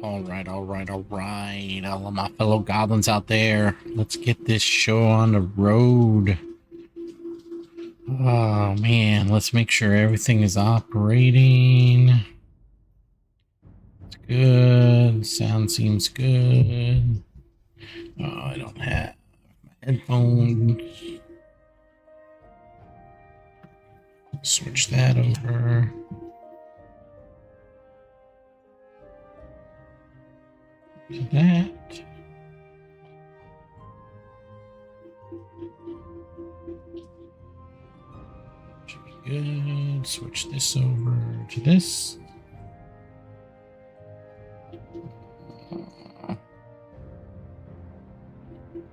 All right, all right, all right. All of my fellow goblins out there, let's get this show on the road. Oh man, let's make sure everything is operating. It's good. Sound seems good. Oh, I don't have my headphones. Switch that over. To that. Should be good. Switch this over to this.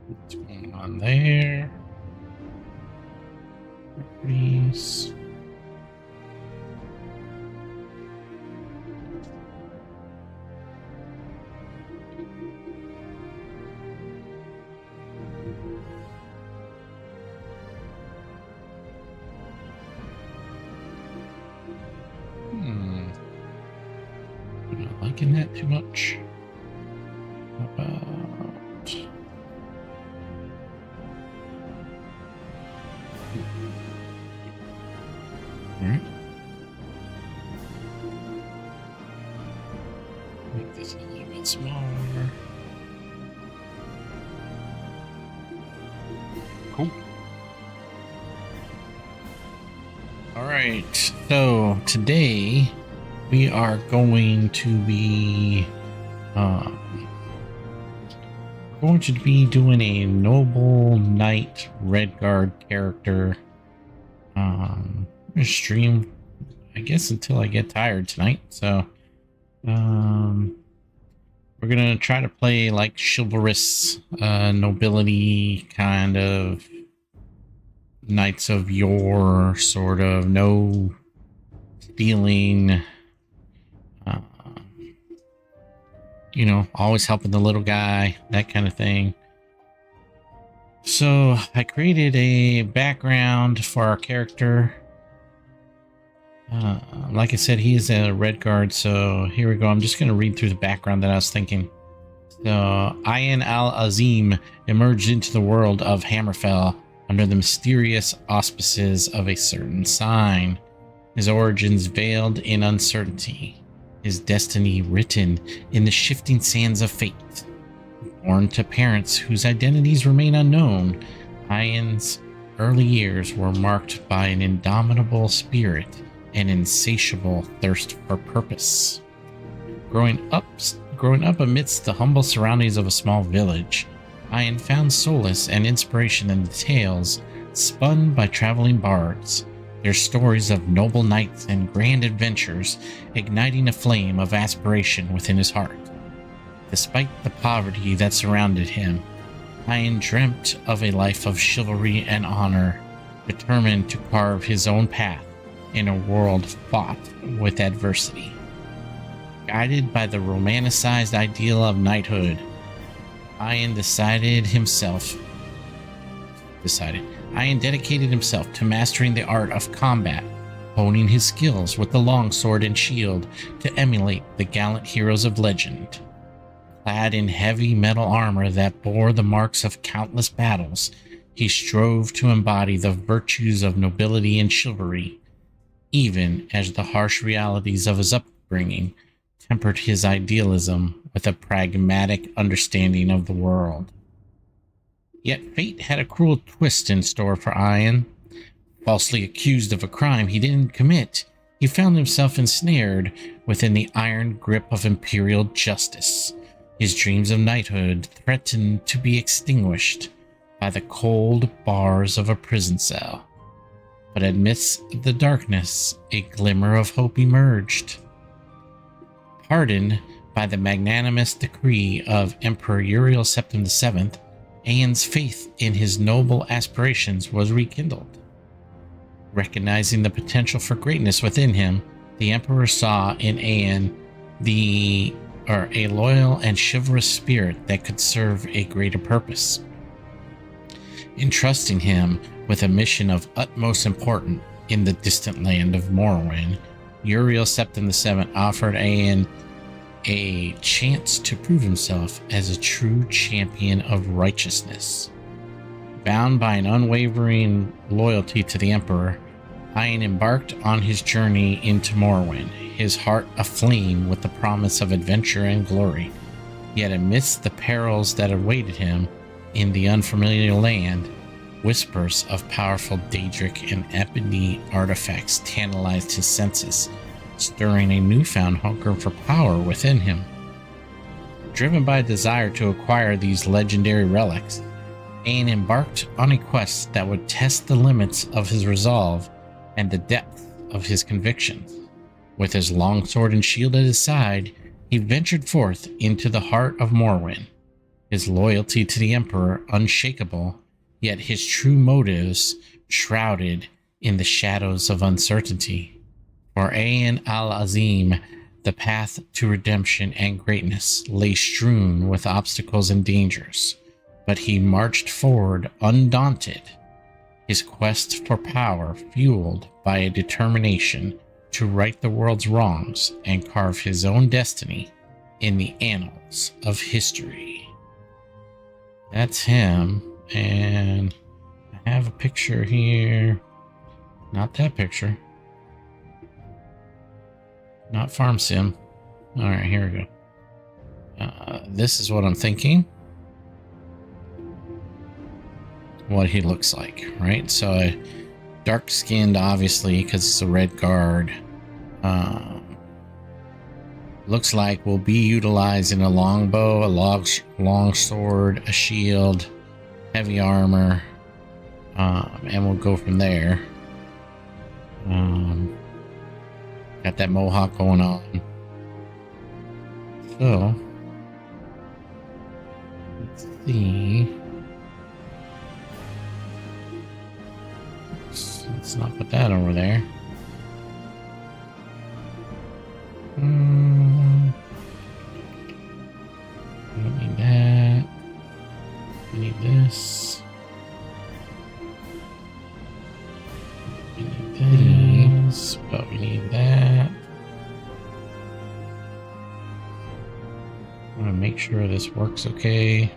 What's going on there? Please. I'm not liking that too much. How about... Alright. Make this a little bit smaller. Cool. Alright, so today we are going to be doing a Noble Knight Redguard character stream, I guess, until I get tired tonight. So we're gonna try to play like chivalrous nobility kind of knights of yore, sort of, no stealing, you know, always helping the little guy, that kind of thing. So I created a background for our character. Like I said, he is a Redguard, so here we go. I'm just going to read through the background that I was thinking. So, Ayn al-Azim emerged into the world of Hammerfell under the mysterious auspices of a certain sign. His origins veiled in uncertainty. His destiny written in the shifting sands of fate. Born to parents whose identities remain unknown, Ayn's early years were marked by an indomitable spirit and insatiable thirst for purpose. Growing up amidst the humble surroundings of a small village, Ayn found solace and inspiration in the tales spun by traveling bards, their stories of noble knights and grand adventures igniting a flame of aspiration within his heart. Despite the poverty that surrounded him, Ayn dreamt of a life of chivalry and honor, determined to carve his own path in a world fraught with adversity. Guided by the romanticized ideal of knighthood, Ayn dedicated himself to mastering the art of combat, honing his skills with the longsword and shield to emulate the gallant heroes of legend. Clad in heavy metal armor that bore the marks of countless battles, he strove to embody the virtues of nobility and chivalry, even as the harsh realities of his upbringing tempered his idealism with a pragmatic understanding of the world. Yet fate had a cruel twist in store for Ayn. Falsely accused of a crime he didn't commit, he found himself ensnared within the iron grip of imperial justice. His dreams of knighthood threatened to be extinguished by the cold bars of a prison cell. But amidst the darkness, a glimmer of hope emerged. Pardoned by the magnanimous decree of Emperor Uriel Septim VII, Ayn's faith in his noble aspirations was rekindled. Recognizing the potential for greatness within him, the Emperor saw in Ayn a loyal and chivalrous spirit that could serve a greater purpose. Entrusting him with a mission of utmost importance in the distant land of Morrowind, Uriel Septim VII offered Ayn a chance to prove himself as a true champion of righteousness. Bound by an unwavering loyalty to the Emperor, Ian embarked on his journey into Morrowind, his heart aflame with the promise of adventure and glory. Yet amidst the perils that awaited him in the unfamiliar land, whispers of powerful Daedric and Ebony artifacts tantalized his senses, stirring a newfound hunger for power within him. Driven by a desire to acquire these legendary relics, Ian embarked on a quest that would test the limits of his resolve and the depth of his convictions. With his longsword and shield at his side, he ventured forth into the heart of Morrowind, his loyalty to the Emperor unshakable, yet his true motives shrouded in the shadows of uncertainty. For Ayn al-Azim, the path to redemption and greatness lay strewn with obstacles and dangers, but he marched forward undaunted, his quest for power fueled by a determination to right the world's wrongs and carve his own destiny in the annals of history. That's him, and I have a picture here. Not that picture. Not Farm Sim. Alright, here we go. This is what I'm thinking. What he looks like, right? So dark skinned, obviously, because it's a Redguard. Looks like we'll be utilizing a longbow, a long sword, a shield, heavy armor, and we'll go from there. Got that mohawk going on. So let's see. Let's not put that over there. I don't need that. I need this. We need this, but we need that. I want to make sure this works okay.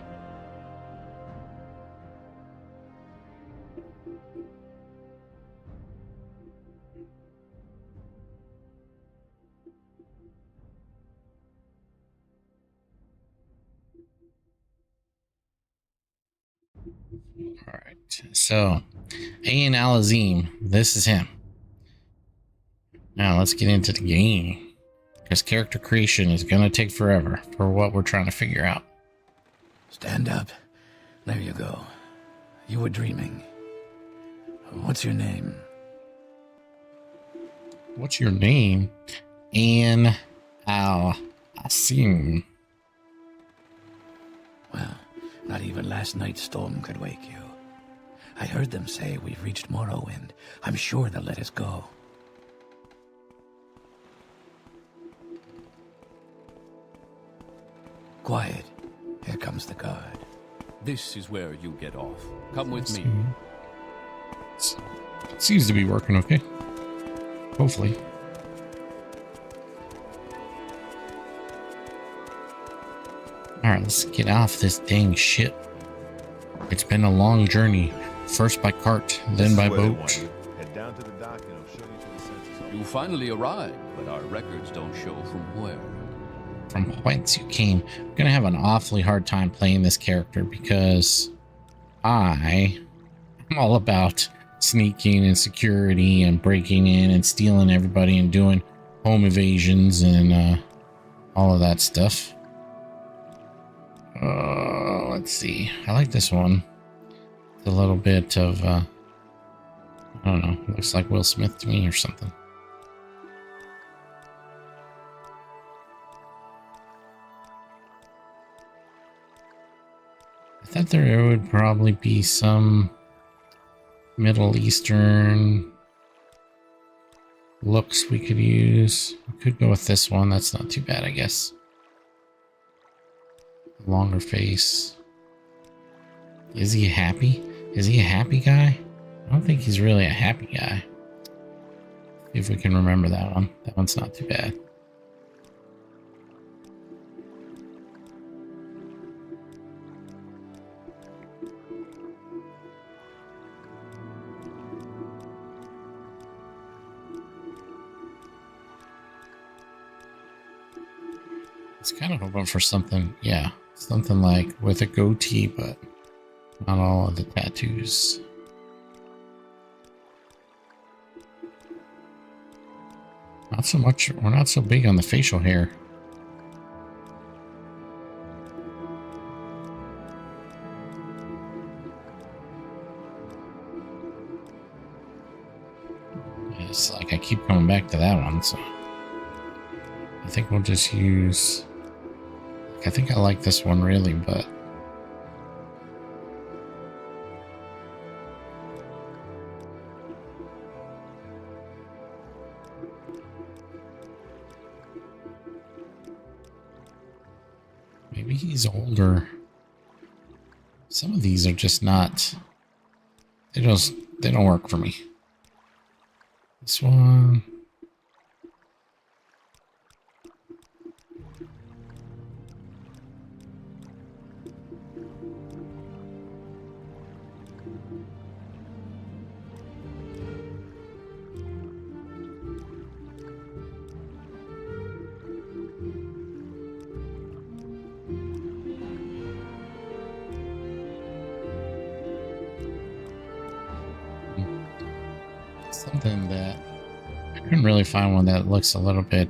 Alright, so Ayn al-Azim, this is him. Now let's get into the game, because character creation is going to take forever for what we're trying to figure out. Stand up. There you go. You were dreaming. What's your name? What's your name? Ayn al-Azim. Well, not even last night's storm could wake you. I heard them say we've reached Morrowind. I'm sure they'll let us go. Quiet. Here comes the guard. This is where you get off. Come with me. It seems to be working okay. Hopefully. Alright, let's get off this dang ship. It's been a long journey. First by cart, then by boat. Head down to the dock and I'll show you to the census. You finally arrived, but our records don't show from where. From whence you came. I'm gonna have an awfully hard time playing this character because I'm all about sneaking and security and breaking in and stealing everybody and doing home evasions and all of that stuff. Let's see. I like this one. It's a little bit of I don't know. Looks like Will Smith to me or something. I thought there would probably be some Middle Eastern looks we could use. We could go with this one. That's not too bad, I guess. Longer face. Is he happy? Is he a happy guy? I don't think he's really a happy guy. See if we can remember that one. That one's not too bad. It's kind of hoping for something, yeah, something like with a goatee, but not all of the tattoos. Not so much, we're not so big on the facial hair. It's like I keep coming back to that one, so I think we'll just use, I think I like this one really, but maybe he's older. Some of these are just not, they don't work for me. This one. Something that I couldn't really find one that looks a little bit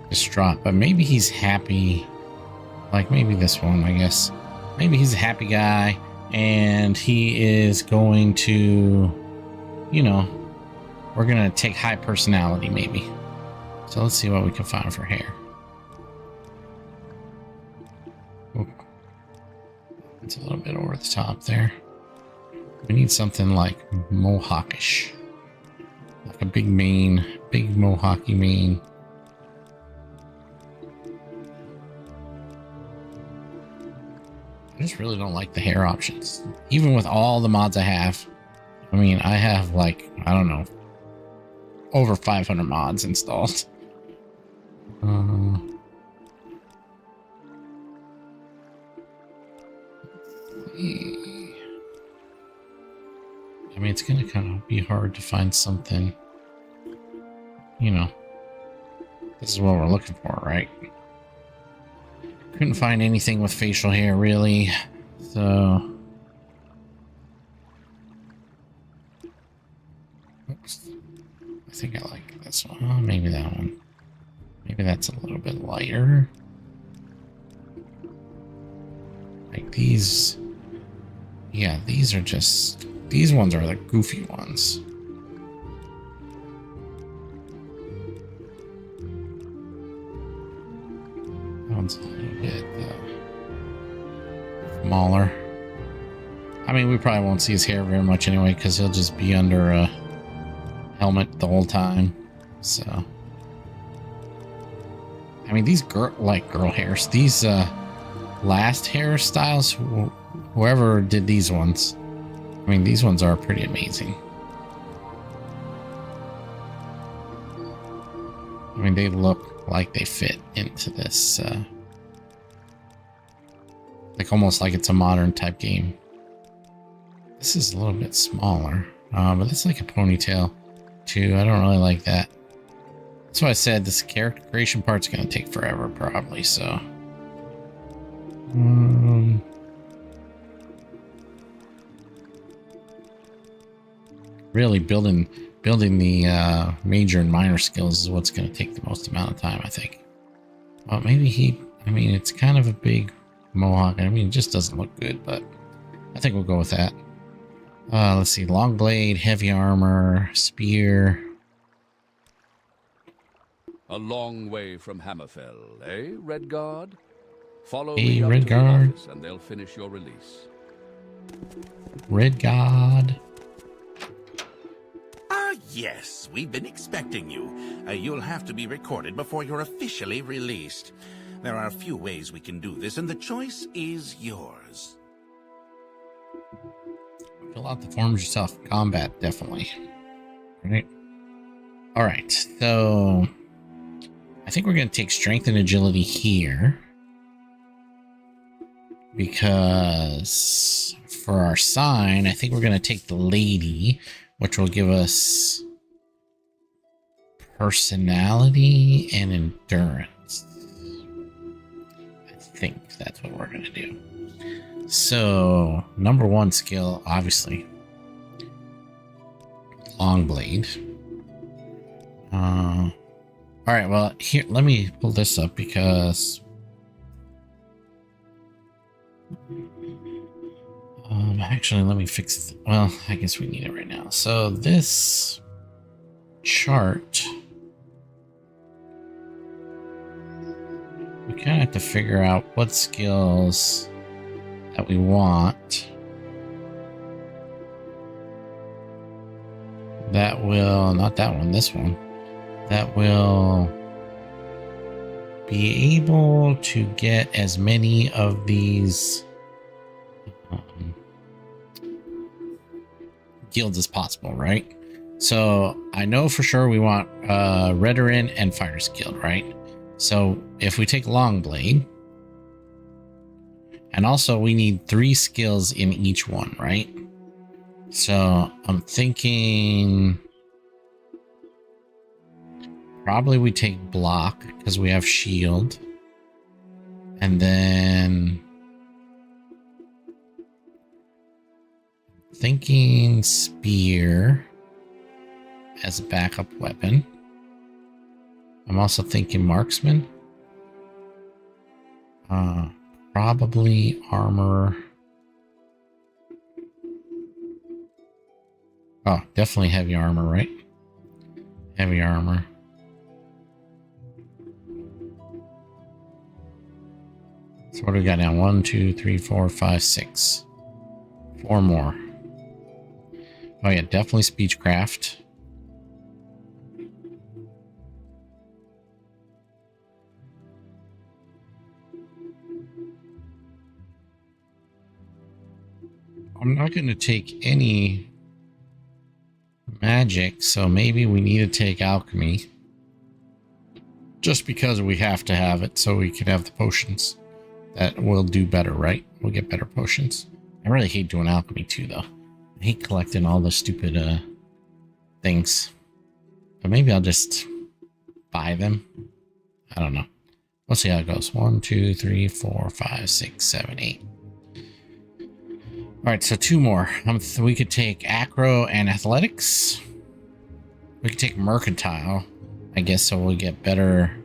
distraught, but maybe he's happy. Like maybe this one, I guess. Maybe he's a happy guy and he is going to, you know, we're going to take high personality maybe. So let's see what we can find for hair. Oh, it's a little bit over the top there. We need something like mohawkish. Like a big mane, big mohawky mane. I just really don't like the hair options. Even with all the mods I have. I mean, I have like, I don't know, over 500 mods installed. I mean, it's going to kind of be hard to find something, you know, this is what we're looking for, right? Couldn't find anything with facial hair, really, so... Oops. I think I like this one. Oh, maybe that one. Maybe that's a little bit lighter. Like these... Yeah, these are just... These ones are the goofy ones. That one's a little bit smaller. I mean, we probably won't see his hair very much anyway, because he'll just be under a helmet the whole time. So, I mean, these girl hairs, these last hairstyles, whoever did these ones, I mean, these ones are pretty amazing. I mean, they look like they fit into this, like almost like it's a modern type game. This is a little bit smaller, but it's like a ponytail too. I don't really like that. That's why I said this character creation part's going to take forever, probably, so. Really building the major and minor skills is what's going to take the most amount of time, I think. Well, maybe I mean, it's kind of a big mohawk. I mean, it just doesn't look good, but I think we'll go with that. Let's see, long blade, heavy armor, spear. A long way from Hammerfell, eh, Redguard? Follow Hey, me up to the Redguard. office and they'll finish your release. Redguard. Ah, yes, we've been expecting you. You'll have to be recorded before you're officially released. There are a few ways we can do this, and the choice is yours. Fill out the forms yourself. Combat, definitely. Right. All right. So I think we're going to take strength and agility here, because for our sign, I think we're going to take the lady, which will give us personality and endurance. think that's what we're going to do. So, number 1 skill, obviously, long blade. All right, well, here, let me pull this up because actually, let me fix well, I guess we need it right now. So this chart, we kind of have to figure out what skills that we want that will, not that one, this one, that will be able to get as many of these guilds as possible, right? So I know for sure we want Veteran and Fighters Guild, right? So if we take Longblade, and also we need 3 skills in each one, right? So I'm thinking probably we take Block because we have Shield, and then thinking Spear as a backup weapon. I'm also thinking Marksman. Probably Armor. Oh, definitely Heavy Armor, right? Heavy Armor. So what do we got now? 1, 2, 3, 4, 5, 6. 4 more. Oh yeah, definitely Speechcraft. I'm not going to take any magic, so maybe we need to take alchemy. Just because we have to have it, so we can have the potions. That will do better, right? We'll get better potions. I really hate doing alchemy too, though. I hate collecting all the stupid things. But maybe I'll just buy them. I don't know. We'll see how it goes. 1, 2, 3, 4, 5, 6, 7, 8. Alright, so 2 more. We could take Acro and Athletics. We could take Mercantile, I guess, so we'll get better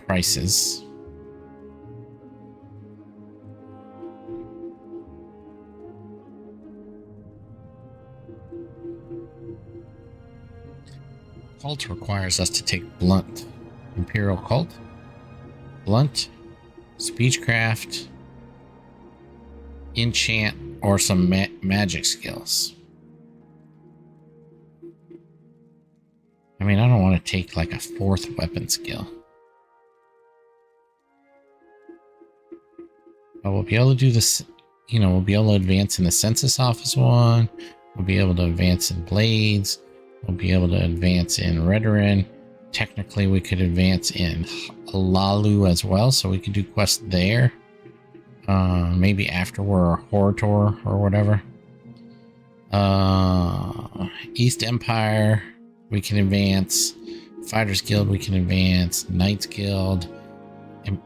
prices. Cult requires us to take Blunt. Imperial Cult. Blunt. Speechcraft. Enchant. Or some magic skills. I mean, I don't want to take like a 4th weapon skill. But we'll be able to do this, you know, we'll be able to advance in the Census Office one. We'll be able to advance in Blades. We'll be able to advance in Veteran. Technically, we could advance in Lalu as well, so we could do quests there. Maybe after we're a Horator or whatever. East Empire, we can advance. Fighters Guild, we can advance. Knights Guild,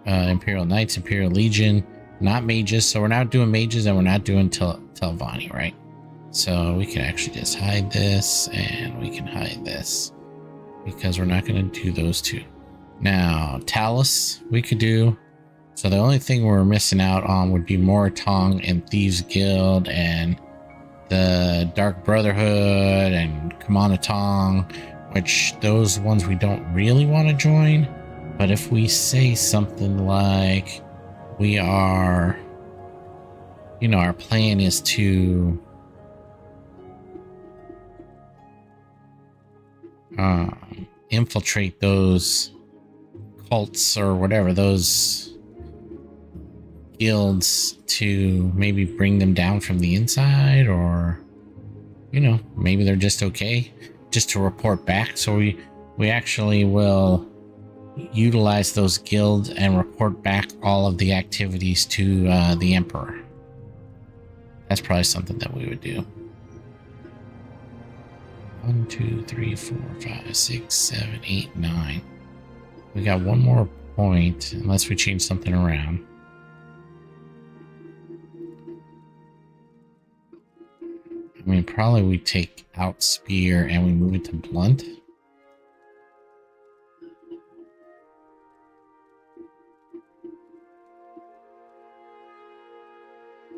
Imperial Knights, Imperial Legion. Not mages, so we're not doing mages and we're not doing Telvanni, right? So we can actually just hide this and we can hide this because we're not going to do those 2. Now, Talus, we could do. So the only thing we're missing out on would be Moratong and Thieves Guild and the Dark Brotherhood and Kamanatong, which those ones we don't really want to join. But if we say something like we are, you know, our plan is to infiltrate those cults or whatever, those guilds, to maybe bring them down from the inside, or you know, maybe they're just okay just to report back. So we actually will utilize those guilds and report back all of the activities to the Emperor. That's probably something that we would do. 1, 2, 3, 4, 5, 6, 7, 8, 9. We got 1 more point unless we change something around. I mean, probably we take out spear and we move it to blunt.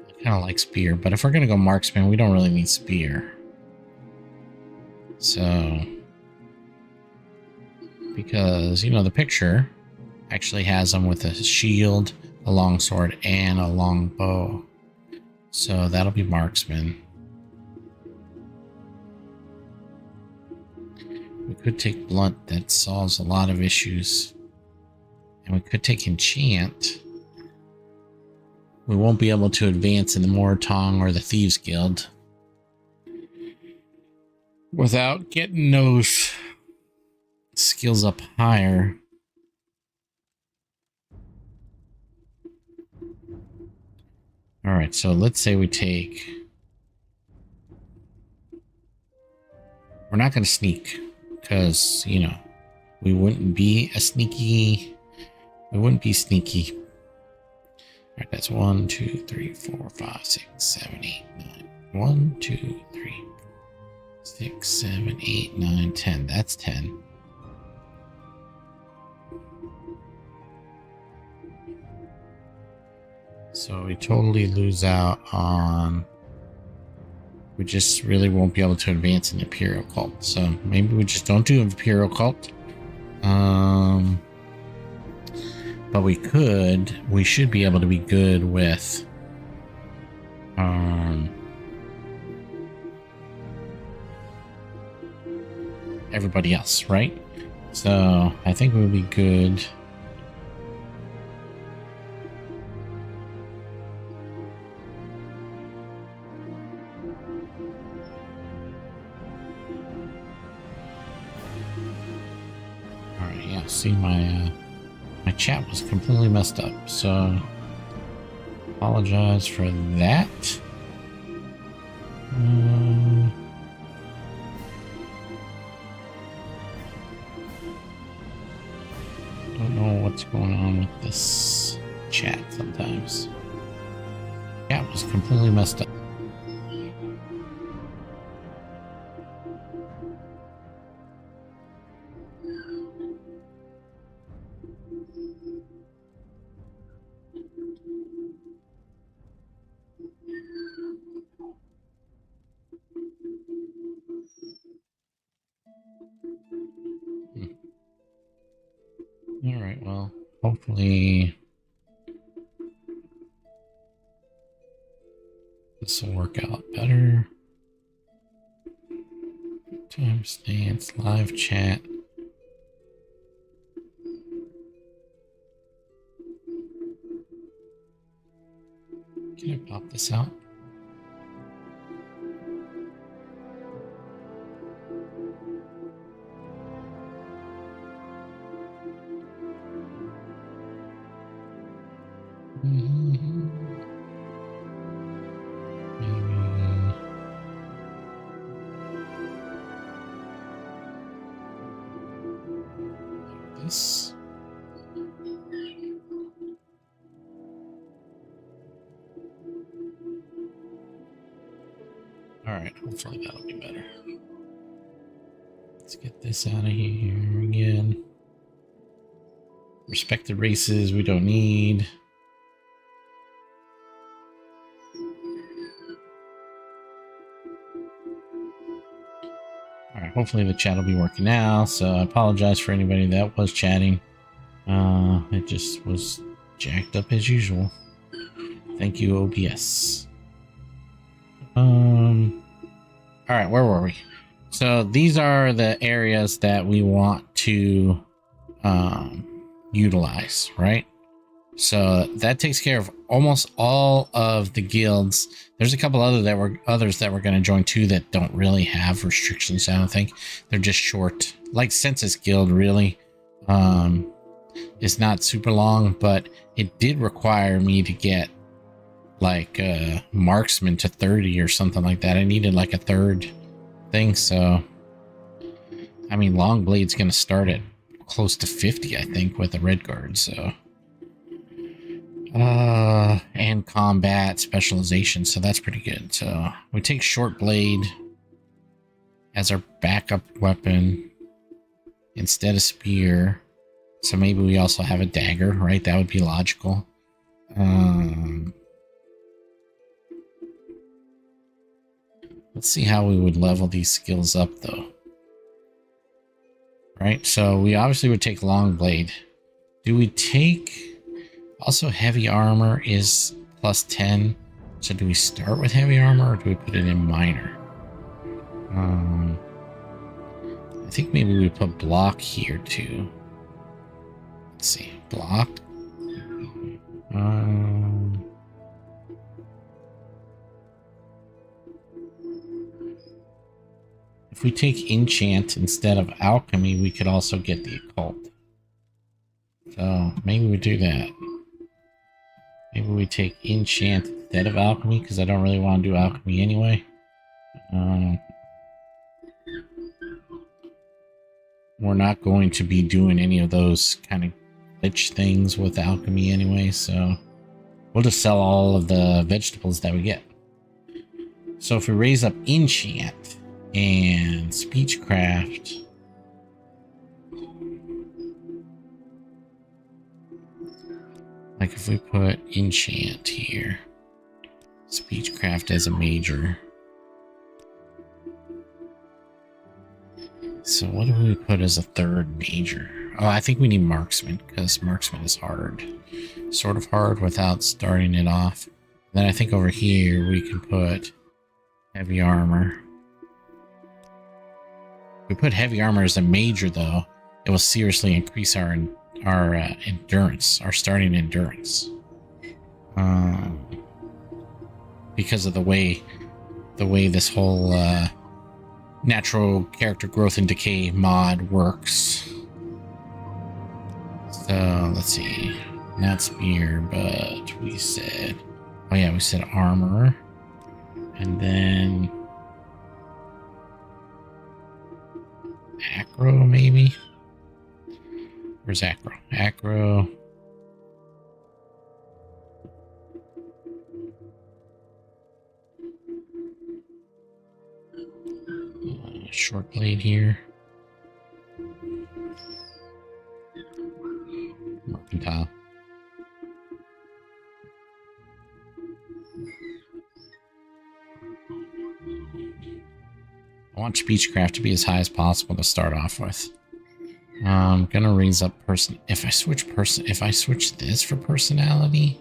I kind of like spear, but if we're going to go marksman, we don't really need spear. So, because, you know, the picture actually has them with a shield, a longsword, and a long bow. So that'll be marksman. We could take blunt, that solves a lot of issues. And we could take enchant. We won't be able to advance in the Moratong or the Thieves Guild without getting those skills up higher. Alright, so let's say we take... We're not going to sneak, because, you know, we wouldn't be sneaky. Alright, that's 1, 2, 3, 4, 5, 6, 7, 8, 9. 1, 2, 3, 6, 7, 8, 9, 10. That's 10. So we totally lose out on... We just really won't be able to advance in Imperial Cult. So maybe we just don't do Imperial Cult. But we should be able to be good with everybody else, right? So I think we'll be good. Alright, yeah, see my chat was completely messed up, so apologize for that. Don't know what's going on with this chat sometimes. Chat was completely messed up. Alright, well, hopefully this will work out better. Timestamps, live chat. Can I pop this out? This. Alright, hopefully that'll be better. Let's get this out of here again. Respected races we don't need. Alright, hopefully the chat will be working now, so I apologize for anybody that was chatting. It just was jacked up as usual. Thank you, OBS. Alright, where were we? So these are the areas that we want to utilize, right? So that takes care of almost all of the guilds. There's a couple others that we're going to join too that don't really have restrictions. I don't think they're just short, like Census Guild really is not super long, but it did require me to get like marksman to 30 or something like that. I needed like a third thing. So I mean, Longblade's going to start at close to 50, I think, with a Redguard. So And combat specialization, so that's pretty good. So we take short blade as our backup weapon instead of spear. So maybe we also have a dagger, right? That would be logical. Let's see how we would level these skills up, though. Right, so we obviously would take long blade. Do we take... Also, heavy armor is plus 10. So do we start with heavy armor or do we put it in minor? I think maybe we put block here too. Let's see, block. If we take enchant instead of alchemy, we could also get the occult. So maybe we do that. Maybe we take enchant instead of alchemy, because I don't really want to do alchemy anyway. We're not going to be doing any of those kind of glitch things with alchemy anyway, so we'll just sell all of the vegetables that we get. So if we raise up enchant and speechcraft, like if we put enchant here, speechcraft as a major. So what do we put as a third major? Oh, I think we need marksman, because marksman is hard. Sort of hard without starting it off. Then I think over here we can put heavy armor. If we put heavy armor as a major, though, it will seriously increase our endurance, our starting endurance. Because of the way this whole natural character growth and decay mod works. So let's see, not spear, but we said, oh yeah, we said armor, and then acro maybe. Where's acro? Acro. Short blade here. Mercantile. I want speechcraft to be as high as possible to start off with. I'm gonna raise up person. If I switch this for personality,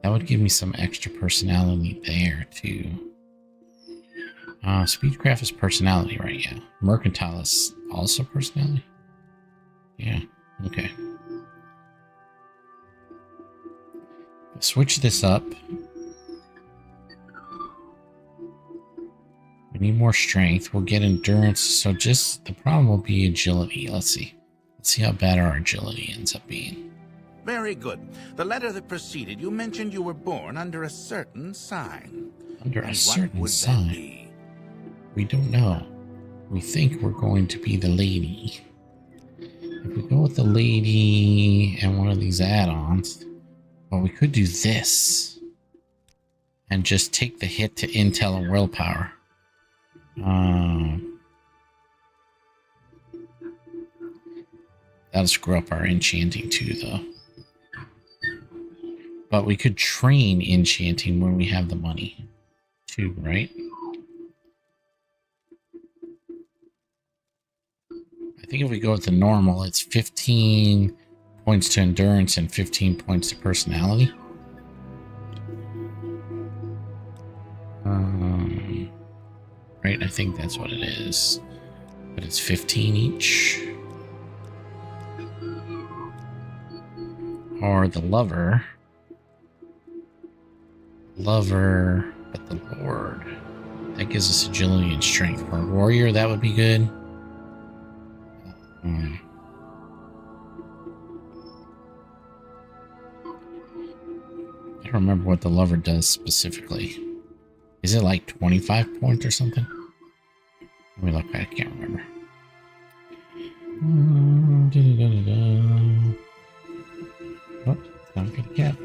that would give me some extra personality there too. Speedcraft is personality, right? Yeah. Mercantile is also personality. Yeah. Okay. Switch this up. We need more strength. We'll get endurance. So just the problem will be agility. Let's see. Let's see how bad our agility ends up being. Very good. The letter that preceded you mentioned you were born under a certain sign. Under a And certain what would sign. that be? We don't know. We think we're going to be the lady. If we go with the lady and one of these add-ons, well, we could do this and just take the hit to intel and willpower. That'll screw up our enchanting too, though. But we could train enchanting when we have the money too, right? I think if we go with the normal, it's 15 points to endurance and 15 points to personality. Right, I think that's what it is. But it's 15 each. Or the lover. Lover, but the lord. That gives us agility and strength. For a warrior, that would be good. I don't remember what the lover does specifically. Is it like 25 points or something? Let me look, I can't remember. Don't forget.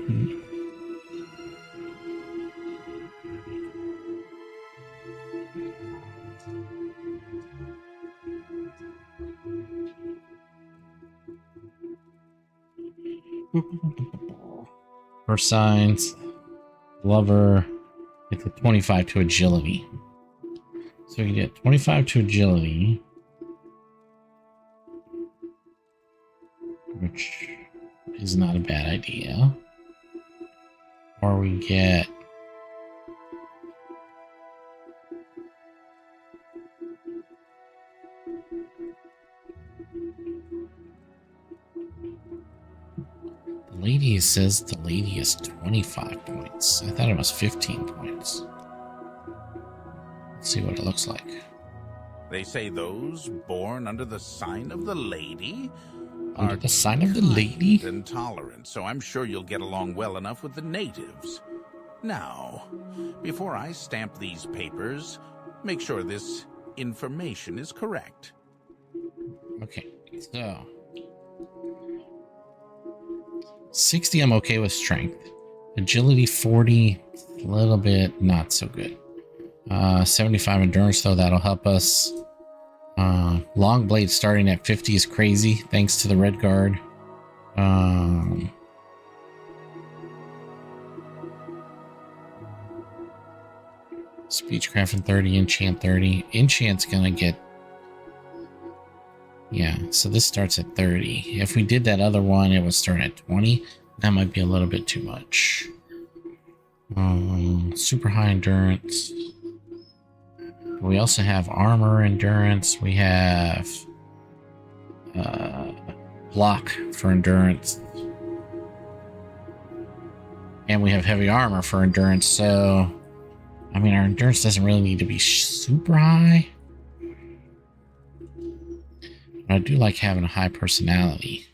First signs, lover, it's a 25 to agility. So you get 25 to agility, which is not a bad idea. Or we get the lady says the lady is 25 points. I thought it was 15 points. Let's see what it looks like. They say those born under the sign of the lady Under are the sign of the lady? and tolerant, so I'm sure you'll get along well enough with the natives. Now, before I stamp these papers, make sure this information is correct. Okay, so 60 I'm okay with strength. Agility 40, a little bit not so good. 75 endurance though, that'll help us. Long blade starting at 50 is crazy thanks to the Redguard. Speechcraft and 30, enchant 30. Enchant's gonna get, yeah, so this starts at 30. If we did that other one, it would start at 20. That might be a little bit too much. Super high endurance. We also have armor endurance. We have block for endurance. And we have heavy armor for endurance. So, I mean, our endurance doesn't really need to be super high. But I do like having a high personality.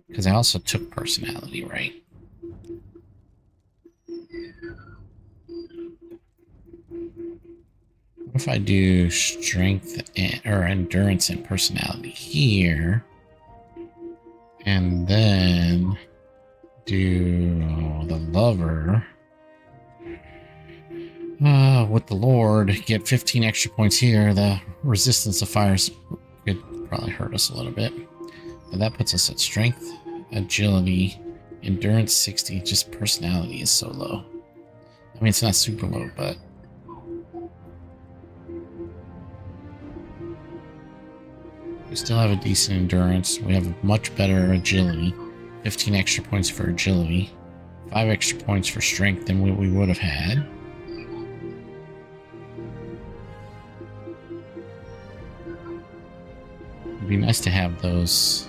Because I also took personality, right? What if I do strength or endurance and personality here? And then do the lover. With the Lord, get 15 extra points here. The resistance of fires could probably hurt us a little bit. But that puts us at strength, agility, endurance 60. Just personality is so low. I mean, it's not super low, but we still have a decent endurance. We have a much better agility. 15 extra points for agility. 5 extra points for strength than what we would have had. It'd be nice to have those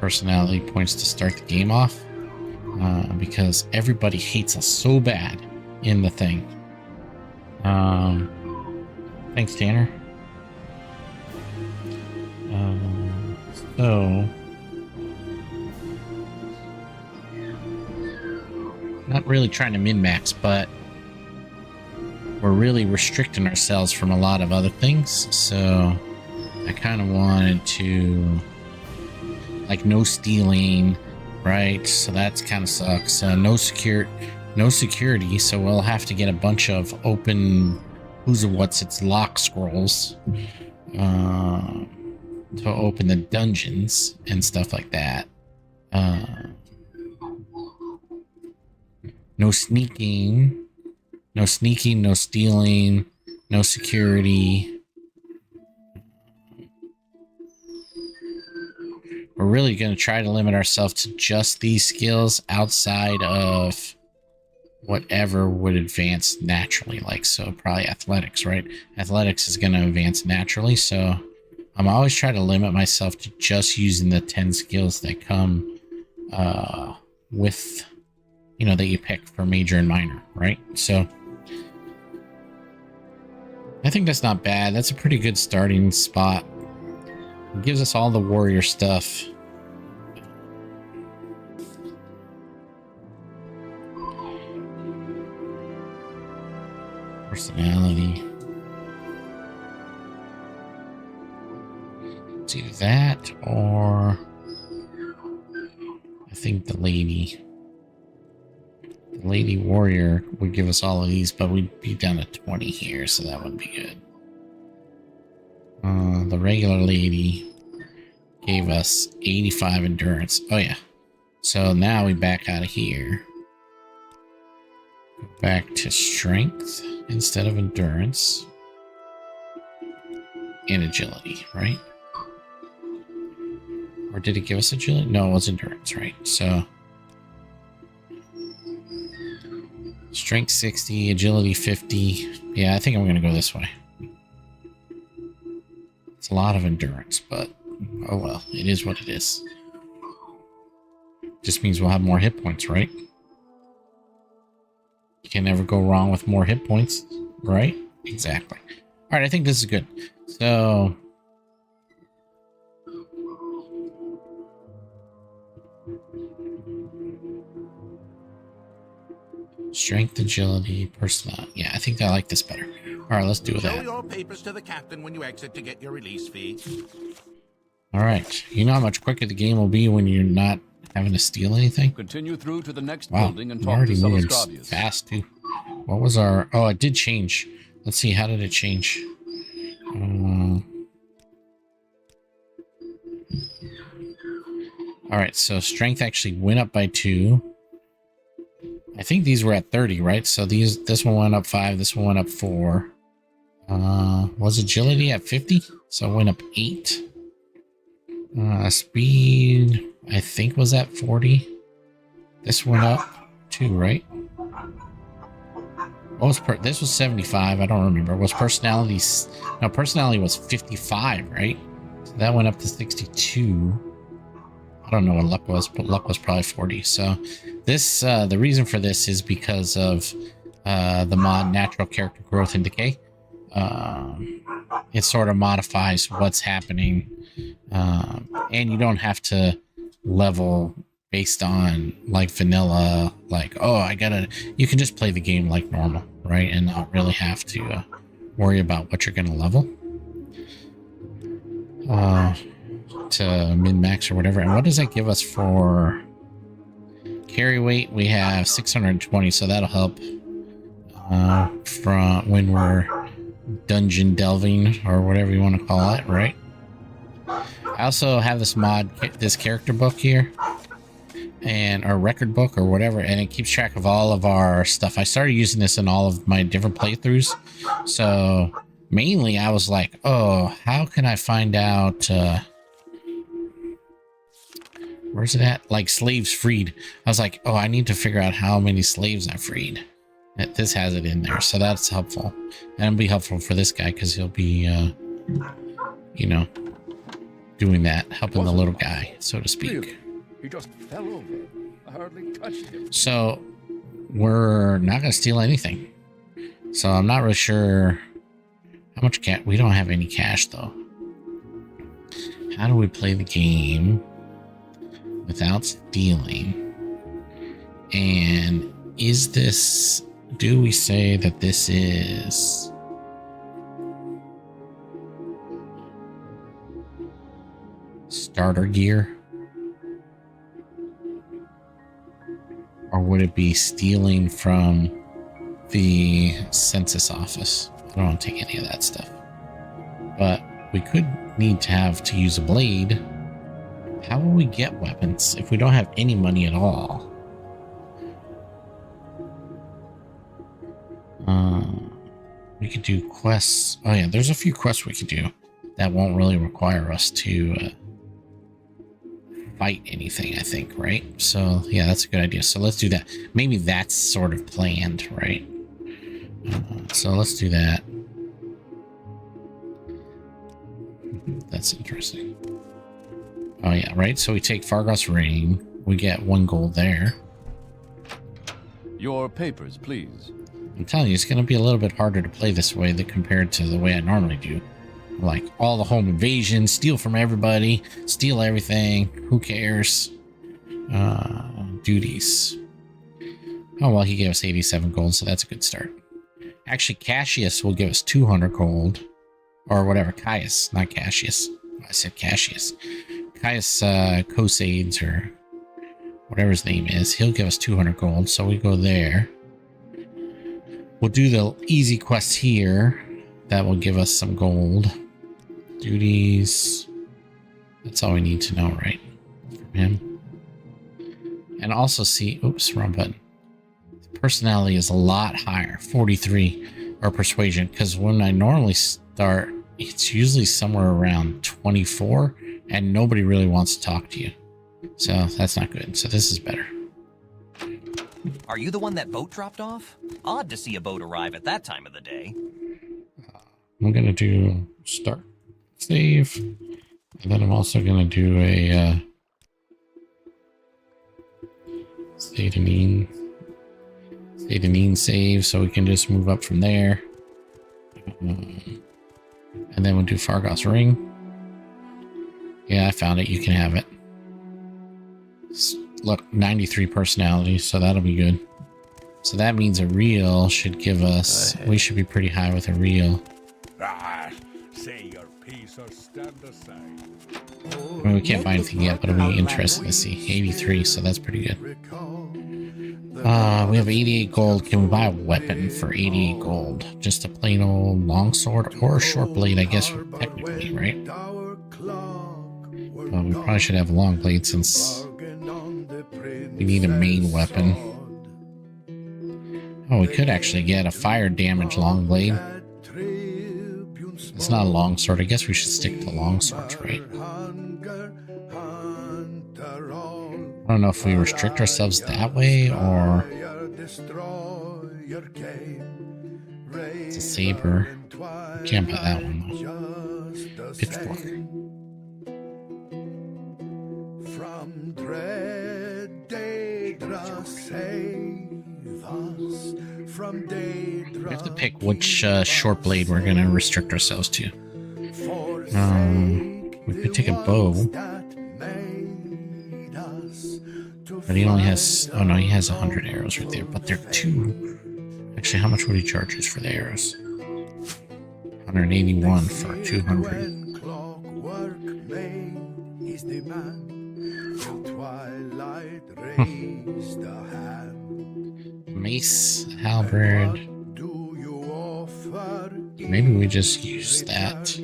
personality points to start the game off. Because everybody hates us so bad in the thing. Thanks, Tanner. So, not really trying to min-max, but we're really restricting ourselves from a lot of other things. So, I kind of wanted to, like, no stealing, right? So that's kind of sucks. No security. So we'll have to get a bunch of open, it's lock scrolls. To open the dungeons and stuff like that. No sneaking, no stealing, no security. We're really going to try to limit ourselves to just these skills outside of whatever would advance naturally. Like, so probably athletics, right? Athletics is going to advance naturally, so I'm always trying to limit myself to just using the 10 skills that come with, that you pick for major and minor, right? So I think that's not bad. That's a pretty good starting spot. It gives us all the warrior stuff. Personality. It's either that or think the lady warrior would give us all of these, but we'd be down to 20 here, so that wouldn't be good. The regular lady gave us 85 endurance. Oh yeah. So now we back out of here. Go back to strength instead of endurance. And agility, right? Or did it give us agility? No, it was endurance, right? So strength 60, agility 50. Yeah, I think I'm going to go this way. It's a lot of endurance, but oh well, it is what it is. Just means we'll have more hit points, right? You can never go wrong with more hit points, right? Exactly. All right, I think this is good. So strength, agility, personality. Yeah, I think I like this better. All right, let's do that. Show your papers to the captain when you exit to get your release fee. All right. You know how much quicker the game will be when you're not having to steal anything? Continue through to the next Wow, building and I'm talk to already moving Celescavius. fast too. What was our... Oh, it did change. Let's see, how did it change? All right, so strength actually went up by 2. I think these were at 30, right? So this one went up 5, this one went up 4. Was agility at 50? So it went up 8. Speed, I think, was at 40. This went up 2, right? What was this was 75, I don't remember. Was personality... No, personality was 55, right? So that went up to 62. I don't know what luck was, but luck was probably 40. So this, the reason for this is because of the mod Natural Character Growth and Decay. It sort of modifies what's happening, and you don't have to level based on like vanilla, like, oh, you can just play the game like normal, right? And not really have to worry about what you're going to level to min-max or whatever. And what does that give us for carry weight? We have 620, so that'll help from when we're dungeon delving or whatever you want to call it, right? I also have this mod, this character book here, and our record book or whatever, and it keeps track of all of our stuff. I started using this in all of my different playthroughs. So mainly I was like, oh, how can I find out where's it at? Like slaves freed. I was like, oh, I need to figure out how many slaves I freed. This has it in there, so that's helpful. And it'll be helpful for this guy because he'll be, you know, doing that, helping the little guy, so to speak. Really? He just fell over. I hardly touched him. So we're not going to steal anything. So I'm not really sure how much cash. We don't have any cash, though. How do we play the game without stealing? And is this... Do we say that this is starter gear? Or would it be stealing from the census office? I don't want to take any of that stuff. But we could need to use a blade. How will we get weapons if we don't have any money at all? We could do quests. Oh yeah, there's a few quests we could do that won't really require us to fight anything, I think, right? So yeah, that's a good idea. So let's do that. Maybe that's sort of planned, right? So let's do that. That's interesting. Oh yeah, right? So we take Fargos Ring. We get 1 gold there. Your papers, please. I'm telling you, it's going to be a little bit harder to play this way than compared to the way I normally do. Like, all the home invasion, steal from everybody, steal everything, who cares? Duties. Oh, well, he gave us 87 gold, so that's a good start. Actually, Cassius will give us 200 gold. Or whatever, Caius, not Cassius. I said Cassius. Caius Cosades or whatever his name is. He'll give us 200 gold, so we go there. We'll do the easy quests here. That will give us some gold. Duties. That's all we need to know, right? From him. And also see, oops, wrong button. Personality is a lot higher, 43, or persuasion, because when I normally start, it's usually somewhere around 24, and nobody really wants to talk to you. So that's not good. So this is better. Are you the one that boat dropped off? Odd to see a boat arrive at that time of the day. I'm going to do start save, and then I'm also going to do a state and save, so we can just move up from there. And then we'll do Fargoth's Ring. Yeah, I found it. You can have it. Look, 93 personality, so that'll be good. So that means a reel should give us... We should be pretty high with a reel. Say your piece or stand aside. I mean, we can't buy anything yet, but it'll be interesting to see. 83, so that's pretty good. We have 88 gold. Can we buy a weapon for 88 gold? Just a plain old longsword or a short blade, I guess, technically, right? Well, we probably should have a long blade since we need a main weapon. Oh, we could actually get a fire damage long blade. It's not a longsword. I guess we should stick to longswords, right? I don't know if we restrict ourselves that way or... It's a saber. Can't buy that one though. Pitchfork. From dread Daedra save us. From Daedra. We have to pick which short blade we're going to restrict ourselves to. We could take a bow. But he only has... Oh no, he has 100 arrows right there. But they're two... Actually, how much would he charge us for the arrows? 181 for 200. Mace, halberd. Maybe we just use that.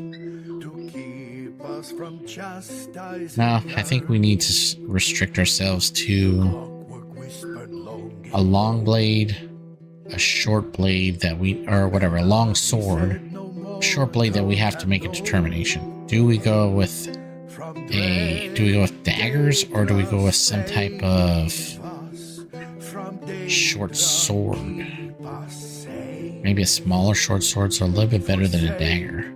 No, I think we need to restrict ourselves to a long blade, a short blade that we, or whatever, a long sword, a short blade that we have to make a determination. Do we go with daggers, or do we go with some type of short sword? Maybe a smaller short sword, so a little bit better than a dagger.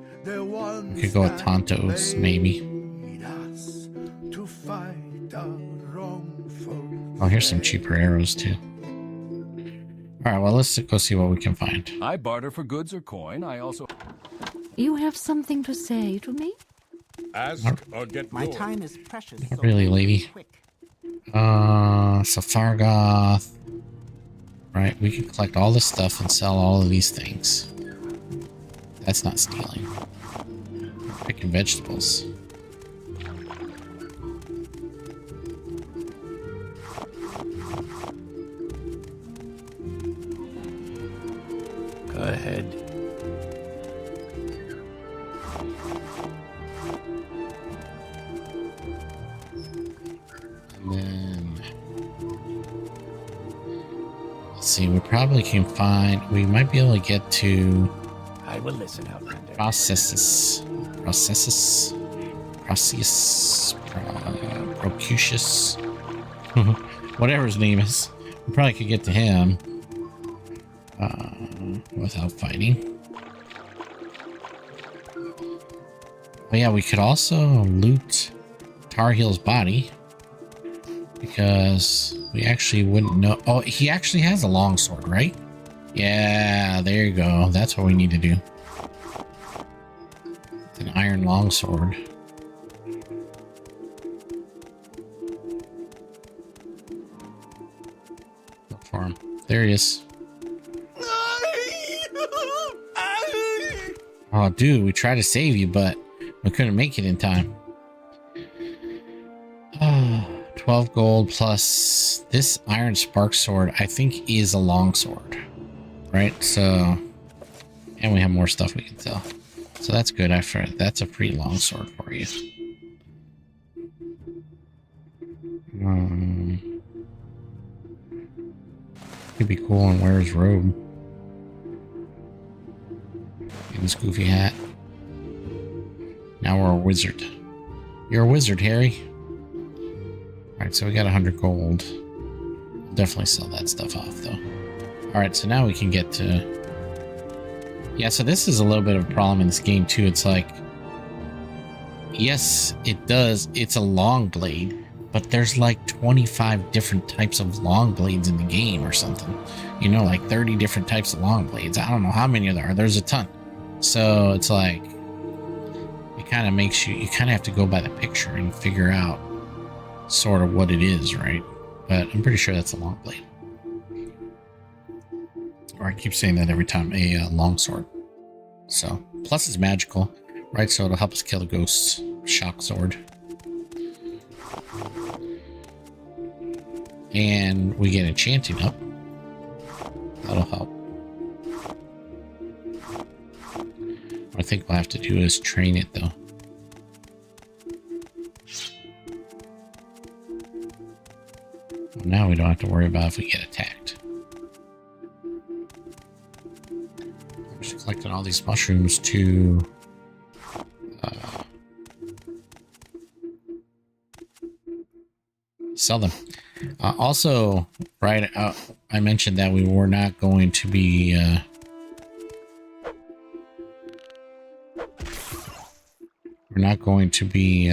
We could go with Tontos, maybe. Oh, here's some cheaper arrows, too. Alright, well, let's go see what we can find. I barter for goods or coin. I also... You have something to say to me? Ask or get My more. time is precious. Not really, lady. So Fargoth. Right, we can collect all this stuff and sell all of these things. That's not stealing. Picking vegetables. Go ahead. And then... Let's see, we probably can find... We might be able to get to... I will listen, Outlander. Processus. Procutius. Whatever his name is. We probably could get to him. Without fighting. Oh yeah, we could also loot Tarheel's body. Because we actually wouldn't know... Oh, he actually has a longsword, right? Yeah, there you go. That's what we need to do. It's an iron longsword. Look for him. There he is. Oh, dude, we tried to save you, but we couldn't make it in time. 12 gold plus this iron spark sword, I think is a long sword, right? So, and we have more stuff we can sell. So that's good. That's a pretty long sword for you. Could be cool and wear his robe. And his goofy hat. Now we're a wizard. You're a wizard, Harry. Alright, so we got 100 gold. We'll definitely sell that stuff off, though. Alright, so now we can get to... Yeah, so this is a little bit of a problem in this game, too. It's like... Yes, it does. It's a long blade. But there's like 25 different types of long blades in the game or something. You know, like 30 different types of long blades. I don't know how many there are. There's a ton. So it's like... It kind of makes you... You kind of have to go by the picture and figure out sort of what it is, right? But I'm pretty sure that's a long blade. Or I keep saying that every time. A long sword. So, plus it's magical, right? So it'll help us kill the ghosts. Shock sword. And we get enchanting up. That'll help. What I think we'll have to do is train it, though. Well, now we don't have to worry about if we get attacked. I'm just collecting all these mushrooms to... sell them. Also, right, I mentioned that we were not going to be... we're not going to be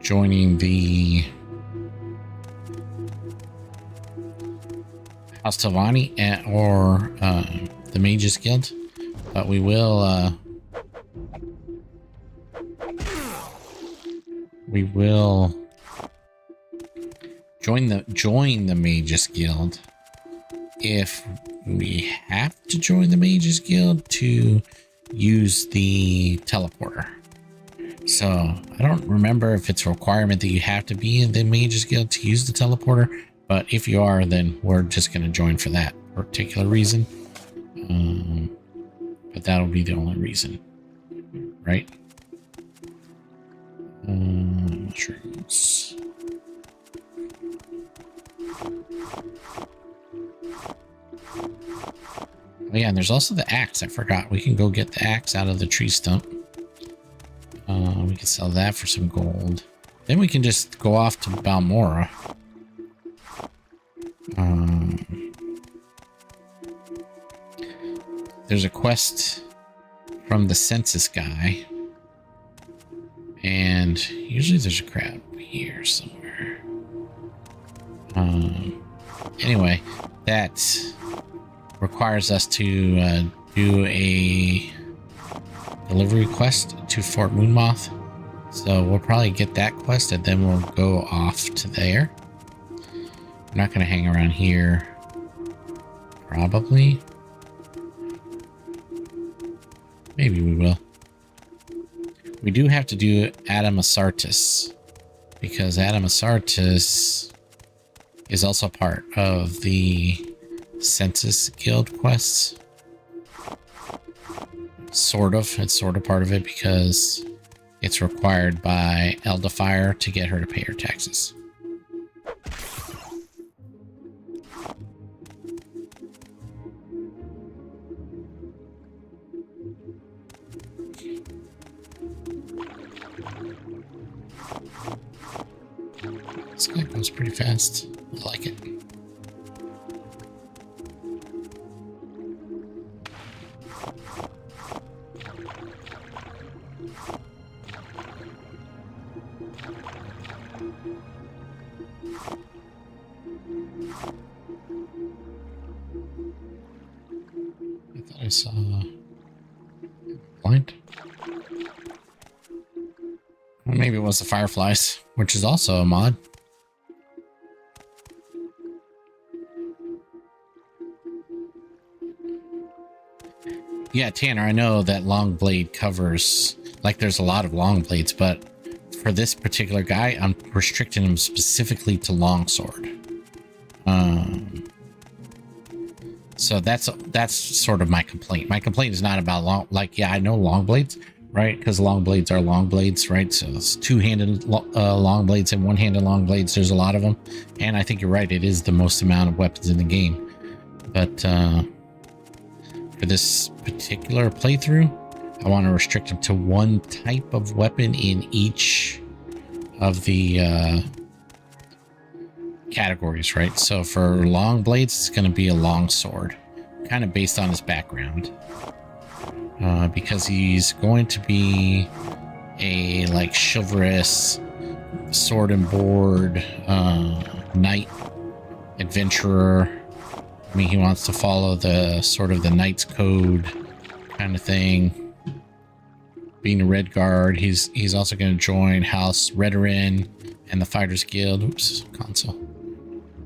joining the House Telvanni or the Mages Guild, but we will join the Mages Guild if we have to join the Mages Guild to use the teleporter. So I don't remember if it's a requirement that you have to be in the Mages Guild to use the teleporter, but if you are, then we're just going to join for that particular reason. But that'll be the only reason, right? Mushrooms. Oh yeah, and there's also the axe. I forgot. We can go get the axe out of the tree stump. We can sell that for some gold. Then we can just go off to Balmora. There's a quest from the census guy. And usually there's a crowd here somewhere. Anyway, that requires us to do a delivery quest to Fort Moonmoth. So we'll probably get that quest and then we'll go off to there. We're not going to hang around here. Probably. Maybe we will. We do have to do Adam Asartis, because Adam Asartis is also part of the Census Guild quests. Sort of. It's sort of part of it because it's required by Elderfire to get her to pay her taxes. This guy goes pretty fast. I like it. I thought I saw blind. Well, maybe it was the fireflies, which is also a mod. Yeah, Tanner, I know that long blade covers, like there's a lot of long blades, but for this particular guy, I'm restricting him specifically to longsword. So that's sort of my complaint. My complaint is not about long, like, yeah, I know long blades, right? Because long blades are long blades, right? So it's two-handed long blades and one-handed long blades. There's a lot of them. And I think you're right. It is the most amount of weapons in the game. But for this particular playthrough, I want to restrict him to one type of weapon in each of the categories, right? So for long blades, it's going to be a long sword, kind of based on his background, because he's going to be a like chivalrous sword and board knight adventurer. I mean, he wants to follow the sort of the knight's code kind of thing. Being a Redguard, he's also going to join House Redarin and the Fighters Guild. Oops, console.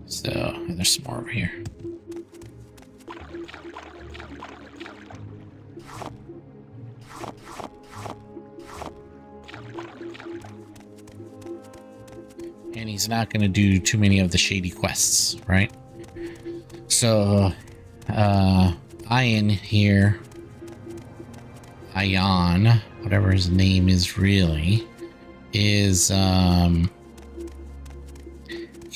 So there's some more over here. And he's not going to do too many of the shady quests, right? So, Ian here, Ion, whatever his name is really, is, he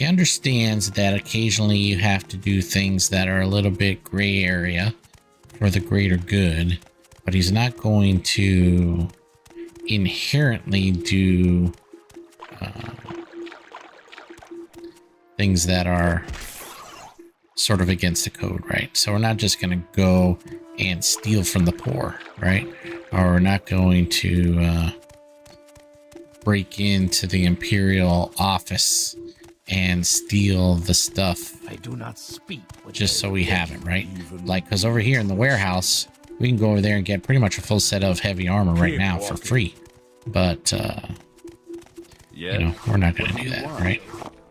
understands that occasionally you have to do things that are a little bit gray area for the greater good, but he's not going to inherently do things that are sort of against the code, right? So we're not just going to go and steal from the poor, right? Or we're not going to break into the Imperial office and steal the stuff. I do not speak just so we have it, right? Like, because over here in the warehouse, we can go over there and get pretty much a full set of heavy armor right now for free. But, you know, we're not going to do that, right?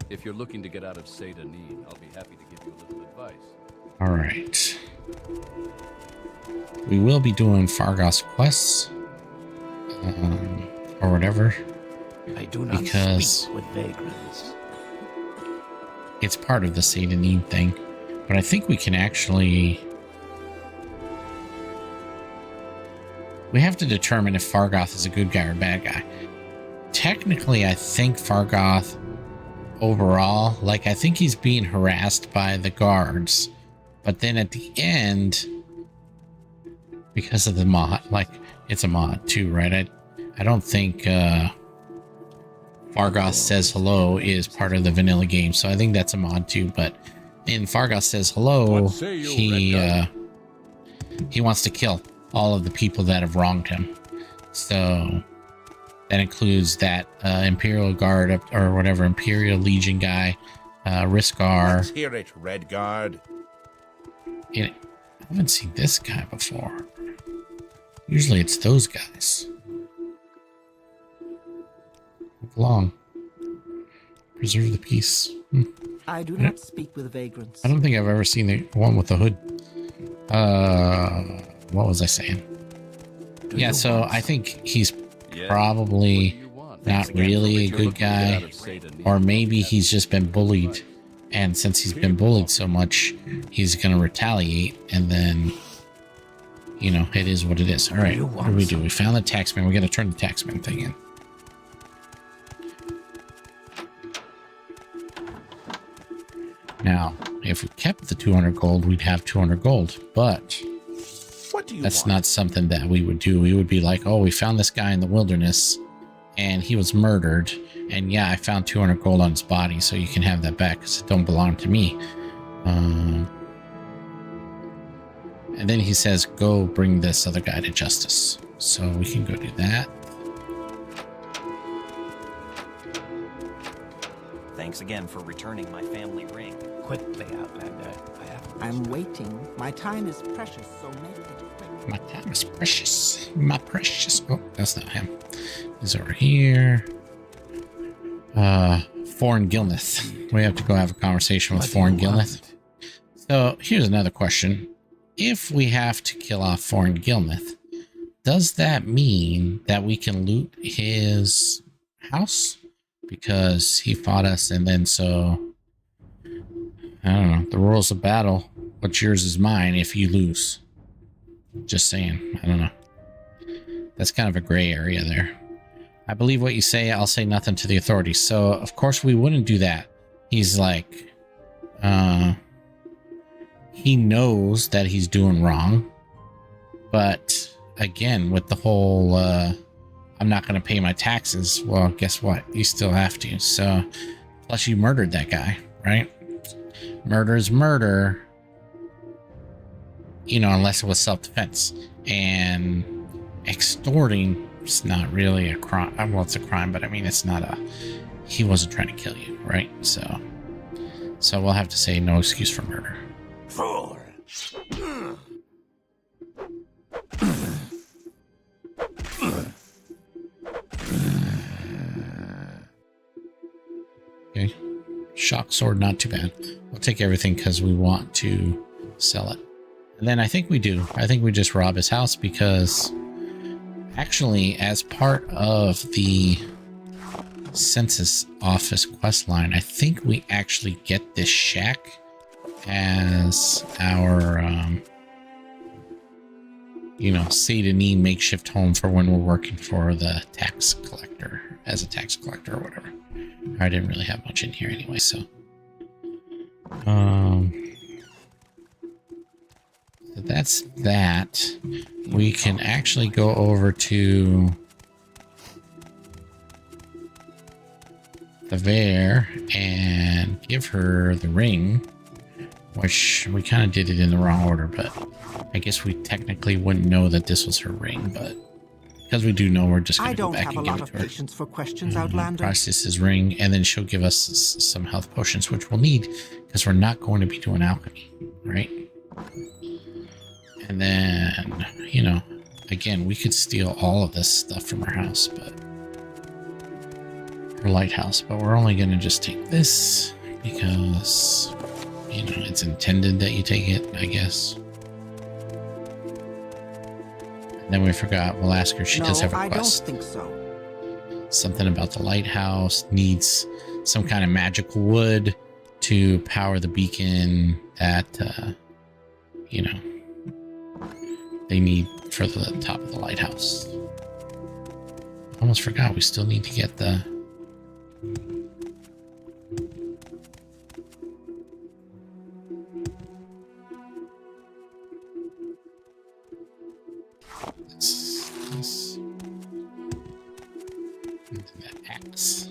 If you're looking to get out of Seyda-Neen, I'll be happy to give you a little advice. All right. We will be doing Fargoth's quests, or whatever. I do not speak with vagrants. It's part of the Seyda-Neen thing, but I think we can actually... We have to determine if Fargoth is a good guy or a bad guy. Technically, I think Fargoth overall, like, I think he's being harassed by the guards, but then at the end, because of the mod, like, it's a mod too, right? I don't think Fargoth Says Hello is part of the vanilla game, so I think that's a mod too. But in Fargoth Says Hello, he wants to kill all of the people that have wronged him. So that includes that Imperial Guard or whatever, Imperial Legion guy, Riskar. Let's hear it, Redguard. I haven't seen this guy before. Usually it's those guys. Move along. Preserve the peace. I do not speak with vagrants. I don't think I've ever seen the one with the hood. What was I saying? Yeah, so I think he's probably not really a good guy, or maybe he's just been bullied, and since he's been bullied so much, he's gonna retaliate, and then, you know, it is what it is. All right, what do we do? We found the taxman. We gotta turn the taxman thing in. Now, if we kept the 200 gold, we'd have 200 gold, but that's not something that we would do. We would be like, oh, we found this guy in the wilderness and he was murdered, and yeah, I found 200 gold on his body, so you can have that back because it don't belong to me. And then he says, go bring this other guy to justice. So we can go do that. Thanks again for returning my family ring. Quickly, Outlander. I'm waiting. My time is precious, so make it quick. My time is precious. My precious. Oh, that's not him. He's over here. Foreign Gilneth. We have to go have a conversation with Foreign Gilneth. So here's another question. If we have to kill off Foreign Gilneth, does that mean that we can loot his house because he fought us, and then so I don't know. The rules of battle. What's yours is mine if you lose. Just saying. I don't know. That's kind of a gray area there. I believe what you say. I'll say nothing to the authorities. So, of course, we wouldn't do that. He's like, he knows that he's doing wrong. But, again, with the whole, I'm not going to pay my taxes. Well, guess what? You still have to. So, plus you murdered that guy, right? Murder is murder. You know, unless it was self-defense. And extorting is not really a crime. Well, it's a crime, but I mean, it's not a... He wasn't trying to kill you, right? So we'll have to say no excuse for murder. Fool. Okay. Shock sword, not too bad. We'll take everything because we want to sell it. And then I think we do. I think we just rob his house because actually, as part of the census office quest line, I think we actually get this shack as our, you know, Satanine makeshift home for when we're working for the tax collector, as a tax collector or whatever. I didn't really have much in here anyway, so. So that's that. We can actually go over to the Vare and give her the ring, which we kind of did it in the wrong order, but I guess we technically wouldn't know that this was her ring, but because we do know, we're just going to go back and give it to her. I don't have a lot of patience for questions, Outlander. Process his ring, and then she'll give us some health potions, which we'll need because we're not going to be doing alchemy, right? And then, you know, again, we could steal all of this stuff from her house, but her lighthouse, but we're only going to just take this because, you know, it's intended that you take it, I guess. And then we forgot, we'll ask her, she does have a quest. I don't think so. Something about the lighthouse needs some kind of magical wood to power the beacon that, you know, they need for the top of the lighthouse. Almost forgot, we still need to get the... This. And the axe.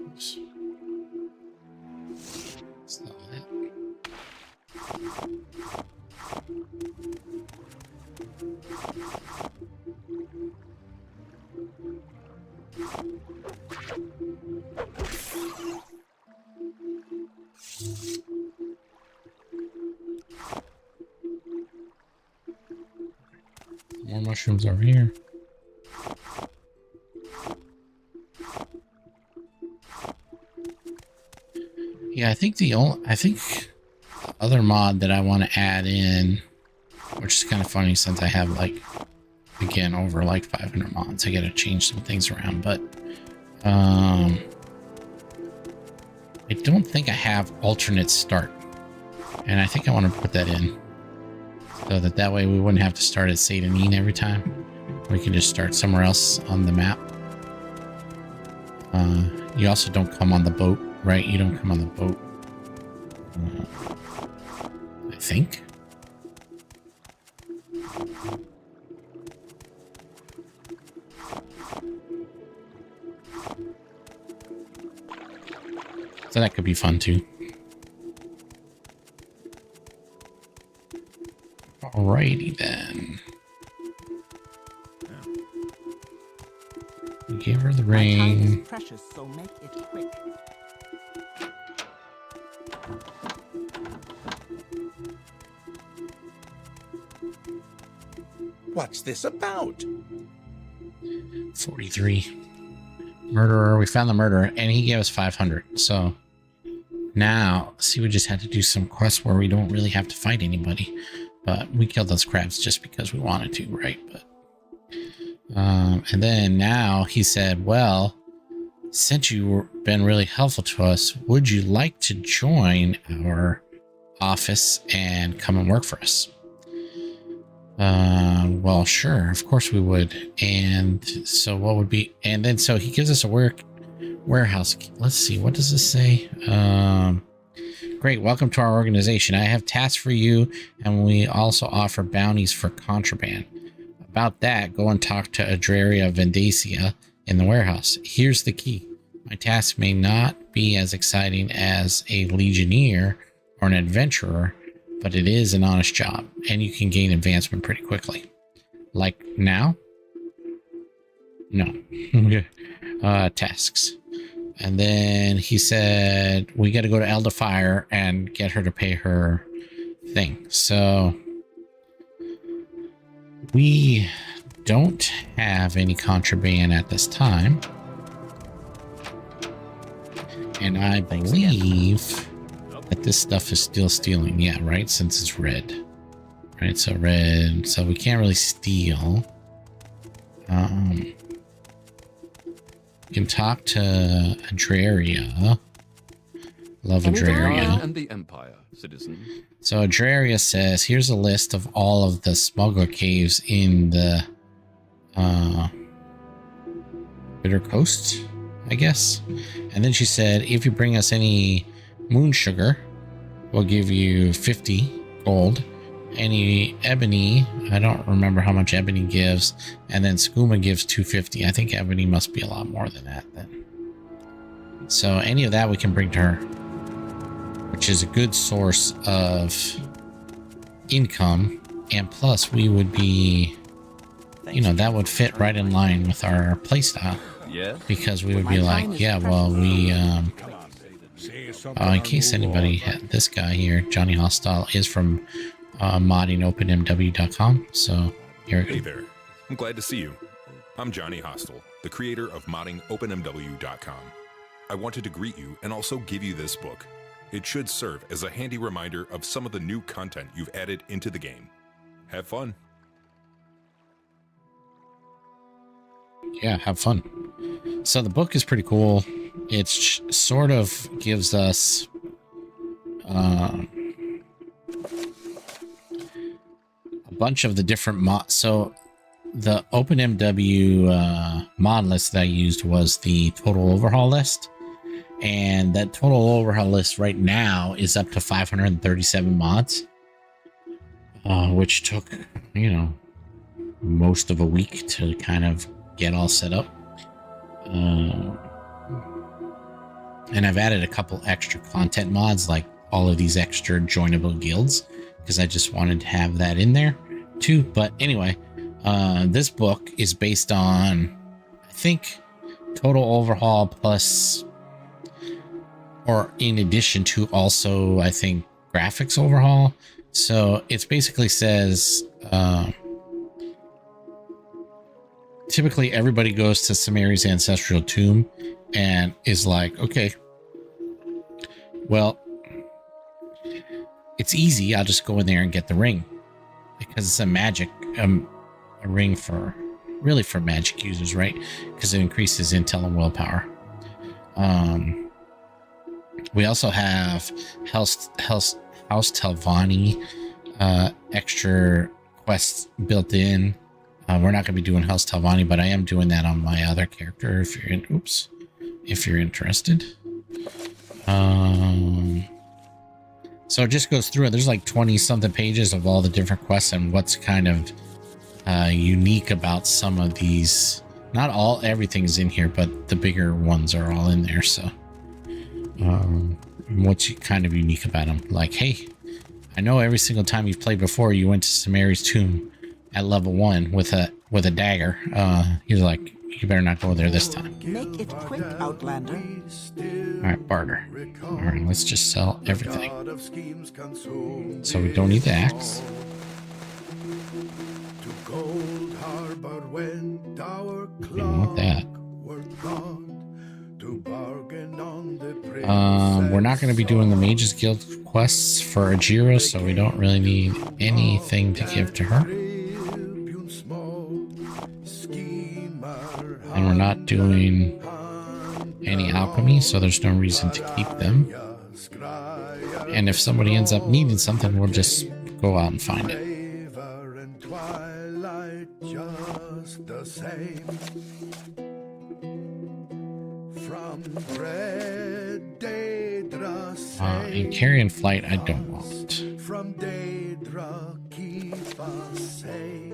Oops. It's not that. More mushrooms over here. Yeah, I think the other mod that I want to add in, which is kind of funny since I have like, again, over like 500 mods, I gotta change some things around, but I don't think I have alternate start, and I think I want to put that in so that way we wouldn't have to start at Satanine every time. We can just start somewhere else on the map. You also don't come on the boat, right? You don't come on the boat. I think. So that could be fun too. Alrighty then. We gave her the ring. My time is precious, so make it quick. What's this about? 43. Murderer. We found the murderer, and he gave us 500. So now, see, we just had to do some quests where we don't really have to fight anybody, but we killed those crabs just because we wanted to, right? But and then now he said, well, since you've been really helpful to us, would you like to join our office and come and work for us? Well, sure, of course we would. And so what would be, and then so he gives us a warehouse. Let's see, what does this say? Great, welcome to our organization. I have tasks for you, and we also offer bounties for contraband. About that, go and talk to Adraria Vendacia in the warehouse. Here's the key. My tasks may not be as exciting as a legionnaire or an adventurer, but it is an honest job, and you can gain advancement pretty quickly. Like now? No. Tasks. And then he said, we got to go to Elderfire and get her to pay her thing. So we don't have any contraband at this time. And I believe that this stuff is still stealing. Yeah, right? Since it's red. Right, so red. So we can't really steal. You can talk to Adraria. Love Adraria. And the Empire, citizen. So Adraria says, here's a list of all of the smuggler caves in the Bitter Coast, I guess. And then she said, if you bring us any moon sugar, we'll give you 50 gold. Any ebony, I don't remember how much ebony gives. And then skooma gives 250. I think ebony must be a lot more than that then. So any of that we can bring to her, which is a good source of income. And plus we would be, you know, that would fit right in line with our playstyle. Yeah. Because we would be like, yeah, well, we, in case anybody had, this guy here, Johnny Hostile, is from modding OpenMW.com. So here. Hey there. I'm glad to see you. I'm Johnny Hostile, the creator of modding OpenMW.com. I wanted to greet you and also give you this book. It should serve as a handy reminder of some of the new content you've added into the game. Have fun. Yeah, have fun. So the book is pretty cool. It sort of gives us a bunch of the different mods. So the OpenMW mod list that I used was the total overhaul list. And that total overhaul list right now is up to 537 mods, which took, you know, most of a week to kind of get all set up. And I've added a couple extra content mods, like all of these extra joinable guilds, because I just wanted to have that in there too. But anyway, this book is based on, I think, total overhaul plus, or in addition to also, I think, graphics overhaul. So it basically says, typically everybody goes to Samari's ancestral tomb and is like, okay, well, it's easy. I'll just go in there and get the ring, because it's a magic, a ring for, really for magic users, right? Because it increases intel and willpower. We also have House Telvanni extra quests built in. We're not going to be doing House Telvanni, but I am doing that on my other character if you're in, oops, if you're interested. So it just goes through it. There's like 20 something pages of all the different quests and what's kind of unique about some of these. Not all, everything's in here, but the bigger ones are all in there. So what's kind of unique about them? Like, hey, I know every single time you've played before, you went to Samari's tomb at level 1 with a dagger. He's like, you better not go there this time. Make it quick, Outlander. All right, barter. All right, let's just sell everything. So we don't need the axe. We don't want that. We're not going to be doing the Mages Guild quests for Ajira, so we don't really need anything to give to her. And we're not doing any alchemy, so there's no reason to keep them. And if somebody ends up needing something, we'll just go out and find it. In Carrion Flight, I don't want. From Daedra, keep us safe.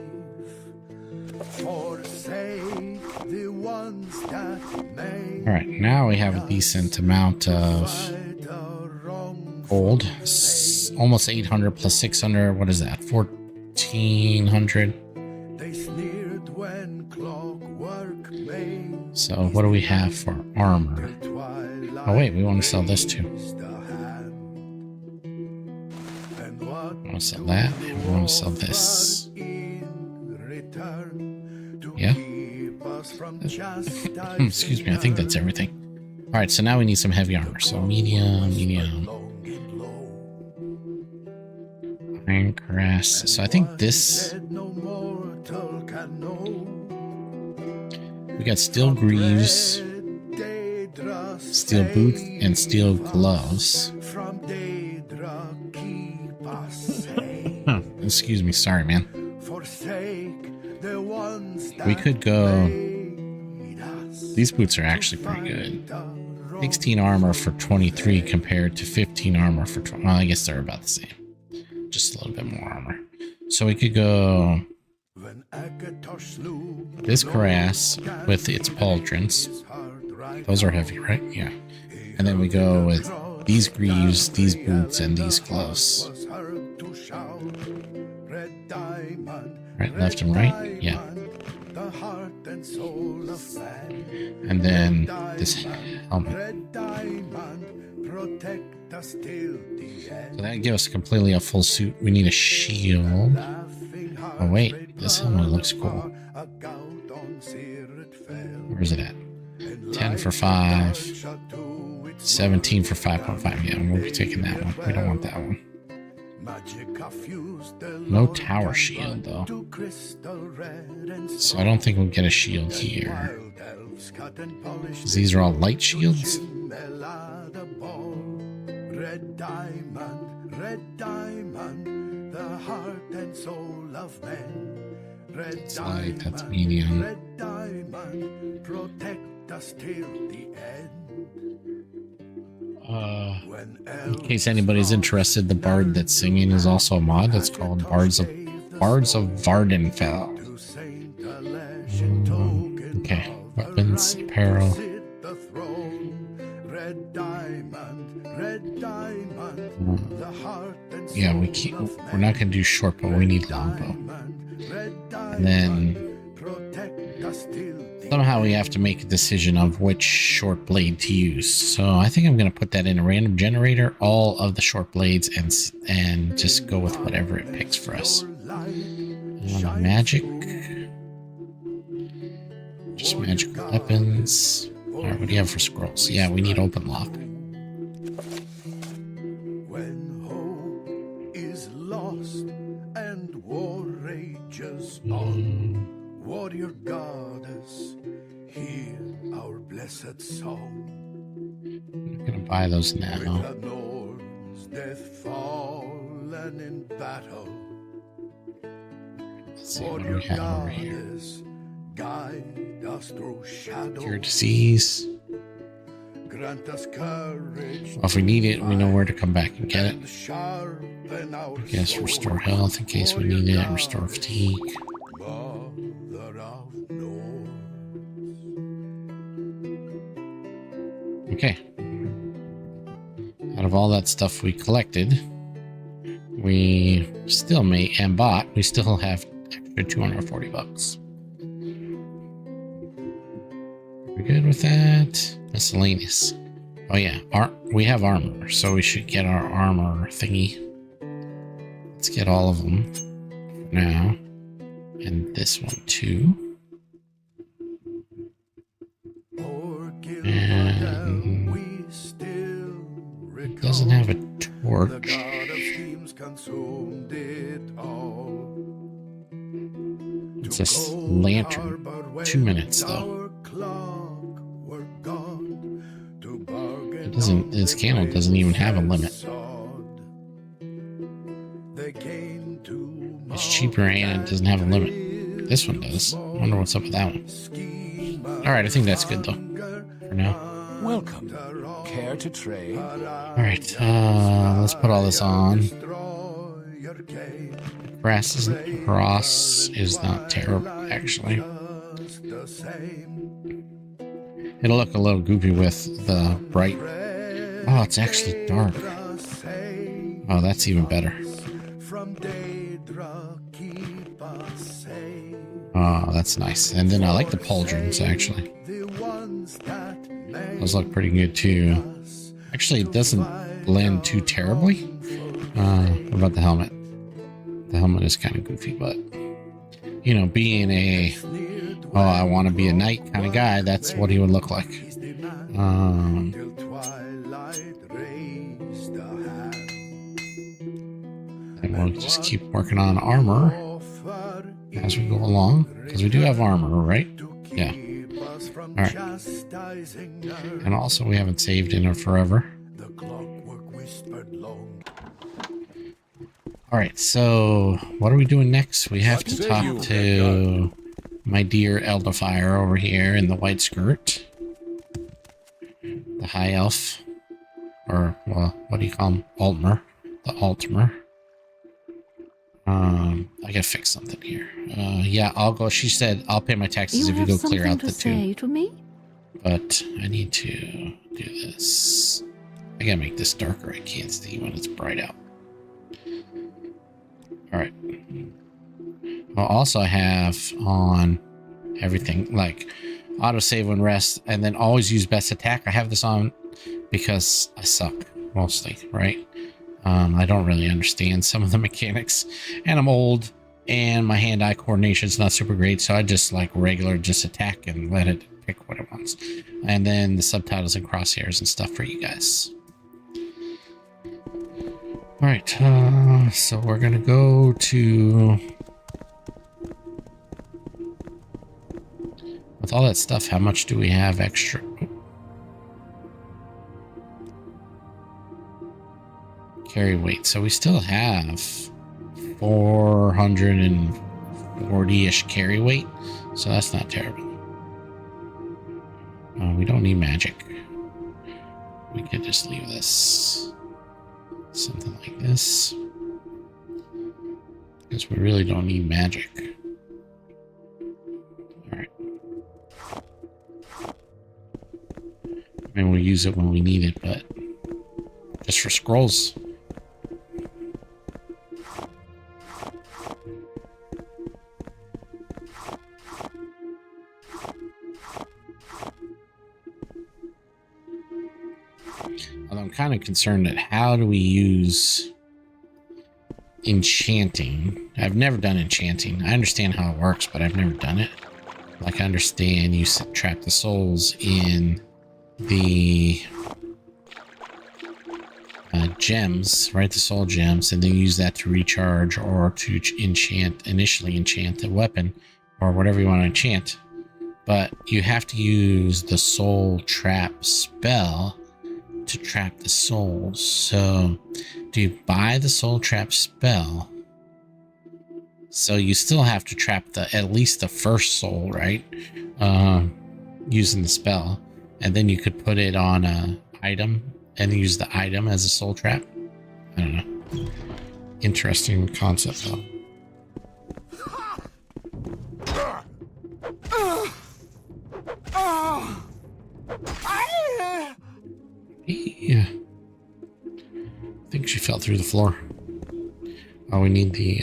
Forsake the ones that may. All right, now we have a decent amount of gold. Almost 800 plus 600. What is that? 1400. They sneered when clockwork made. So what do we have for armor? Oh wait, we want to sell this too. We want to sell that, and we want to sell this. Yeah? Excuse me, I think that's everything. Alright, so now we need some heavy armor. So medium, medium. Iron Caress. So I think this... We got steel greaves, steel boots, and steel gloves. Excuse me, sorry, man. We could go... These boots are actually pretty good. 16 armor for 23 compared to 15 armor for 20. Well, I guess they're about the same. Just a little bit more armor. So we could go... This cuirass with its pauldrons. Those are heavy, right? Yeah. And then we go with these greaves, these boots, and these gloves. Right, left and right? Yeah. And then this helmet. So that gives us completely a full suit. We need a shield. Oh wait, this helmet looks cool. Where's it at? 10 for 5. 17 for 5.5. Yeah, we'll be taking that one. We don't want that one. No tower shield though. So I don't think we'll get a shield here. These are all light shields. Red diamond, the heart and soul of men. That's light, that's medium. Red diamond, protect us till the end. In case anybody's interested, the bard that's singing is also a mod. It's called Bards of Vardenfell. Okay, weapons, apparel. Yeah, we're not gonna do short bow. We need longbow. And then somehow we have to make a decision of which short blade to use. So I think I'm going to put that in a random generator, all of the short blades, and just go with whatever it picks for us. Magic. Just magical weapons. Alright, what do you have for scrolls? Yeah, we need open lock. When hope is lost and war rages on, warrior goddess, hear our blessed song. I'm gonna buy those now. With the Norns, death fallen in battle. Let's see what we have over here. Guide us through shadow. Cure disease. Grant us courage. Well, if we need it, we know where to come back and get it. I guess restore health in case we need it. Restore fatigue. Okay. Out of all that stuff we collected, we still and bought, we still have extra 240 bucks. We good with that? Miscellaneous. Oh yeah, we have armor, so we should get our armor thingy. Let's get all of them for now. And this one too. And doesn't have a The torch. god of schemes consumed it all. It's a lantern. 2 minutes though. It doesn't. This candle doesn't even have a limit. It's cheaper and it doesn't have a limit. This one does. I wonder what's up with that one. All right, I think that's good though for now. Welcome. Care to trade? All right, let's put all this on. Cross is not terrible, actually. It'll look a little goofy with the bright. Oh, it's actually dark. Oh, that's even better. Oh, that's nice. And then I like the pauldrons, actually. Those look pretty good, too. Actually, it doesn't blend too terribly. What about the helmet? The helmet is kind of goofy, but, you know, being a, oh, I want to be a knight kind of guy, that's what he would look like. And we'll just keep working on armor as we go along, because we do have armor, right? Yeah. All right. And also, we haven't saved in it forever. All right, so what are we doing next? We have to talk to my dear Elderfire over here in the white skirt. The high elf. Or, well, what do you call him? Altmer. The Altmer. I gotta fix something here. Yeah, I'll go. She said, I'll pay my taxes if you go clear out the two. To me? But I need to do this. I gotta make this darker. I can't see when it's bright out. Alright. Well, also I have on everything, like autosave when rest, and then always use best attack. I have this on because I suck, mostly, right? I don't really understand some of the mechanics, and I'm old, and my hand-eye coordination is not super great, so I just like regular just attack and let it pick what it wants. And then the subtitles and crosshairs and stuff for you guys. All right, so we're gonna go to, with all that stuff, how much do we have extra? Carry weight, so we still have 440-ish carry weight, so that's not terrible. We don't need magic. We could just leave this. Something like this. Because we really don't need magic. Alright. I mean, we'll use it when we need it, but just for scrolls. Although I'm kind of concerned at how do we use enchanting. I've never done enchanting. I understand how it works, but I've never done it. Like, I understand you trap the souls in the gems, right? The soul gems, and then use that to recharge or to initially enchant a weapon or whatever you want to enchant. But you have to use the soul trap spell to trap the souls. So do you buy the soul trap spell? So you still have to trap at least the first soul, right? Using the spell, and then you could put it on a item and use the item as a soul trap. I don't know. Interesting concept though. Yeah. I think she fell through the floor. Oh, we need the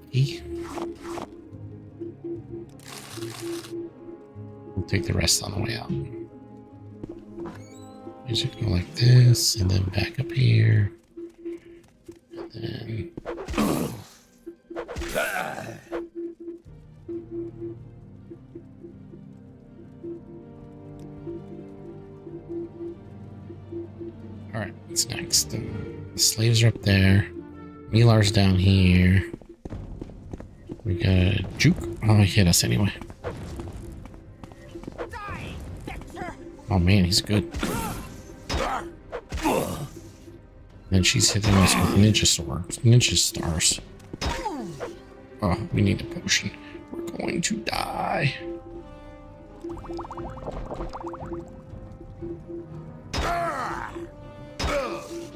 key. We'll take the rest on the way out. Music go like this, and then back up here. And then all right. What's next? The slaves are up there. Milar's down here. We got Juke. Oh, he hit us anyway. Oh man, he's good. Then she's hitting us with ninja swords, ninja stars. Oh, we need a potion. We're going to die.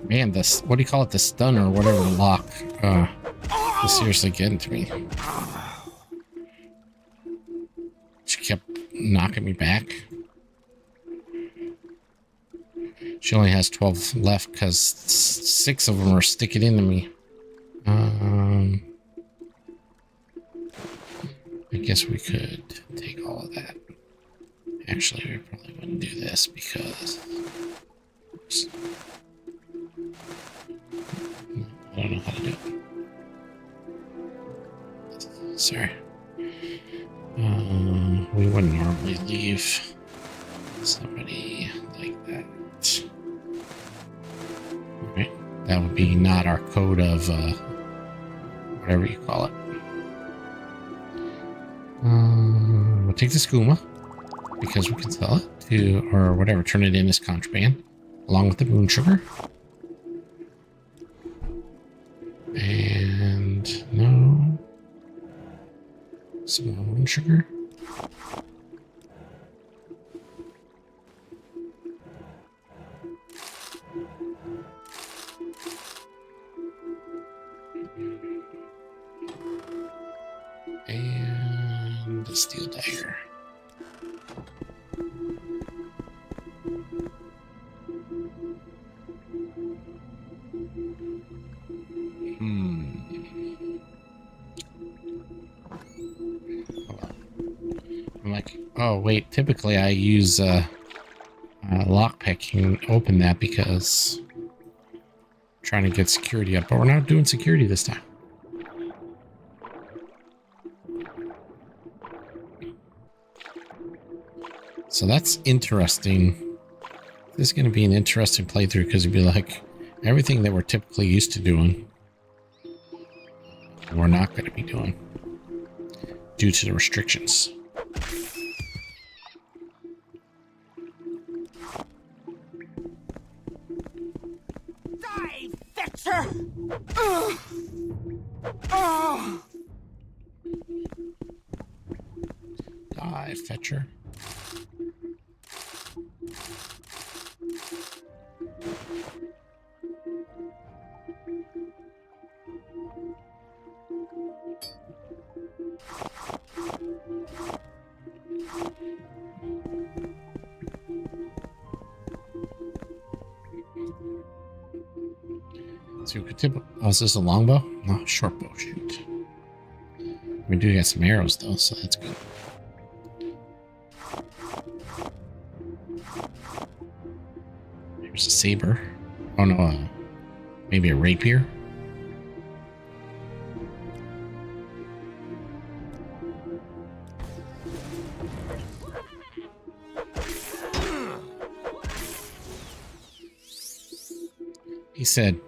Man, this, what do you call it? The stun or whatever, the lock. It's seriously getting to me. She kept knocking me back. She only has 12 left because 6 of them are sticking into me. I guess we could take all of that. Actually, we probably wouldn't do this because... I don't know how to do it. Sorry. We wouldn't normally leave somebody like that. Right? That would be not our code of whatever you call it. We'll take the skooma because we can sell it to, or whatever, turn it in as contraband along with the moon sugar. And no, some more moon sugar. And a steel dagger. I'm like, oh wait, typically I use lockpicking to open that because I'm trying to get security up, but we're not doing security this time. So that's interesting. This is going to be an interesting playthrough because it'd be like everything that we're typically used to doing, we're not going to be doing due to the restrictions. Die, Fetcher! Die, Fetcher. So we could tip. Oh, is this a longbow? No, short bow. Shoot. We do get some arrows though, so that's good. Here's a saber. Oh no, maybe a rapier. He said,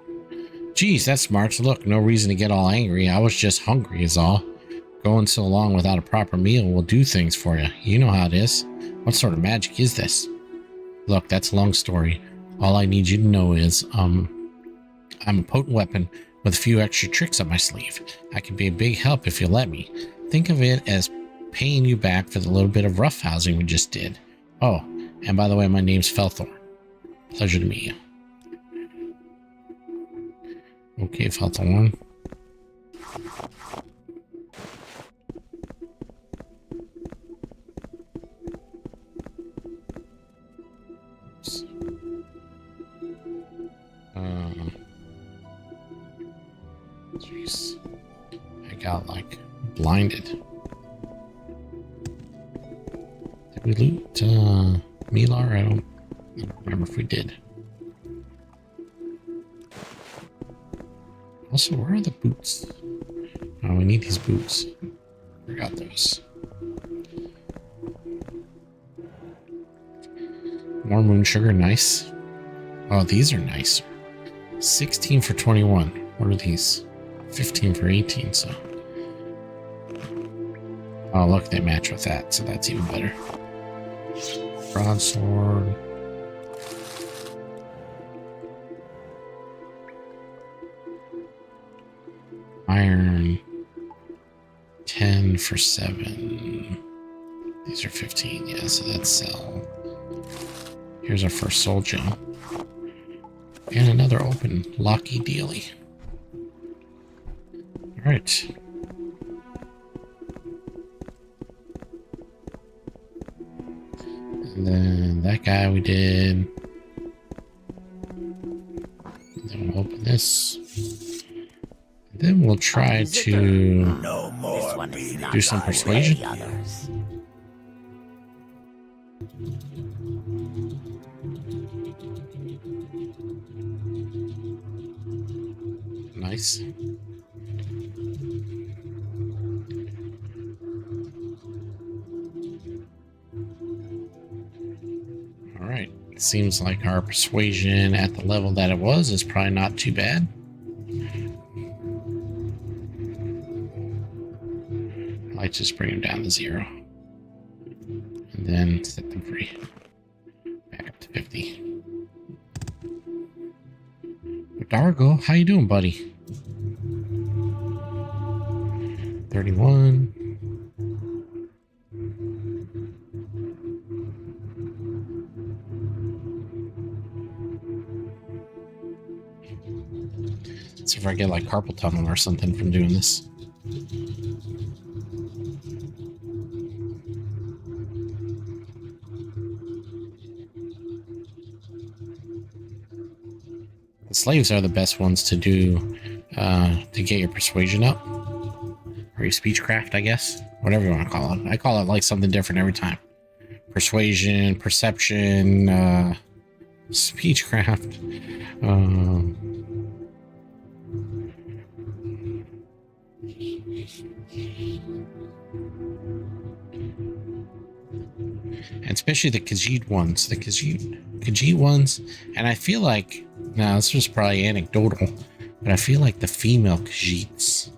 geez, that's smart. Look, no reason to get all angry. I was just hungry is all. Going so long without a proper meal will do things for you. You know how it is. What sort of magic is this? Look, that's a long story. All I need you to know is, I'm a potent weapon with a few extra tricks up my sleeve. I can be a big help if you let me. Think of it as paying you back for the little bit of roughhousing we just did. Oh, and by the way, my name's Felthorn. Pleasure to meet you. Okay, Felthorn. Jeez. I got like blinded. Did we loot Milar? I don't remember if we did. Also, where are the boots? Oh, we need these boots. Forgot those. More moon sugar, nice. Oh, these are nicer. 16 for 21. What are these? 15 for 18, so. Oh, look, they match with that, so that's even better. Broadsword. Iron. 10 for 7. These are 15, yeah, so that's sell. Here's our first soul gem. And another open Locky Dealy. Alright. And then that guy we did. And then we'll open this. And then we'll try to do some persuasion. Nice. All right. Seems like our persuasion at the level that it was is probably not too bad. I might just bring them down to 0. And then set them free. Back up to 50. Dargo, how you doing, buddy? 31. Let's see if I get like carpal tunnel or something from doing this. The slaves are the best ones to do to get your persuasion up. Or your speechcraft, I guess. Whatever you want to call it. I call it like something different every time. Persuasion, perception, speechcraft. And especially the Khajiit ones. The Khajiit ones. And I feel like, now this was probably anecdotal, but I feel like the female Khajiits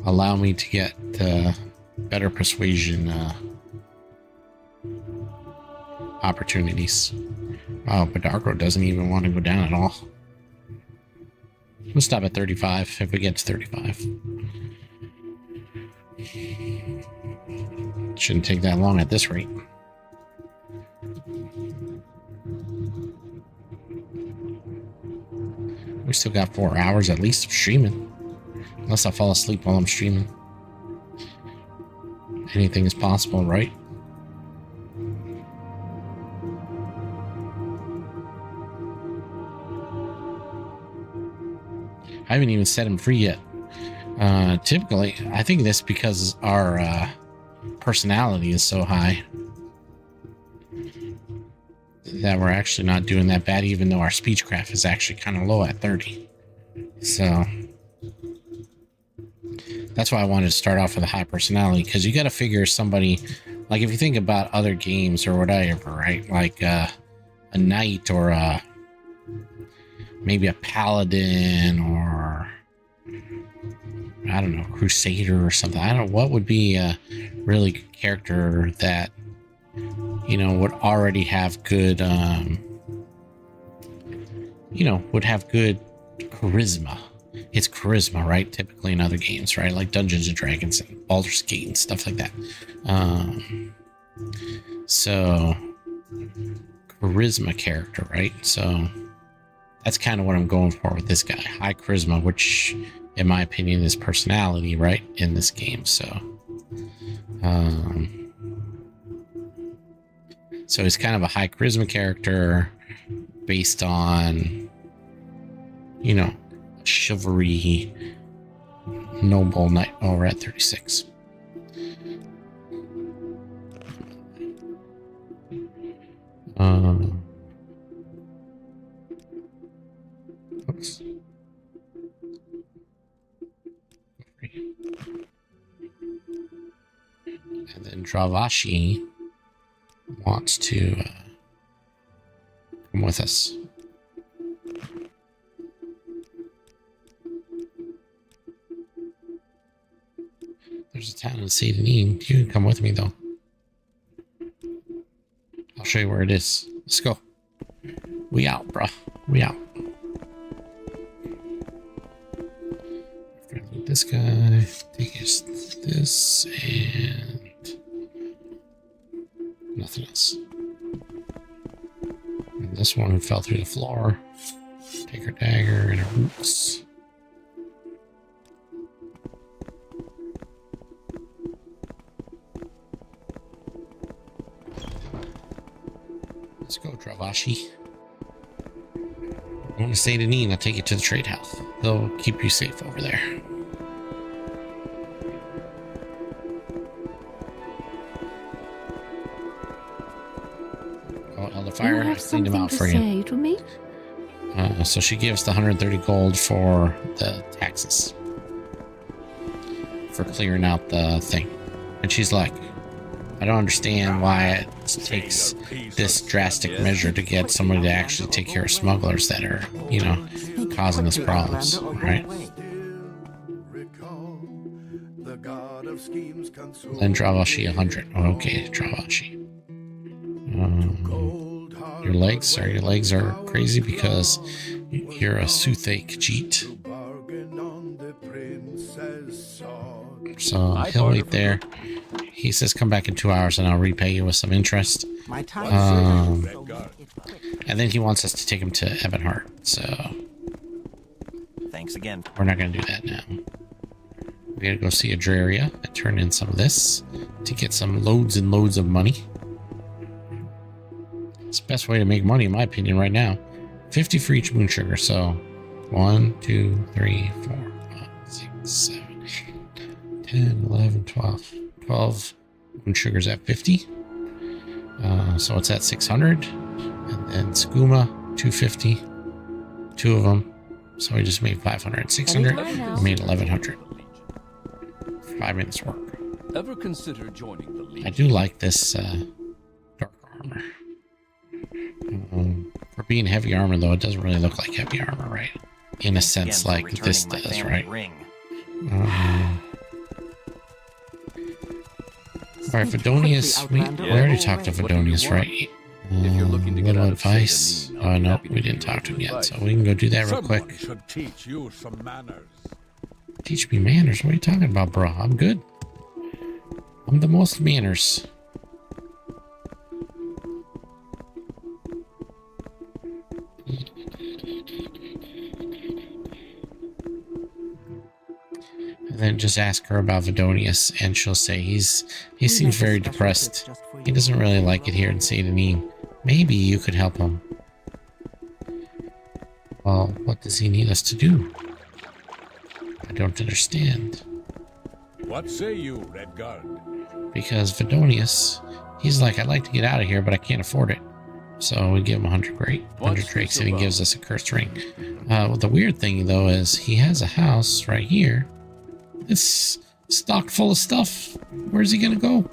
allow me to get better persuasion opportunities. Wow, but Darko doesn't even want to go down at all. We'll stop at 35 if we get to 35. Shouldn't take that long at this rate. We still got 4 hours at least of streaming. Unless I fall asleep while I'm streaming. Anything is possible, right? I haven't even set him free yet. Typically, I think that's because our personality is so high that we're actually not doing that bad, even though our speechcraft is actually kind of low at 30. So that's why I wanted to start off with a high personality, because you got to figure somebody, like if you think about other games or whatever, right? Like a knight or maybe a paladin or I don't know, crusader or something. I don't know what would be a really good character that, you know, would already have good, you know, would have good charisma. It's charisma, right? Typically in other games, right? Like Dungeons and Dragons and Baldur's Gate and stuff like that. So charisma character, right? So that's kind of what I'm going for with this guy. High charisma, which in my opinion is personality, right? In this game. So so he's kind of a high charisma character based on, you know, chivalry, noble knight. Oh, we're at 36. Oops. And then Dravashi wants to come with us. There's a town in Satanine. You can come with me, though. I'll show you where it is. Let's go. We out, bruh. We out. This guy. Take this and nothing else. And this one who fell through the floor. Take her dagger and her roots. Let's go, Dravashi. I want to say to Neen, I'll take you to the trade house. They'll keep you safe over there. Oh, Elder Fire, I cleaned him out for you. To me? So she gives the 130 gold for the taxes. For clearing out the thing. And she's like, I don't understand why it takes this drastic measure to get somebody to actually take care of smugglers that are, you know, causing us problems, right? Then Dravashi 100. Oh, okay, Dravashi. Your legs are crazy because you're a toothache cheat. So he'll wait there. He says come back in 2 hours and I'll repay you with some interest. And then he wants us to take him to Ebonheart. So thanks again. We're not going to do that now. We're going to go see Adraria and turn in some of this to get some loads and loads of money. It's the best way to make money, in my opinion, right now. 50 for each moon sugar. So 1, 2, 3, 4, 5, 6, 7, 8, 10, 11, 12. 12 moon sugars at 50. So it's at 600. And then skooma, 250. 2 of them. So we just made 500. 600. We made 1100. 5 minutes work. Ever consider joining the Legion? I do like this dark armor. For being heavy armor, though, it doesn't really look like heavy armor, right? In a sense, like this does, right? Alright, Fedonius. We already talked to Fedonius, right? Little advice. Oh, no, we didn't talk to him yet, so we can go do that real quick. Should teach you some manners. Teach me manners? What are you talking about, bro? I'm good. I'm the most manners. And then just ask her about Fedonius, and she'll say he seems very depressed. He doesn't really like it here in Satanine. Maybe you could help him. Well, what does he need us to do? I don't understand. What say you, Redguard? Because Fedonius, he's like, I'd like to get out of here, but I can't afford it. So we give him 100 drakes, and he gives us a cursed ring. The weird thing, though, is he has a house right here. It's stocked full of stuff. Where's he gonna go?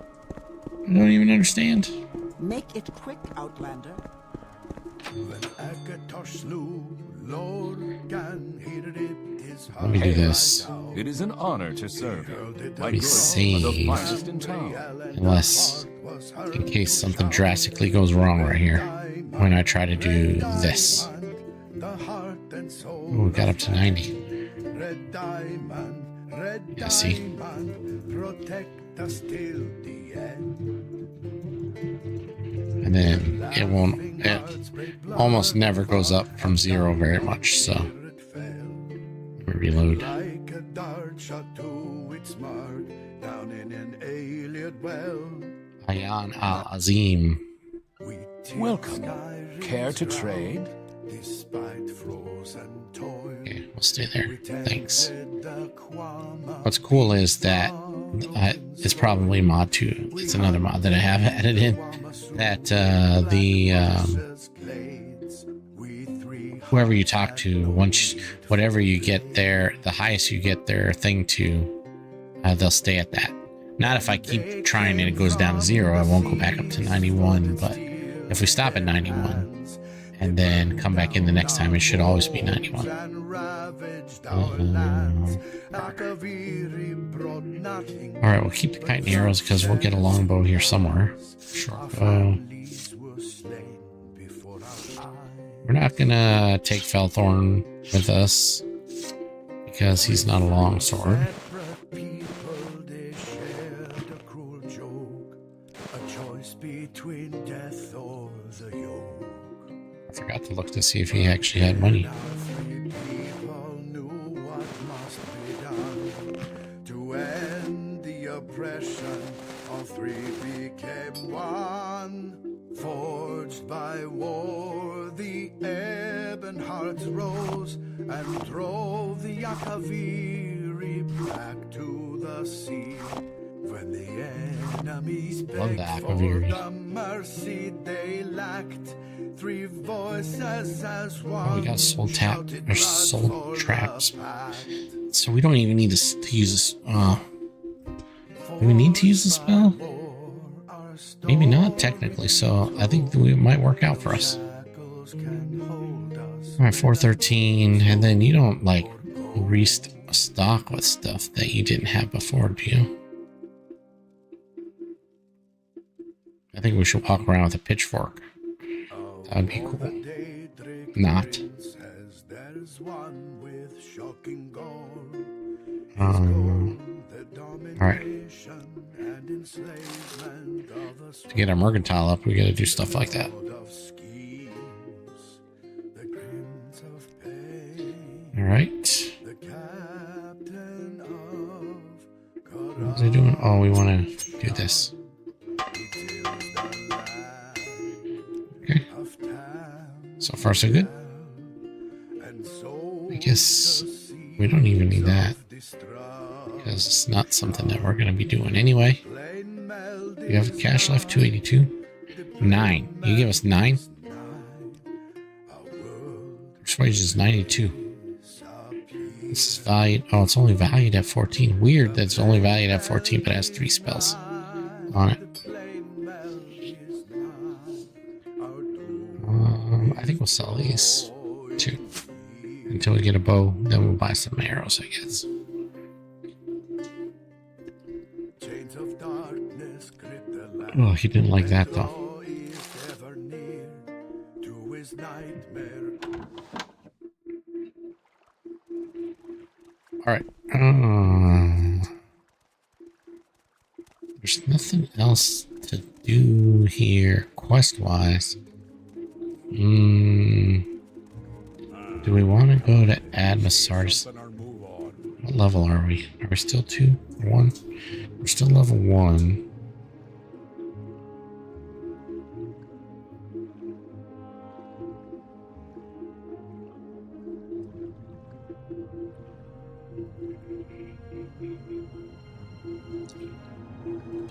I don't even understand. Make it quick, Outlander. Let me do this. It is an honor to serve you. Let me save. Unless, in case something drastically goes wrong right here, when I try to do this. Oh, we got up to 90. Yeah, see? And then it almost never goes up from 0 very much, so let me reload. Ayan Al-Azim. Welcome. Care to trade? Okay, we'll stay there. Thanks. What's cool is that it's probably mod 2. It's another mod that I have added in. That whoever you talk to, whatever you get there, the highest you get their thing to, they'll stay at that. Not if I keep trying and it goes down to 0, I won't go back up to 91. But if we stop at 91, and then come back in the next time. It should always be 91. Alright, we'll keep the kite and arrows because we'll get a longbow here somewhere. Short bow. We're not gonna take Felthorn with us because he's not a longsword. I forgot to look to see if he actually had money. Forged by war, the ebon hearts rose and drove the Yakaviri back to the sea. When the enemies begged for the mercy they lacked, three voices as one. Oh, we got soul tap or soul traps, so we don't even need to use this. Do we need to use the spell? Maybe not technically, so I think it might work out for us. Alright, 413, and then you don't like restock with stuff that you didn't have before, do you? I think we should walk around with a pitchfork. That would be cool. Not. Alright. To get our mercantile up, we gotta do stuff like that. Alright. What was I doing? Oh, we want to do this. Okay. So far, so good. I guess we don't even need that, because it's not something that we're going to be doing anyway. You have cash left, 282. 9. You give us 9? Persuasion is 92. This is valued. Oh, it's only valued at 14. Weird that it's only valued at 14, but it has 3 spells on it. I think we'll sell these 2 until we get a bow. Then we'll buy some arrows, I guess. Oh, he didn't like that though. Alright. There's nothing else to do here quest-wise. Do we want to go to Admasar's? What level are we? Are we still 2 or 1? We're still level 1.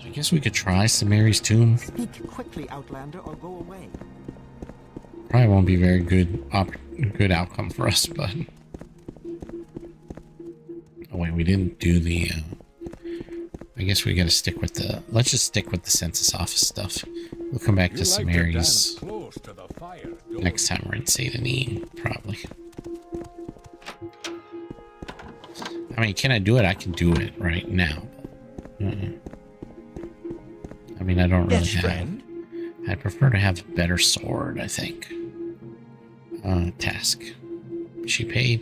I guess we could try Samari's Tomb. Speak quickly, Outlander, or go away. Probably won't be very good outcome for us, but oh wait, we didn't do the I guess we gotta stick with the let's just stick with the census office stuff. We'll come back to Samari's next time we're in Saint Denis, probably. I mean, can I do it? I can do it right now. I mean, I don't really have. I prefer to have a better sword, I think. Task. She paid.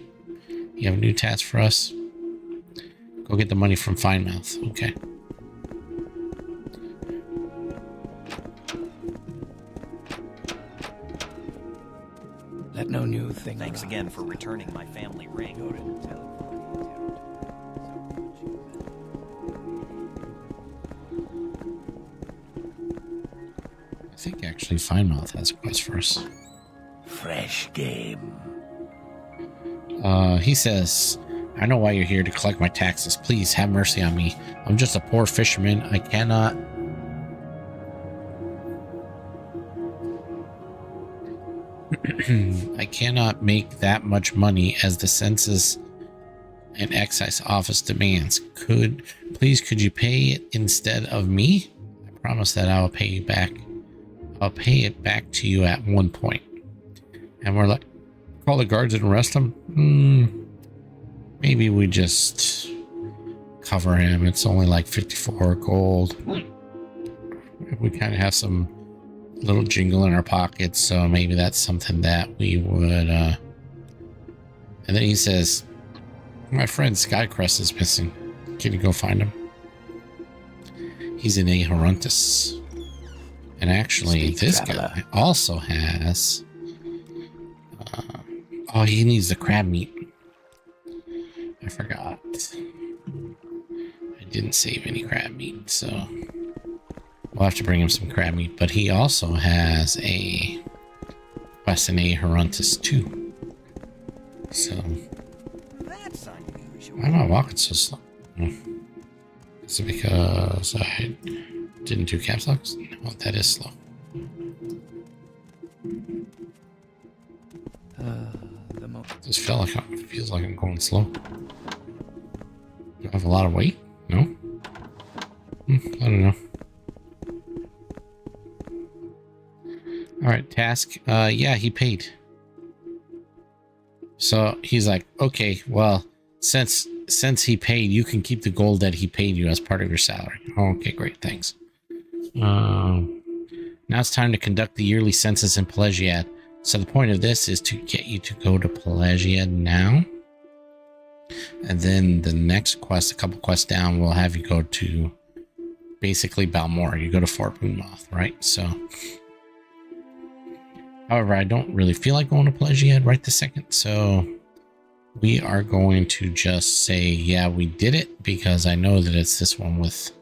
You have a new task for us? Go get the money from Finemouth. Okay. Let no new thing. Thanks again for returning my family ring. I think actually Finemouth has a quest for us. Fresh game. He says, I know why you're here, to collect my taxes. Please have mercy on me. I'm just a poor fisherman. I cannot make that much money as the census and excise office demands. Could you pay it instead of me? I promise that I'll pay you back. I'll pay it back to you at one point. And we're like, call the guards and arrest him? Maybe we just cover him. It's only like 54 gold. We kind of have some little jingle in our pockets, so maybe that's something that we would... And then he says, my friend Skycrest is missing. Can you go find him? He's in Ahoruntus. And actually, this guy also has... oh, he needs the crab meat. I forgot. I didn't save any crab meat, so... we'll have to bring him some crab meat. But he also has a quest in Ahoruntus too. So... That's unusual. why am I walking so slow? Is it because I didn't do caps locks? No, that is slow. This feels like I'm going slow. Do I have a lot of weight? No? I don't know. Alright, task. Yeah, he paid. So he's like, okay, well, since he paid, you can keep the gold that he paid you as part of your salary. Okay, great, thanks. Now it's time to conduct the yearly census in Pelagiad. So the point of this is to get you to go to Pelagiad now. And then the next quest, a couple quests down, will have you go to basically Balmora. You go to Fort Boonmoth, right? So, however, I don't really feel like going to Pelagiad right this second. So we are going to just say, yeah, we did it, because I know that it's this one with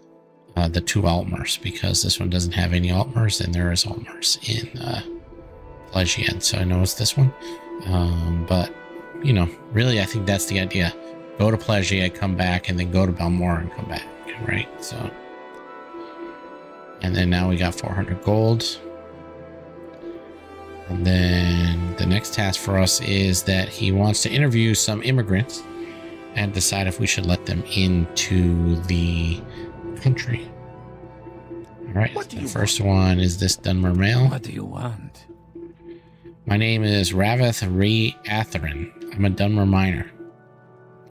the 2 Altmers, because this one doesn't have any Altmers, and there is Altmers in Pelagiad. So I know it's this one. But, you know, really, I think that's the idea. Go to Pelagiad, come back, and then go to Balmora and come back, right? So, and then now we got 400 gold. And then the next task for us is that he wants to interview some immigrants and decide if we should let them into the country. All right, the first one is this Dunmer male. What do you want? My name is Raveth Re Atherin. I'm a Dunmer miner.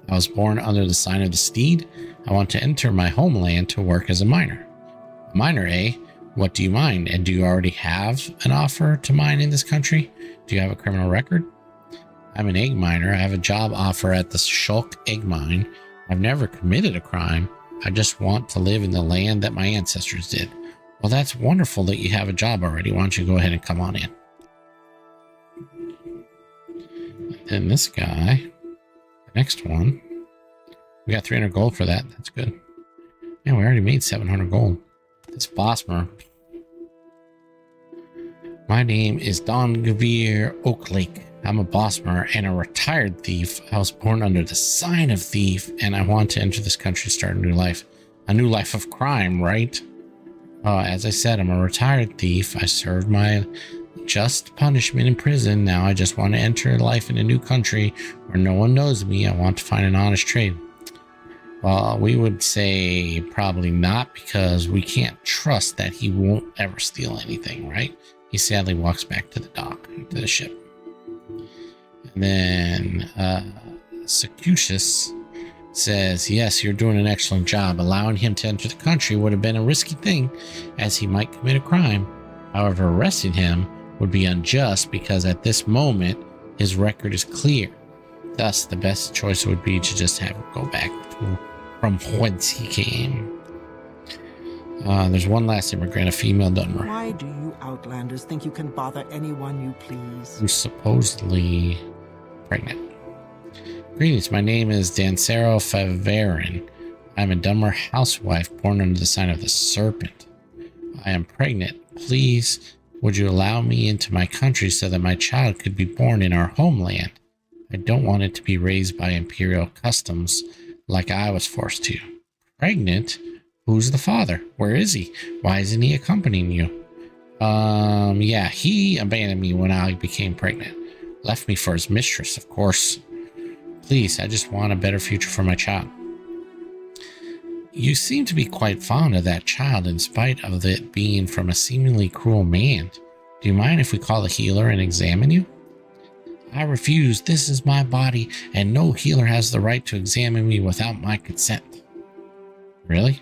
I was born under the sign of the steed. I want to enter my homeland to work as a miner. A miner, eh? What do you mine? And do you already have an offer to mine in this country? Do you have a criminal record? I'm an egg miner. I have a job offer at the Shulk egg mine. I've never committed a crime. I just want to live in the land that my ancestors did. Well, that's wonderful that you have a job already. Why don't you go ahead and come on in? And then this guy, the next one, we got 300 gold for that. That's good. Yeah, we already made 700 gold. This Bosmer. My name is Don Gavir Oaklake. I'm a Bosmer and a retired thief. I was born under the sign of thief, and I want to enter this country to start a new life. A new life of crime, right? As I said, I'm a retired thief. I served my just punishment in prison. Now I just want to enter life in a new country where no one knows me. I want to find an honest trade. Well, we would say probably not, because we can't trust that he won't ever steal anything, right? He sadly walks back to the dock, to the ship. And then Secucius says, yes, you're doing an excellent job. Allowing him to enter the country would have been a risky thing, as he might commit a crime. However, arresting him would be unjust, because at this moment, his record is clear. Thus, the best choice would be to just have him go back from whence he came. There's one last immigrant, a female Dunmer. Why do you Outlanders think you can bother anyone you please? Who's supposedly pregnant. Greetings, my name is Dancero Faverin. I'm a Dunmer housewife born under the sign of the Serpent. I am pregnant. Please, would you allow me into my country so that my child could be born in our homeland? I don't want it to be raised by imperial customs like I was forced to. Pregnant? Who's the father? Where is he? Why isn't he accompanying you? Yeah, he abandoned me when I became pregnant. Left me for his mistress, of course. Please, I just want a better future for my child. You seem to be quite fond of that child in spite of it being from a seemingly cruel man. Do you mind if we call the healer and examine you? I refuse. This is my body, and no healer has the right to examine me without my consent. Really?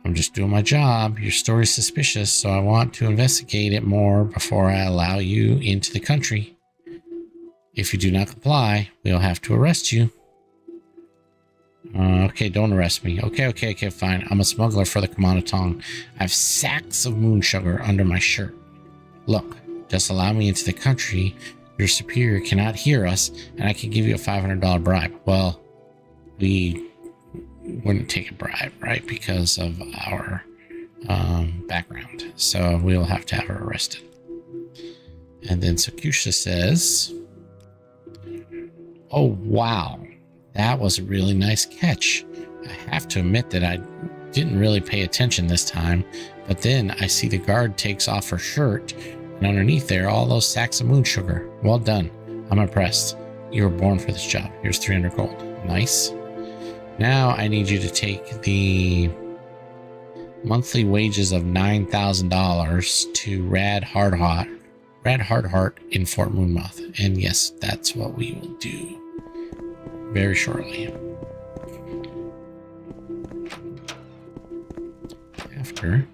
I'm just doing my job. Your story's suspicious, so I want to investigate it more before I allow you into the country. If you do not comply, we'll have to arrest you. Okay, don't arrest me. Okay, fine. I'm a smuggler for the Kamanatong. I have sacks of moon sugar under my shirt. Look, just allow me into the country. Your superior cannot hear us, and I can give you a $500 bribe. Well, we wouldn't take a bribe, right? Because of our background. So we'll have to have her arrested. And then Sakusha says, oh, wow. That was a really nice catch. I have to admit that I didn't really pay attention this time, but then I see the guard takes off her shirt, and underneath there, all those sacks of moon sugar. Well done. I'm impressed. You were born for this job. Here's 300 gold. Nice. Now I need you to take the monthly wages of $9,000 to Rad Hardheart in Fort Moonmouth. And yes, that's what we will do very shortly. After.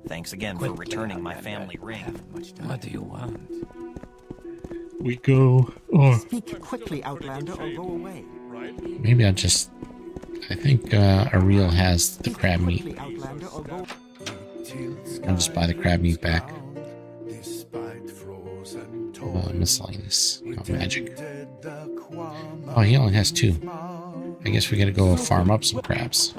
Thanks again for returning my family ring. What do you want? We go. Speak quickly, Outlander, or go away. Maybe I think Ariel has the crab meat. I'll just buy the crab meat back. Miscellaneous. Oh, magic. Oh, he only has 2. I guess we gotta go farm up some crabs.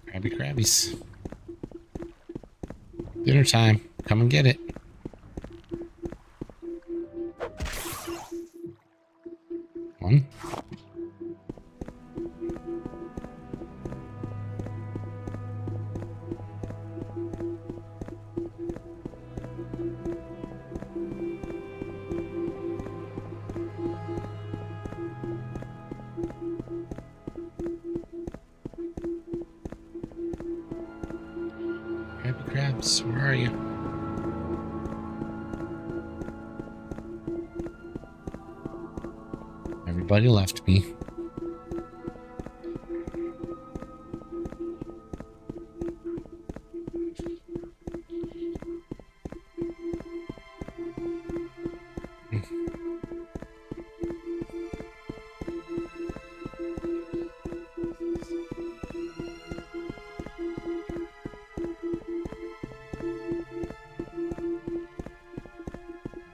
Crabby crabbies. Dinner time. Come and get it. One. Crabs, where are you? Everybody left me.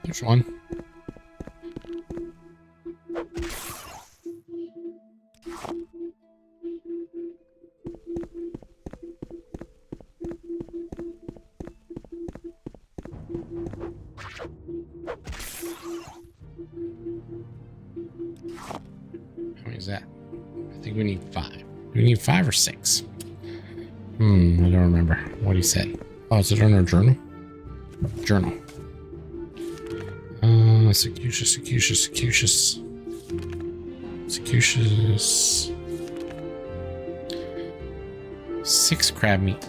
There's one. How many is that? I think we need 5. Do we need 5 or 6? I don't remember what he said. Oh, is it on our journal? Journal. Secucious. 6 crab meat.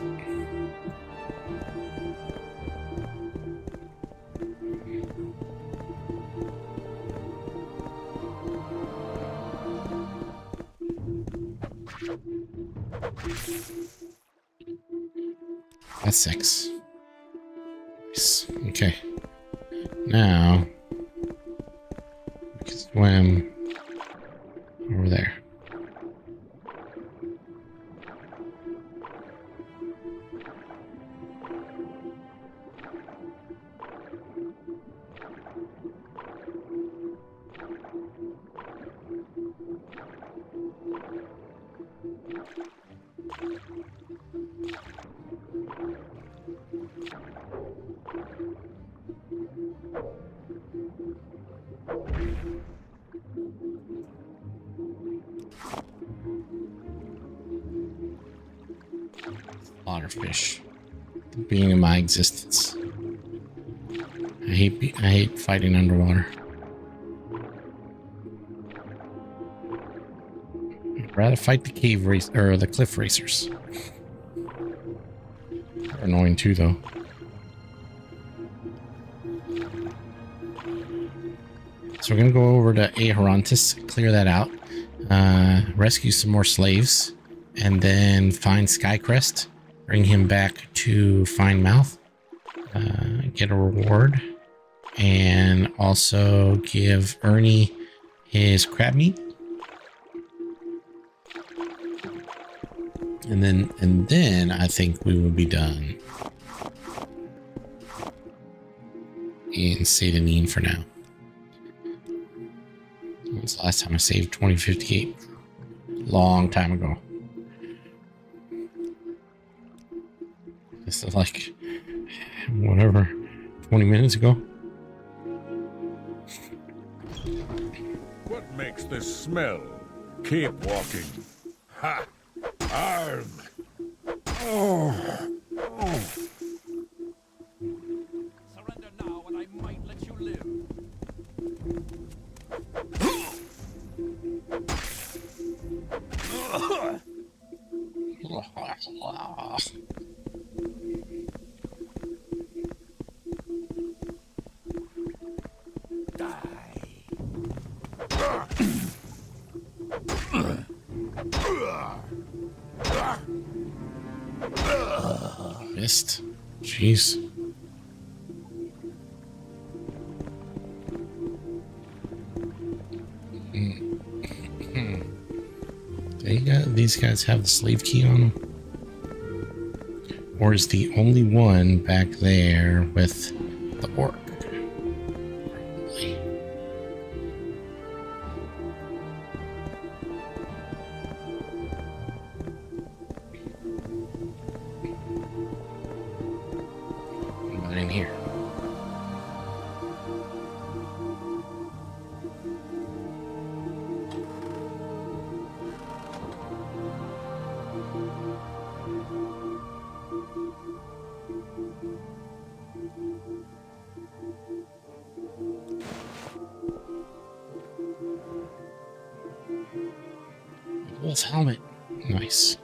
That's 6. Nice. Okay. Now we can swim over there. Fish, the being of my existence. I hate fighting underwater. rather fight the cave race or the cliff racers. They're annoying too, though. So we're gonna go over to Aharontis, clear that out, rescue some more slaves, and then find Skycrest, bring him back to Finemouth, get a reward, and also give Ernie his crab meat. And then I think we will be done in Satanine for now. When's the last time I saved? 2058. Long time ago. This is like whatever, 20 minutes ago. What makes this smell? Keep walking. Ha! Arg! Oh! Oh! Surrender now and I might let you live. Missed. Jeez. These guys have the slave key on them? Or is the only one back there with the orc? Probably. What about in here? Wolf helmet. Nice.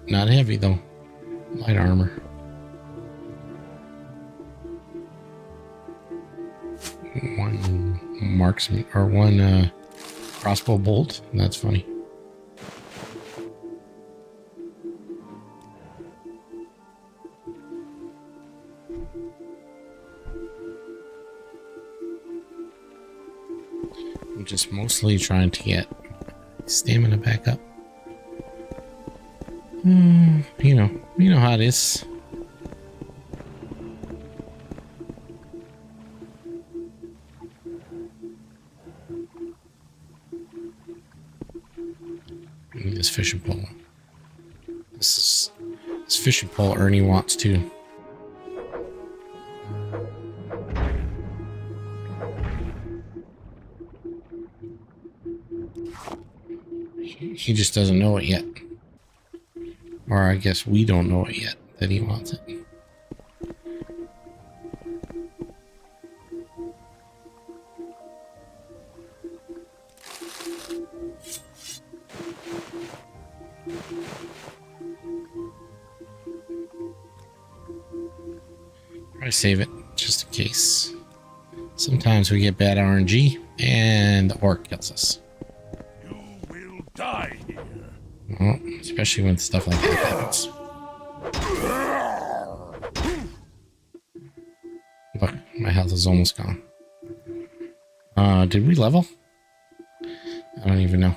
Not heavy though. Light armor. One marksman or one crossbow bolt. That's funny. I'm just mostly trying to get stamina back up. You know how it is. This fishing pole. This fishing pole Ernie wants too. He just doesn't know it yet. Or I guess we don't know it yet that he wants it. Try to save it just in case. Sometimes we get bad RNG and the orc kills us. Die here. Well, especially when stuff like that happens. Look, my health is almost gone. Did we level? I don't even know.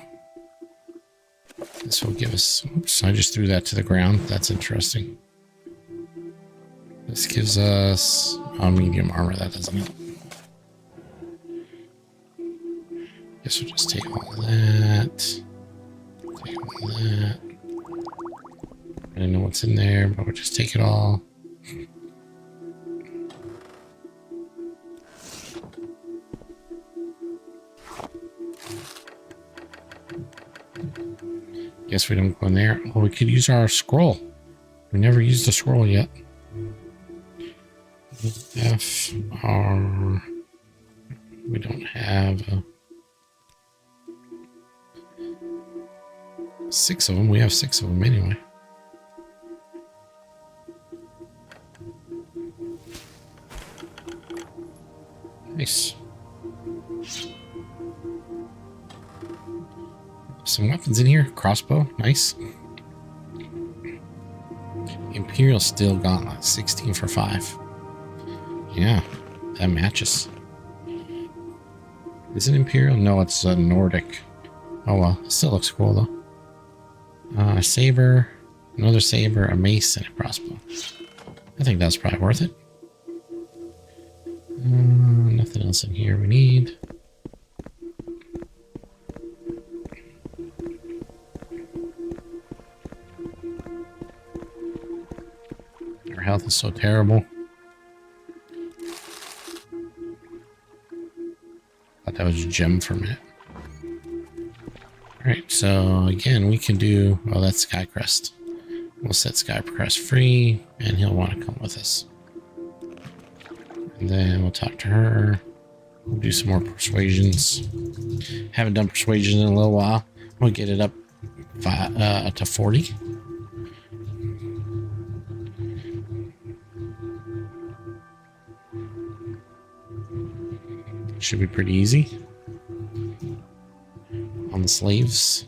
This will give us... Oops, I just threw that to the ground. That's interesting. This gives us... medium armor. That doesn't help. Guess we'll just take all that. Take all that. I don't know what's in there, but we'll just take it all. Guess we don't go in there. Oh, we could use our scroll. We never used the scroll yet. F R. We don't have a... 6 of them. We have 6 of them anyway. Nice. Some weapons in here. Crossbow. Nice. Imperial Steel Gauntlet. 16 for 5. Yeah, that matches. Is it Imperial? No, it's Nordic. Oh well, it still looks cool though. A saber, another saber, a mace, and a crossbow. I think that's probably worth it. Nothing else in here we need. Our health is so terrible. Thought that was a gem from it. Alright, so again, we can do... Oh, that's Skycrest. We'll set Skycrest free, and he'll want to come with us. And then we'll talk to her. We'll do some more persuasions. Haven't done persuasion in a little while. We'll get it up to 40. Should be pretty easy. On the slaves.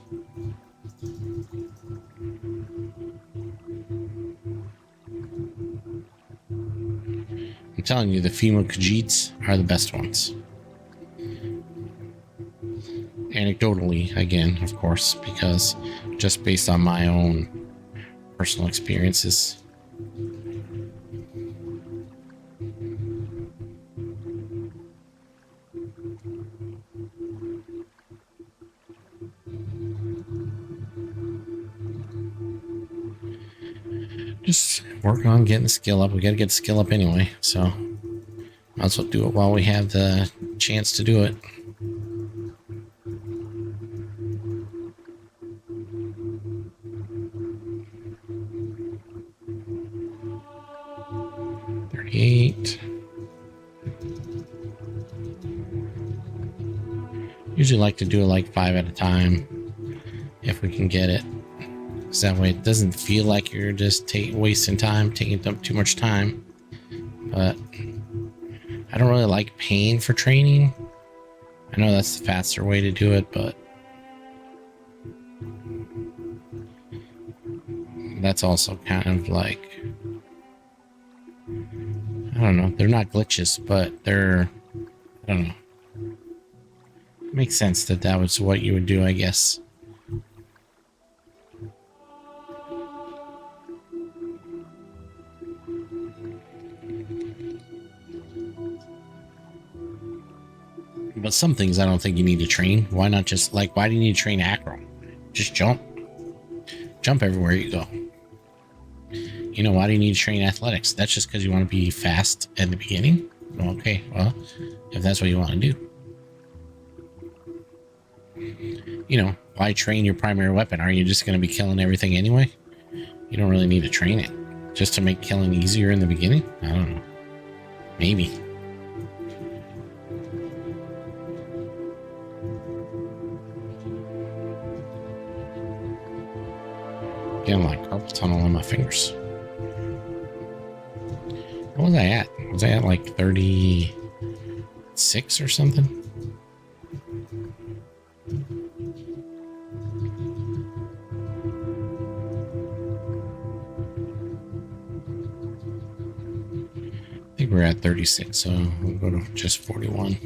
I'm telling you, the female Khajiits are the best ones. Anecdotally, again, of course, because just based on my own personal experiences. Just working on getting the skill up. We gotta get the skill up anyway, so might as well do it while we have the chance to do it. Usually like to do it like 5 at a time if we can get it. So that way it doesn't feel like you're just wasting time, taking up too much time. But I don't really like paying for training. I know that's the faster way to do it, but that's also kind of like, I don't know, they're not glitches, but they're, I don't know. Makes sense that that was what you would do, I guess. But some things I don't think you need to train. Why not just, like, why do you need to train acro? Just jump. Jump everywhere you go. You know, why do you need to train athletics? That's just because you want to be fast at the beginning? Okay, well, if that's what you want to do. You know, why train your primary weapon? Are you just going to be killing everything anyway? You don't really need to train it. Just to make killing easier in the beginning? I don't know. Maybe. Getting like carpal tunnel on my fingers. What was I at? Was I at like 36 or something? I think we're at 36, so we'll go to just 41.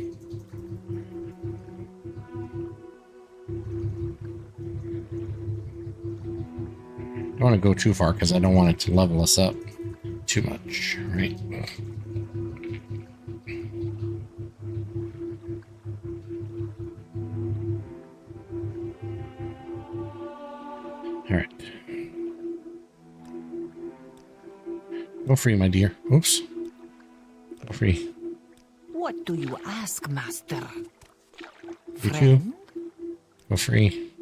I don't want to go too far because I don't want it to level us up too much, right? All right. Go free, my dear. Oops. Go free. What do you ask, master? You too. Go free.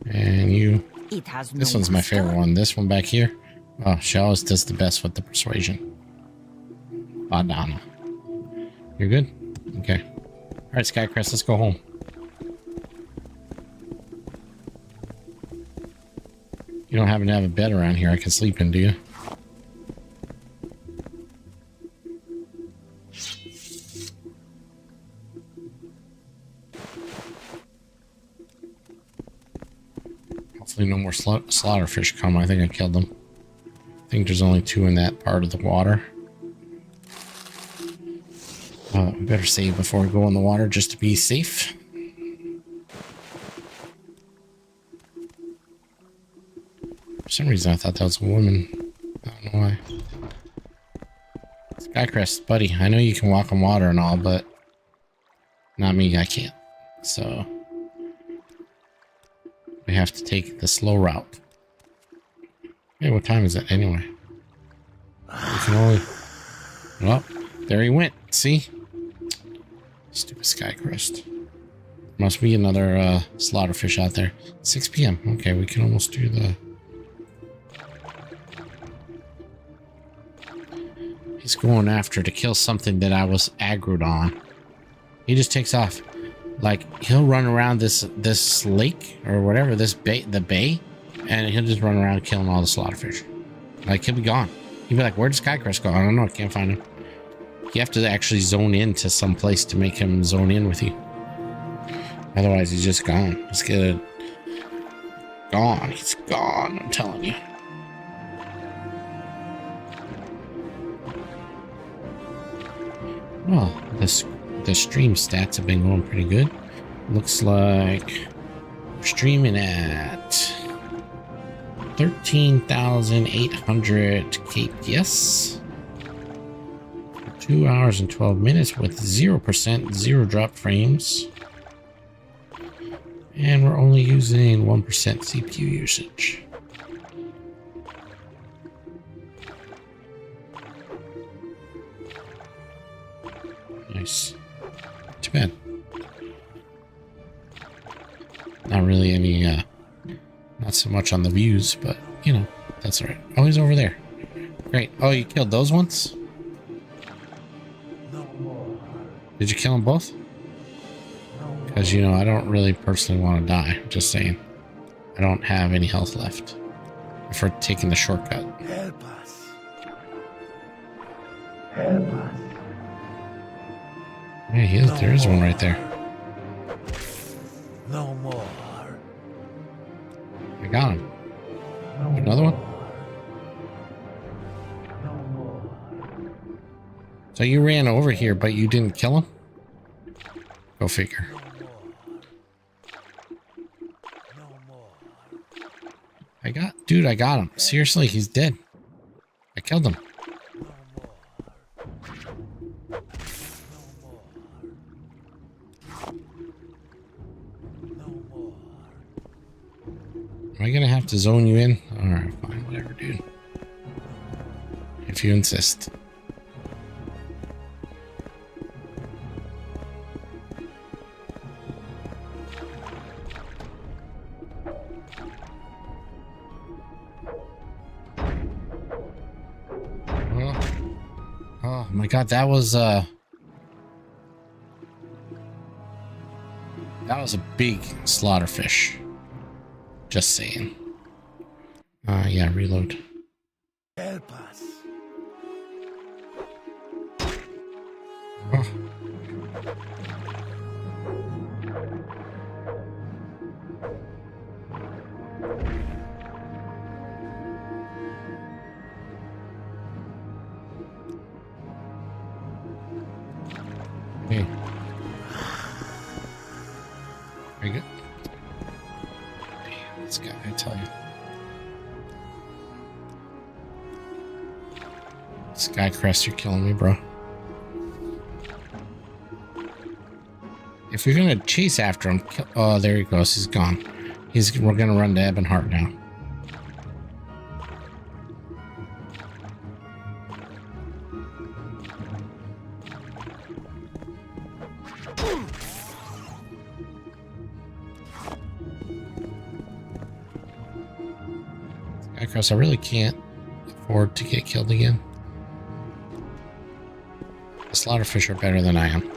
And you. It has This no one's my master. favorite one. This one back here. Oh, she always does the best with the persuasion. Badana. You're good? Okay. Alright, Skycrest, let's go home. You don't happen to have a bed around here I can sleep in, do you? Hopefully no more slaughterfish come. I think I killed them. I think there's only 2 in that part of the water. We better save before we go in the water just to be safe. For some reason I thought that was a woman. I don't know why. Skycrest, buddy, I know you can walk on water and all, but not me, I can't. So we have to take the slow route. Hey, what time is it anyway? We can only... Well, there he went. See? Stupid Skycrest. Must be another slaughterfish out there. 6 p.m. Okay, we can almost do the... He's going after to kill something that I was aggroed on. He just takes off. Like, he'll run around this lake or whatever, the bay, and he'll just run around killing all the slaughterfish. Like, he'll be gone. He'll be like, where does Skycrest go? I don't know. I can't find him. You have to actually zone in to some place to make him zone in with you. Otherwise, he's just gone. He's gone. He's gone. I'm telling you. Well, the stream stats have been going pretty good. Looks like we're streaming at 13,800 kps. 2 hours and 12 minutes with 0%, 0 drop frames. And we're only using 1% CPU usage. Nice. Too bad. Not really any, not so much on the views, but, you know, that's alright. Oh, he's over there. Great. Oh, you killed those ones? Did you kill them both? Because, you know, I don't really personally want to die. I'm just saying. I don't have any health left. For taking the shortcut. Help us. Help us. Yeah, he is. No, there is one right there. No more. I got him. No another one? No more. So you ran over here, but you didn't kill him? Go figure. No more. Dude, I got him. Seriously, he's dead. I killed him. Am I gonna have to zone you in? Alright, fine, whatever, dude. If you insist. Oh my god, that was a big slaughterfish. Just saying. Yeah, reload. Help us. Oh. Hey. Very good. Damn, this guy, I tell you. Skycrest, you're killing me, bro. If you're gonna chase after him, oh, there he goes. He's gone. We're gonna run to Ebonheart now. Skycrest, I really can't afford to get killed again. The slaughterfish are better than I am.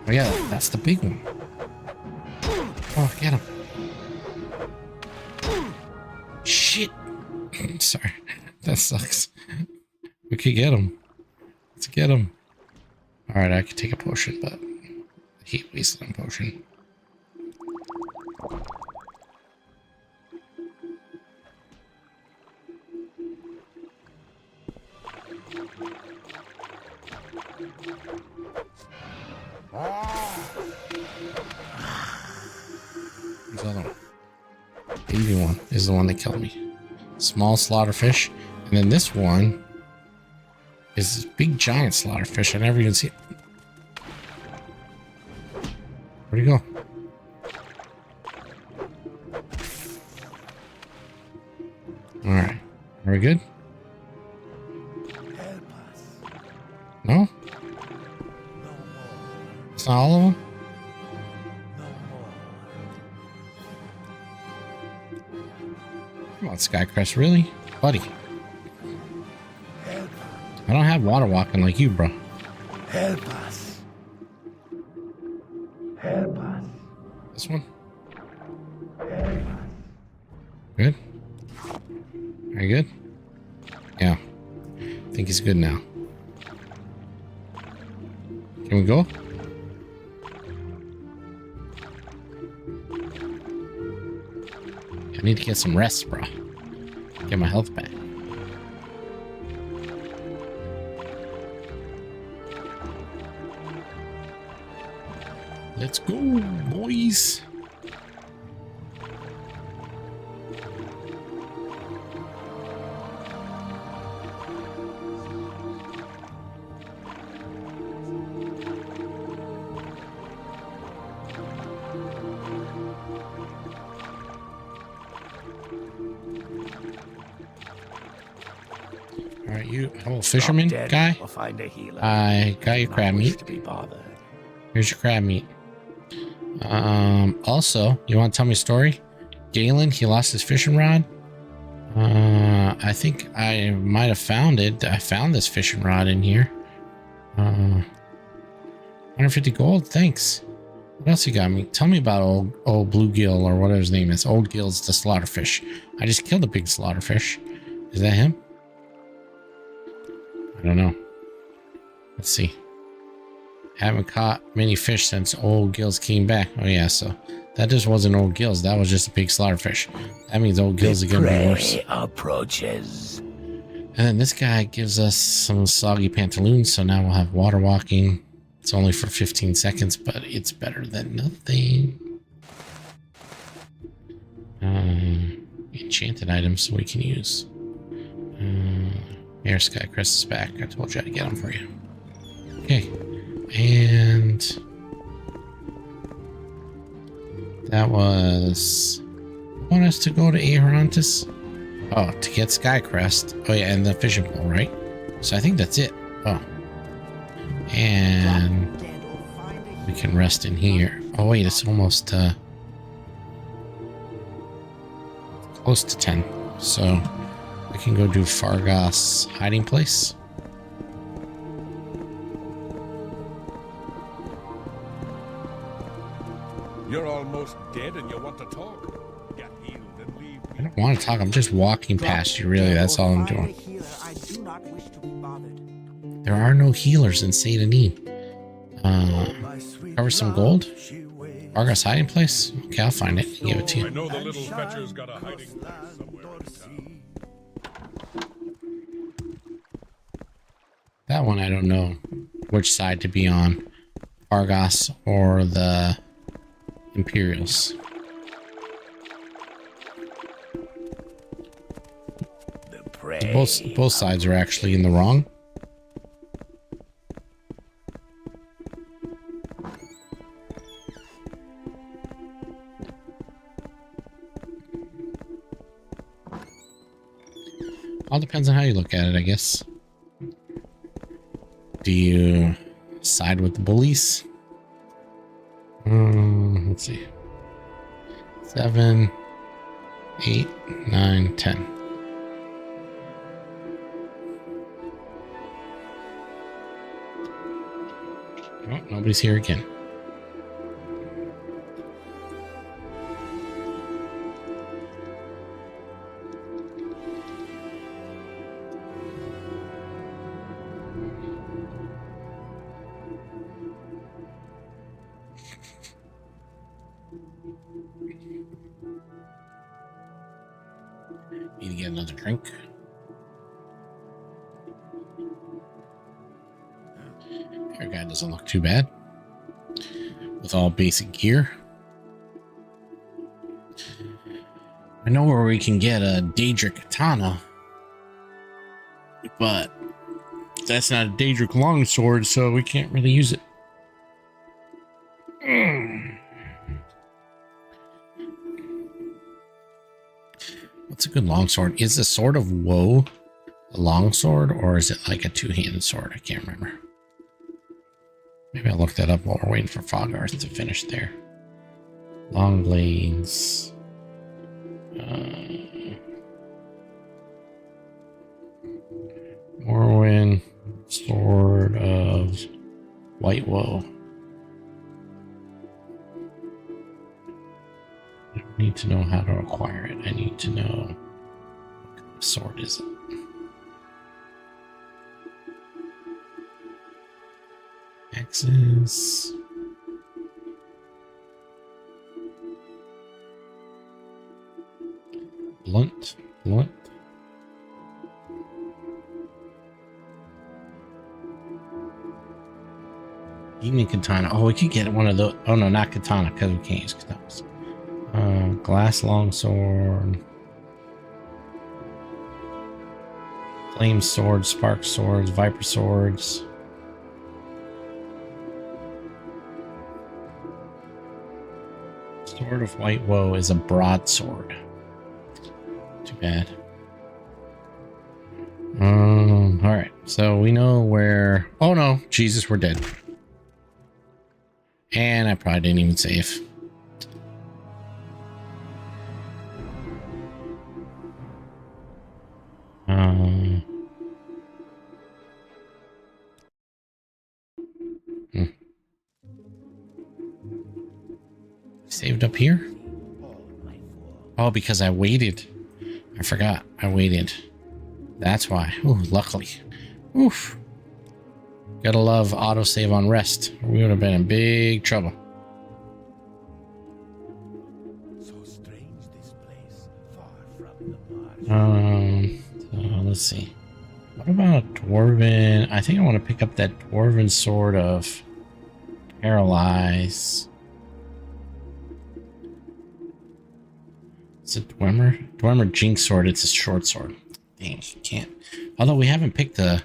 Oh yeah, that's the big one. Oh, get him. Sorry. That sucks. We could get him. Let's get him. Alright, I could take a potion, but heat wasted on potion. Where's the other one? 81 is the one that killed me. Small slaughterfish. And then this one is this big giant slaughterfish. I never even see it. Where'd he go? Alright. Are we good? No? It's not all of them? Come on, Skycrest, really? Buddy. I don't have water walking like you, bro. Help us. Help us. This one? Good? Are you good? Yeah. I think he's good now. Can we go? I need to get some rest, bro. Get my health back. Let's go, boys. Alright, you whole fisherman guy. I got your crab meat. Here's your crab meat. Also, you want to tell me a story? Galen, he lost his fishing rod. I think I might have found it. I found this fishing rod in here. 150 gold, thanks. What else you got me? Tell me about old bluegill or whatever his name is. Old Gill's the slaughterfish. I just killed a big slaughterfish. Is that him? I don't know. Let's see. Haven't caught many fish since Old Gills came back. Oh yeah, so that just wasn't Old Gills. That was just a big slaughterfish. That means Old Gills are gonna be worse. Approaches. And then this guy gives us some soggy pantaloons, so now we'll have water walking. It's only for 15 seconds, but it's better than nothing. Enchanted items we can use. Here, Skycrest is back. I told you I'd get them for you. Okay. And that was... I want us to go to Aerontis. Oh, to get Skycrest. Oh yeah, and the fishing pole, right? So I think that's it. Oh. And we can rest in here. Oh wait, it's almost close to 10. So we can go do Fargas hiding place. You're almost dead and you want to talk? Get healed and leave me. I don't want to talk. I'm just walking past you, really. That's all I'm doing. There are no healers in Saint Denis. Cover some gold? Fargas hiding place? Okay, I'll find it and give it to you. I know the little fetcher's got a hiding place somewhere in town. That one I don't know which side to be on. Fargas or the Imperials. Both sides are actually in the wrong. All depends on how you look at it, I guess. Do you side with the bullies? Let's see. 7, 8, 9, 10. Oh, nobody's here again. Need to get another drink. Our guy doesn't look too bad. With all basic gear. I know where we can get a Daedric katana. But that's not a Daedric longsword, so we can't really use it. What's a good longsword? Is the Sword of Woe a longsword, or is it like a two-handed sword? I can't remember. Maybe I'll look that up while we're waiting for Fogarth to finish there. Long blades. Morrowind, Sword of White Woe. I don't need to know how to acquire it. I need to know what kind of sword is it. Axes. Blunt. Evening katana. Oh, we could get one of those. Oh no, not katana, because we can't use katanas. Glass longsword. Flame swords, spark swords, viper swords. Sword of White Woe is a broadsword. Too bad. Alright, so we know where... Oh no, Jesus, we're dead. And I probably didn't even save. Saved up here? Oh, because I waited. I forgot. I waited. That's why. Ooh, luckily. Oof. Gotta love autosave on rest. We would have been in big trouble. So strange this place, far from the marsh. So let's see. What about Dwarven? I think I want to pick up that Dwarven Sword of Paralyze. It's a Dwemer Jinx Sword. It's a short sword. Dang, can't. Although we haven't picked a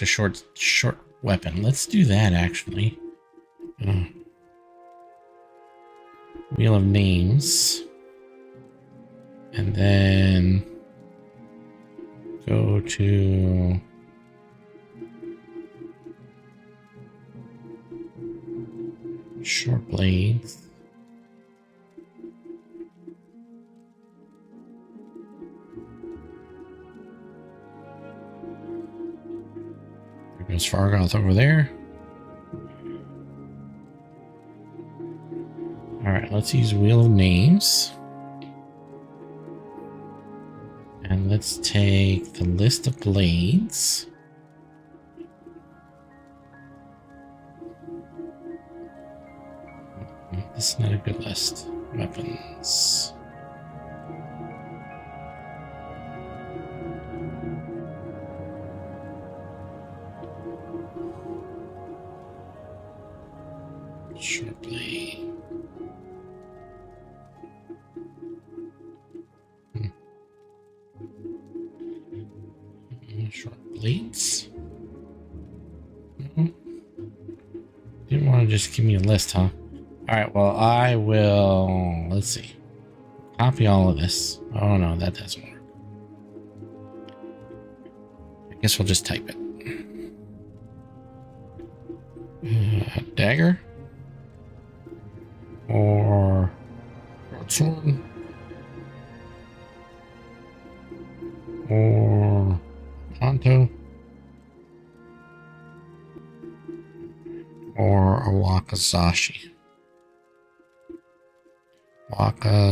short weapon. Let's do that actually. Wheel of Names, and then go to short blades. There's Fargoth over there. Alright, let's use Wheel of Names. And let's take the list of blades. This is not a good list. Weapons. Short blade. Short blades. Didn't want to just give me a list, huh? Alright, well, I will... Let's see. Copy all of this. Oh, no, that doesn't work. I guess we'll just type it. Dagger? Or... Sword? Or... Ponto? Or a Wakazashi? Wakazashi.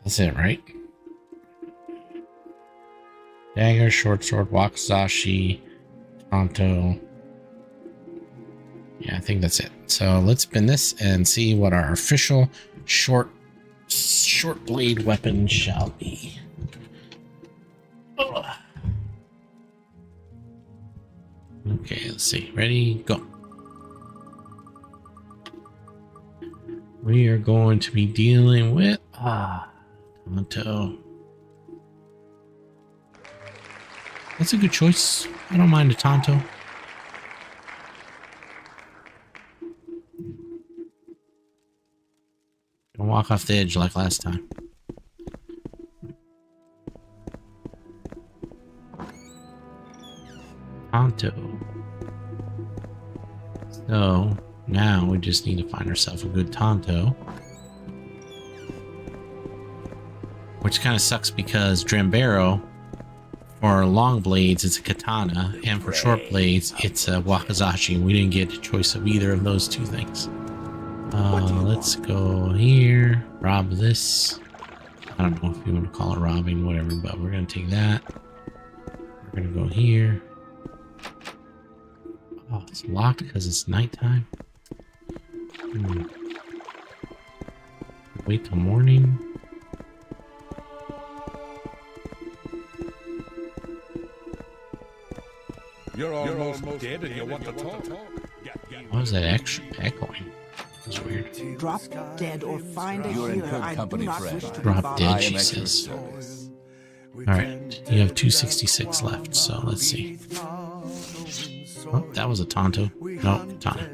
That's it, right? Dagger, short sword, Wakazashi, Tonto. Yeah, I think that's it. So let's spin this and see what our official short blade weapon shall be. Ugh. Okay, let's see. Ready, go. We are going to be dealing with Tonto. That's a good choice. I don't mind a Tonto. Don't walk off the edge like last time. Tonto. So now we just need to find ourselves a good Tonto. Which kind of sucks because Drambero, for long blades, it's a katana, and for short blades, it's a wakizashi. We didn't get a choice of either of those two things. Let's go here, rob this. I don't know if you want to call it robbing, whatever, but we're going to take that. We're going to go here. Oh, it's locked because it's nighttime. Wait till morning. You're almost dead and you want to talk? Why was that actually echoing? That's weird. Drop dead or find a You're in healer. good I company, do not friend. wish to be Drop bothered. dead, I she am at your says. service. Alright, you have 266 left, so let's see. Oh, that was a Tonto. No, Tonto.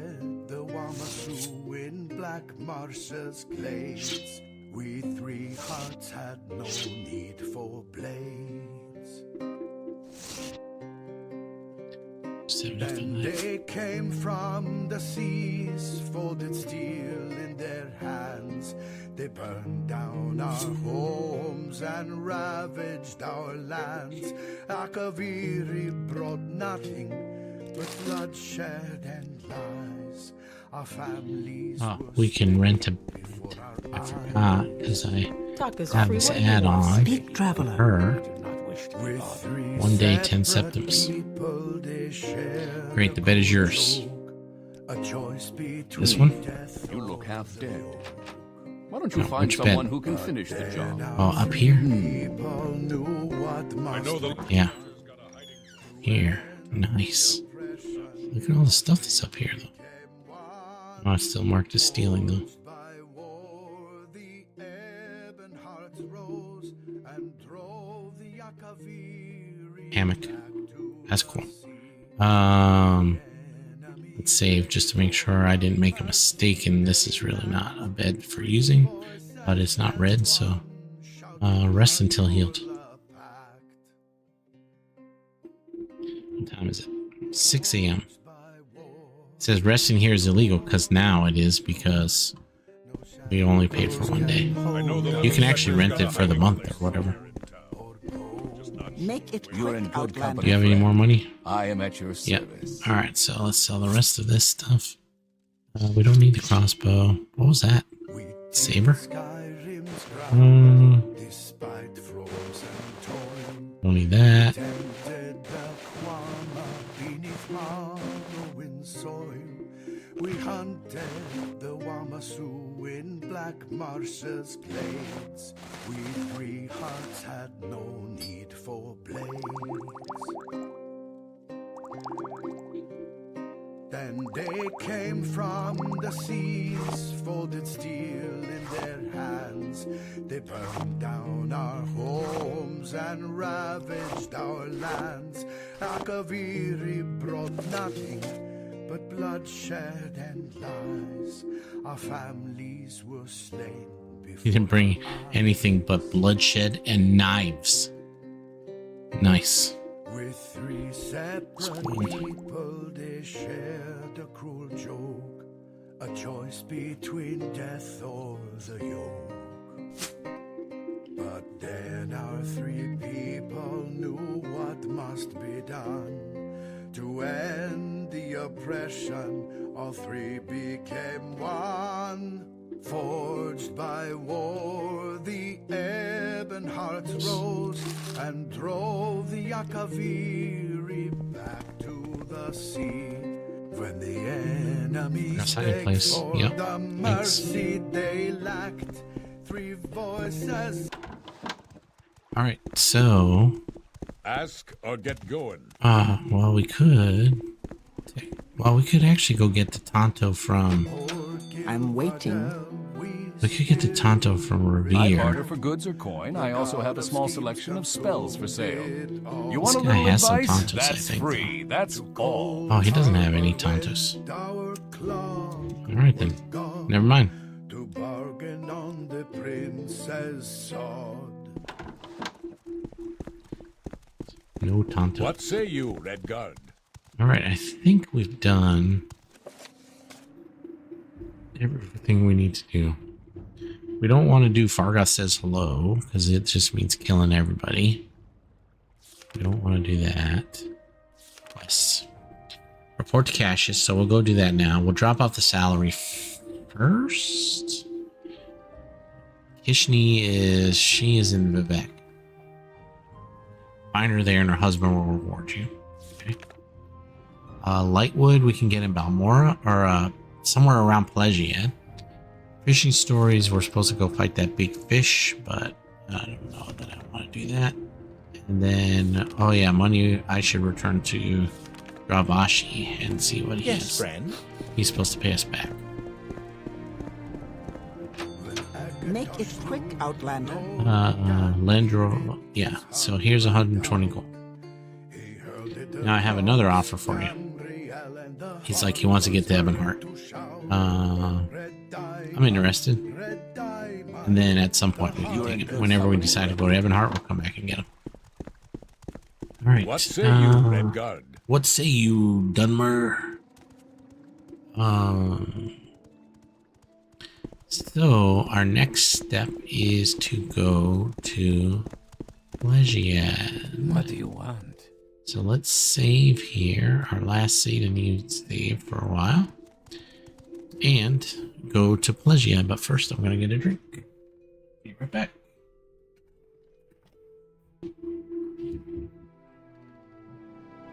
We three hearts had no need for blades. Then they came from the seas, folded steel in their hands. They burned down our homes and ravaged our lands. Akaviri brought nothing but bloodshed and lies. Our families we can rent a... I forgot, because I have this add-on Speak, traveler. her. 1 day, 10 septims. Great, the bed is yours. This one? You look half dead. Why don't you No, find which someone bed? who can finish the job? Oh, up here? I know the Yeah. Here. Nice. Look at all the stuff that's up here, though. Oh, it's still marked as stealing, though. Hammock. That's cool. Let's save just to make sure I didn't make a mistake, and this is really not a bed for using, but it's not red, so rest until healed. What time is it? 6 a.m. It says resting here is illegal because now it is, because we only paid for 1 day. You can actually rent it for the month or whatever. Make it You're in quick, good Outlander. company. Do you have any more money? I am at your Yep. service. Alright, so let's sell the rest of this stuff. We don't need the crossbow. What was that? Saber? Don't need that. We hunted the Wamasu in Black Mars's glades. We three hearts had no need for blades. Then they came from the seas, folded steel in their hands. They burned down our homes and ravaged our lands. Akaviri brought nothing but bloodshed and lies. Our families were slain before. He didn't bring anything but bloodshed and knives. Nice. With three separate people, they shared a cruel joke, a choice between death or the yoke. But then our three people knew what must be done to end the oppression. All three became one. Forged by war, the ebon hearts rose and drove the Akaviri back to the sea. When the enemy That's how you place. for Yep. the Thanks. mercy they lacked, 3 voices. All right, so Ask or get going. well, we could actually go get the Tonto from. I'm waiting. We could get the Tonto from I barter Revere. for goods or coin. I also have a small selection of spells for sale. You This want a guy little has some advice? Tontos, I That's think. free. That's all. Oh, he doesn't have any Tontos. All right then. Never mind. To bargain on the prince's sword. No Tonto. What say you, Redguard? All right, I think we've done everything we need to do. We don't want to do Fargas says hello because it just means killing everybody. We don't want to do that. Yes. Report to Cassius, so we'll go do that now. We'll drop off the salary first. Kishni she is in Vivek. Find her there and her husband will reward you. Okay. Lightwood we can get in Balmora or somewhere around Plegiad. Fishing stories, we're supposed to go fight that big fish, but I don't know that I want to do that. And then, oh yeah, money I should return to Dravashi and see what he has. friend. He's supposed to pay us back. Make it quick, Outlander. Landro, yeah, so here's 120 gold. Now I have another offer for you. He's like, he wants to get to Ebonheart. I'm interested. And then at some point we can take it. Whenever we decide to go to Ebonheart, we'll come back and get him. Alright. What say you, Redguard? What say you, Dunmer? So our next step is to go to Plegiad. What do you want? So let's save here. Our last save needs save for a while. And go to Plegiad. But first I'm going to get a drink. Be right back.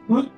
What?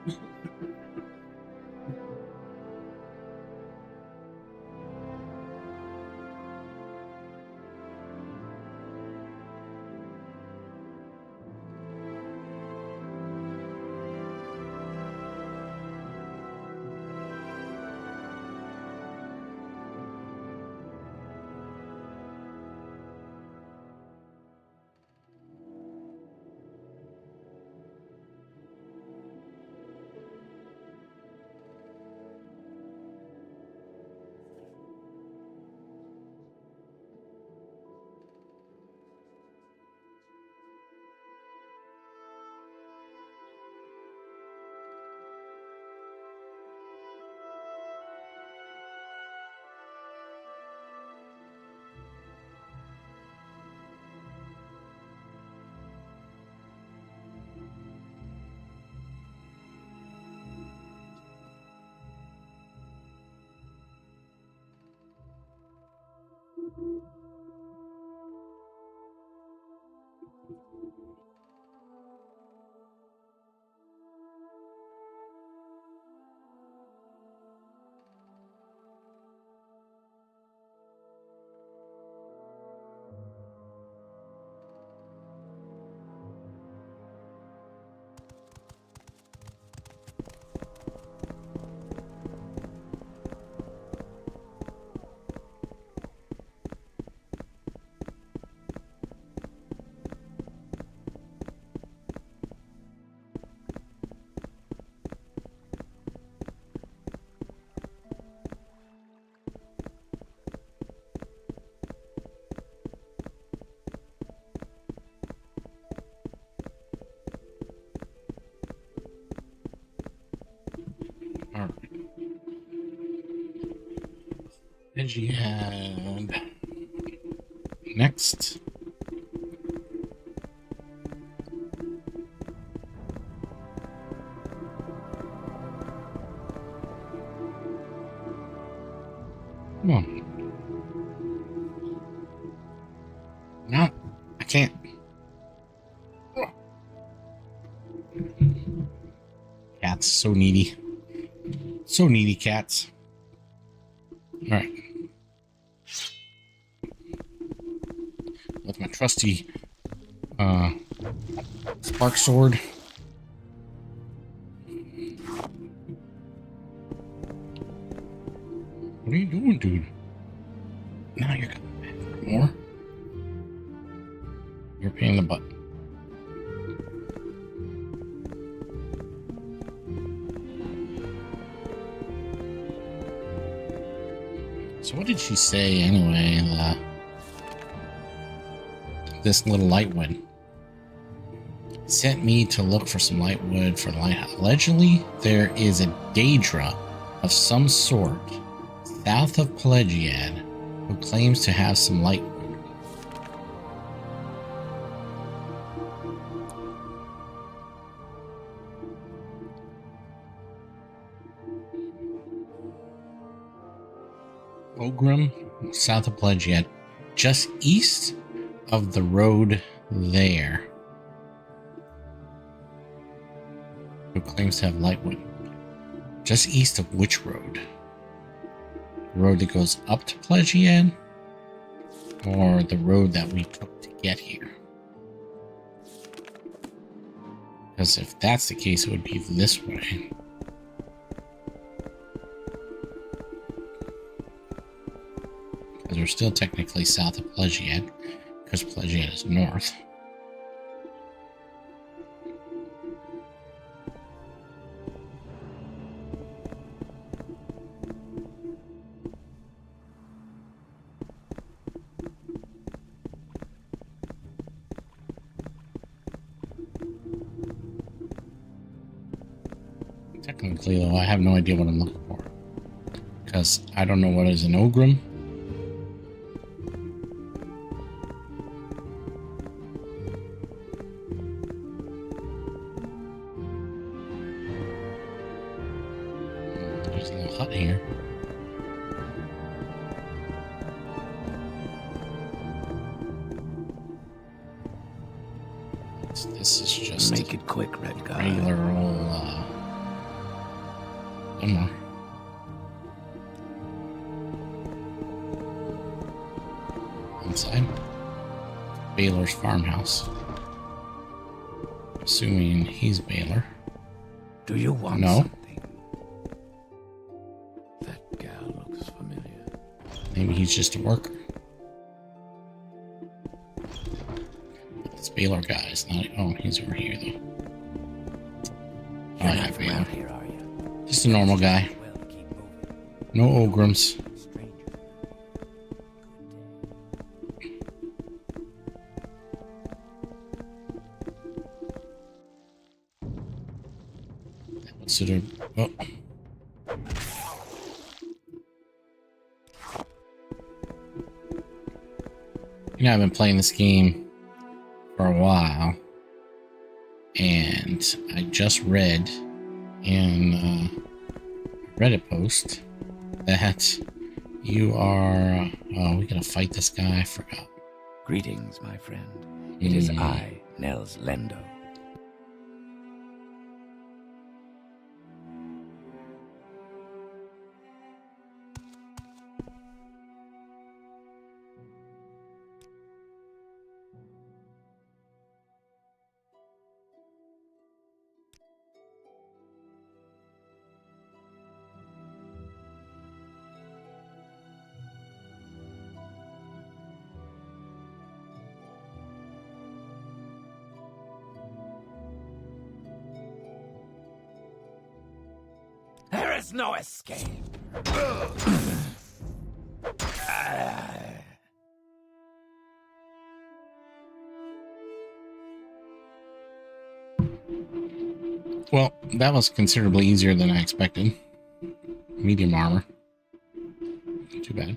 And next. Come on. No, I can't. Cat's so needy. So needy, cats. All right. With my trusty spark sword. What are you doing, dude? Now you're coming back for more. You're paying the butt. So what did she say anyway? This little lightwood sent me to look for some lightwood for the lighthouse. Allegedly, there is a Daedra of some sort south of Pelagiad who claims to have some lightwood. Ogrim, south of Pelagiad, just east of the road there. Who claims to have lightwood? Just east of which road? The road that goes up to Pelagiad? Or the road that we took to get here? Because if that's the case, it would be this way. Because we're still technically south of Pelagiad, because Pelagiad is north. Technically, though, I have no idea what I'm looking for, because I don't know what is an Ogrim. There's a little hut here. This is just make it quick, Redguard. Regular old Emma. Inside Baylor's farmhouse. Assuming he's Baylor. Do you want no something? That gal looks familiar. Maybe he's just a worker. But this Baylor guy is not. Oh, he's over here though. You're not from out here, are you? Just a normal guy. No Ogrims. What's it? Oh. You know, I've been playing this game for a while, and I just read in a Reddit post that you are we gotta fight this guy. I forgot. Greetings, my friend. It is I, Nels Lendo. There is no escape. Well, that was considerably easier than I expected. Medium armor. Not too bad.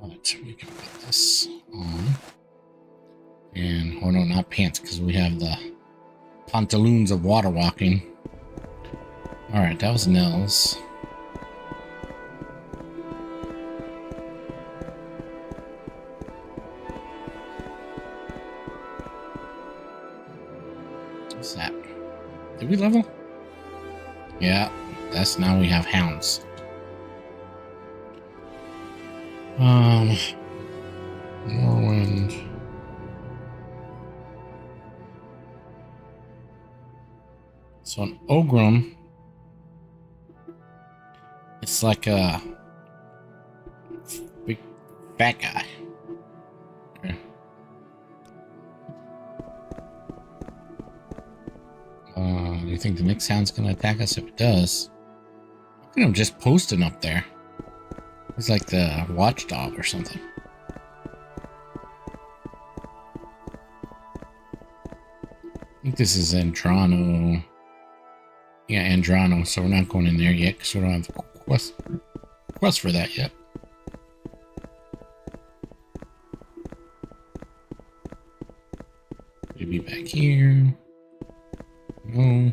But we can put this on. And, oh no, not pants, because we have the pantaloons of water walking. Alright, that was Nels. Did we level? Yeah, that's now we have hounds. Morrowind. So an Ogrim, it's like a big fat guy. Okay. Do you think the next hound's gonna attack us? If it does, look at him just posting up there. He's like the watchdog or something. I think this is Andrano. Yeah, Andrano, so we're not going in there yet because we don't have the quest for that yet. Maybe back here. No.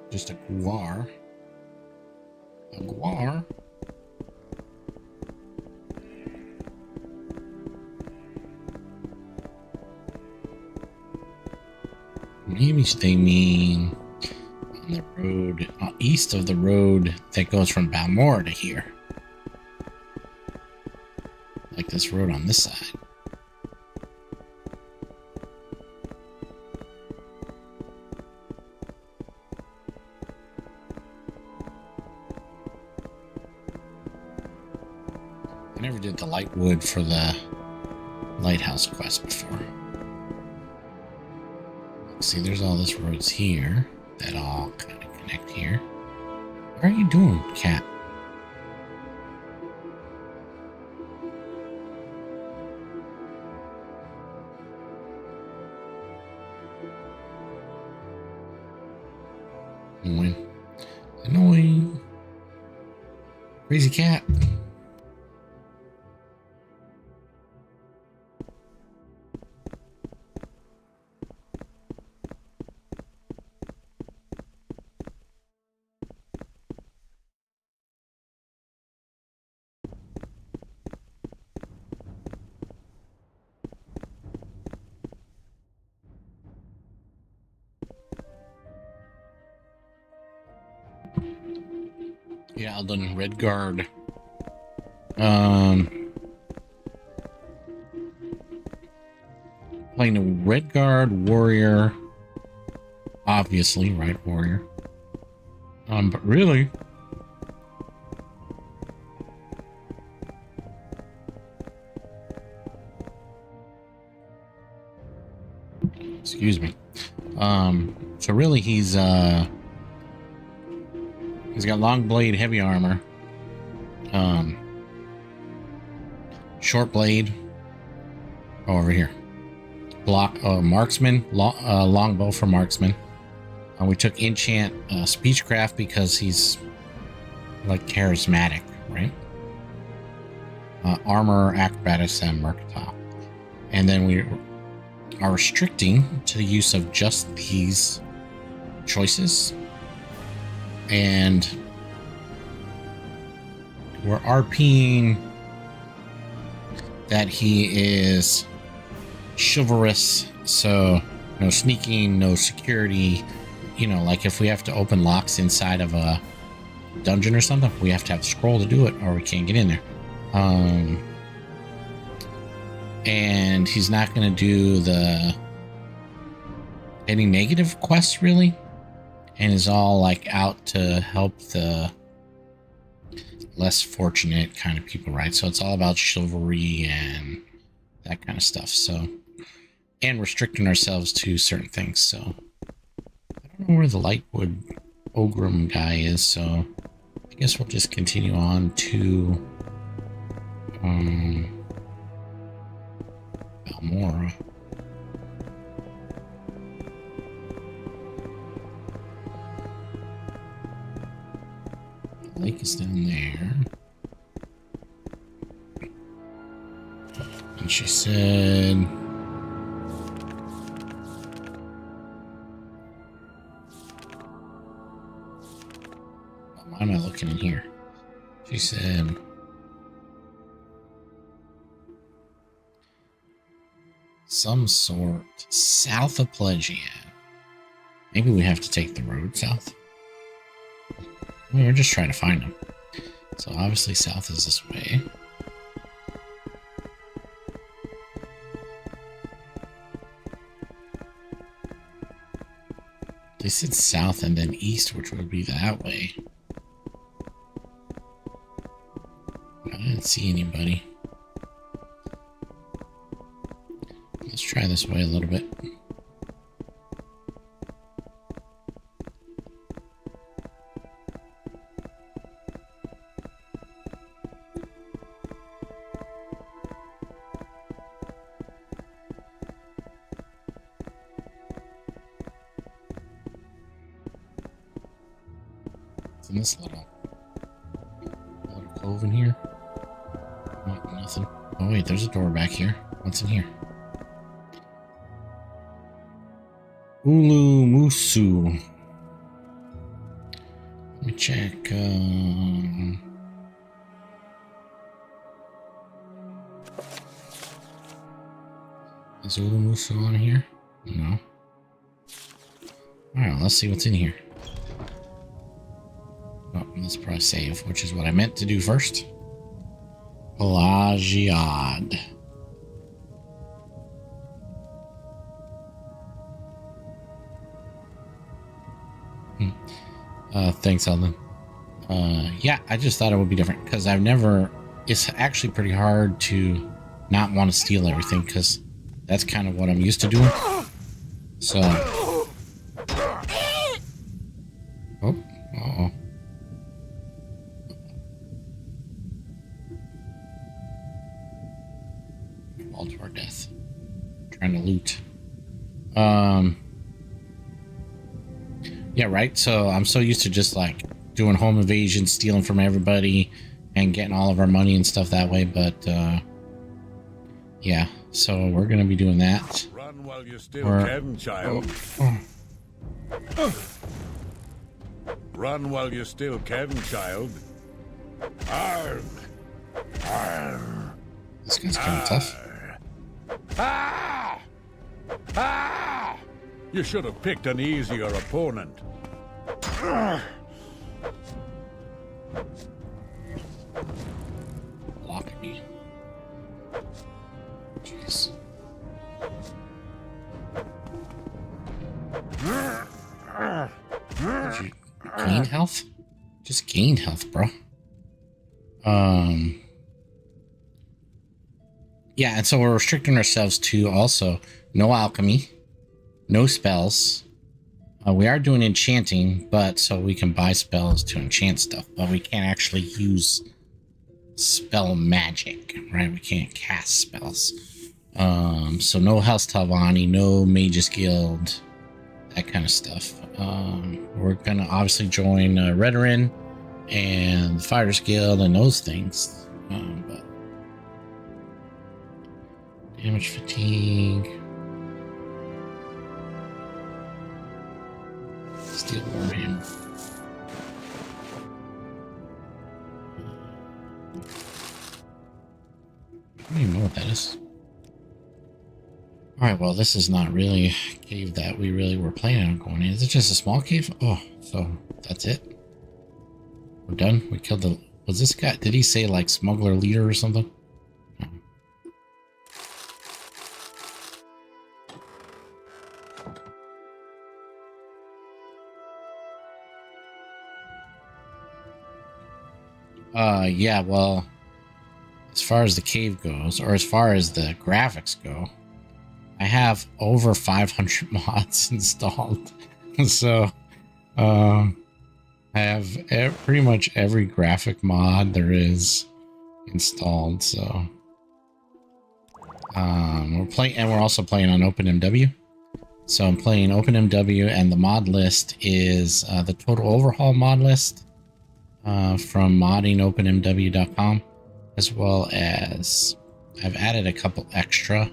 Just a guar. A guar. Maybe they mean on the road east of the road that goes from Balmora to here. Like this road on this side. I never did the Lightwood for the Lighthouse quest before. See, there's all this roads here that all kind of connect here. What are you doing, cat? Annoying. Crazy cat. Yeah, I'll done Redguard. Playing a Redguard warrior. Obviously, right, warrior. But really, excuse me. So really he's got long blade, heavy armor, short blade over here, block, marksman, longbow for marksman. We took enchant speechcraft because he's like charismatic, right? Armor, acrobatics, and mercantile. And then we are restricting to the use of just these choices. And we're RPing that he is chivalrous, so no sneaking, no security. You know, like if we have to open locks inside of a dungeon or something, we have to have the scroll to do it or we can't get in there. And he's not going to do any negative quests really, and is all like out to help the less fortunate kind of people, right? So it's all about chivalry and that kind of stuff. So, and restricting ourselves to certain things. So I don't know where the Lightwood Ogrim guy is, so I guess we'll just continue on to Balmora. The lake is down there. And she said, why am I looking in here? She said, Some sort. South of Pelagia. Maybe we have to take the road south. We're just trying to find them. So obviously south is this way. They said south and then east, which would be that way. I didn't see anybody. Let's try this way a little bit. It's in this little cove in here. Oh, nothing. Oh wait, there's a door back here. What's in here? Ulu Musu. Let me check. Is Ulu Musu on here? No. Alright, let's see what's in here. Oh, let's press save, which is what I meant to do first. Pelagiad. Thanks, Eldon. Yeah, I just thought it would be different because it's actually pretty hard to not want to steal everything because that's kind of what I'm used to doing. So. Oh, uh-oh. Fall to our death. Trying to loot. Yeah, right. So I'm so used to just like doing home invasion, stealing from everybody, and getting all of our money and stuff that way. But yeah, so we're gonna be doing that. Run while you still can, child. Run while you still can, child. Arr. Arr. This guy's kind of tough. Ah! Ah! You should have picked an easier opponent. Blocking me. Jeez. Did you gain health? Just gained health, bro. Yeah, and so we're restricting ourselves to also no alchemy, no spells. We are doing enchanting, but so we can buy spells to enchant stuff, but we can't actually use spell magic, right? We can't cast spells. So no House Talvani, no Magus Guild, that kind of stuff. We're gonna obviously join Redarin and the Fighters Guild and those things. But damage fatigue. Steel Warhammer. I don't even know what that is. Alright, well, this is not really a cave that we really were planning on going in. Is it just a small cave? Oh, so that's it? We're done? We killed the... Was this guy... Did he say, like, smuggler leader or something? Yeah, well, as far as the cave goes, or as far as the graphics go, I have over 500 mods installed. So, I have pretty much every graphic mod there is installed. So, we're also playing on OpenMW. So I'm playing OpenMW, and the mod list is the total overhaul mod list. From moddingopenmw.com, as well as I've added a couple extra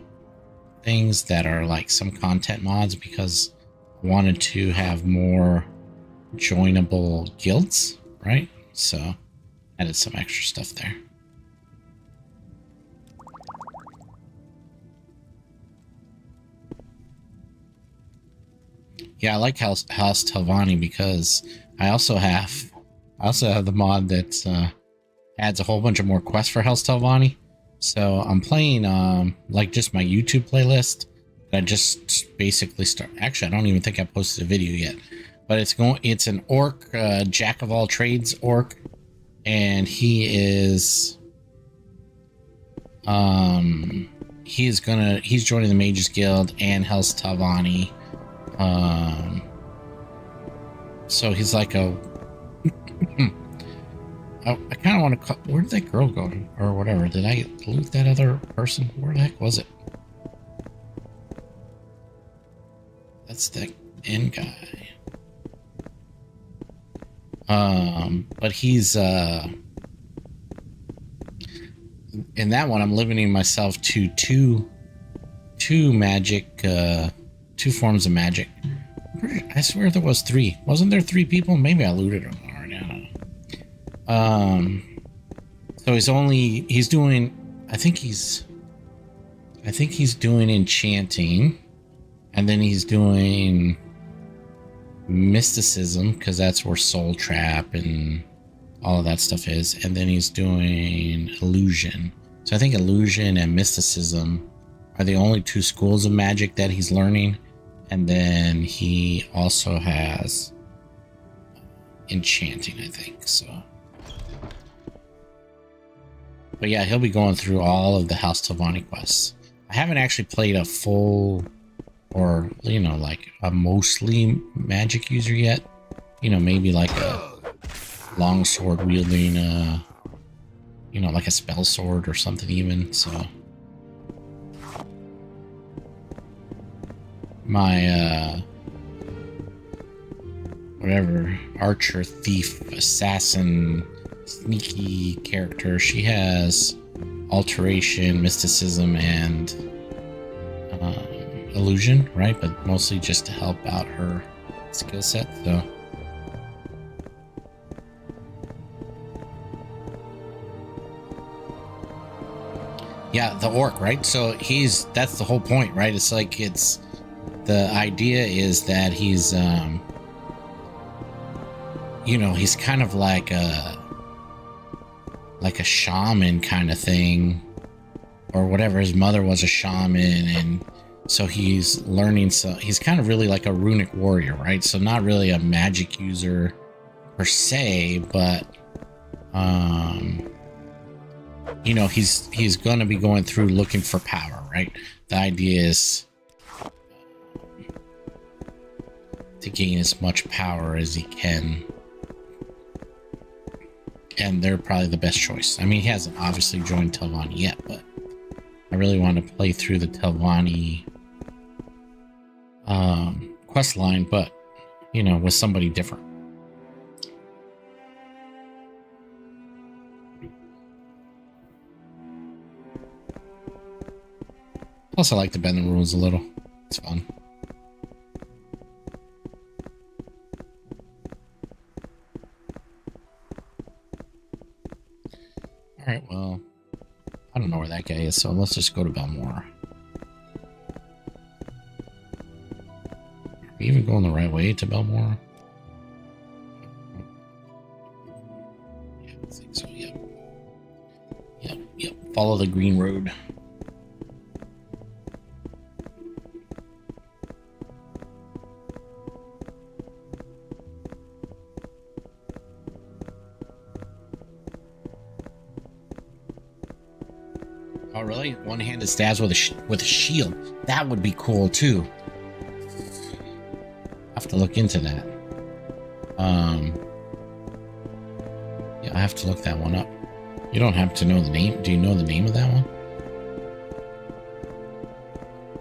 things that are like some content mods because I wanted to have more joinable guilds, right? So added some extra stuff there. Yeah, I like House Telvanni because I also have the mod that adds a whole bunch of more quests for House Telvanni. So I'm playing like just my YouTube playlist. I just basically start. Actually, I don't even think I posted a video yet, but it's an orc, jack of all trades orc, and he's joining the Mages Guild and House Telvanni. So he's like a I kind of want to where did that girl go or whatever? Did I loot that other person? Where the heck was it? That's the end guy. But he's in that one I'm limiting myself to two magic, two forms of magic. I swear there was 3. Wasn't there 3 people? Maybe I looted them already. I don't know. So he's doing, I think he's doing enchanting, and then he's doing mysticism because that's where Soul Trap and all of that stuff is, and then he's doing illusion. So I think illusion and mysticism are the only 2 schools of magic that he's learning. And then he also has enchanting, I think. So, but yeah, he'll be going through all of the House Telvanni quests. I haven't actually played a full, or like a mostly magic user yet. Maybe like a long sword wielding, like a spell sword or something even. So. My whatever archer, thief, assassin, sneaky character, she has alteration, mysticism, and illusion, right? But mostly just to help out her skill set. So yeah, the orc, right? So that's the whole point, right? It's like the idea is that he's he's kind of like a shaman kind of thing or whatever. His mother was a shaman, and so he's learning, so he's kind of really like a runic warrior, right? So not really a magic user per se, but he's going to be going through looking for power, right? The idea is to gain as much power as he can, and they're probably the best choice. I mean, he hasn't obviously joined Telvanni yet, but I really want to play through the Telvanni quest line, but with somebody different. Plus, I like to bend the rules a little. It's fun. Alright, well, I don't know where that guy is, so let's just go to Balmora. Are we even going the right way to Balmora? Yeah, I think so, yep. Yep. Follow the green road. Oh, really? One-handed stabs with a shield. That would be cool too. I have to look into that. Yeah, I have to look that one up. You don't have to know the name. Do you know the name of that one?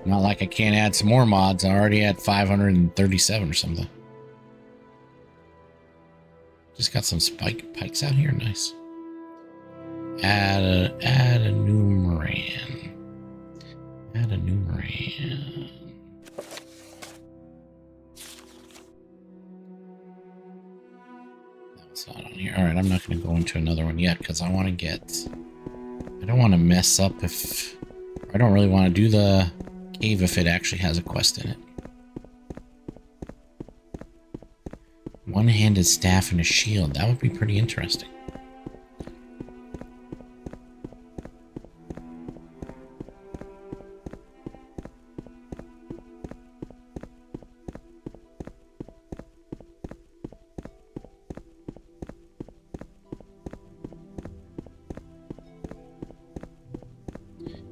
Not like I can't add some more mods. I already had 537 or something. Just got some pikes out here. Nice. Add a new Moran. Add a new Moran. That was not on here. Alright, I'm not going to go into another one yet because I want to get... I don't want to mess up if... I don't really want to do the cave if it actually has a quest in it. one-handed staff and a shield. That would be pretty interesting.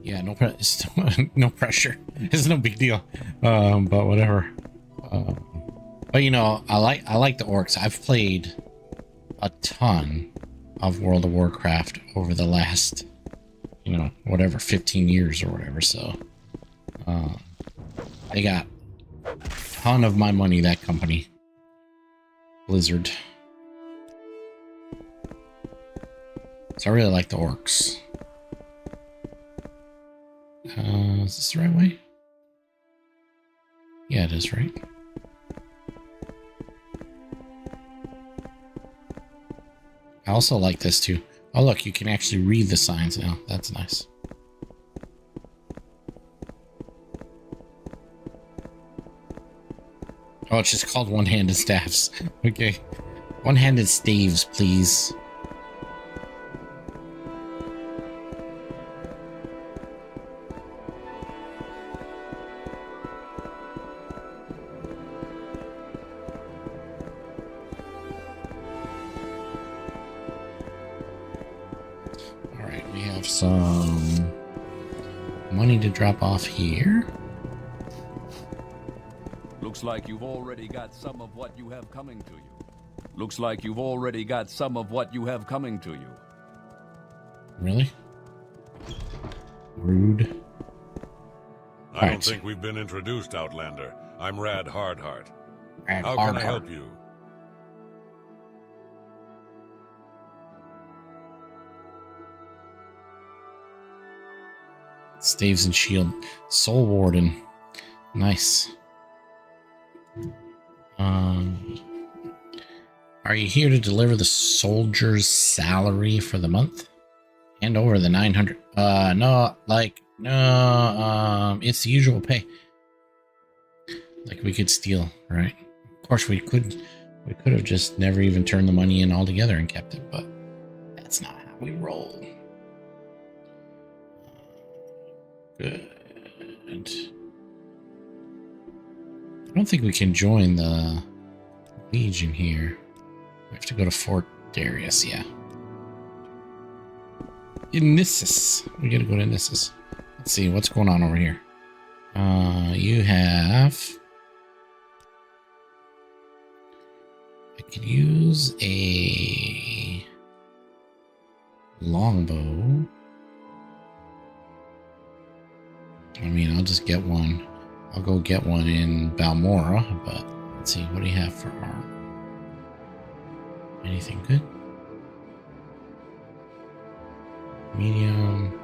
Yeah, no pressure. It's no big deal. But whatever. But you know, I like the orcs. I've played a ton of World of Warcraft over the last, you know, whatever, 15 years or whatever. So they got a ton of my money, that company, Blizzard. So I really like the orcs. Is this the right way? Yeah, it is, right? I also like this too. Oh, look, you can actually read the signs now. That's nice. Oh, it's just called one-handed staffs. Okay. One-handed staves, please. Some money to drop off here. Looks like you've already got some of what you have coming to you. Looks like you've already got some of what you have coming to you. Really? Rude. I don't think we've been introduced, Outlander. I'm Rad Hardheart. How can I help you? Staves and shield. Soul Warden. Nice. Are you here to deliver the soldier's salary for the month? And over the 900. No, it's the usual pay. Like we could steal, right? Of course we could have just never even turned the money in altogether and kept it, but that's not how we roll. Good. I don't think we can join the Legion here. We have to go to Fort Darius, yeah. In Nissus. We gotta go to Nissus. Let's see what's going on over here. You have... I could use a longbow. I mean, I'll just get one. I'll go get one in Balmora, but let's see, what do you have for armor? Anything good? Medium.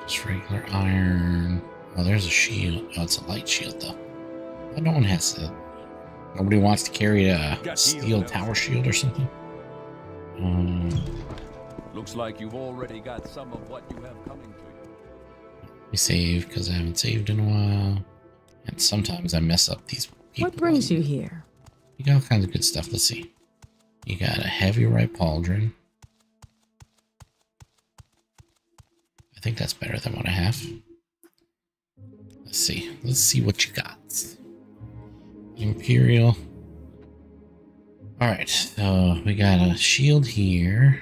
Just regular iron. Oh, there's a shield. Oh, it's a light shield, though. But no one has to. Nobody wants to carry a steel tower shield or something. Looks like you've already got some of what you have coming to you. Let me save, because I haven't saved in a while. And sometimes I mess up these people. What brings you here? You got all kinds of good stuff. Let's see. You got a heavy right pauldron. I think that's better than what I have. Let's see. Let's see what you got. Imperial. Alright, so we got a shield here.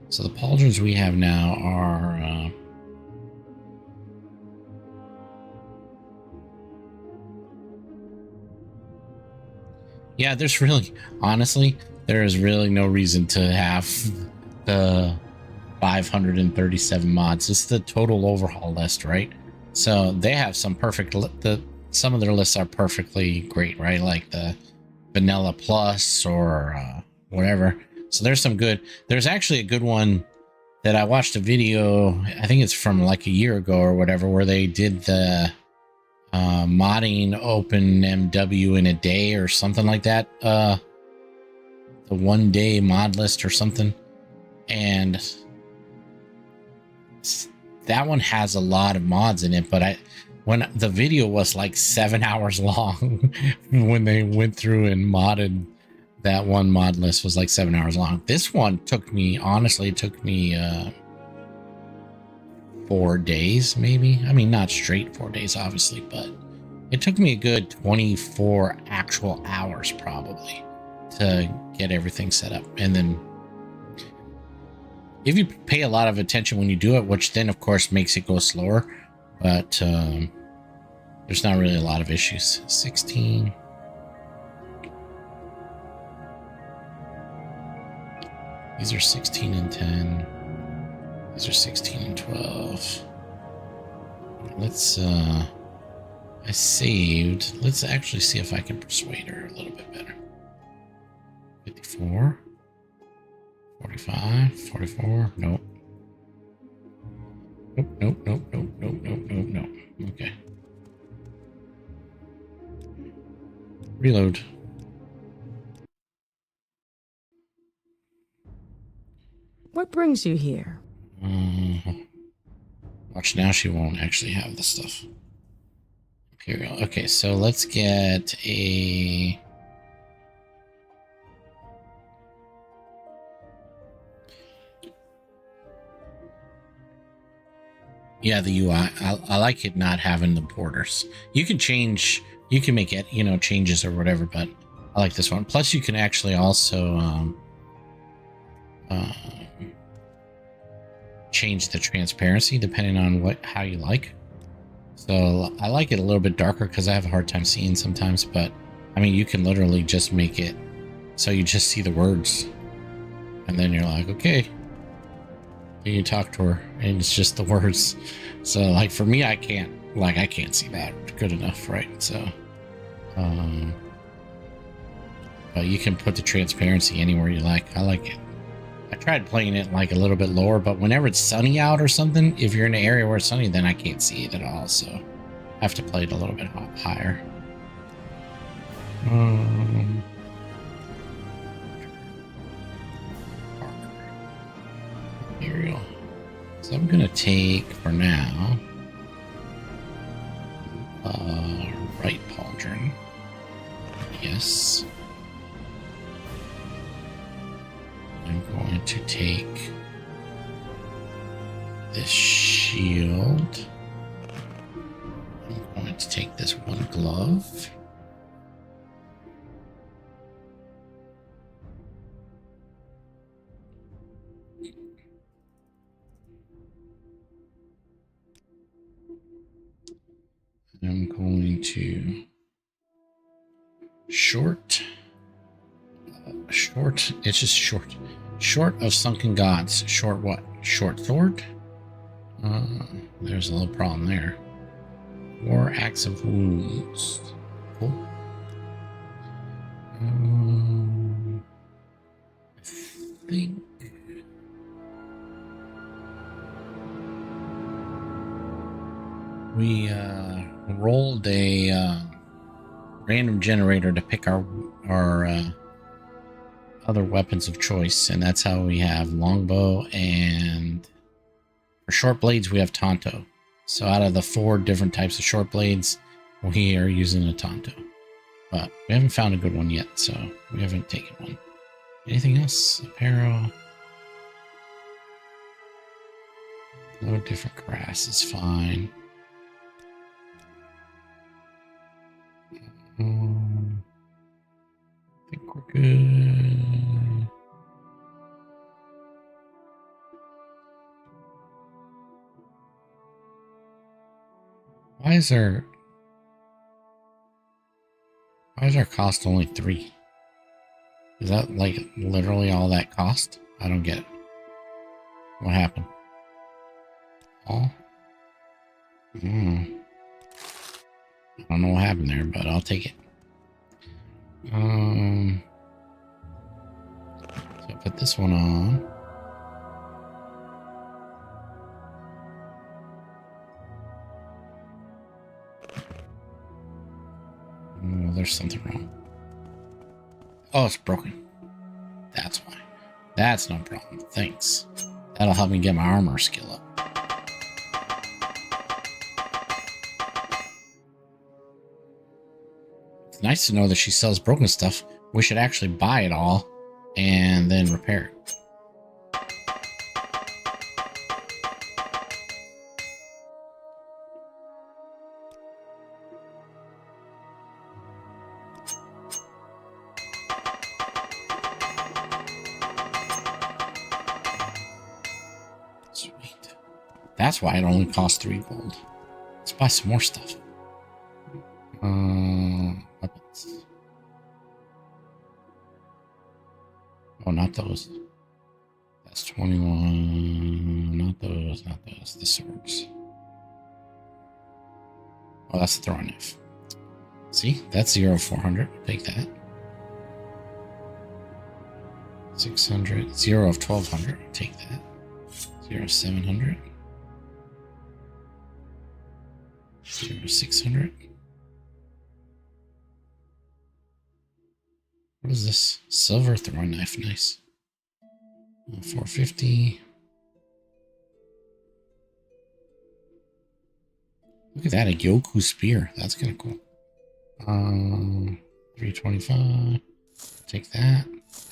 So the pauldrons we have now are... yeah, there's really... honestly, there is really no reason to have the 537 mods. It's the total overhaul list, right? So they have some perfect... some of their lists are perfectly great, right? Like the Vanilla Plus or whatever. So there's some good... there's actually a good one that I watched a video, I think it's from like a year ago or whatever, where they did the modding OpenMW in a day or something like that. The 1 day mod list or something. And that one has a lot of mods in it, but when the video was like 7 hours long when they went through and modded that one. Modlist was like 7 hours long. This one took me, honestly, it took me 4 days, maybe. I mean, not straight 4 days, obviously, but it took me a good 24 actual hours probably to get everything set up. And then if you pay a lot of attention when you do it, which then of course makes it go slower, but there's not really a lot of issues. 16. These are 16 and 10. These are 16 and 12. Let's I saved. Let's actually see if I can persuade her a little bit better. 54, 45, 44. Nope. Nope. Okay. Reload. What brings you here? Watch now, she won't actually have the stuff. Imperial. Okay, so let's get a... Yeah, the UI. I like it not having the borders. You can change, you can make it, you know, changes or whatever, but I like this one. Plus, you can actually also change the transparency depending on how you like. So I like it a little bit darker because I have a hard time seeing sometimes, but I mean, you can literally just make it so you just see the words and then you're like, okay, you talk to her and it's just the words. So like for me, I can't see that good enough, right? So but you can put the transparency anywhere you like. I like it. I tried playing it like a little bit lower, but whenever it's sunny out or something, if you're in an area where it's sunny, then I can't see it at all. So I have to play it a little bit higher. Imperial. So I'm gonna take for now right pauldron. Yes. I'm going to take this shield. I'm going to take this one glove. I'm going to short. It's just short. Short of sunken gods. Short what? Short sword? There's a little problem there. 4 acts of wounds. Cool. I think we rolled a random generator to pick our other weapons of choice, and that's how we have longbow, and for short blades we have Tonto. So out of the 4 different types of short blades, we are using a Tonto, but we haven't found a good one yet, so we haven't taken one. Anything else? Apparel. No different grass is fine. I think we're good. Why is our cost only 3? Is that like literally all that cost? I don't get it. What happened? All? I don't know what happened there, but I'll take it. So put this one on. Oh, there's something wrong. Oh, it's broken. That's why. That's no problem. Thanks. That'll help me get my armor skill up. It's nice to know that she sells broken stuff. We should actually buy it all and then repair it. Sweet. That's why it only costs 3 gold. Let's buy some more stuff. Weapons. Oh, not those. That's 21. Not those, not those. The swords. Oh, that's the throwing knife. See, that's 0 of 400. Take that. 600. 0 of 1200. Take that. 0 of 700. 0 of 600. What is this? Silver throwing knife. Nice. 450. Look at that. A Yoku spear. That's kind of cool. 325. Take that.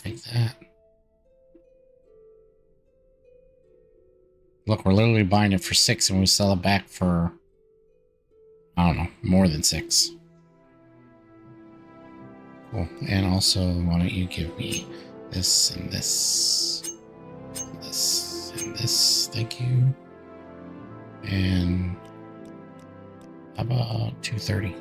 Take that. Look, we're literally buying it for 6 and we sell it back for, I don't know, more than 6. Cool. And also, why don't you give me this and this, and this and this? Thank you. And how about 230?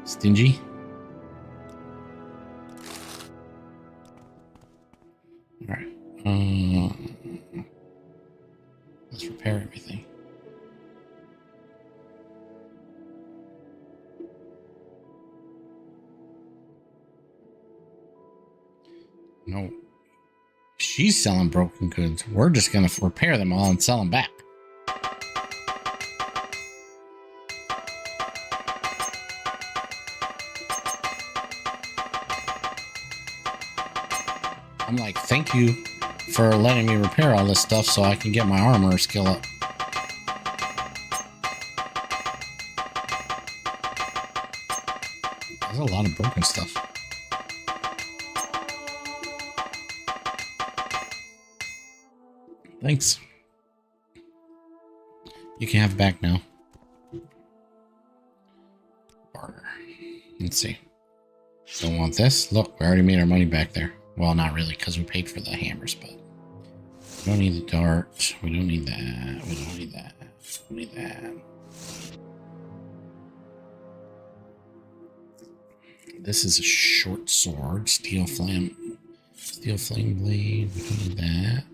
Stingy. All right. Let's repair everything. No. She's selling broken goods. We're just going to repair them all and sell them back. I'm like, thank you for letting me repair all this stuff so I can get my armor skill up. There's a lot of broken stuff. Thanks. You can have it back now. Barter. Let's see. Don't want this. Look, we already made our money back there. Well, not really, because we paid for the hammers, but we don't need the dart. We don't need that. We don't need that. We don't need that. This is a short sword. Steel flame blade. We don't need that.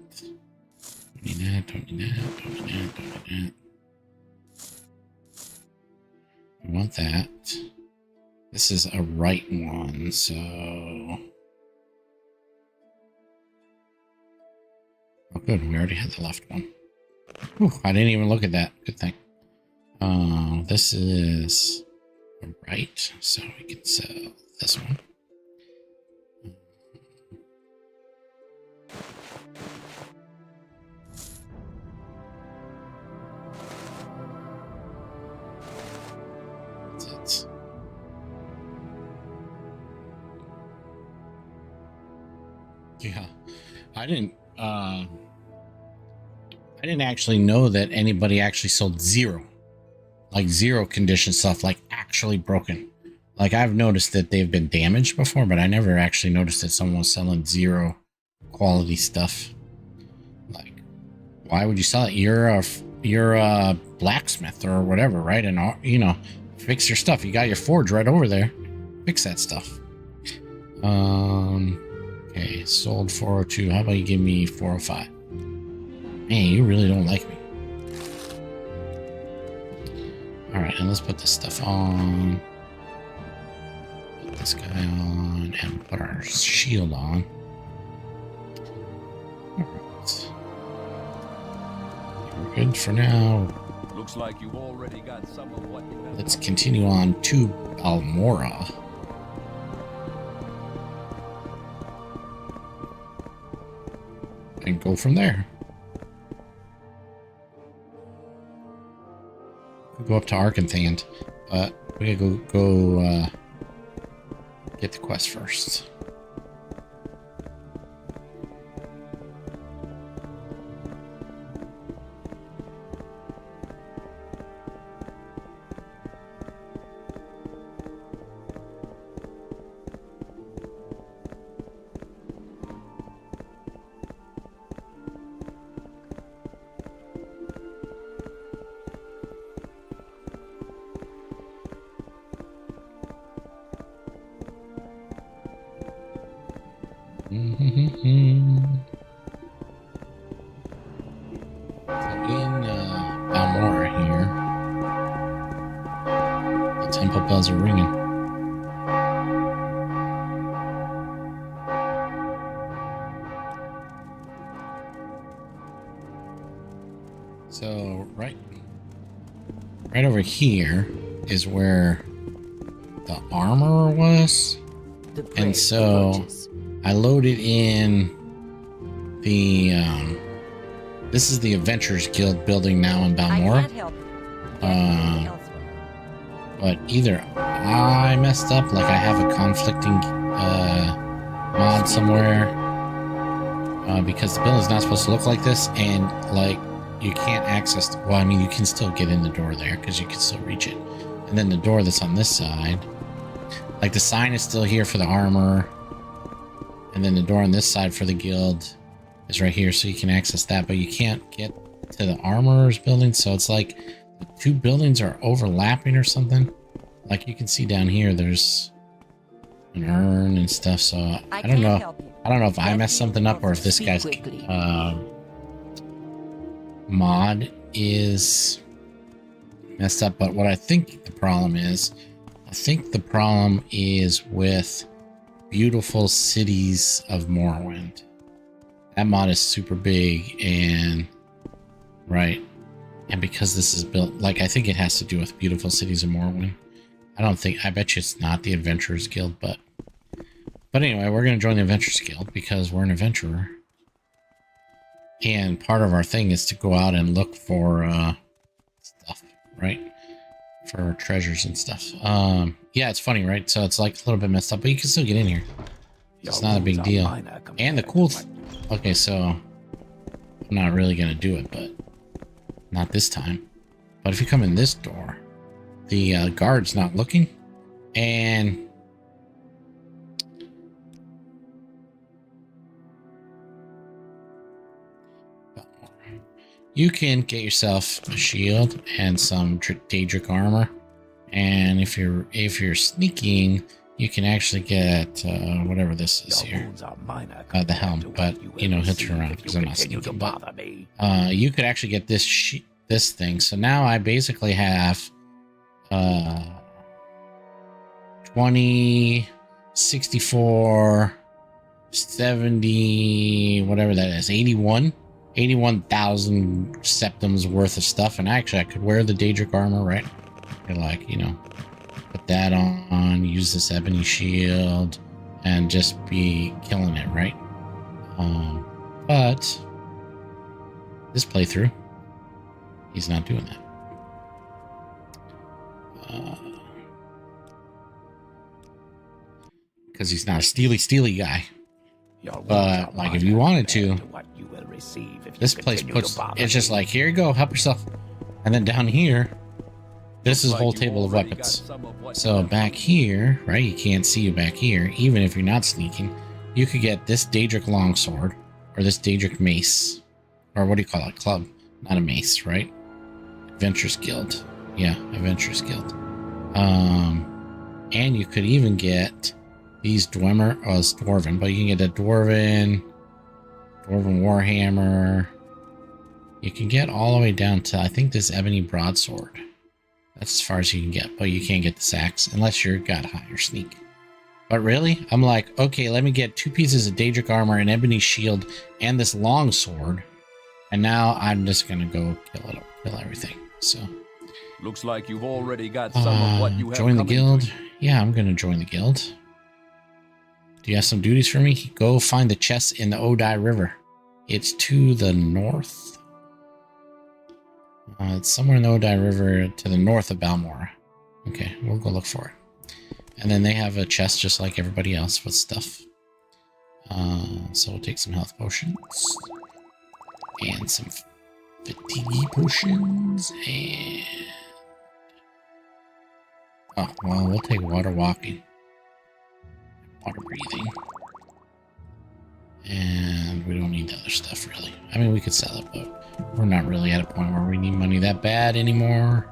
Don't need that. Don't need that. Don't need that. Don't need that. We want that. This is a right one, so. Oh, good. We already had the left one. Whew, I didn't even look at that. Good thing. This is right, so we can sell this one. That's it. Yeah, I didn't actually know that anybody actually sold zero condition stuff, like actually broken. Like, I've noticed that they've been damaged before, but I never actually noticed that someone was selling 0 quality stuff. Like, why would you sell it? You're a blacksmith or whatever, right? And you know, fix your stuff. You got your forge right over there. Fix that stuff. Okay, sold 402. How about you give me 405? Man, you really don't like me. Alright, and let's put this stuff on. Put this guy on and put our shield on. Alright. We're good for now. Looks like you've already got some of what you have. Let's continue on to Almora. And go from there. go up to Arkanthand, but we gotta go get the quest first. Bells are ringing. So right over here is where the armor was, and so I loaded in the this is the Adventurers Guild building now in Balmora. But either I messed up, like I have a conflicting mod somewhere, because the building is not supposed to look like this, and like you can't access. Well, I mean, you can still get in the door there because you can still reach it, and then the door that's on this side, like the sign is still here for the armor, and then the door on this side for the guild is right here, so you can access that, but you can't get to the armorer's building. So it's like the two buildings are overlapping or something. Like you can see down here, there's an urn and stuff. So I don't know. I don't know if I messed something up or if this guy's mod is messed up. But what I think the problem is, with Beautiful Cities of Morrowind. That mod is super big and right. And because this is built, like, I think it has to do with Beautiful Cities of Morrowind. I bet you it's not the Adventurers Guild, but anyway, we're going to join the Adventurers Guild because we're an adventurer. And part of our thing is to go out and look for stuff, right? For treasures and stuff. Yeah, it's funny, right? So it's like a little bit messed up, but you can still get in here. It's not a big deal. And the cool okay, so I'm not really going to do it, but not this time. But if you come in this door, the guard's not looking, and you can get yourself a shield and some Daedric armor, and if you're sneaking, you can actually get whatever this is here, the helm. But you know, he'll turn around because I'm not sneaking. But you could actually get this thing. So now I basically have 20, 64, 70, whatever that is, 81,000 septums worth of stuff. And actually I could wear the Daedric armor, right? Or like, you know, put that on, use this ebony shield, and just be killing it, right? But this playthrough, he's not doing that. Because he's not a steely guy. But like, if you wanted to, this place puts, it's just like, here you go, help yourself. And then down here, this is a whole table of weapons. So back here, right, you can't see you back here, even if you're not sneaking. You could get this Daedric longsword, or this Daedric mace, or what do you call it, club, not a mace, right? Adventurers Guild. Yeah, Adventurers Guild. And you could even get these Dwemer, oh, it's Dwarven, but you can get a Dwarven Warhammer. You can get all the way down to, I think, this Ebony Broadsword. That's as far as you can get, but you can't get the axe unless you're got higher sneak. But really, I'm like, okay, let me get 2 pieces of Daedric armor, an ebony shield, and this long sword, and now I'm just gonna go kill everything. So looks like you've already got some of what you have. Join the guild. Yeah, I'm gonna join the guild. Do you have some duties for me? Go find the chest in the Odai River. It's to the north. It's somewhere in the Odai River to the north of Balmora. Okay, we'll go look for it. And then they have a chest just like everybody else with stuff. So we'll take some health potions. And some fatigue potions. And... oh, well, we'll take water walking. Water breathing. And we don't need the other stuff, really. I mean, we could sell it, but we're not really at a point where we need money that bad anymore.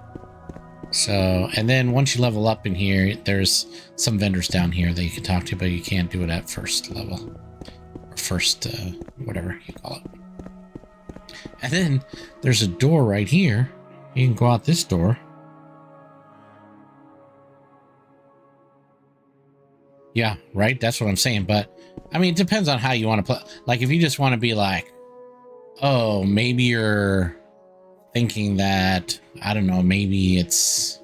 So, and then once you level up in here, there's some vendors down here that you can talk to, but you can't do it at first level. Or first, whatever you call it. And then there's a door right here. You can go out this door. Yeah, right? That's what I'm saying. But, I mean, it depends on how you want to play. Like, if you just want to be like, oh, maybe you're thinking that, I don't know, maybe it's,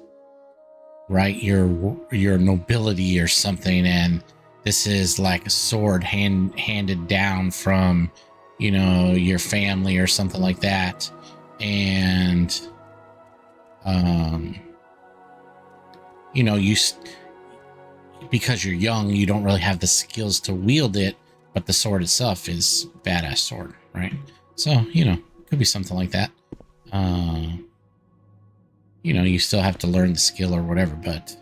right, your nobility or something, and this is like a sword handed down from, you know, your family or something like that. And, you know, because you're young, you don't really have the skills to wield it, but the sword itself is badass sword, right? So, you know, could be something like that. You know, you still have to learn the skill or whatever, but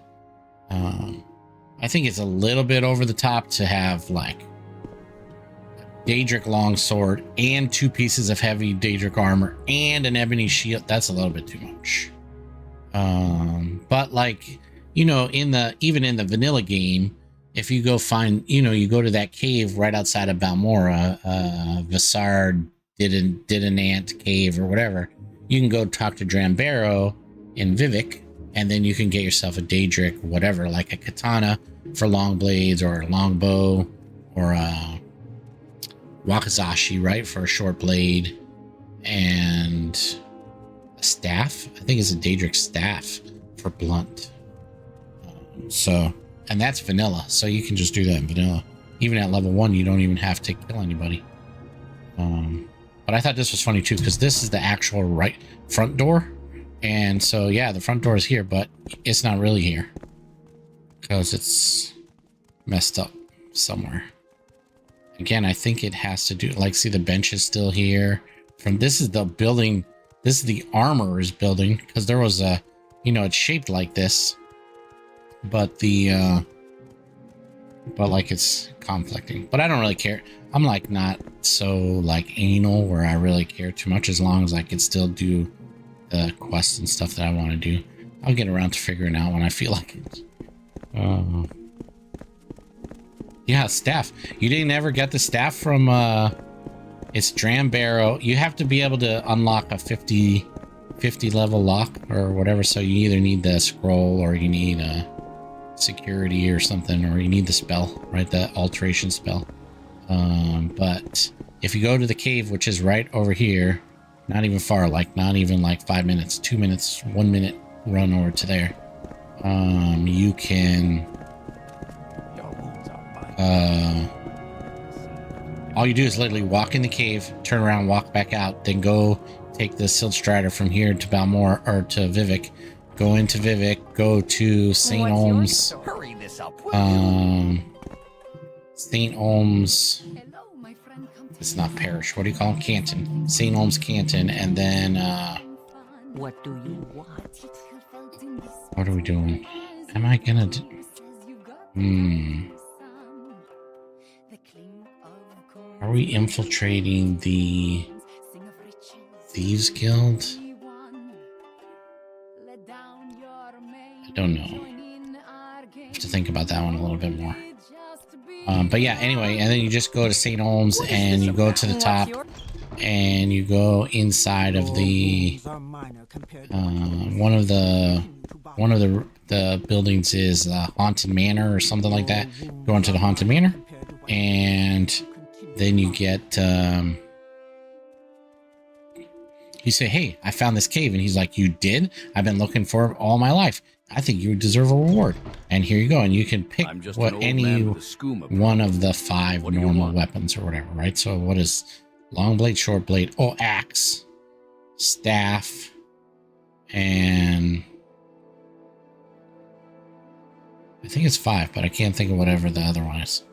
I think it's a little bit over the top to have like Daedric longsword and 2 pieces of heavy Daedric armor and an ebony shield. That's a little bit too much. But like, you know, even in the vanilla game, if you go find, you know, you go to that cave right outside of Balmora, Vissard Didinant cave or whatever, you can go talk to Drambaro in Vivek, and then you can get yourself a Daedric, whatever, like a katana for long blades, or a long bow, or a wakizashi, right, for a short blade, and a staff. I think it's a Daedric staff for blunt. So, and that's vanilla, so you can just do that in vanilla. Even at level 1, you don't even have to kill anybody. But I thought this was funny too, because this is the actual right front door. And so, yeah, the front door is here, but it's not really here because it's messed up somewhere. Again, I think it has to do, like, see, the bench is still here. This is the building, this is the armorer's building, because there was a, you know, it's shaped like this, but but like it's conflicting. But I don't really care. I'm like not so like anal where I really care too much, as long as I can still do the quests and stuff that I want to do. I'll get around to figuring out when I feel like it. Yeah, staff. You didn't ever get the staff from it's Drambaro. You have to be able to unlock a 50 level lock or whatever, so you either need the scroll or you need a security or something, or you need the spell, right? The alteration spell. But if you go to the cave, which is right over here, not even far, like not even like 5 minutes, 2 minutes, 1 minute run over to there, you can all you do is literally walk in the cave, turn around, walk back out, then go take the Silt Strider from here to Balmora, or to Vivek, go into Vivek, go to St. Olm's, St. Olm's, it's not parish, what do you call it? Canton. St. Olm's Canton, and then what do you want? What are we doing? Am I gonna do... Are we infiltrating the Thieves Guild? I don't know. I have to think about that one a little bit more. But yeah, anyway, and then you just go to St. Olm's and you go to the top and you go inside of the one of the buildings is Haunted Manor or something like that. Go into the Haunted Manor, and then you get you say, hey, I found this cave, and he's like, you did? I've been looking for it all my life. I think you deserve a reward, and here you go. And you can pick what any one of the 5 normal weapons or whatever, right? So what is long blade, short blade, axe, staff, and I think it's 5, but I can't think of whatever the other one is.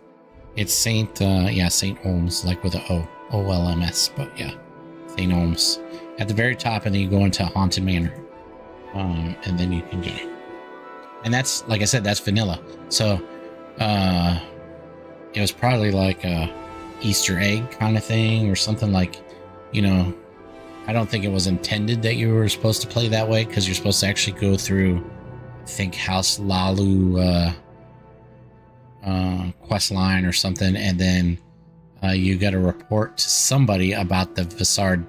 It's Saint Olms, like with a O, O-L-M-S, but yeah, Saint Olms. At the very top, and then you go into Haunted Manor, and then you can do it. And that's, like I said, that's vanilla. So, it was probably like a Easter egg kind of thing or something, like, you know, I don't think it was intended that you were supposed to play that way, because you're supposed to actually go through, I think, House Lalu quest line or something, and then you got to report to somebody about the Visard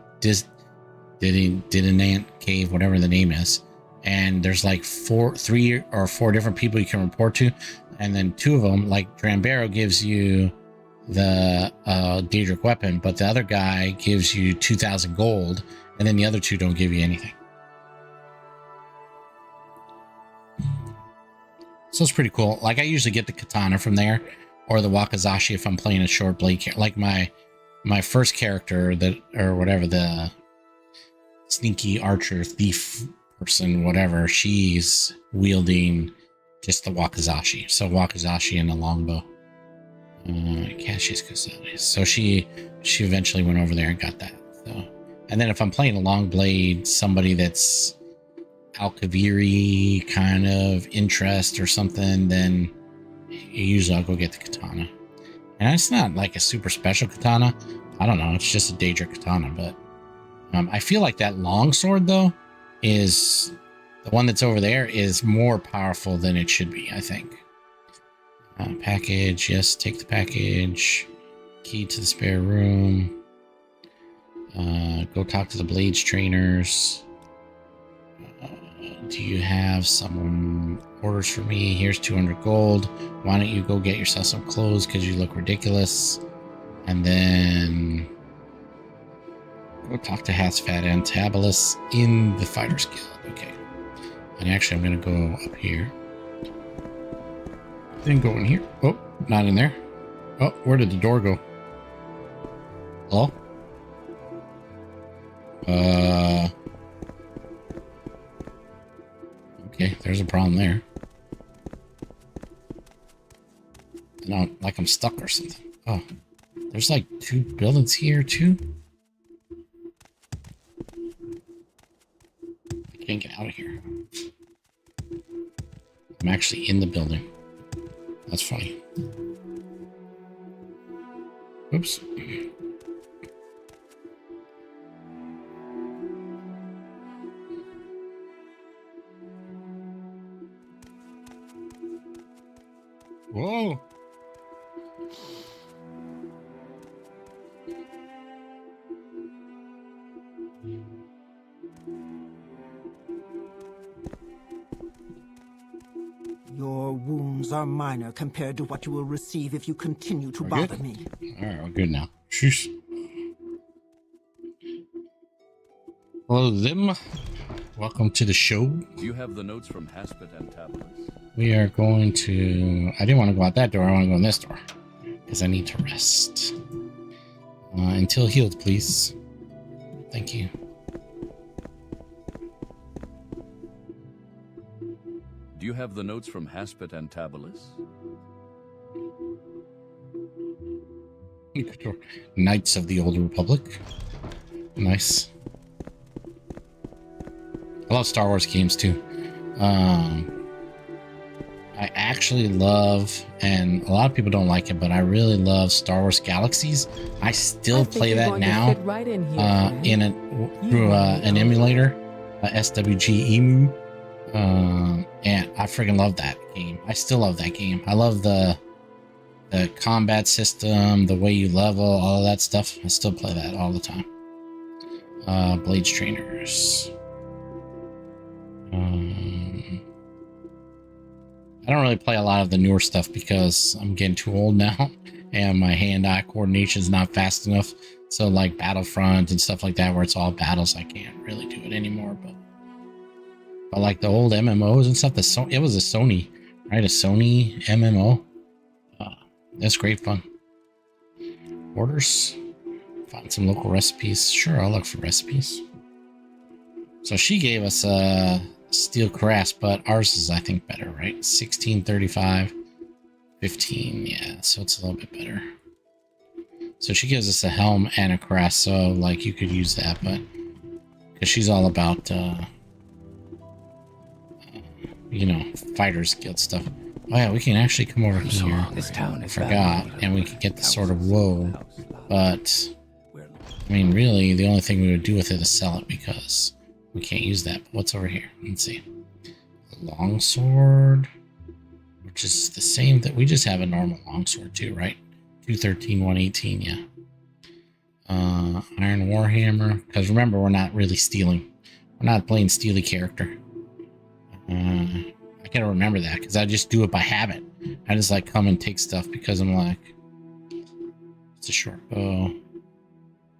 Didinant Cave, whatever the name is. And there's like 3 or 4 different people you can report to, and then 2 of them, like Drambero gives you the Daedric weapon, but the other guy gives you 2,000 gold, and then the other 2 don't give you anything. So it's pretty cool. Like, I usually get the katana from there, or the wakizashi if I'm playing a short blade. Like my first character, that, or whatever, the sneaky archer thief person, whatever, she's wielding just the wakizashi. So wakizashi and a longbow. Cassius Cassandra. So she eventually went over there and got that. So, and then if I'm playing a long blade, somebody that's Alkaviri kind of interest or something, then usually I'll go get the katana. And it's not like a super special katana. I don't know. It's just a Daedric katana, but I feel like that longsword, though, is the one that's over there is more powerful than it should be, I think. Package, yes, take the package. Key to the spare room. Go talk to the blades trainers. Do you have some orders for me? Here's 200 gold. Why don't you go get yourself some clothes because you look ridiculous? And then go talk to Hasfat and Tabalus in the Fighters Guild. Okay. And actually, I'm going to go up here. Then go in here. Oh, not in there. Oh, where did the door go? Hello? Okay, there's a problem there. No, like I'm stuck or something. Oh, there's like 2 buildings here too. I can't get out of here. I'm actually in the building. That's funny. Oops. Whoa. Your wounds are minor compared to what you will receive if you continue to bother me. Alright, we're good now. Sheesh. Hello, Zim. Welcome to the show. Do you have the notes from Haspet and Tabalus? We are going to... I didn't want to go out that door. I want to go in this door. Because I need to rest. Until healed, please. Thank you. Do you have the notes from Haspet and Tabalus? Knights of the Old Republic. Nice. I love Star Wars games too. I actually love, and a lot of people don't like it, but I really love Star Wars Galaxies. I still play that now through an emulator, SWG EMU, and I freaking love that game. I still love that game. I love the combat system, the way you level, all of that stuff. I still play that all the time. Blades trainers. I don't really play a lot of the newer stuff because I'm getting too old now and my hand-eye coordination is not fast enough. So like Battlefront and stuff like that, where it's all battles, I can't really do it anymore. But like the old MMOs and stuff, it was a Sony, right? A Sony MMO. That's great fun. Orders. Find some local recipes. Sure, I'll look for recipes. So she gave us a steel cuirass, but ours is, I think, better, right? 1635, 15. Yeah, so it's a little bit better. So she gives us a helm and a cuirass, so like you could use that, but because she's all about, you know, fighters guild stuff. Oh yeah, we can actually come over here. This town I is forgot, and we could get the Sword of Woe, but I mean, really, the only thing we would do with it is sell it because we can't use that. But what's over here? Let's see. Longsword, which is the same that we just have a normal longsword too, right? 213, 118, yeah. Iron Warhammer, because remember, we're not really stealing. We're not playing steely character. I gotta remember that because I just do it by habit. I just like come and take stuff because I'm like, it's a short bow.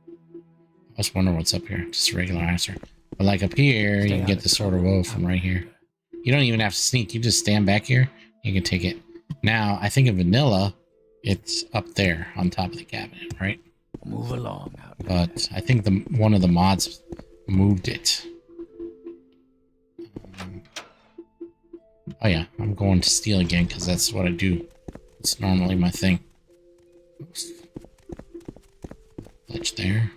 I just wonder what's up here. Just a regular answer. But like up here, you can get the Sword of Woe from right here. You don't even have to sneak. You just stand back here. You can take it. Now, I think in vanilla, it's up there on top of the cabinet, right? Move along. But I think one of the mods moved it. Oh yeah, I'm going to steal again because that's what I do. It's normally my thing. Oops. Glitch there.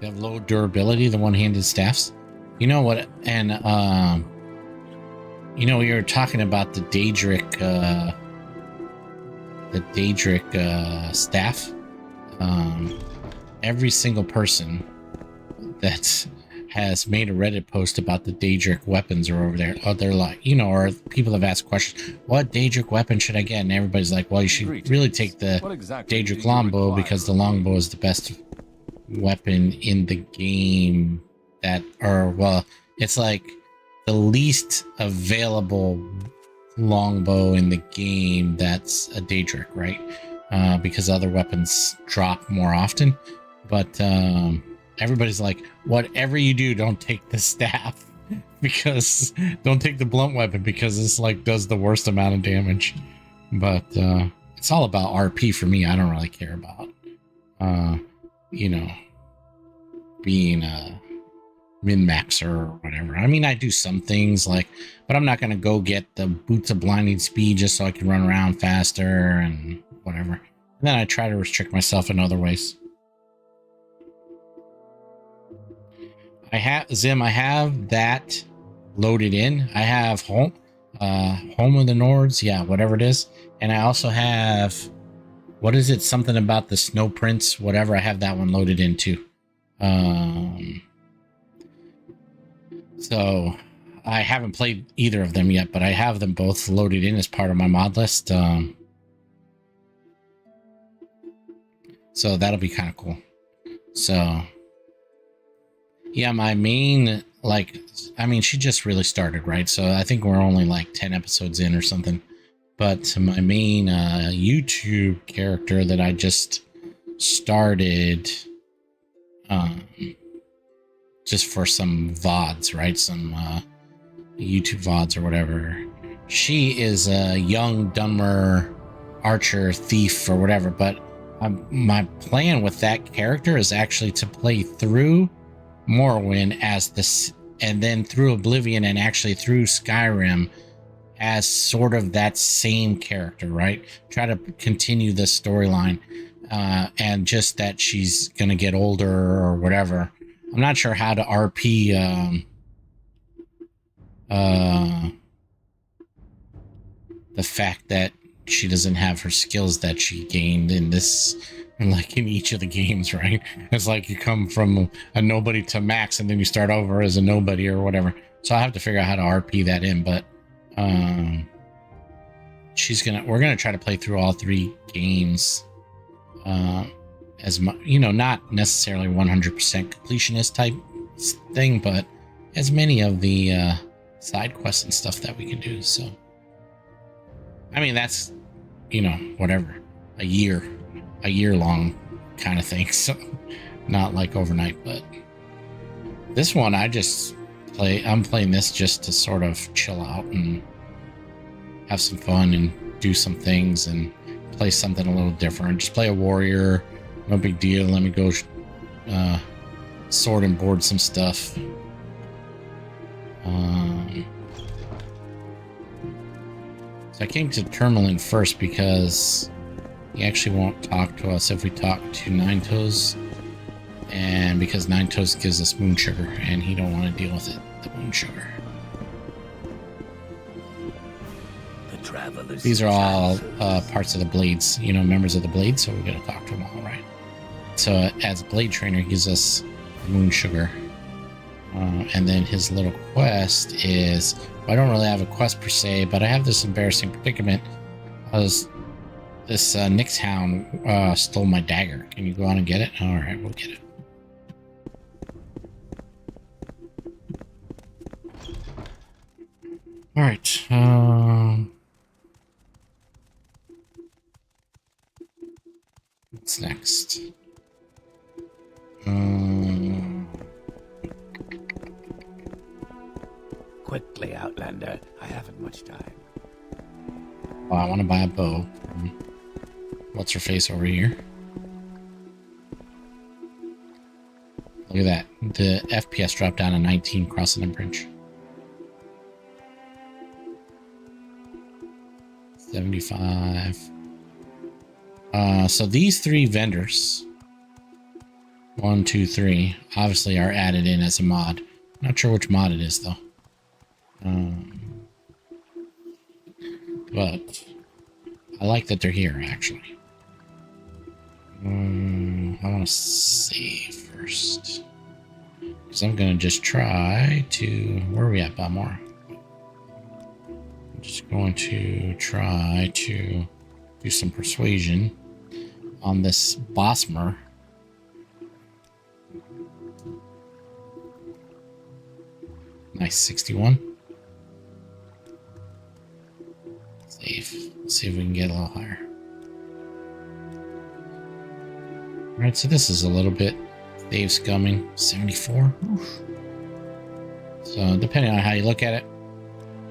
They have low durability, the one-handed staffs. You know what? And you know, we were talking about the Daedric staff. Every single person that has made a Reddit post about the Daedric weapons are over there. Oh, they're like, you know, or people have asked questions, what Daedric weapon should I get? And everybody's like, well, you should really take the Daedric longbow because the longbow is the best weapon in the game that, or well, it's like the least available longbow in the game that's a Daedric, right? Because other weapons drop more often. But everybody's like, whatever you do, don't take the staff because don't take the blunt weapon because it's like does the worst amount of damage. But it's all about RP for me. I don't really care about you know, being a min-maxer or whatever. I mean, I do some things like, but I'm not going to go get the boots of blinding speed just so I can run around faster and whatever. And then I try to restrict myself in other ways. I have that loaded in. I have Home of the Nords, yeah, whatever it is. And I also have, what is it? Something about the Snow Prince, whatever. I have that one loaded in too. So I haven't played either of them yet, but I have them both loaded in as part of my mod list. So that'll be kind of cool. So yeah, my main, like, I mean, she just really started, right? So I think we're only like 10 episodes in or something. But my main YouTube character that I just started just for some VODs, right? Some YouTube VODs or whatever. She is a young, dumber archer, thief, or whatever. But my plan with that character is actually to play through Morrowind as this, and then through Oblivion and actually through Skyrim as sort of that same character, right? Try to continue the storyline, and just that she's gonna get older or whatever. I'm not sure how to RP the fact that she doesn't have her skills that she gained in this, like in each of the games, right? It's like you come from a nobody to max and then you start over as a nobody or whatever. So I have to figure out how to RP that in, but we're gonna try to play through all 3 games as much, you know, not necessarily 100% completionist type thing, but as many of the side quests and stuff that we can do. So I mean, that's, you know, whatever, a year long kind of thing. So not like overnight, but this one I'm playing this just to sort of chill out and have some fun and do some things and play something a little different. Just play a warrior, no big deal. Let me go sword and board some stuff. So I came to Tourmaline first because he actually won't talk to us if we talk to Nine Toes, and because Nine Toes gives us moon sugar and he don't want to deal with it, the moon sugar. These are all parts of the Blades, you know, members of the Blades, so we're going to talk to them all, right? So as Blade Trainer, he gives us moon sugar. And then his little quest is, well, I don't really have a quest per se, but I have this embarrassing predicament. This Nyx Hound stole my dagger. Can you go on and get it? All right, we'll get it. All right. What's next? Quickly, Outlander. I haven't much time. Oh, I want to buy a bow. What's her face over here? Look at that. The FPS dropped down to 19 crossing the bridge. 75. So these three vendors, 1, 2, 3, obviously are added in as a mod. Not sure which mod it is though. But I like that they're here actually. I want to save first because I'm gonna just try to. Where are we at, Balmore? I'm just going to try to do some persuasion on this Bosmer. Nice, 61. Save. Let's see if we can get a little higher. Alright, so this is a little bit save scumming. 74. Oof. So depending on how you look at it,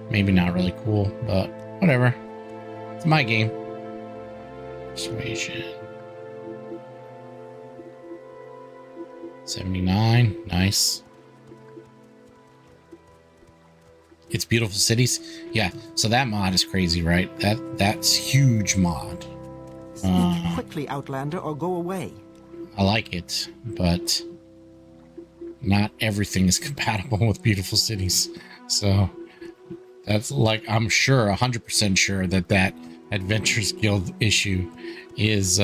maybe not really cool, but whatever. It's my game. Persuasion. 79. Nice. It's Beautiful Cities. Yeah, so that mod is crazy, right? That's huge mod. Speak quickly, Outlander, or go away. I like it, but not everything is compatible with Beautiful Cities. So that's like, I'm sure, 100% sure that Adventures Guild issue is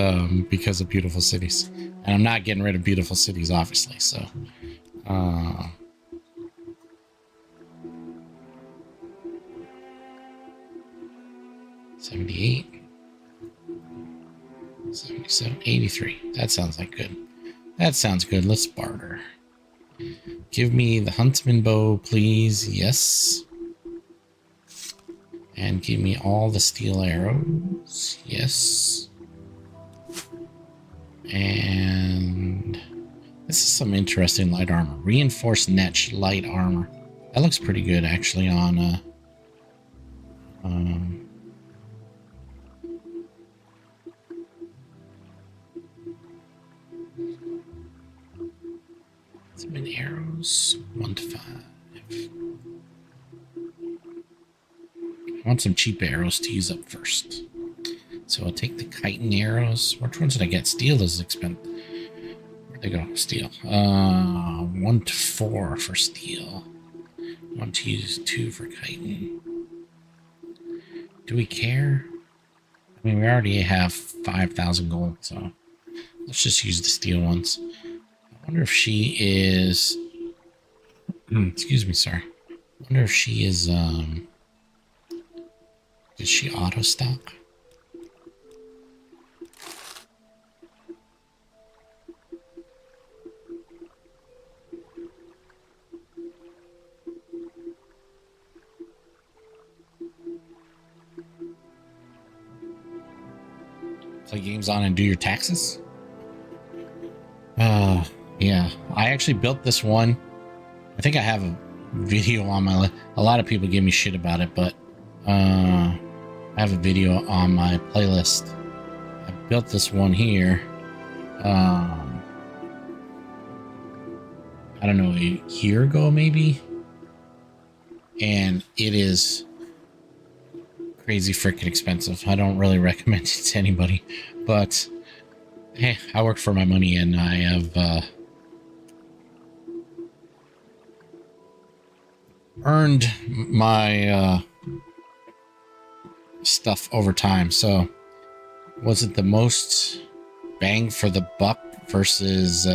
because of Beautiful Cities. And I'm not getting rid of Beautiful Cities, obviously, so... 78, 77, 83. That sounds like good. That sounds good. Let's barter. Give me the Huntsman bow, please. Yes. And give me all the steel arrows. Yes. And this is some interesting light armor. Reinforced Netch light armor. That looks pretty good, actually, on some arrows. 1 to 5. I want some cheap arrows to use up first. So I'll take the chitin arrows. Which ones did I get? Steel is expensive. Where'd they go? Steel. 1 to 4 for steel. 1 to use 2 for chitin. Do we care? I mean, we already have 5,000 gold, so let's just use the steel ones. I wonder if she is... excuse me, sir. I wonder if she is, Is she auto stock? Play games on and do your taxes? Yeah. I actually built this one. I think I have a video on my list. A lot of people give me shit about it, but I have a video on my playlist. I built this one here. I don't know, a year ago maybe. And it is crazy freaking expensive. I don't really recommend it to anybody, but hey, I work for my money, and I have earned my stuff over time. So was it the most bang for the buck versus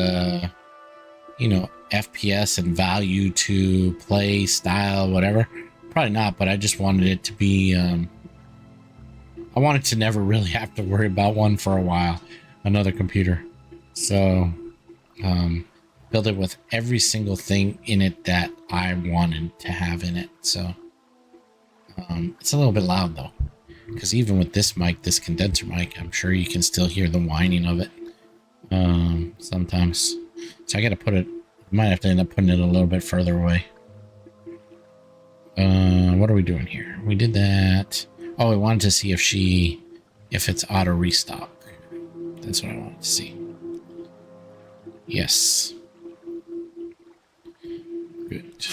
you know, FPS and value to play style, whatever? Probably not, but I just wanted it to be I wanted to never really have to worry about one for a while, another computer. So build it with every single thing in it that I wanted to have in it. So it's a little bit loud though, because even with this mic, this condenser mic, I'm sure you can still hear the whining of it sometimes. So I gotta put it, I might have to end up putting it a little bit further away. What are we doing here? We did that. Oh, we wanted to see if it's auto restock. That's what I wanted to see. Yes. Good.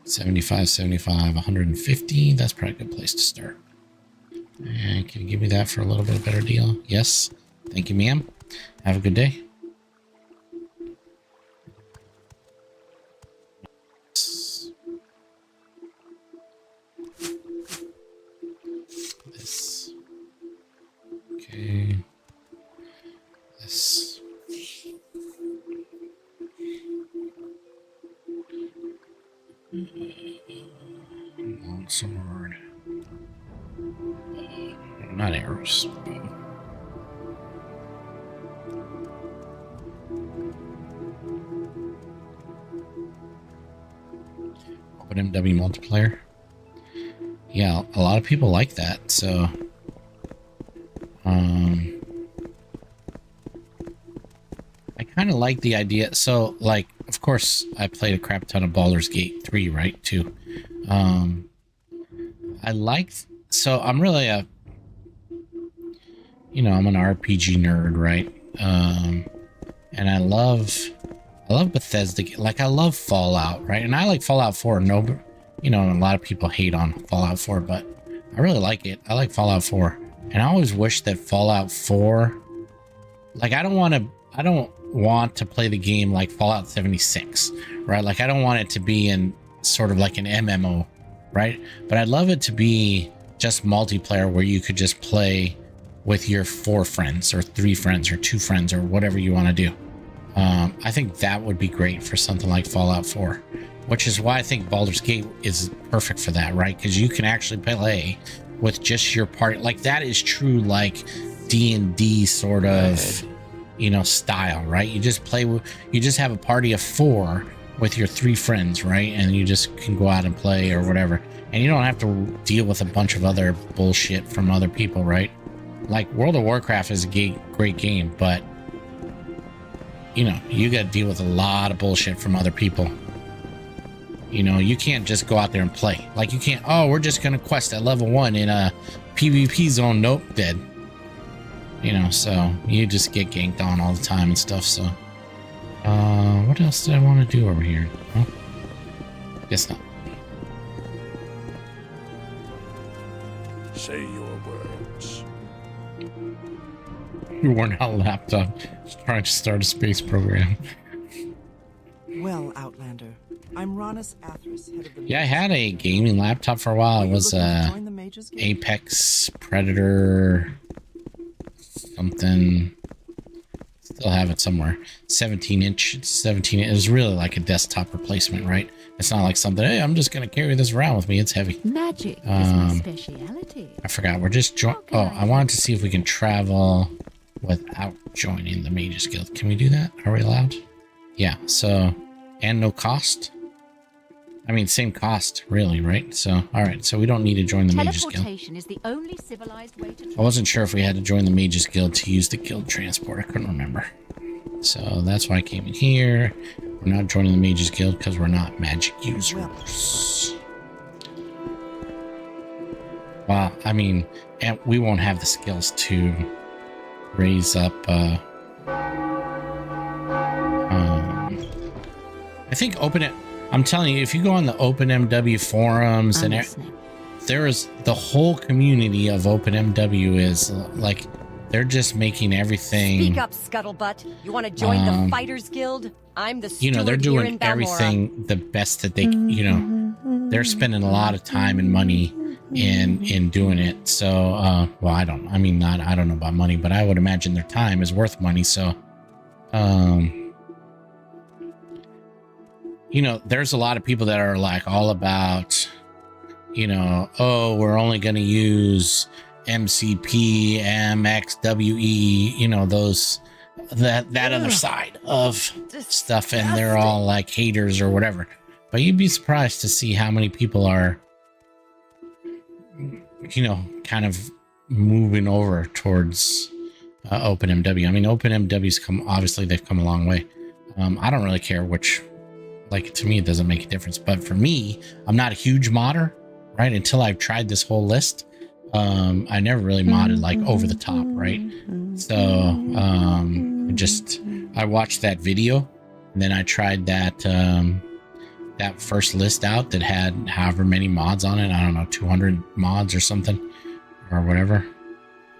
75, 75, 150. That's probably a good place to start. And can you give me that for a little bit better deal? Yes. Thank you, ma'am. Have a good day. This. Okay. This. Longsword. Not arrows. OpenMW multiplayer. Yeah, a lot of people like that. So, I kind of like the idea. So, like, of course, I played a crap ton of Baldur's Gate 3, right? Too. I like. So I'm really a. You know, I'm an RPG nerd, right? And I love Bethesda. Like, I love Fallout, right? And I like Fallout 4. No, you know, a lot of people hate on Fallout 4, but I really like it. I like Fallout 4, and I always wish that Fallout 4. Like, I don't want to play the game like Fallout 76, right? Like, I don't want it to be in sort of like an MMO, right? But I'd love it to be just multiplayer where you could just play with your 4 friends or 3 friends or 2 friends or whatever you want to do. I think that would be great for something like Fallout 4, which is why I think Baldur's Gate is perfect for that, right? Because you can actually play with just your party. Like, that is true, like D&D sort of, you know, style, right? You just play with, you just have a party of 4 with your 3 friends, right? And you just can go out and play or whatever. And you don't have to deal with a bunch of other bullshit from other people, right? Like, World of Warcraft is a great game, but, you know, you got to deal with a lot of bullshit from other people. You know, you can't just go out there and play. Like, you can't, oh, we're just going to quest at level 1 in a PvP zone. Nope, dead. You know, so you just get ganked on all the time and stuff, so. What else did I want to do over here? Huh? Guess not. Say your words. You worn out laptop trying to start a space program. Well, Outlander, I'm Ronis Athras, head of the... Yeah, I had a gaming laptop for a while. It was Apex Predator something. Still have it somewhere. 17-inch. 17. It was really like a desktop replacement, right? It's not like something, hey, I'm just going to carry this around with me. It's heavy. Magic is my speciality. I forgot. We're just I wanted to see if we can travel without joining the Mages Guild. Can we do that? Are we allowed? Yeah, so, and no cost? I mean, same cost, really, right? So, alright, so we don't need to join the Mages Guild. Is the only civilized way to I wasn't sure if we had to join the Mages Guild to use the guild transport. I couldn't remember. So that's why I came in here. We're not joining the Mages Guild because we're not magic users. Well, I mean, and we won't have the skills to raise up. I think I'm telling you, if you go on the OpenMW forums and there is the whole community of OpenMW is like they're just making everything. Speak up, Scuttlebutt. You want to join the Fighters Guild? I'm the steward they're doing here in Balmora. everything the best that they, they're spending a lot of time and money in doing it. So, well, I don't know about money, but I would imagine their time is worth money. So, there's a lot of people that are like all about, oh, we're only going to use MCP, MXWE, those, that other side of stuff. And they're all like haters or whatever. But you'd be surprised to see how many people are, kind of moving over towards OpenMW. I mean, OpenMW's they've come a long way. I don't really care which, to me, it doesn't make a difference. But for me, I'm not a huge modder, right? Until I've tried this whole list. I never really modded over the top, right? So I watched that video and then I tried that first list out that had however many mods on it. I don't know, 200 mods or something or whatever,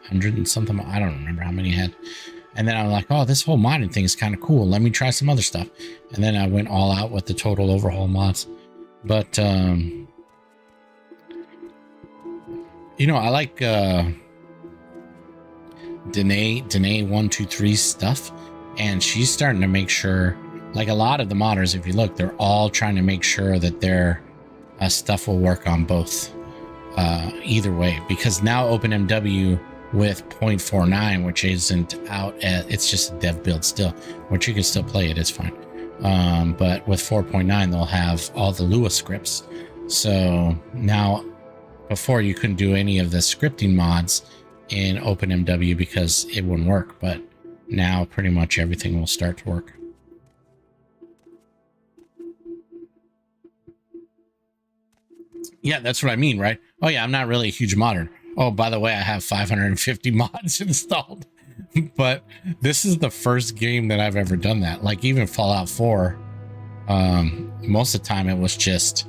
100 and something. I don't remember how many it had. And then I'm like, oh, this whole modding thing is kind of cool. Let me try some other stuff. And then I went all out with the total overhaul mods. But, I like Danae123's stuff. And she's starting to make sure, like a lot of the modders, if you look, they're all trying to make sure that their stuff will work on both either way. Because now OpenMW with 0.49, which isn't out, it's just a dev build still, which you can still play it, it's fine. But with 4.9, they'll have all the Lua scripts. So now, before you couldn't do any of the scripting mods in OpenMW because it wouldn't work, but now pretty much everything will start to work. Yeah, that's what I mean, right? Oh yeah, I'm not really a huge modder. Oh, by the way, I have 550 mods installed. But this is the first game that I've ever done that. Like even Fallout 4, most of the time it was just,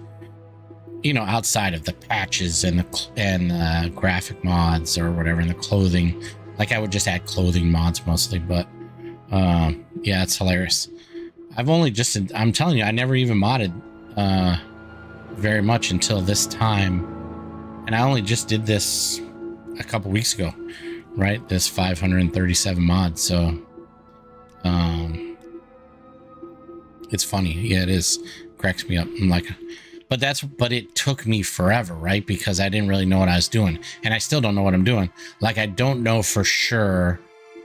outside of the patches and the graphic mods or whatever, and the clothing. Like I would just add clothing mods mostly, but yeah, it's hilarious. I'm telling you, I never even modded very much until this time. And I only just did this a couple weeks ago, right? This 537 mods. So, it's funny. Yeah, it is. Cracks me up. I'm like, but it took me forever, right? Because I didn't really know what I was doing. And I still don't know what I'm doing. Like, I don't know for sure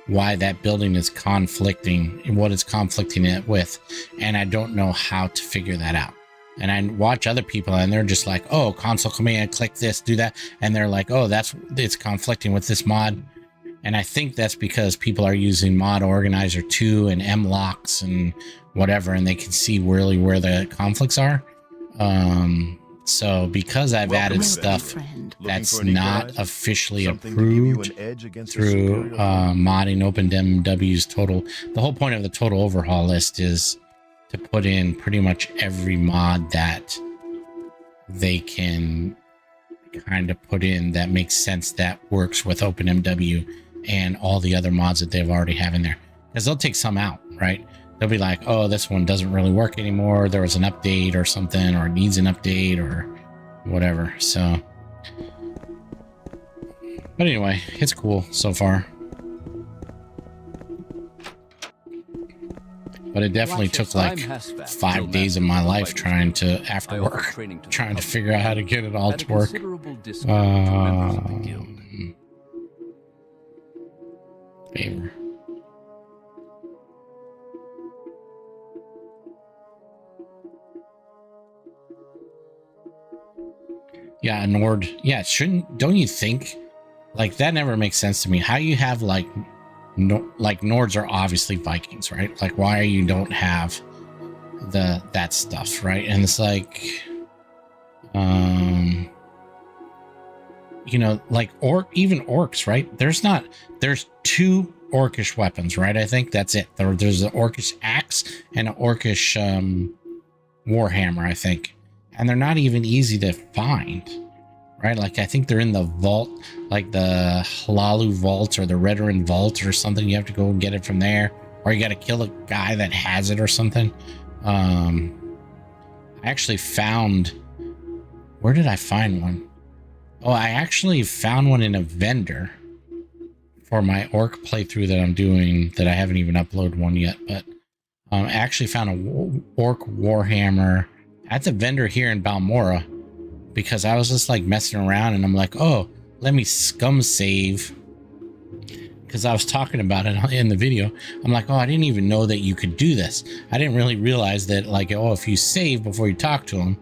why that building is conflicting, what it's conflicting it with. And I don't know how to figure that out. And I watch other people and they're just like, oh, console command, click this, do that. And they're like, oh, it's conflicting with this mod. And I think that's because people are using Mod Organizer 2 and M-Locks and whatever, and they can see really where the conflicts are. So because I've added stuff that's not officially approved through modding OpenMW's total, the whole point of the total overhaul list is to put in pretty much every mod that they can kind of put in that makes sense, that works with OpenMW and all the other mods that they've already have in there. Because they'll take some out, right? They'll be like, oh, this one doesn't really work anymore. There was an update or something, or it needs an update or whatever. So, but anyway, it's cool so far. But it definitely took like 5 days of my life trying to, after work, trying to figure out how to get it all to work. Favor. Yeah, Nord. Yeah, don't you think? Like, that never makes sense to me. How you have like Nords are obviously Vikings, right? Like, why you don't have that stuff, right? And it's like, you know, like even orcs, right? There's 2 orcish weapons, right? I think that's it. There's an orcish axe and an orcish warhammer, I think, and they're not even easy to find, right? Like I think they're in the vault, like the Hlaalu vault or the Redoran vault or something. You have to go and get it from there, or you got to kill a guy that has it or something. I actually found, where did I find one? Oh, I actually found one in a vendor for my orc playthrough that I'm doing, that I haven't even uploaded one yet, but I actually found a orc warhammer at the vendor here in Balmora, because I was just like messing around and I'm like, oh, let me scum save, because I was talking about it in the video. I'm like, oh, I didn't even know that you could do this. I didn't really realize that, like, oh, if you save before you talk to him,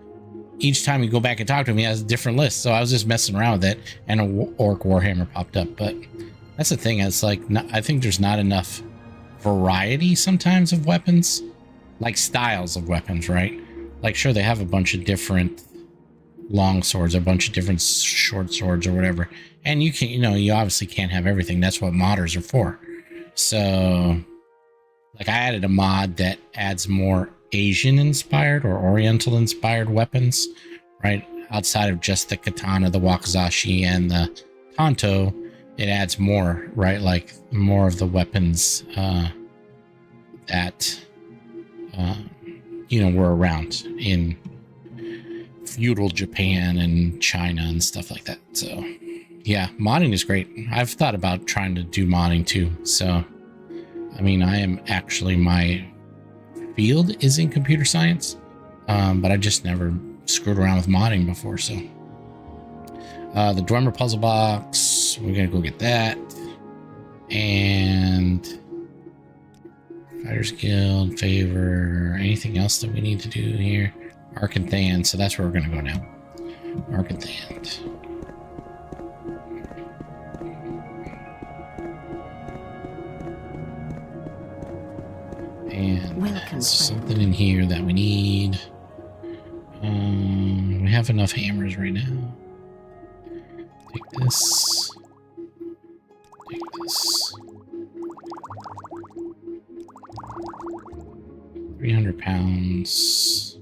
each time you go back and talk to him, he has a different list. So I was just messing around with it, and a orc warhammer popped up. But that's the thing. It's like, I think there's not enough variety sometimes of weapons, like styles of weapons, right? Like, sure, they have a bunch of different long swords, a bunch of different short swords or whatever. And you can, you obviously can't have everything. That's what modders are for. So, like, I added a mod that adds more Asian inspired or Oriental inspired weapons, right? Outside of just the katana, the wakizashi, and the tanto, it adds more, right? Like more of the weapons that were around in feudal Japan and China and stuff like that. So yeah, modding is great. I've thought about trying to do modding too. So I mean, I am actually, my field is in computer science, but I just never screwed around with modding before. So the Dwemer puzzle box, we're gonna go get that. And Fighters Guild, favor, anything else that we need to do here? Arkanthan, so that's where we're gonna go now. Arkanthan. And something in here that we need. We have enough hammers right now. Take this. Take this. 300 pounds.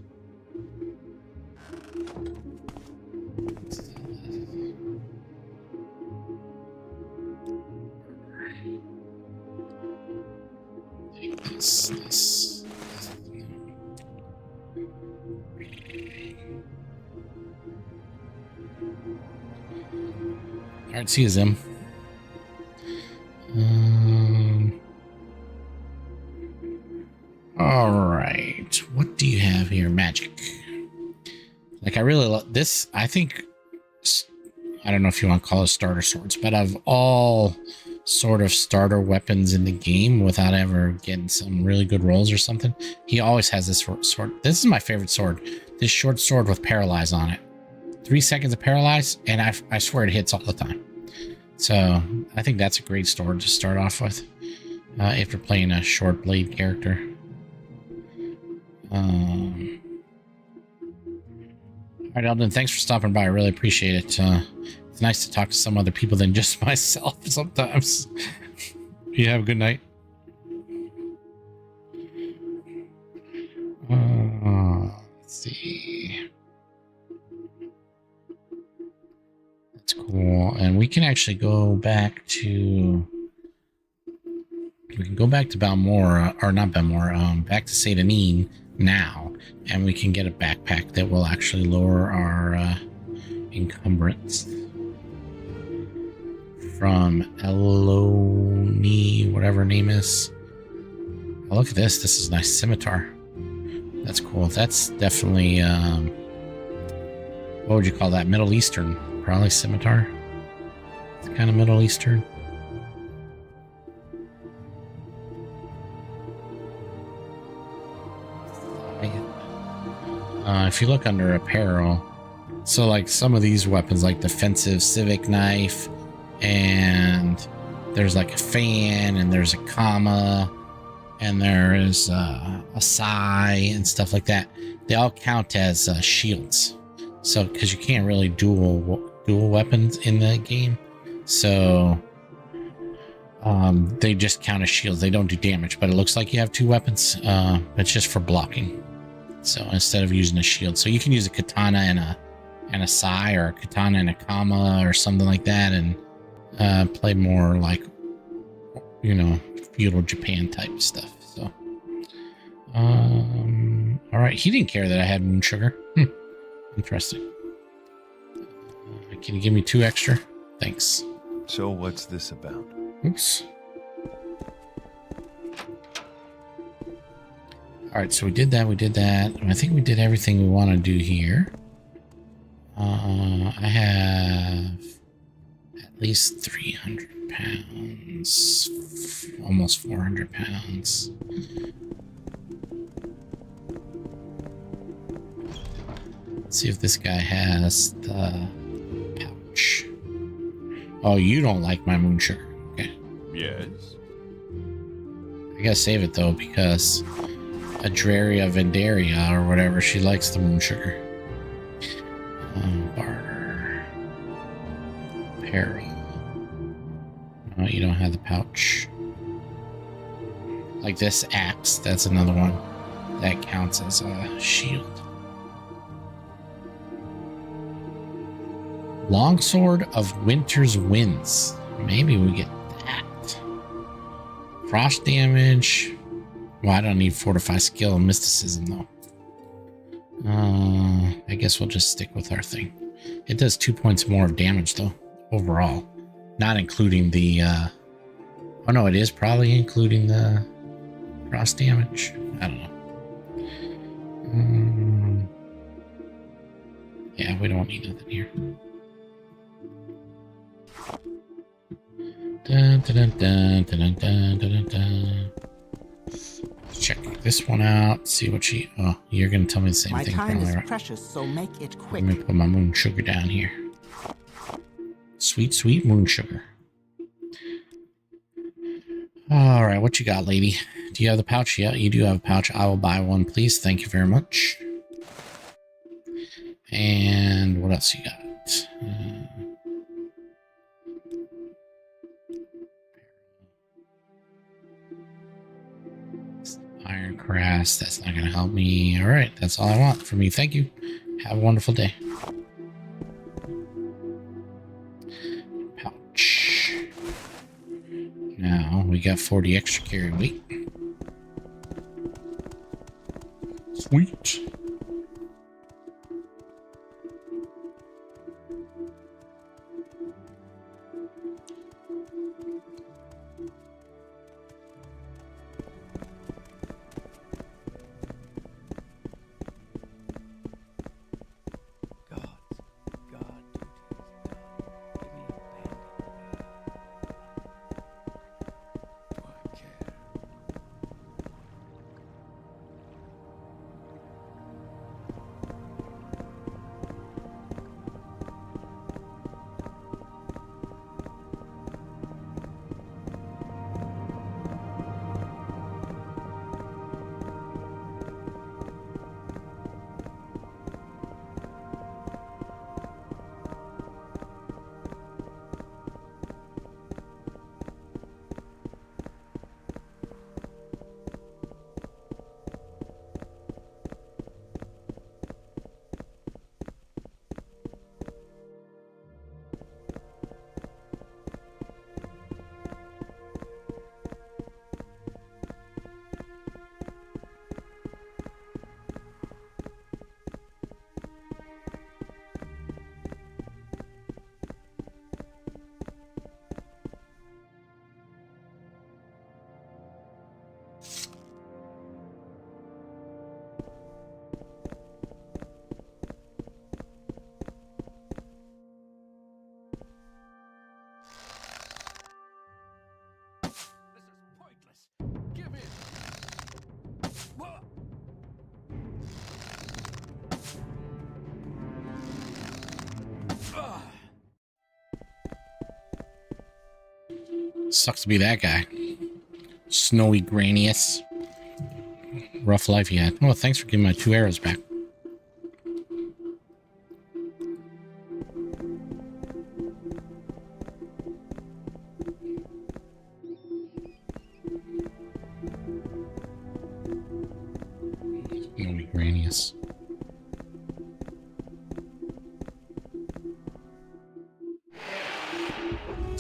Take this. Alright, see you, Zim. Alright, what do you have here? Magic. Like, I really love this. I think, I don't know if you want to call it starter swords, but of all sort of starter weapons in the game, without ever getting some really good rolls or something, he always has this sword. This is my favorite sword. This short sword with paralyze on it. 3 seconds of paralyze, and I swear it hits all the time. So I think that's a great sword to start off with if you're playing a short blade character. All right, Eldon, thanks for stopping by. I really appreciate it. It's nice to talk to some other people than just myself sometimes. You have a good night. Let's see. That's cool. And we can actually go back to... We can go back to Balmora, or not Balmora, back to Saint Anine now, and we can get a backpack that will actually lower our encumbrance from Eloni, whatever her name is. Oh, look at this. This is a nice scimitar. That's cool. That's definitely, what would you call that? Middle Eastern. Probably scimitar. It's kind of Middle Eastern. If you look under apparel, so like some of these weapons, like defensive civic knife, and there's like a fan, and there's a comma, and there is a sai and stuff like that. They all count as shields. So, because you can't really dual weapons in the game, so they just count as shields. They don't do damage, but it looks like you have 2 weapons. It's just for blocking. So instead of using a shield, so you can use a katana and a sai, or a katana and a kama, or something like that, and play more like, you know, feudal Japan type stuff. So, all right, he didn't care that I had moon sugar. Interesting. Can you give me 2 extra? Thanks. So what's this about? Oops. All right, so we did that. And I think we did everything we want to do here. I have at least 300 pounds, almost 400 pounds. Let's see if this guy has the pouch. Oh, you don't like my moon sugar. Okay. Yes. I gotta save it though, because Adraria Vendaria, or whatever, she likes the moon sugar. Barter. Apparel. Oh, you don't have the pouch. Like this axe, that's another one that counts as a shield. Longsword of Winter's Winds. Maybe we get that. Frost damage. Well, I don't need Fortify Skill and Mysticism, though. I guess we'll just stick with our thing. It does 2 points more of damage, though, overall. Not including the... oh, no, it is probably including the frost damage. I don't know. Yeah, we don't need nothing here. Dun, dun, dun, dun, dun, dun, dun. Check this one out. See what she. Oh, you're gonna tell me the same thing. My time is right? precious, so make it quick. Let me put my moon sugar down here. Sweet, sweet moon sugar. All right, what you got, lady? Do you have the pouch? Yeah, you do have a pouch. I will buy one, please. Thank you very much. And what else you got? Iron Crass, that's not going to help me. All right, that's all I want from you. Thank you. Have a wonderful day. Pouch. Now we got 40 extra carry weight. Sweet. Sucks to be that guy. Snowy Granius. Rough life he had. Oh, thanks for giving my 2 arrows back.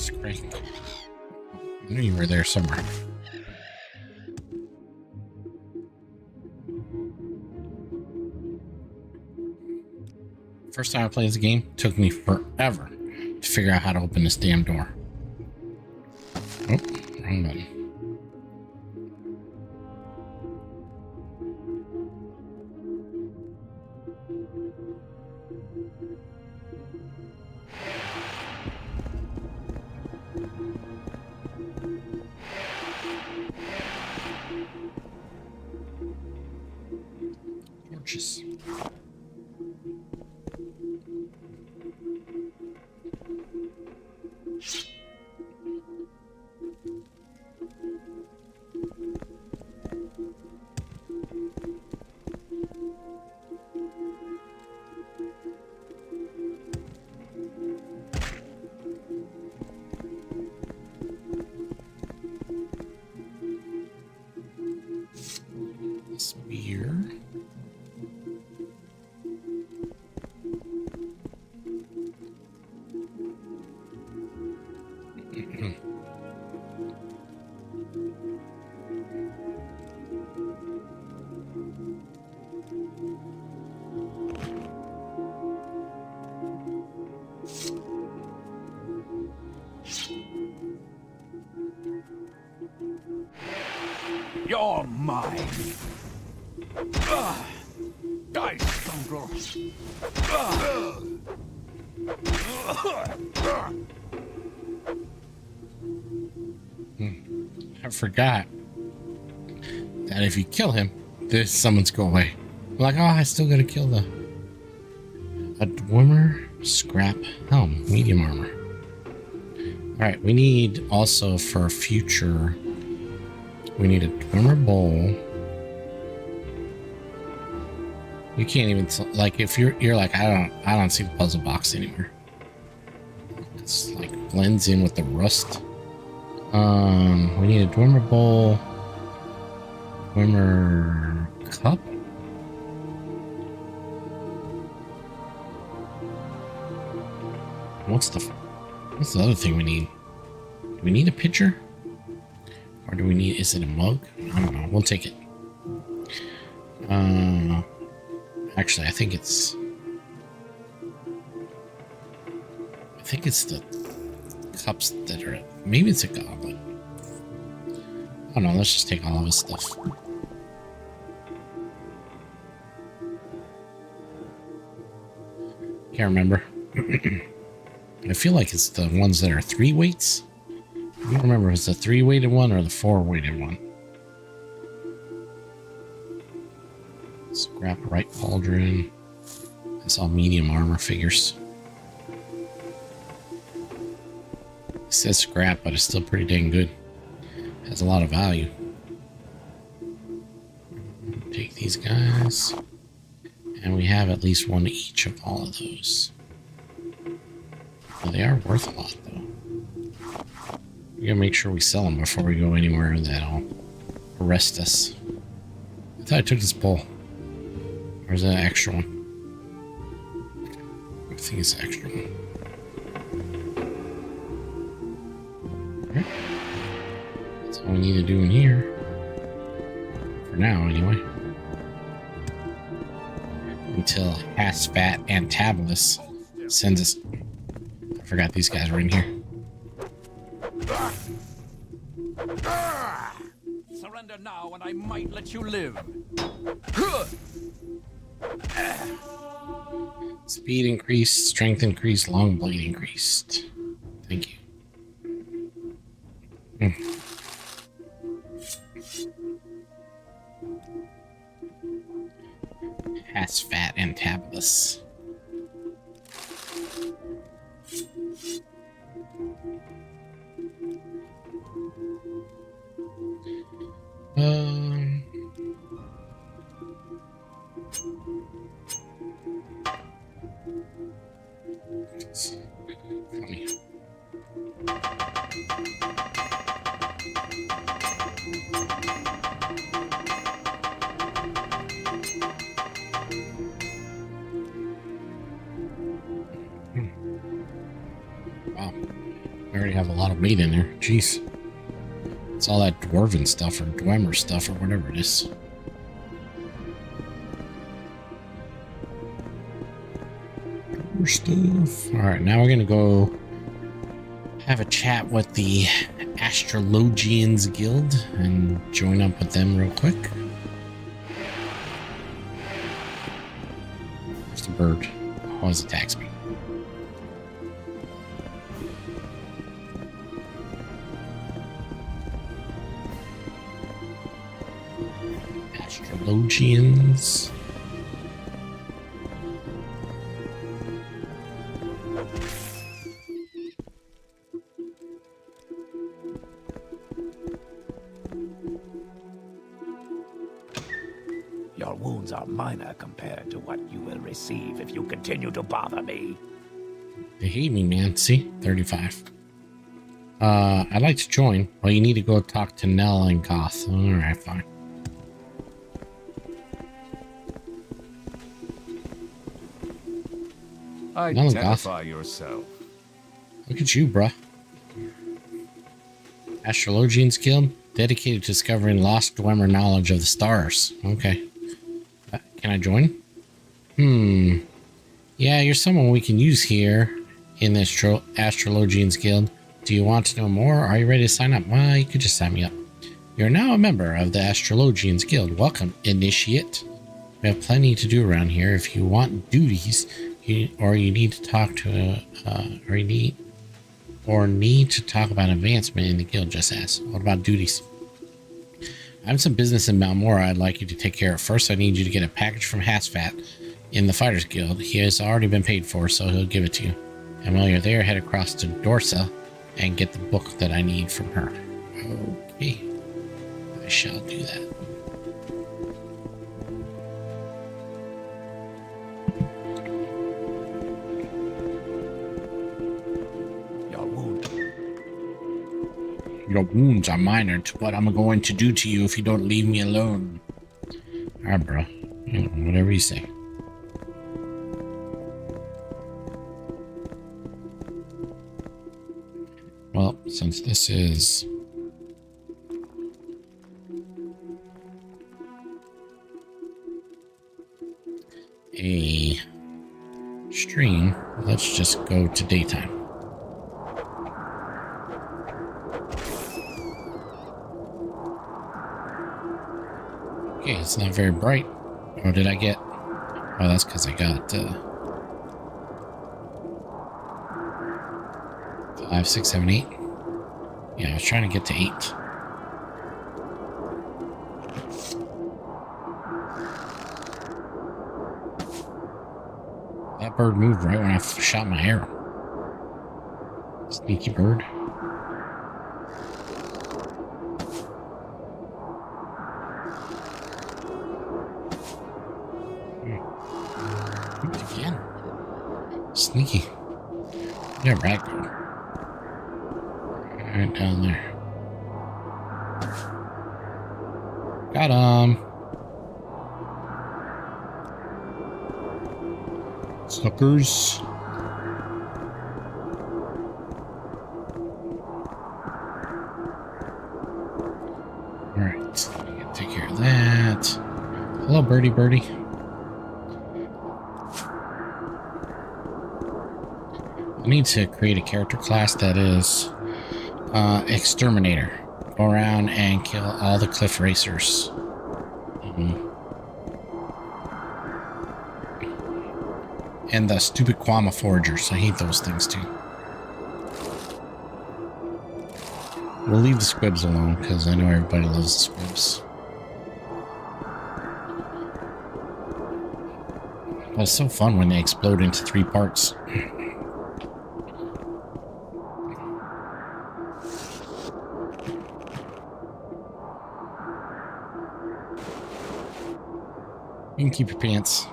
Jesus Christ. I knew you were there somewhere. First time I played this game, took me forever to figure out how to open this damn door. Oh, wrong button. Torches. Spear. You're mine. Die, scoundrel. I forgot that if you kill him, the summons go away. I'm like, oh, I still gotta kill a Dwemer scrap helm, medium armor. Alright, we need also for future, we need a Dwemer bowl. You can't even, like, if you're like, I don't see the puzzle box anywhere. It's like blends in with the rust. We need a Dwemer bowl, Dwemer cup. What's the other thing we need? Do we need a pitcher? Or do we need, is it a mug? I don't know. We'll take it. Actually, I think it's the cups that are, maybe it's a goblet. Oh no, let's just take all of his stuff. Can't remember. I feel like it's the ones that are 3 weights. I don't remember if it's the 3-weighted one or the 4-weighted one. Scrap right pauldron. That's all medium armor figures. It says scrap, but it's still pretty dang good. Has a lot of value. Take these guys. And we have at least one each of all of those. Well, they are worth a lot, though. We gotta make sure we sell them before we go anywhere that'll arrest us. I thought I took this bowl. Or is that an extra one? I think it's an extra one. Okay. That's all we need to do in here. For now, anyway. Until Hasfat and Tabulus sends us. I forgot these guys were in here. Surrender now and I might let you live. Speed increased, strength increased, long blade increased. Thank you. Hasfat and Tabulus. Wow. I already have a lot of meat in there. Jeez. It's all that dwarven stuff or dwemer stuff or whatever it is. Dwemer stuff. Alright, now we're gonna go have a chat with the Astrologians Guild and join up with them real quick. Where's the bird? Oh, it attacks me. Astrologians. Your wounds are minor compared to what you will receive if you continue to bother me. They hate me, man. See? 35. I'd like to join. Well, you need to go talk to Nell and Goth. Alright, fine. Identify yourself. Look at you, bruh. Astrologians Guild, dedicated to discovering lost dwemer knowledge of the stars. Okay. Can I join? Yeah, you're someone we can use here in this Astrologians Guild. Do you want to know more? Are you ready to sign up? Well, you could just sign me up. You're now a member of the Astrologians Guild. Welcome, initiate. We have plenty to do around here. If you want duties, you need to talk to need to talk about advancement in the guild, just ask. What about duties? I have some business in Balmora I'd like you to take care of. First, I need you to get a package from Hasfat in the Fighters Guild. He has already been paid for, so he'll give it to you. And while you're there, head across to Dorsa and get the book that I need from her. Okay. I shall do that. Your wounds are minor to what I'm going to do to you if you don't leave me alone. Alright, bro. Whatever you say. Well, since this is a stream, let's just go to daytime. Okay, it's not very bright. Or did I get... Oh, that's because I got 5, 6, 7, 8. Yeah, I was trying to get to 8. That bird moved right when I shot my arrow. Sneaky bird. Again. Sneaky. Yeah, Redguard. Right down there. Got him. Suckers. Alright, take care of that. Hello, birdie birdie. I need to create a character class that is Exterminator. Go around and kill all the cliff racers. And the stupid Quama Foragers. I hate those things too. We'll leave the squibs alone because I know everybody loves the squibs. But it's so fun when they explode into 3 parts. You can keep your pants.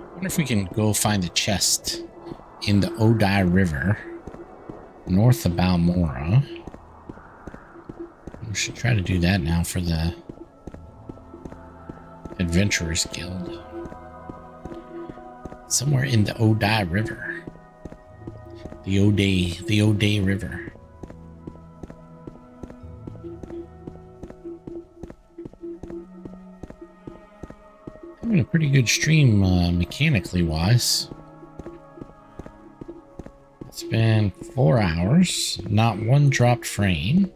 I wonder if we can go find the chest in the Odai River, north of Balmora. We should try to do that now for the Adventurers Guild. Somewhere in the Odai River. The Odai River. Having a pretty good stream mechanically wise. It's been 4 hours, not one dropped frame,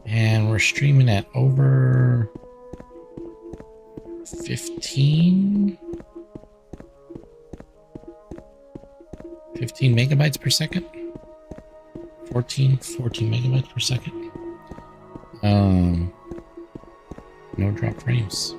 and we're streaming at over 15 megabytes per second. 14 megabytes per second. No drop frames.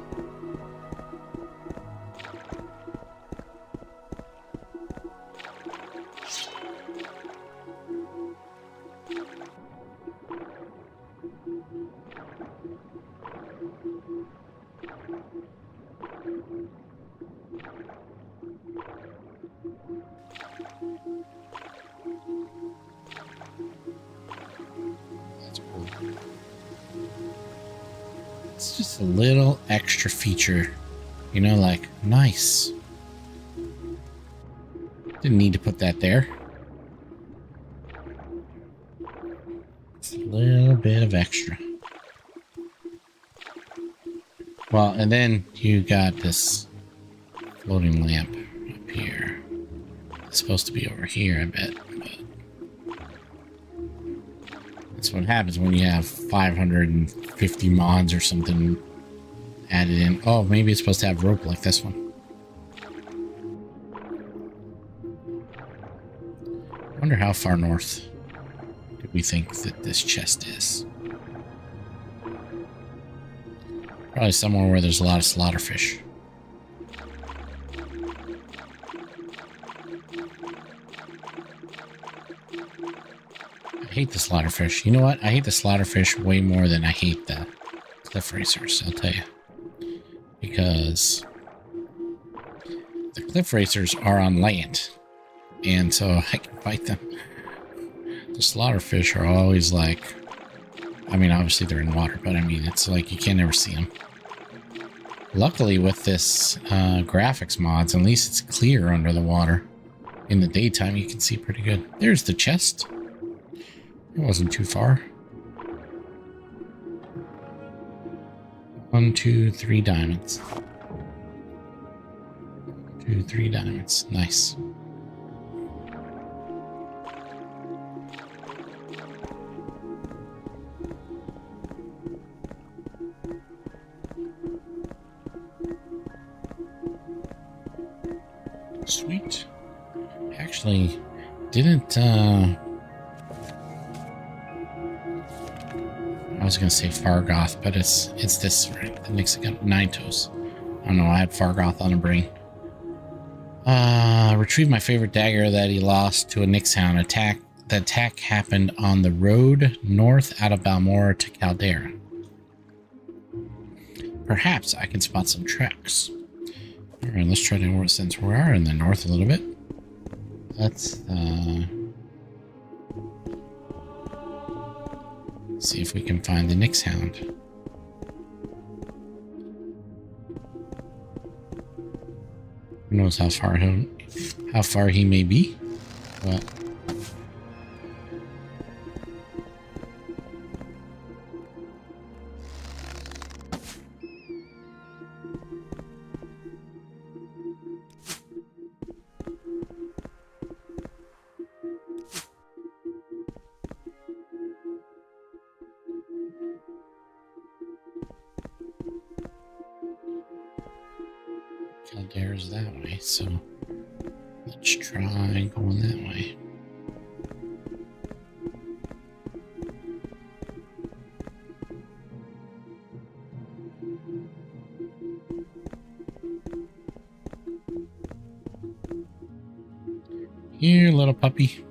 It's just a little extra feature, you know, like, nice. Didn't need to put that there. It's a little bit of extra. Well, and then you got this floating lamp up here. It's supposed to be over here, I bet. But that's what happens when you have 550 mods or something added in. Oh, maybe it's supposed to have rope like this one. I wonder how far north do we think that this chest is? Probably somewhere where there's a lot of slaughterfish. I hate the slaughterfish. You know what? I hate the slaughterfish way more than I hate the cliff racers, I'll tell you. Because the cliff racers are on land, and so I can fight them. The slaughterfish are always like, I mean, obviously they're in water, but I mean, it's like you can't ever see them. Luckily with this graphics mods, at least it's clear under the water. In the daytime, you can see pretty good. There's the chest. It wasn't too far. 1, 2, 3 diamonds. 1, 2, 3 diamonds. Nice. Sweet. Actually, didn't I was gonna say Fargoth, but it's this right? The Nick's got 9 toes. I don't know, I had Fargoth on a brain. Retrieve my favorite dagger that he lost to a Nyx hound. The attack happened on the road north out of Balmora to Caldera. Perhaps I can spot some tracks. Alright, let's try to, since we are in the north a little bit. Let's see if we can find the Nyx hound. Who knows how far he may be, but Caldera's that way, so let's try going that way. Here, little puppy.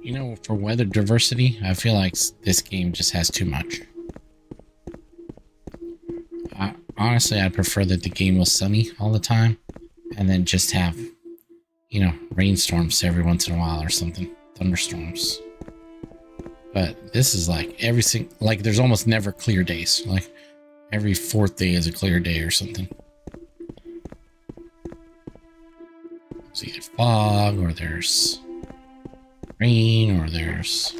You know, for weather diversity, I feel like this game just has too much. Honestly, I prefer that the game was sunny all the time, and then just have, you know, rainstorms every once in a while or something. Thunderstorms. But this is like like there's almost never clear days. Like every fourth day is a clear day or something. It's either fog or there's rain or there's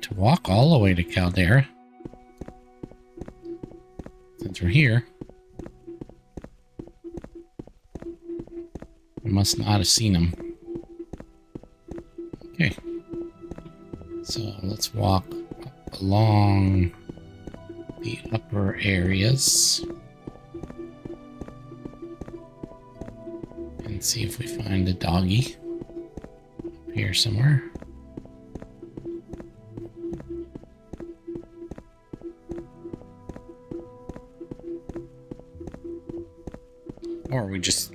to walk all the way to Caldera. Since we're here, we must not have seen him. Okay. So let's walk along the upper areas and see if we find a doggy up here somewhere. Or we just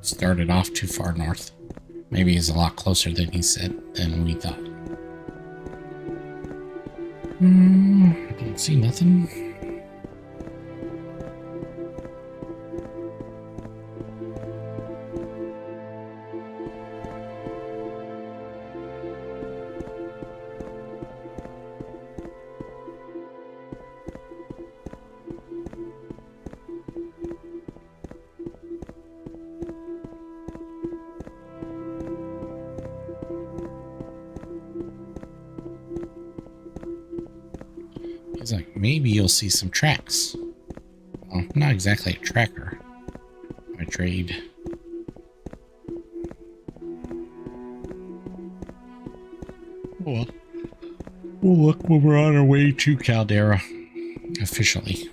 started off too far north. Maybe he's a lot closer than he said, than we thought. I don't see nothing. He's like, maybe you'll see some tracks. Well, not exactly a tracker. I trade. Well, we'll look when we're on our way to Caldera. Officially.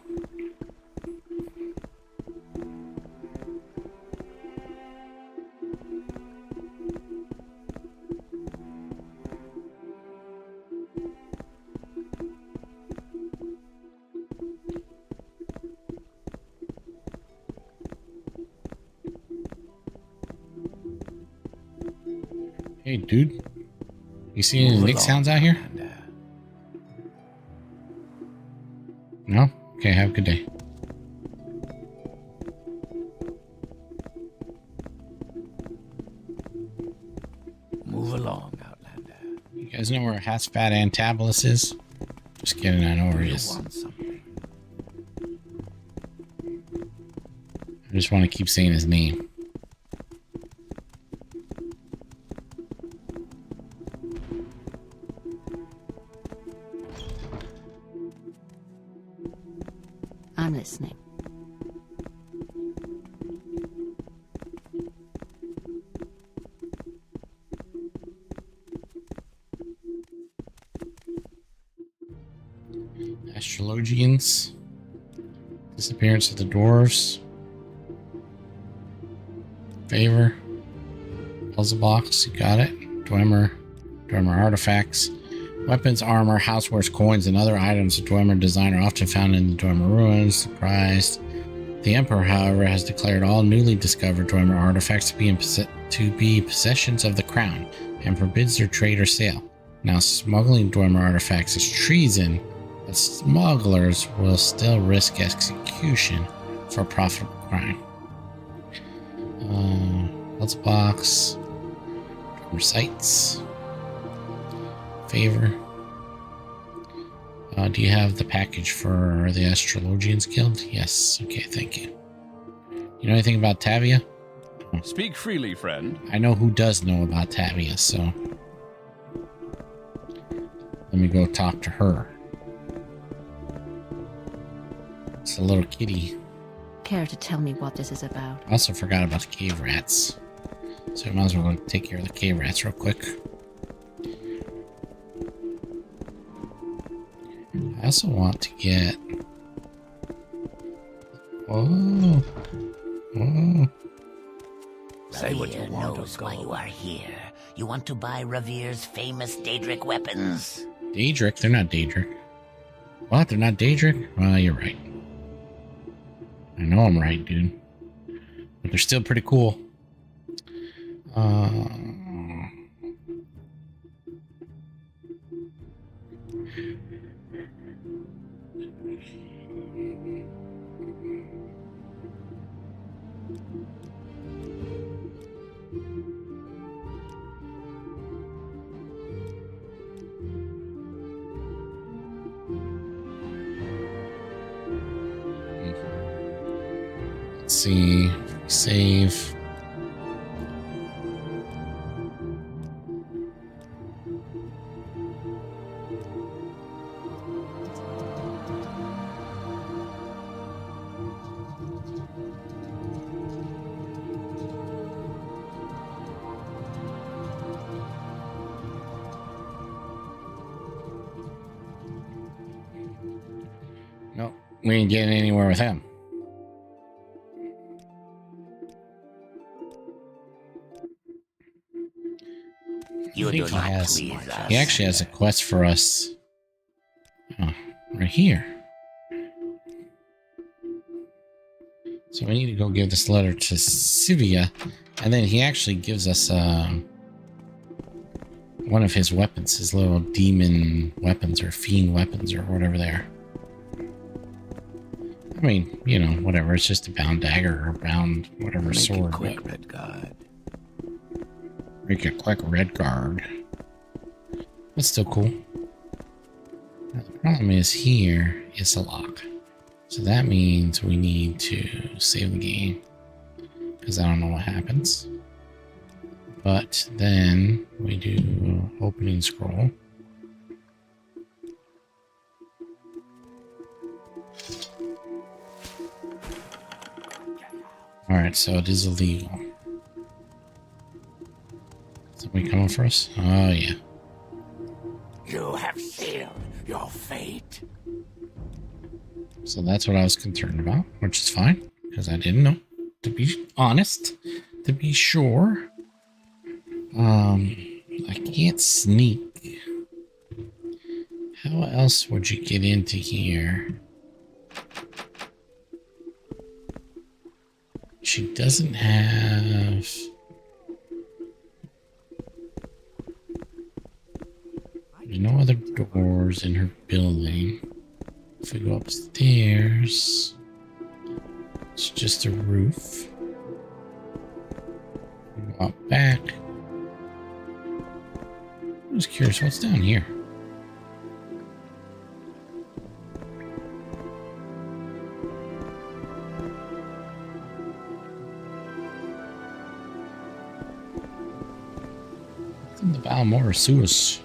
Hey, dude. You see any Nick sounds out here? No? Okay, have a good day. Move along, Outlander. You guys know where Hasfat Antabolus is? Just kidding, I know where he is. I just want to keep saying his name. I'm listening. Astrologians. Disappearance of the dwarves. Favor. Puzzle box, you got it. Dwemer artifacts. Weapons, armor, housewares, coins, and other items of Dwemer design are often found in the Dwemer ruins. Surprised. The Emperor, however, has declared all newly discovered Dwemer artifacts to be possessions of the Crown and forbids their trade or sale. Now, smuggling Dwemer artifacts is treason, but smugglers will still risk execution for profitable crime. Puzzle box. Dwemer sites. Favor. Do you have the package for the Astrologians Guild? Yes. Okay, thank you. You know anything about Tavia? Speak freely, friend. I know who does know about Tavia, so let me go talk to her. It's a little kitty. Care to tell me what this is about? I also forgot about the cave rats, so I might as well go take care of the cave rats real quick. I also want to get... Whoa. Whoa. Say what you want knows to why you are here. You want to buy Revere's famous Daedric weapons. Daedric? They're not Daedric. What? They're not Daedric? Well, you're right. I know I'm right, dude. But they're still pretty cool. Let's see. Save. Nope, we ain't getting anywhere with him. You do not please us. He actually has a quest for us. Oh, right here. So we need to go give this letter to Sivia, and then he actually gives us one of his weapons, his little demon weapons or fiend weapons or whatever they are. I mean, you know, whatever. It's just a bound dagger or bound whatever sword. Make it quick, Redguard. Make it quick, Redguard. That's still cool. Now, the problem is here is a lock. So that means we need to save the game. Because I don't know what happens. But then we do opening scroll. Alright, so it is illegal. Somebody coming for us? Oh, yeah. You have sealed your fate. So that's what I was concerned about, which is fine, because I didn't know. To be honest, to be sure. I can't sneak. How else would you get into here? She doesn't have... There's no other doors in her building. If we go upstairs, it's just a roof. We go out back. I'm just curious what's down here. What's in the Balmora sewers?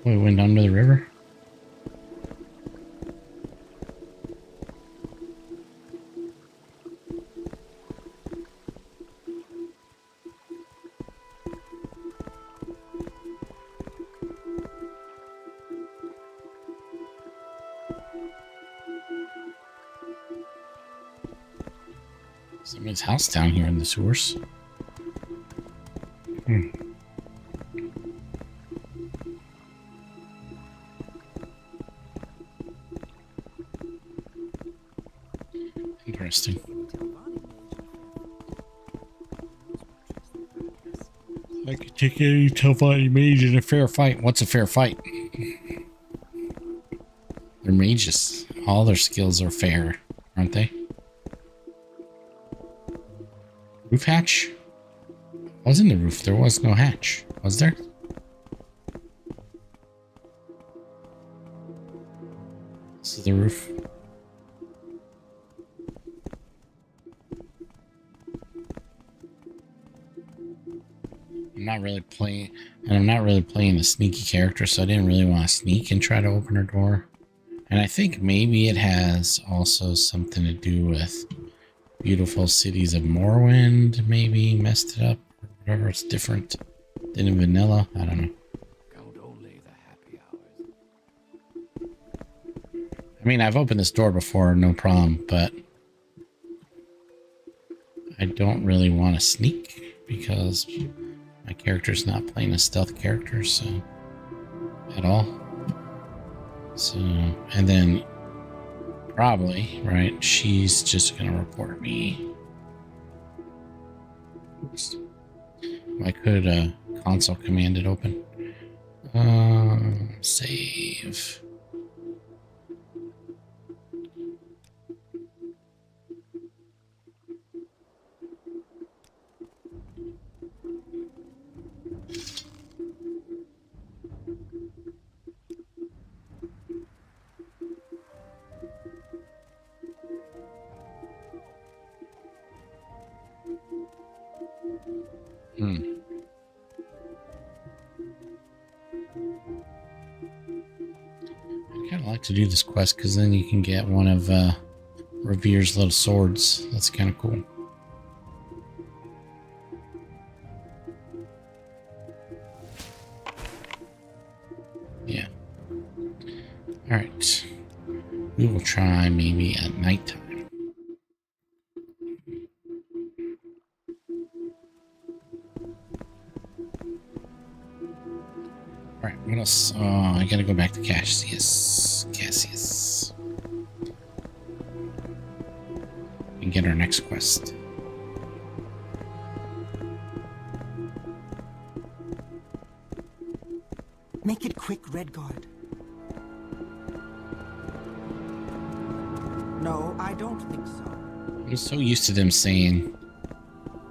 We went under the river. Somebody's house down here in the sewers. Interesting. I could take any Telvanni mage in a fair fight. What's a fair fight? They're mages. All their skills are fair, aren't they? Roof hatch? Wasn't the roof? There was no hatch. Was there? This is the roof. I'm not really playing, and I'm not really playing a sneaky character, so I didn't really want to sneak and try to open her door. And I think maybe it has also something to do with Beautiful Cities of Morrowind, maybe messed it up, or whatever. It's different than in vanilla. I don't know. Count only the happy hours. I mean, I've opened this door before, no problem, but I don't really want to sneak because my character's not playing a stealth character, so at all. So, and then probably, right, she's just gonna report me. Oops. I could console command it open. Save. I kind of like to do this quest because then you can get one of Revere's little swords. That's kind of cool. Yeah. All right. We will try maybe at nighttime. Alright, what else? Oh, I gotta go back to Cassius. And get our next quest. Make it quick, Redguard. No, I don't think so. I'm so used to them saying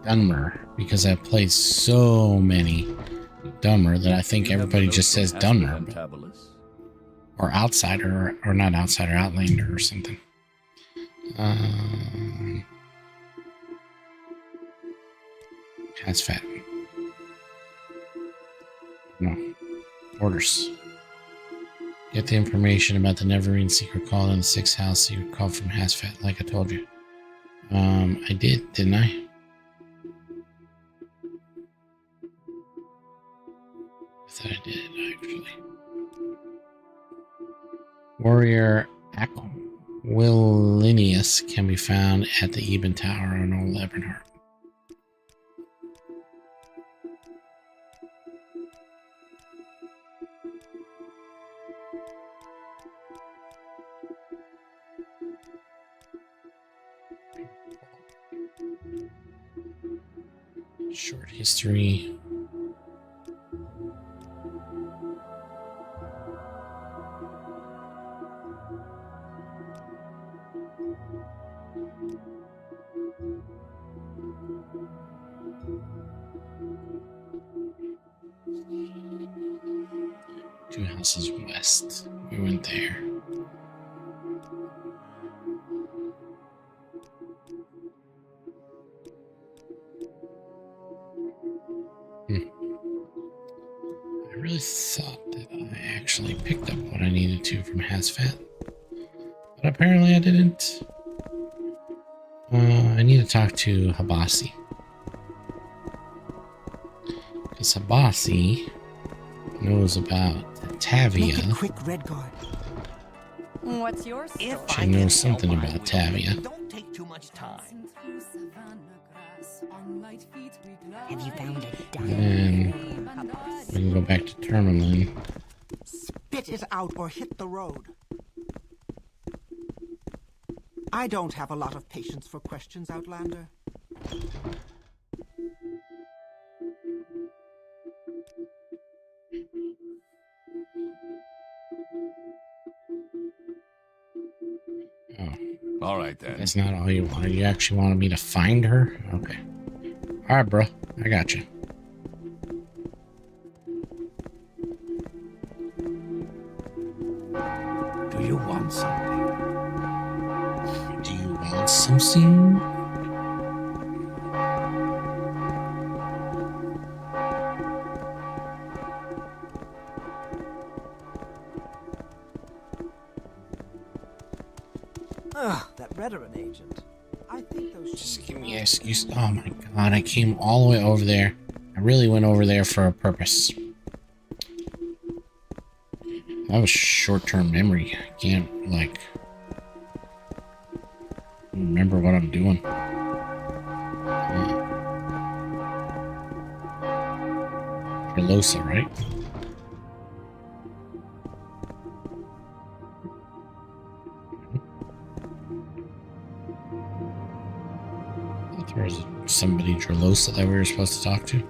Dunmer because I've played so many Dunmer that I think everybody just says Dunmer. Or Outsider, or not Outsider, Outlander or something. Hasfat. No. Orders. Get the information about the Neverine secret call in the 6th house secret call from Hasfat, like I told you. I did, didn't I? I thought I did, actually. Warrior Aquilinius can be found at the Eben Tower on Old Ebernheart. Short history. Two houses west. We went there. I really thought that I actually picked up what I needed to from Hasfat, but apparently I didn't. I need to talk to Habasi, because Habasi knows about Tavia. Make it quick, Redguard. What's your story? She knows something about Tavia. Don't take too much time. Have you found it? And we can go back to Termalin. Spit it out or hit the road. I don't have a lot of patience for questions, Outlander. Oh. All right, then. That's not all you wanted. You actually wanted me to find her? Okay. Alright, bro. I got you. Do you want something? Do you want something? That veteran agent. I think those Just give me an excuse. Oh my god, I came all the way over there. I really went over there for a purpose. That was short-term memory. I can't, like, remember what I'm doing. Velosa, right? I thought there was somebody Dralosa that we were supposed to talk to.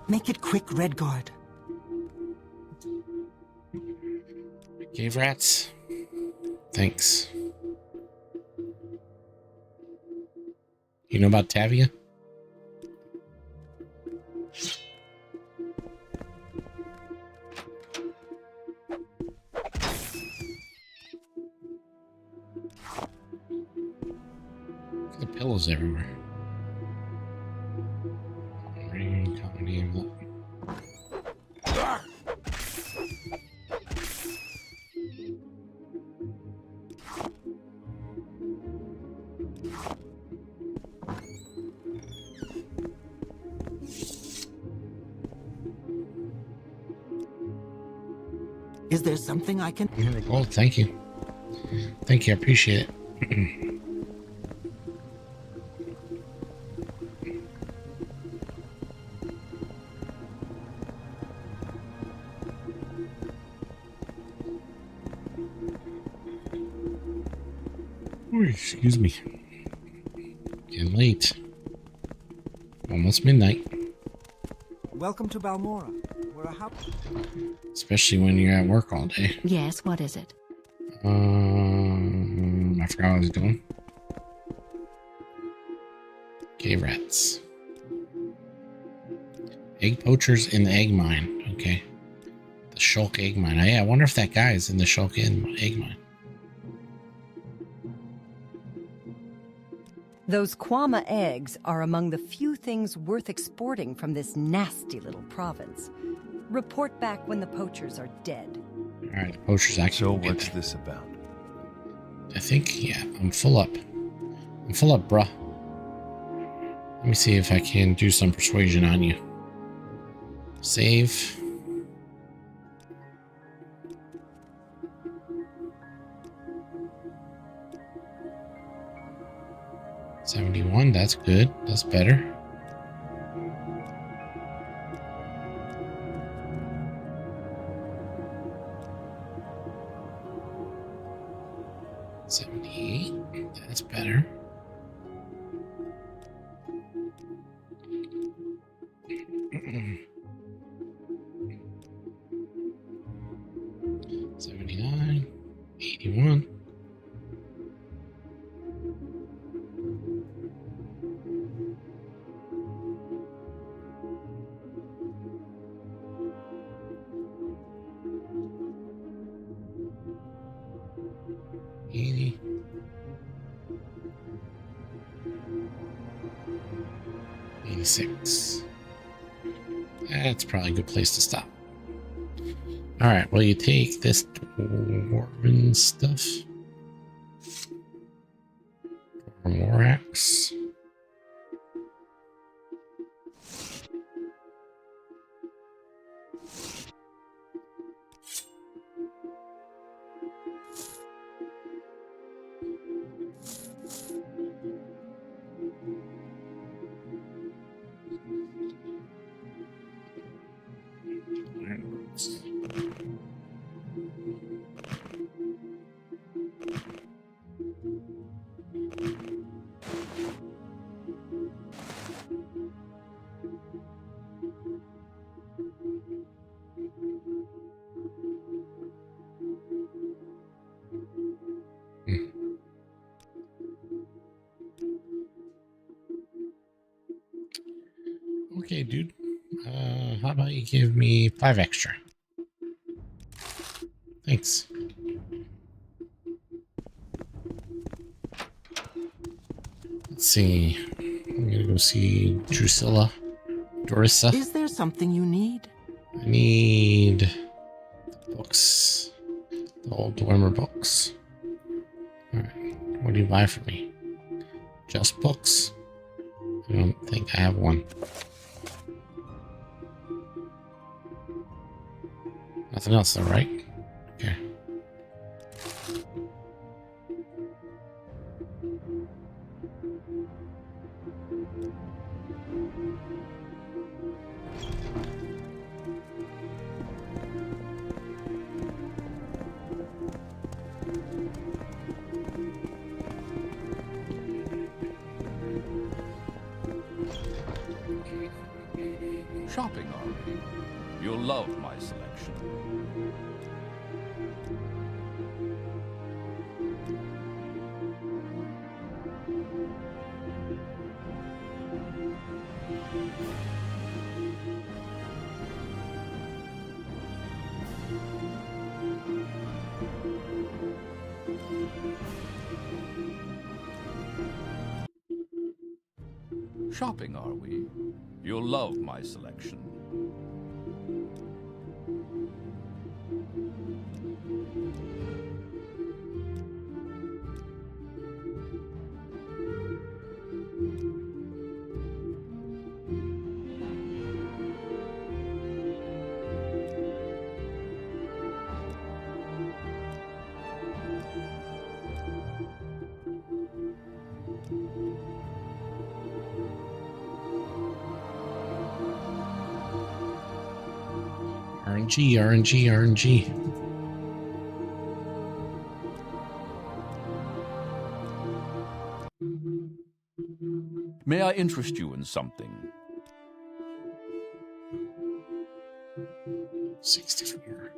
Make it quick, Redguard. Cave rats. Thanks. You know about Tavia? Look at the pillows everywhere. Is there something I can... Oh, thank you. Thank you, I appreciate it. Ooh, excuse me. Getting late. Almost midnight. Welcome to Balmora. We're a hub. Especially when you're at work all day. Yes, what is it? I forgot what I was doing. Cave rats. Egg poachers in the egg mine. Okay. The Shulk egg mine. Oh, yeah, I wonder if that guy is in the Shulk egg mine. Those Kwama eggs are among the few things worth exporting from this nasty little province. Report back when the poachers are dead. Alright, the poachers actually. So what's this about? I think, yeah, I'm full up. I'm full up, bruh. Let me see if I can do some persuasion on you. Save. $71, that's good. That's better. $78, that's better. $79, $81. $80. $86. That's probably a good place to stop. Alright, well, you take this dwarven stuff. Morax. Okay, dude. How about you give me 5 extra? Thanks. Let's see. I'm gonna go see Drusilla. Dorissa. Is there something you need? I need the books. The old Dwemer books. Alright. What do you buy for me? Just books? I don't think I have one. Nothing else though, right? Okay. Shopping, are we? You'll love my selection. Shopping, are we? You'll love my selection. RNG, RNG, RNG. May I interest you in something? 64.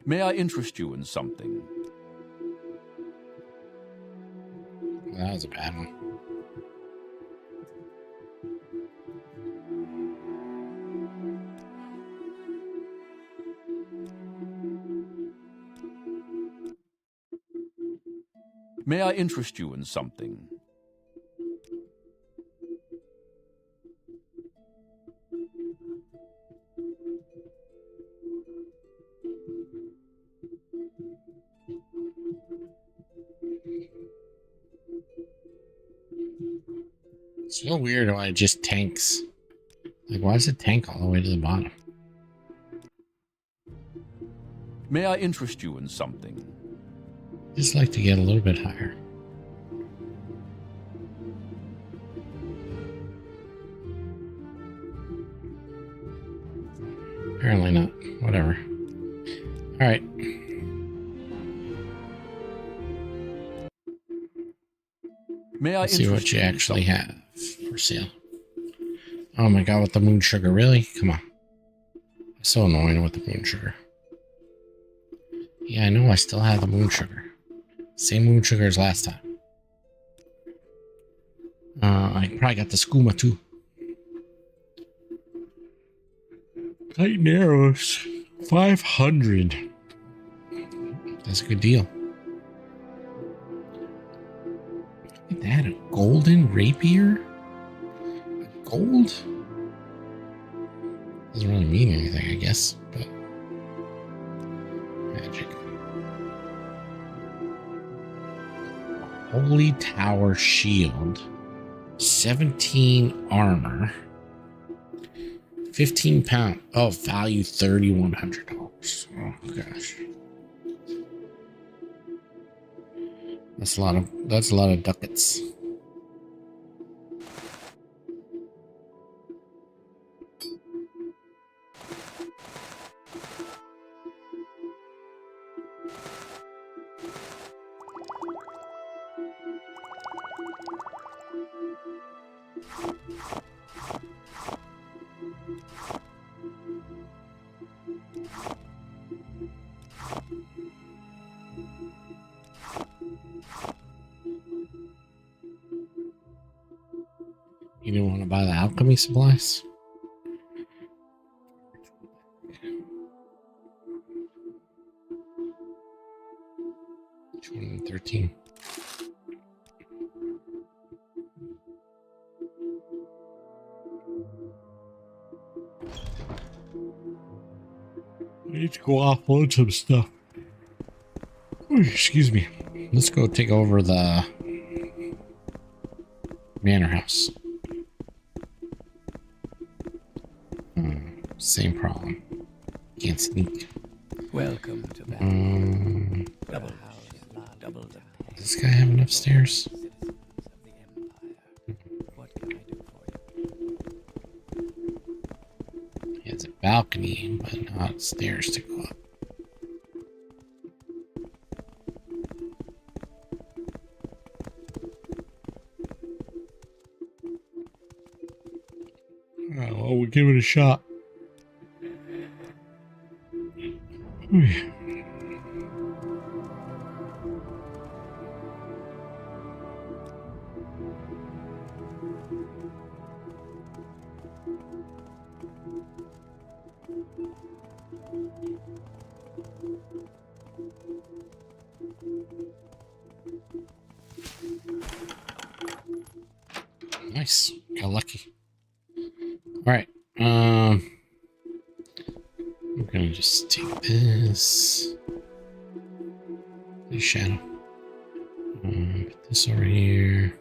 May I interest you in something? That was a bad one. May I interest you in something? It's so weird why it just tanks. Like, why does it tank all the way to the bottom? May I interest you in something? Just like to get a little bit higher. Apparently not. Whatever. All right. May I Let's see what interest you in actually something? have for sale. Oh my god, with the moon sugar, really? Come on. So annoying with the moon sugar. Yeah, I know I still have the moon sugar. Same moon sugar as last time. I probably got the skooma too. Tight arrows, 500. That's a good deal. Look at that, a golden rapier? Gold? Doesn't really mean anything, I guess, but magic. Holy Tower Shield. 17 armor. 15 pound. Oh, value $3,100. Oh gosh. That's a lot of ducats. You didn't want to buy the alchemy supplies? $230. 13. I need to go offload some stuff. Ooh, excuse me. Let's go take over the manor house. Same problem. Can't sneak. Welcome to that. Double house, double the pay. Does this guy have enough stairs? What can I do for you? He has a balcony, but not stairs to go up. Oh, well, we'll give it a shot. Nice. Got lucky. Alright. I'm gonna just take this. The shadow. Put this over here.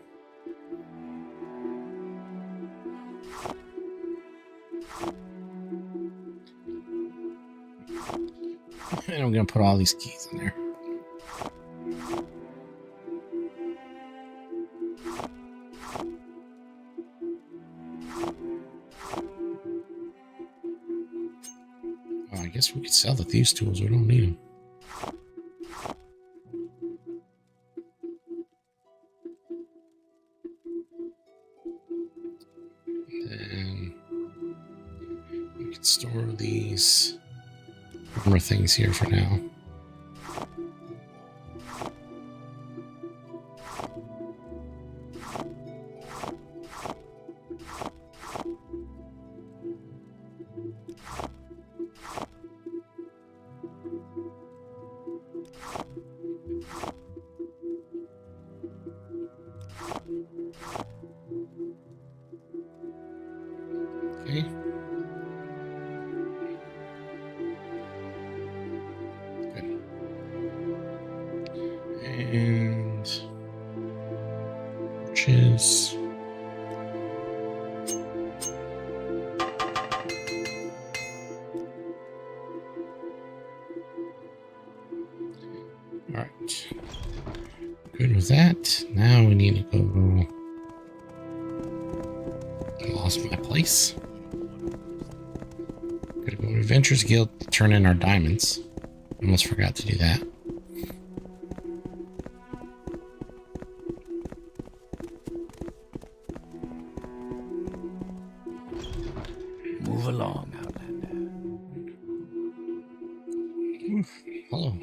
And I'm gonna put all these keys in there. Oh, I guess we could sell the thieves' tools. We don't need them. Then we could store these armor things here for now. Okay. Good. And torches. All right. Good with that. Now we need to go. I lost my place. Gotta go to Adventurers Guild to turn in our diamonds. Almost forgot to do that. Move along, Outlander. Oof, hello.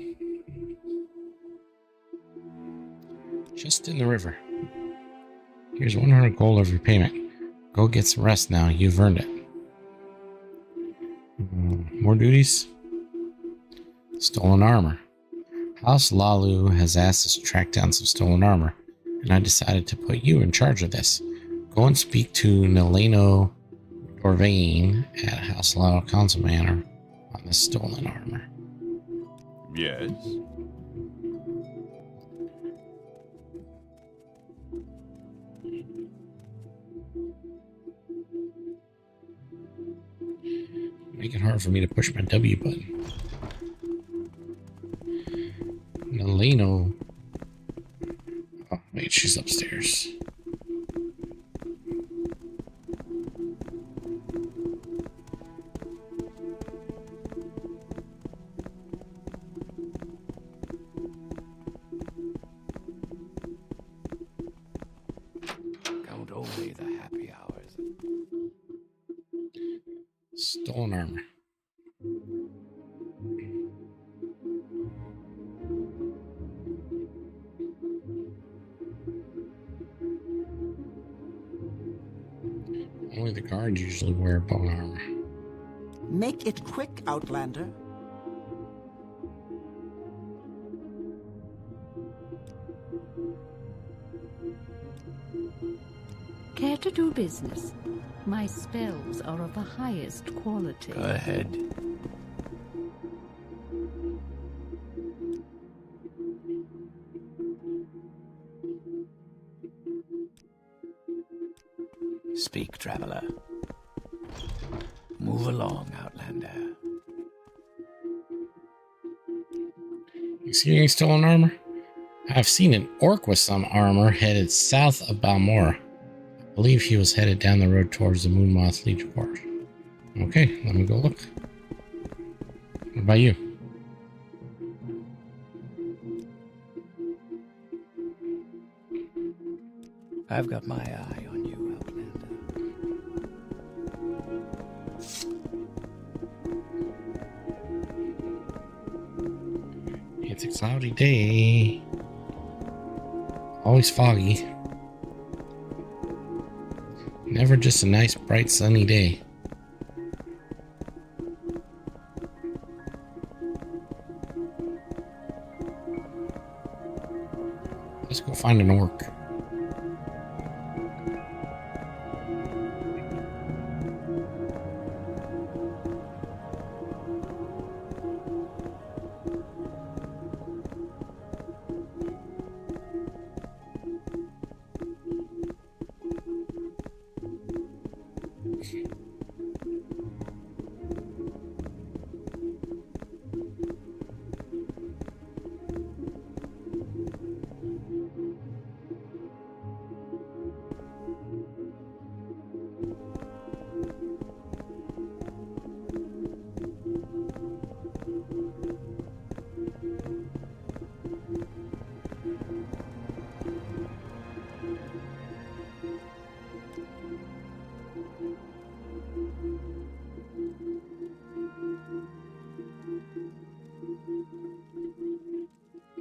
Just in the river. Here's 100 gold of your payment. Go get some rest now. You've earned it. More duties? Stolen armor. House Lalu has asked us to track down some stolen armor, and I decided to put you in charge of this. Go and speak to Neleno Dorvain at House Lalu Council Manor on the stolen armor. Yes. Make it hard for me to push my W button. Neleno. Oh, wait, she's upstairs. Count only the happy hours. Stolen armor. Only the guards usually wear bone armor. Make it quick, Outlander. Care to do business? My spells are of the highest quality. Go ahead. Speak, traveler. Move along, Outlander. You see any stolen armor? I've seen an orc with some armor headed south of Balmora. I believe he was headed down the road towards the Moonmoth Legion Quarters. Okay, let me go look. What about you? I've got my eye on you, Outlander. It's a cloudy day. Always foggy. Never just a nice, bright, sunny day. Let's go find an orc.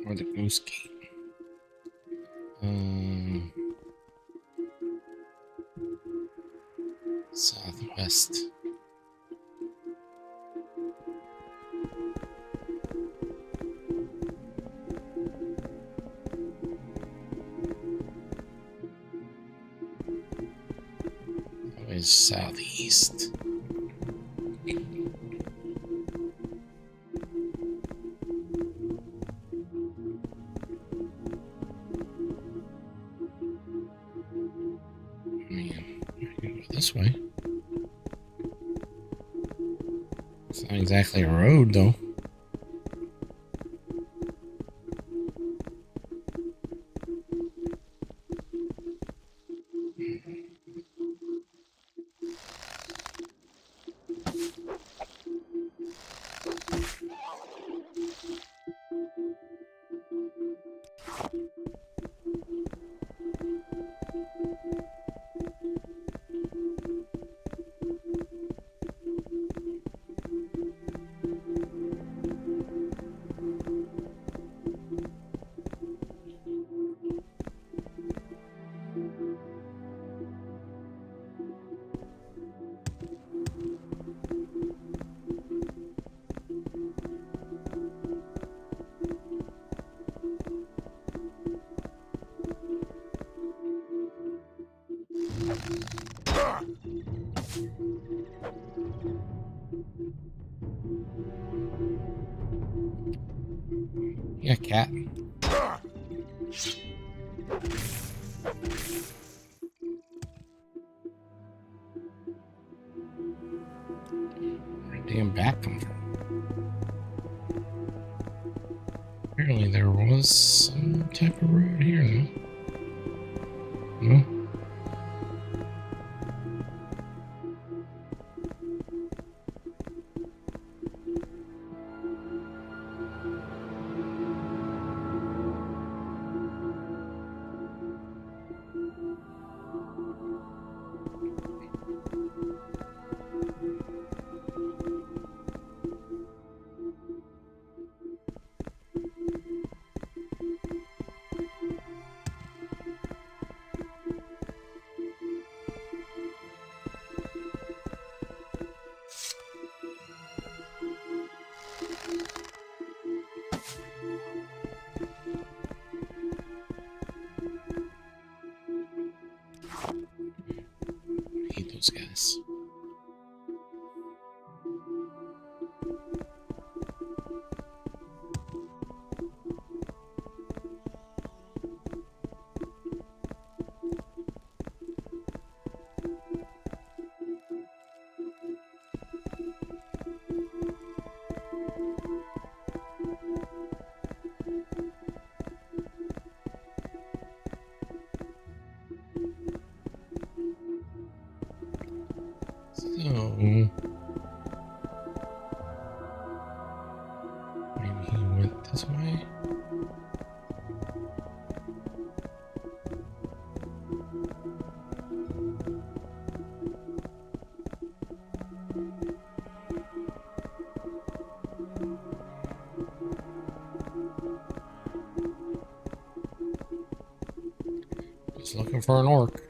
Or the Goose Gate. Southwest. Always southeast. This way. It's not exactly a road, though. Yeah, cat. Where'd the damn bat come from? Apparently there was some type of road here, no? No? those guys. Maybe he went this way. Just looking for an orc.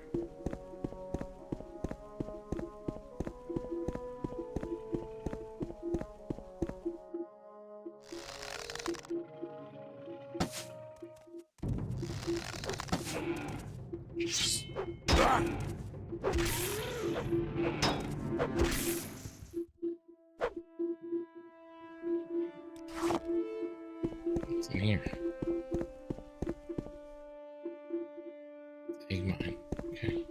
What's in here? Egg mine. Okay.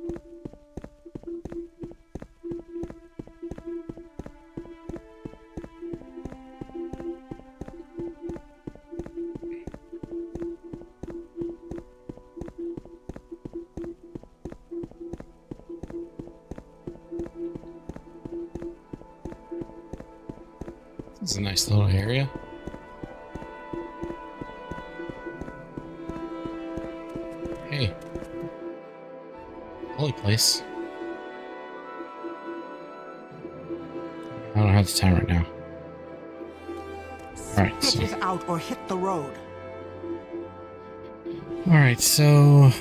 This is a nice little area. Hey. Holy place. I don't have the time right now. Alright, so. Get out or hit the road. Alright, so.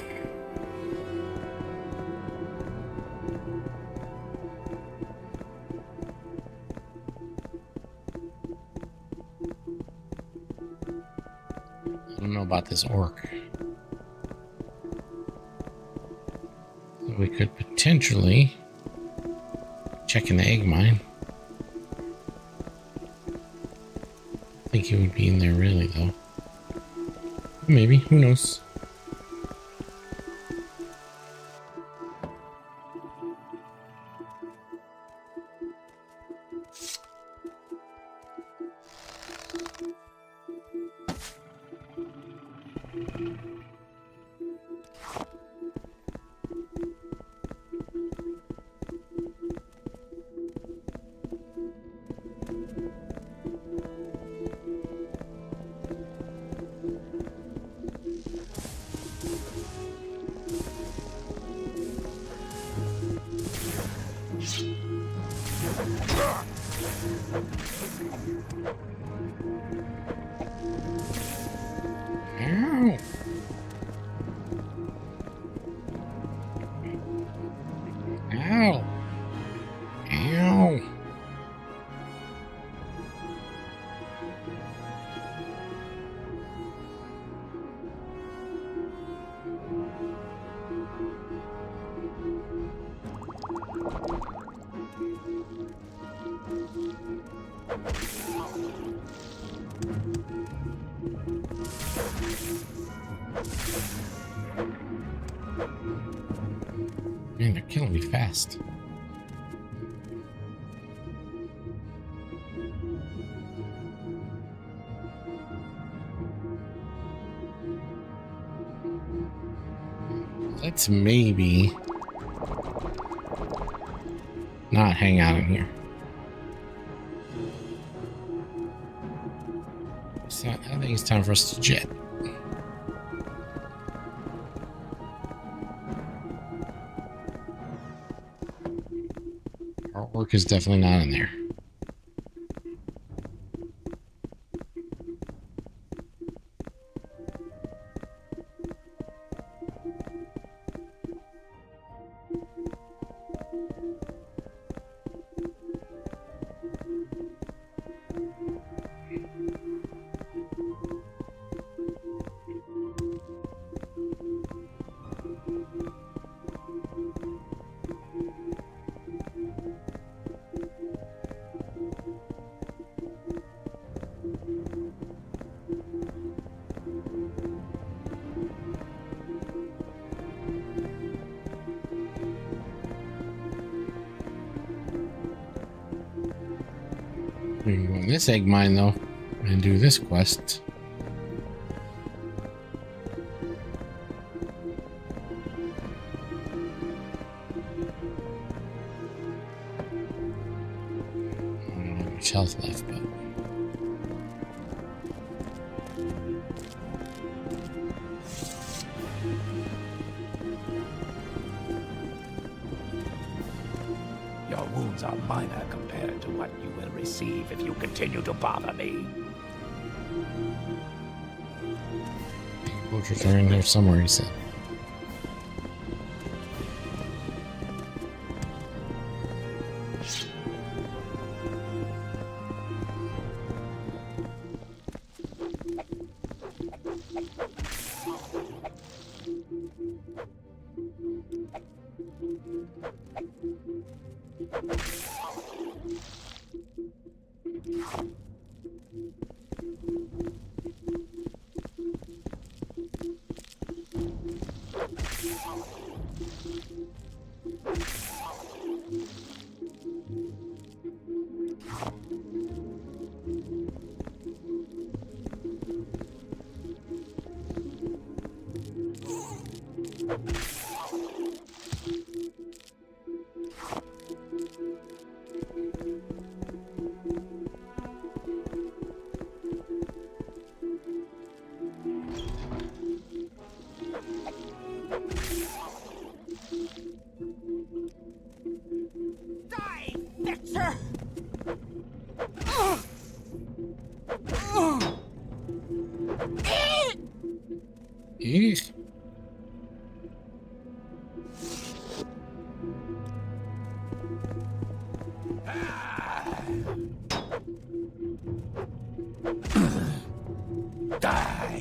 I don't know about this orc. So we could potentially check in the egg mine. I think he would be in there really though. Maybe, who knows? Ow. Ow. Ow. Man, they're killing me fast. Let's maybe not hang out in here. So I think it's time for us to jet. Our orc is definitely not in there. We can go in this egg mine though and do this quest. I don't know how much health left, but Your wounds are minor compared to what you will receive if you continue to bother me. poachers are in here somewhere, he said. Eesh. Die.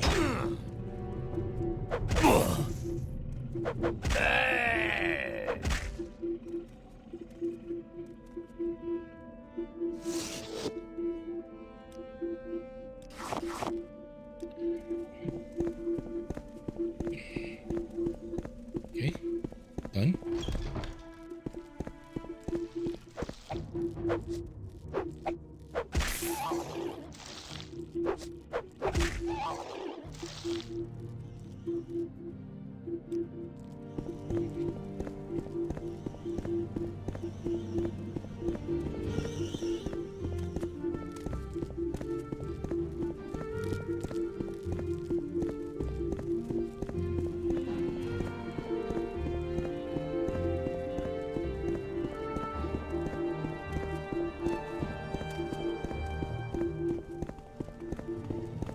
Okay, done.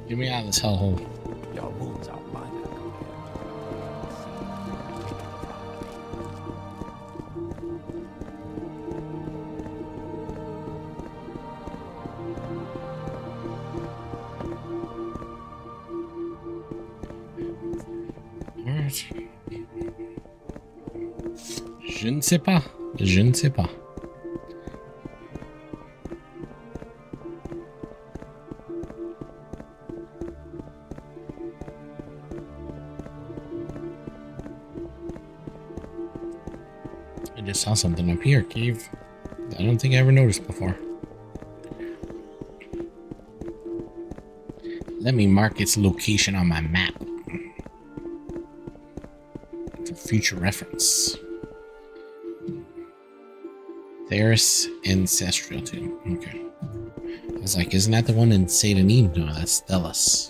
Get me out of this hellhole. Your wounds are minor Alright. Je ne sais pas. Je ne sais pas. I just saw something up here, Cave. I don't think I ever noticed before. Let me mark its location on my map for future reference. Theris Ancestral Tomb. Okay. I was like, isn't that the one in Satanin? No, that's Stellus.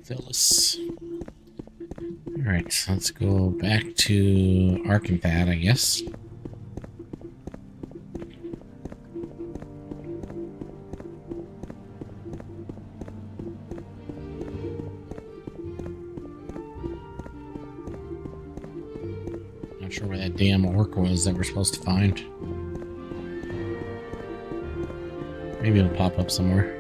Phyllis. Alright, so let's go back to Arkanthad, I guess. Not sure where that damn orc was that we're supposed to find. Maybe it'll pop up somewhere.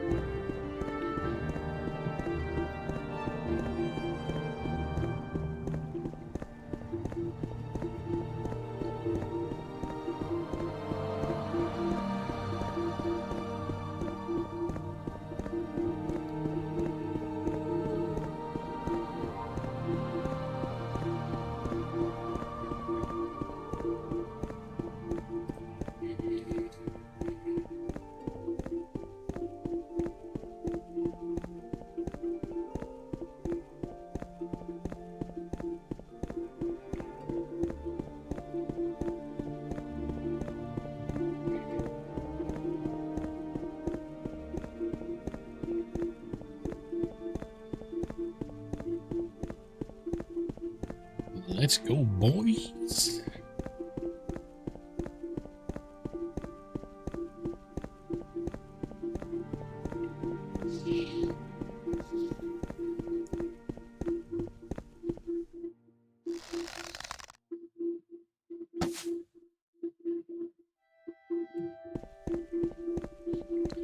Let's go, boys.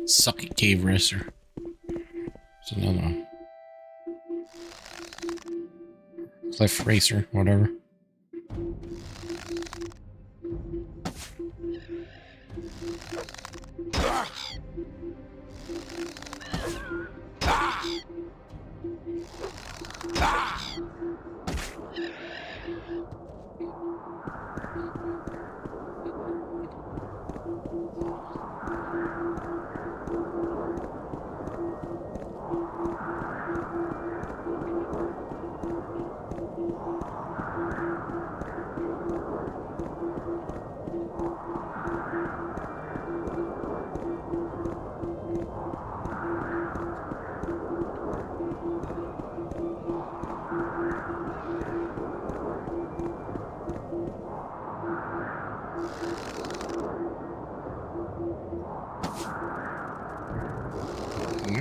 Suck it, cave racer. It's another one. Cliff racer, whatever.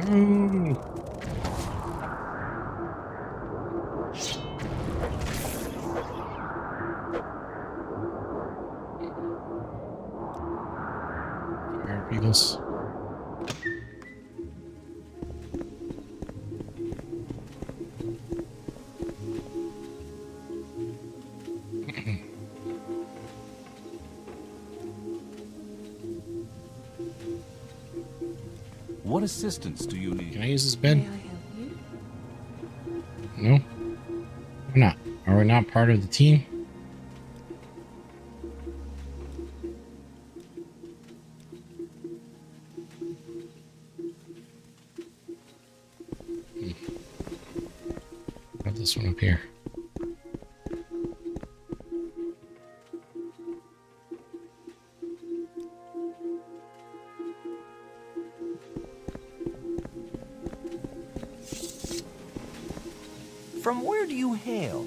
No. Fire beetles. What assistance do you need? Can I use this bed? No? We're not. Are we not part of the team? Got this one up here. From where do you hail?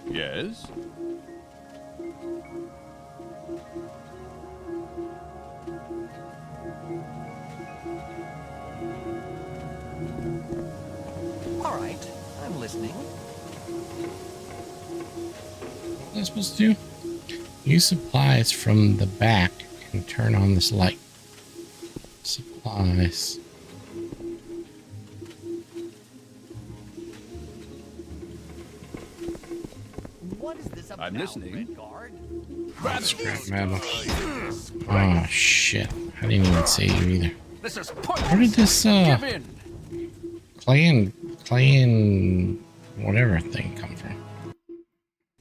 Yes? All right, I'm listening. What am I supposed to do? Use supplies from the back and turn on this light. Supplies. What is this about, I'm listening. Redguard? Scrap metal. Oh shit. I didn't even see you either. This is Where did this Give in. clay and whatever thing come from?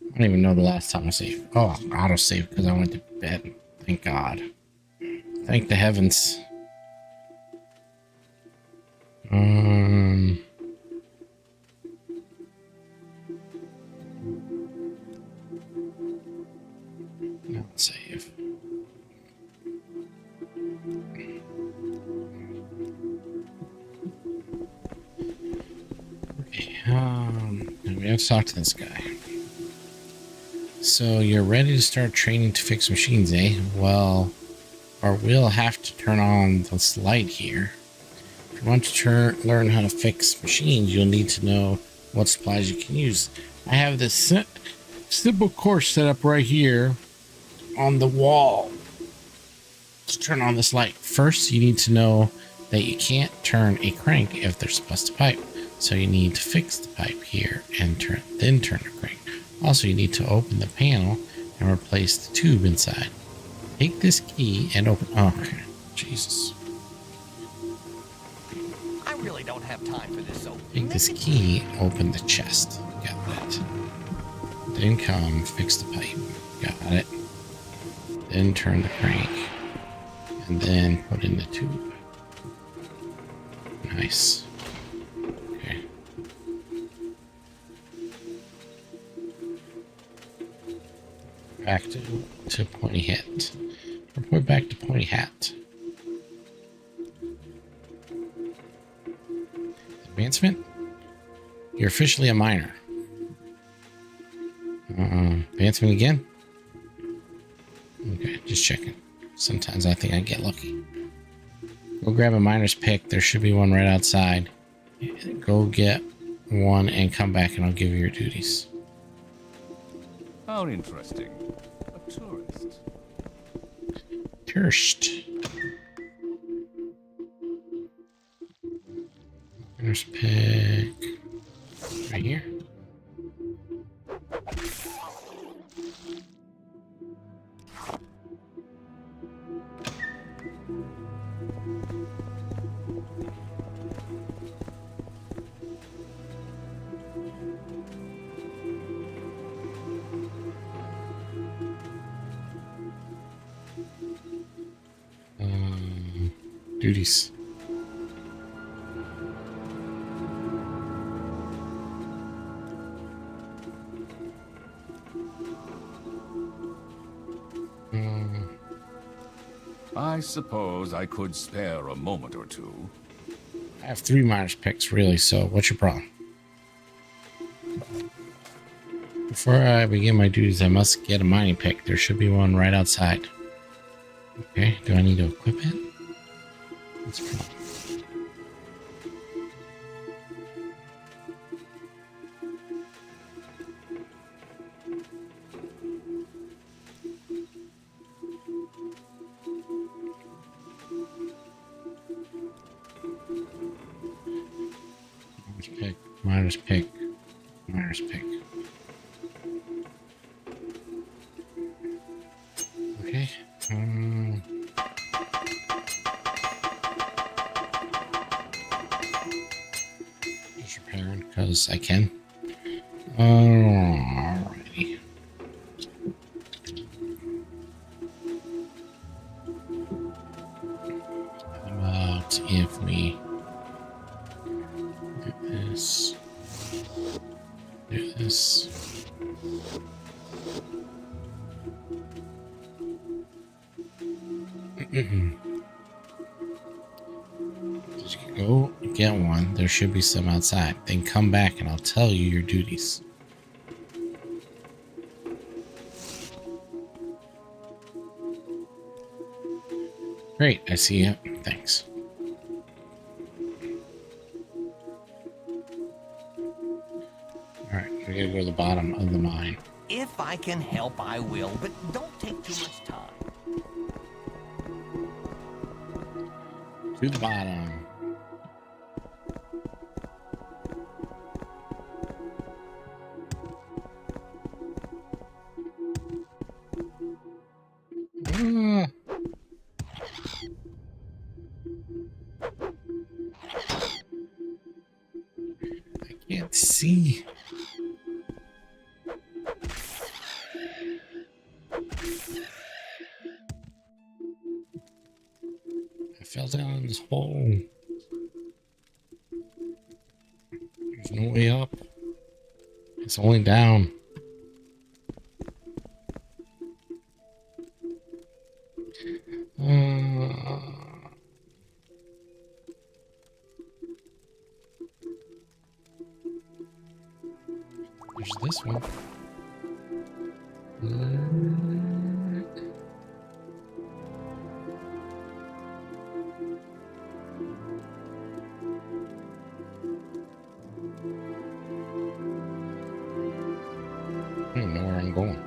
I don't even know the last time I saved. Oh, auto save because I went to bed. Thank God. Thank the heavens. Not save. Okay, we have to talk to this guy. So you're ready to start training to fix machines, eh? Well, or we'll have to turn on this light here. If you want to learn how to fix machines, you'll need to know what supplies you can use. I have this simple course set up right here on the wall to turn on this light. First, you need to know that you can't turn a crank if there's a busted pipe. So you need to fix the pipe here and then turn the crank. Also, you need to open the panel and replace the tube inside. Take this key and open. Oh, okay. Jesus. I really don't don't have time for this, so... Take this key, open the chest. Got it. Then come fix the pipe. Got it. Then turn the crank. And then put in the tube. Nice. Okay. Back to pointy hat. Report back to pointy hat. Advancement? You're officially a miner. Advancement again? Okay, just checking. Sometimes I think I get lucky. Go grab a miner's pick. There should be one right outside. Go get one and come back and I'll give you your duties. How interesting. A tourist. Tourist. Miner's pick. Right here. Duties. I suppose I could spare a moment or two. I have 3 miners picks, really, so what's your problem? Before I begin my duties, I must get a mining pick. There should be one right outside. Okay, do I need to equip it? That's a problem. Miner's pick. Miner's pick. Okay. Just repairing because I can. Alrighty. How about if we do this? Do this. Just go get one. There should be some outside. Then come back and I'll tell you your duties. Great, I see you. Thanks. Alright, we gotta go to the bottom of the mine. If I can help, I will, but don't take too much time. To the bottom. I can't see. I fell down in this hole. There's no way up. It's only down. There's this one. I don't know where I'm going.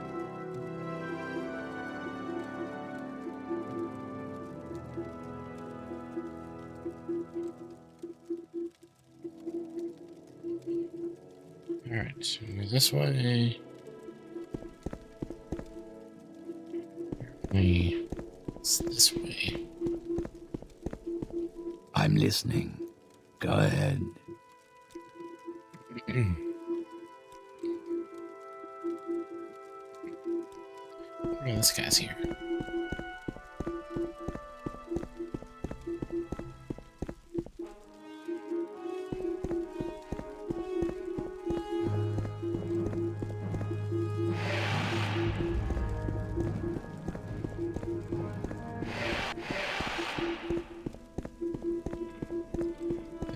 Alright, so we go this way. It's this way. I'm listening. Go ahead. Yeah, this guy's here.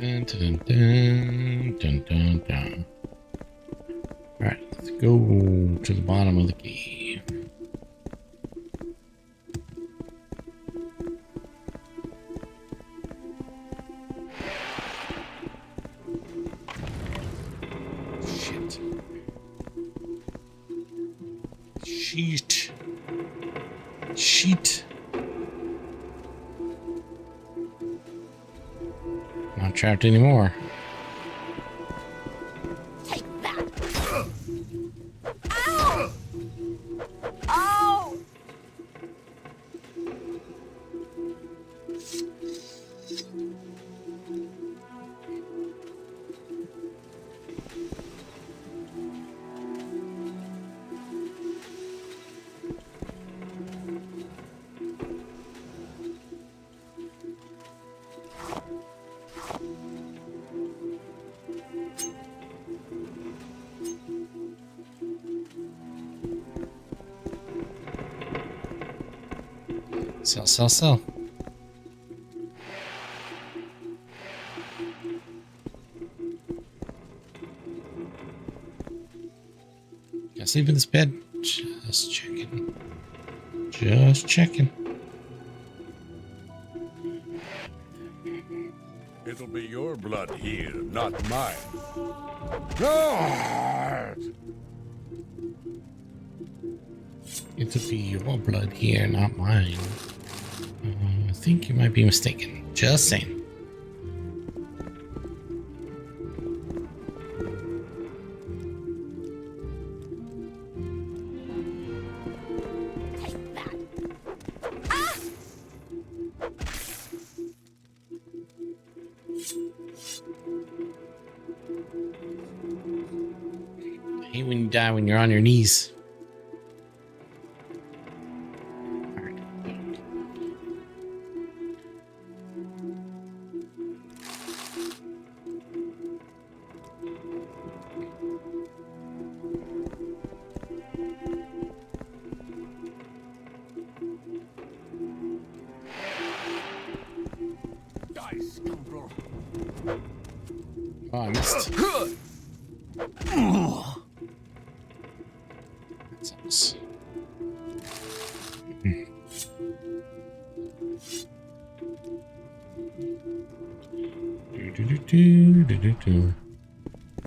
Dun, dun, dun, dun, dun, dun. All right, let's go to the bottom of the cave. Shit. Sheet. Sheet. Not trapped anymore. Take that! Ow! Ow! Sell, sell, sell. Can I sleep in this bed? Just checking. Just checking. It'll be your blood here, not mine. No! It'll be your blood here, not mine. I think you might be mistaken. Just saying. Take that! Ah! I hate when you die when you're on your knees. Oh, I missed. That's nice.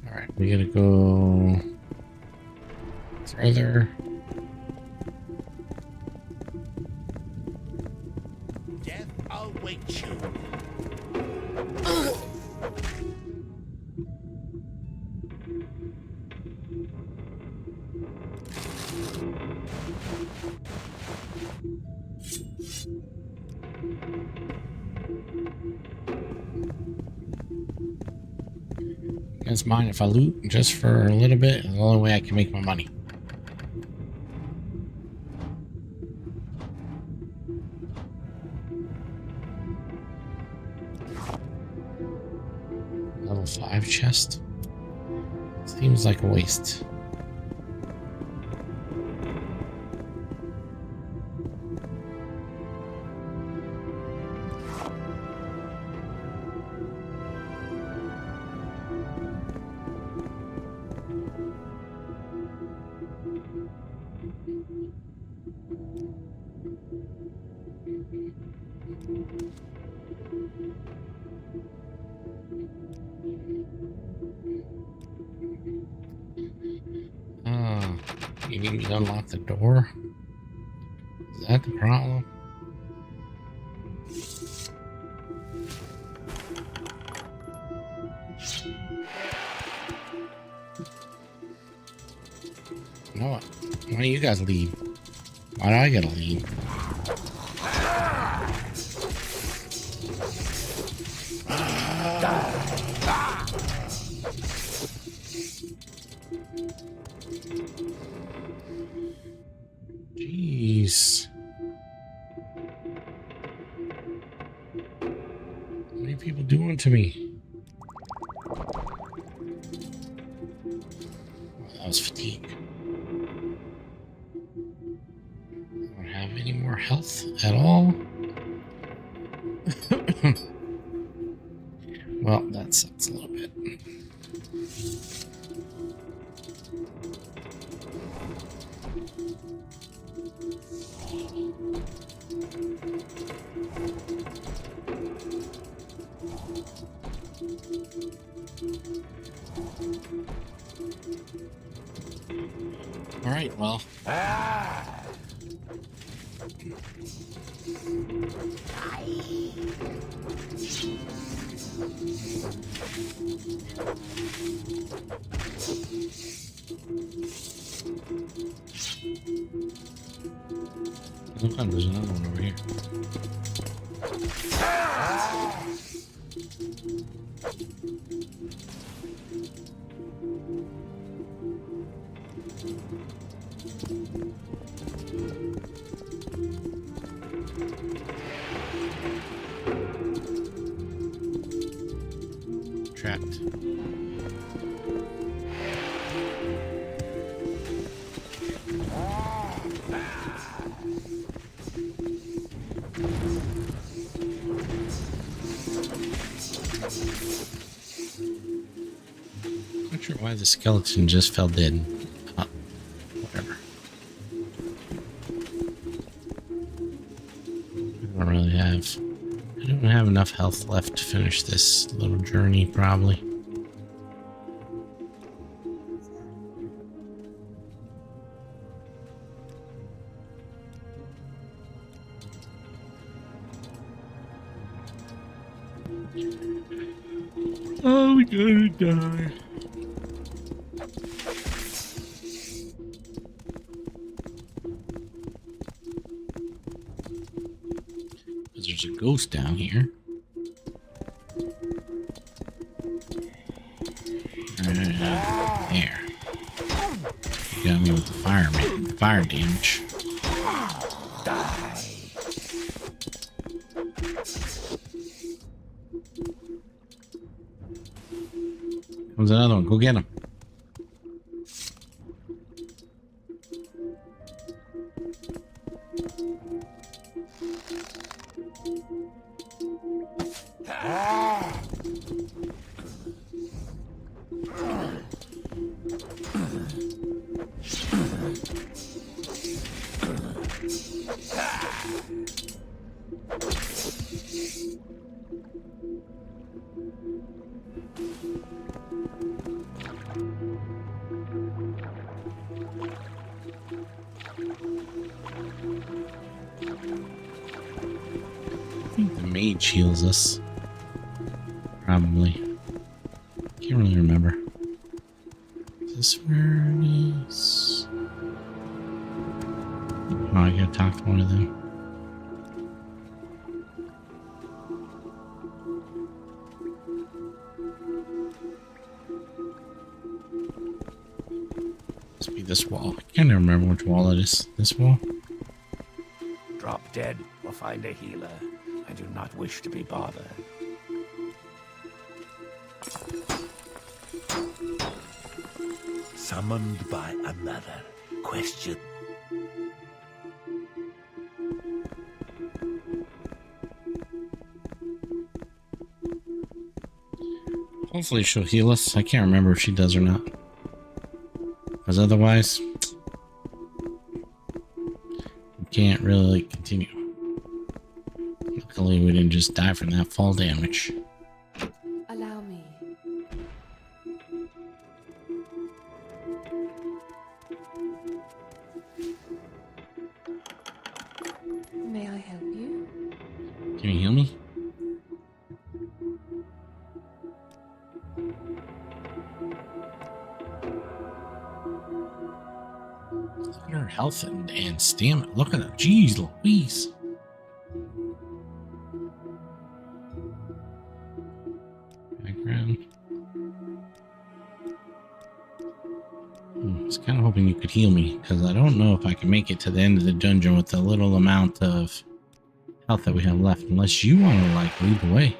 Alright, we gotta go further. Death awaits you. You guys mind if I loot just for a little bit? It's the only way I can make my money. Level 5 chest. Seems like a waste. You need me to unlock the door? Is that the problem? You know what? Why don't you guys leave? Why do I get a lead? Jeez. What are people doing to me? Oh, that was fatigue. I don't have any more health at all. Well, that sucks a little bit. All right, well. Look, there's another one over here. Trapped. Not sure why the skeleton just fell dead. Whatever. I don't have enough health left to finish this little journey, probably. Oh, we gotta die. There's a ghost down here. There. You got me with the fire damage. Comes another one. Go get him. I think the mage heals us. Probably. Can't really remember. Is this where it is? Oh, I gotta talk to one of them. Must be this wall. I can't remember which wall it is. This wall? Drop dead or find a healer. I do not wish to be bothered. Summoned by another. Question. Hopefully she'll heal us. I can't remember if she does or not. Because otherwise, we can't really continue. Luckily, we didn't just die from that fall damage. Allow me. May I help you? Can you heal me? Look at her health and stamina. Look at her. Jeez Louise. Background. I was kind of hoping you could heal me, because I don't know if I can make it to the end of the dungeon with the little amount of health that we have left, unless you want to, like, lead the way.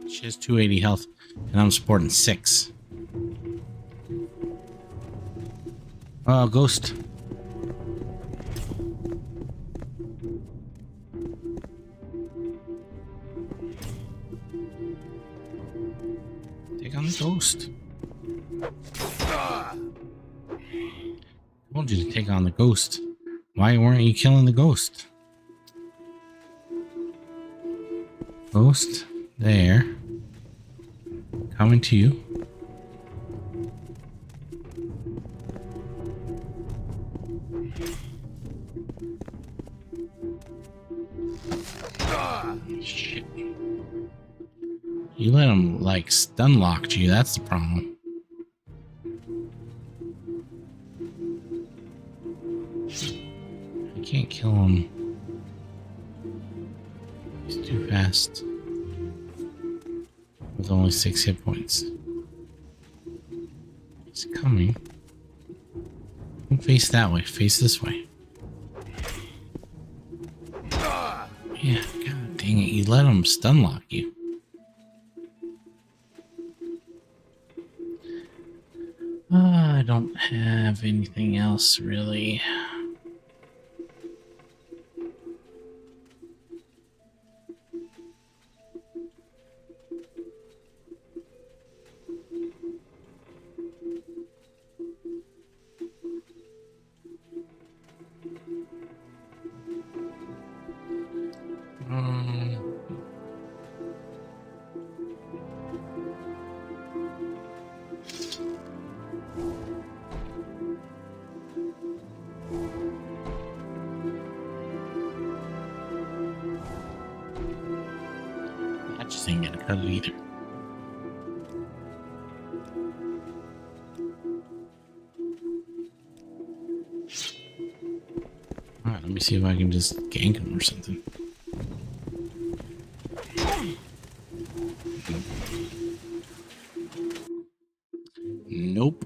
She has 280 health, and I'm supporting 6. Oh, ghost. Take on the ghost. I told you to take on the ghost. Why weren't you killing the ghost? Ghost, there. Coming to you. Shit. You let him, like, stun locked you, that's the problem. I can't kill him. He's too fast. With only 6 hit points. He's coming. Don't face that way, face this way. Yeah, god dang it, you let him stun lock you. I don't have anything else really. I just ain't gonna cut it either. Alright, let me see if I can just gank him or something. Nope.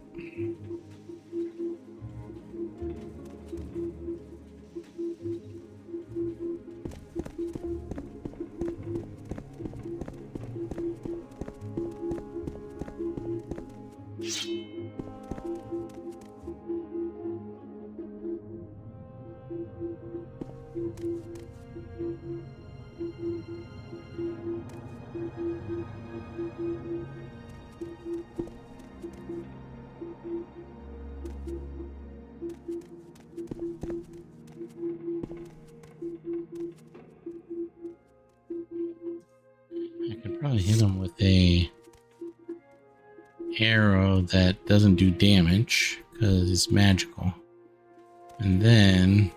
Probably hit him with a arrow that doesn't do damage because it's magical, and then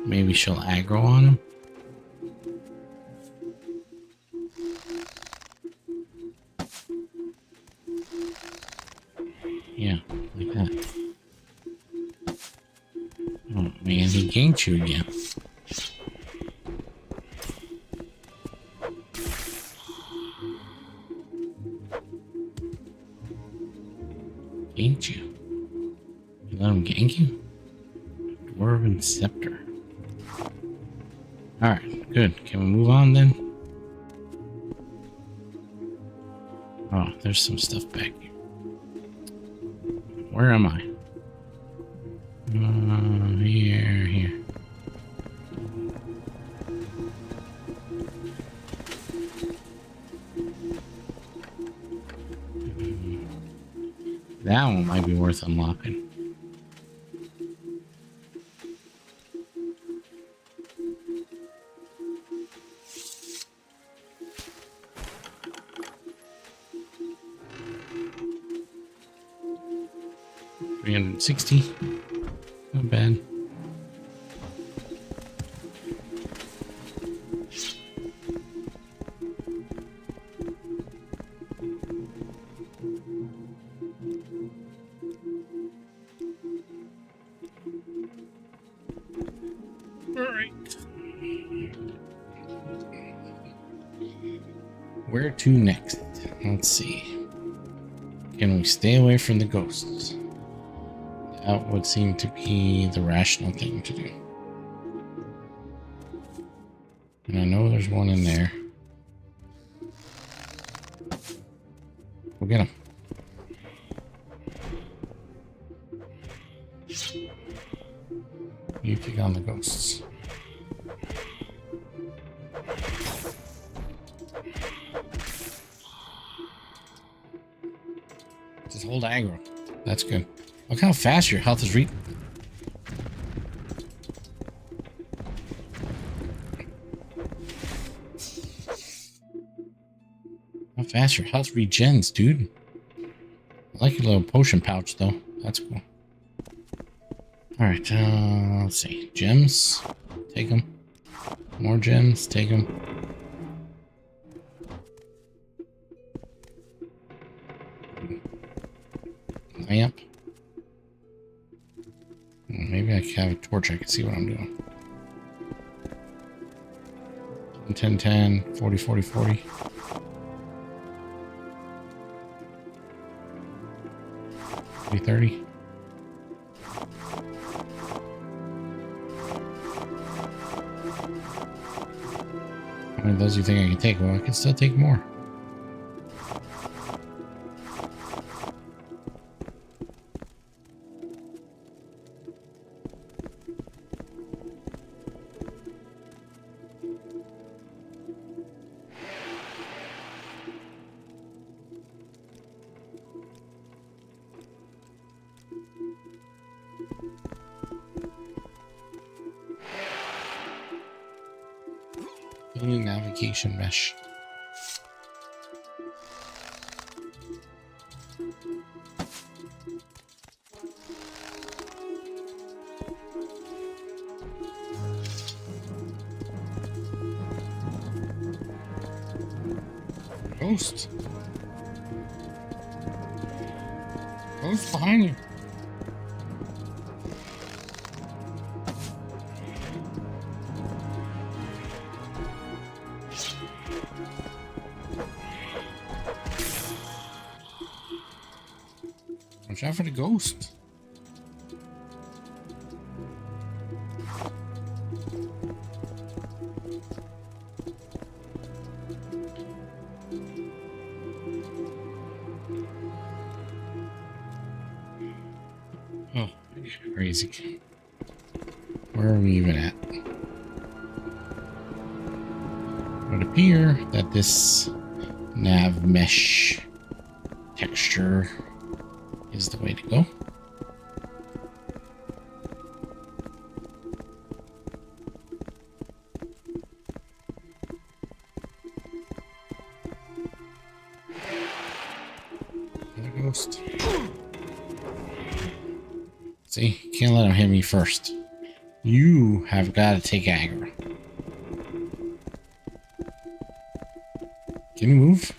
maybe she'll aggro on him. Yeah, like that. Oh man, he ganked you again. Ganked you. You let him gank you? Dwarven Scepter. Alright, good. Can we move on then? Oh, there's some stuff back here. Where am I? Here. That one might be worth unlocking. 60. Not bad. Where to next? Let's see. Can we stay away from the ghosts? That would seem to be the rational thing to do. And I know there's one in there. Go get him. You take on the ghosts. Just hold aggro. That's good. Look how fast your health is How fast your health regens, dude. I like your little potion pouch, though. That's cool. Alright, let's see. Gems. Take them. More gems. Take them. Lamp. Maybe I can have a torch. I can see what I'm doing. 10, 10, 40, 40, 40. 30. How many of those do you think I can take? Well, I can still take more. Navigation mesh. Ghost. Ghost behind you. Watch out for the ghost. Oh, crazy. Where are we even at? It would appear that this nav mesh texture is the way to go. Another ghost. See, can't let him hit me first. You have got to take aggro. Can you move?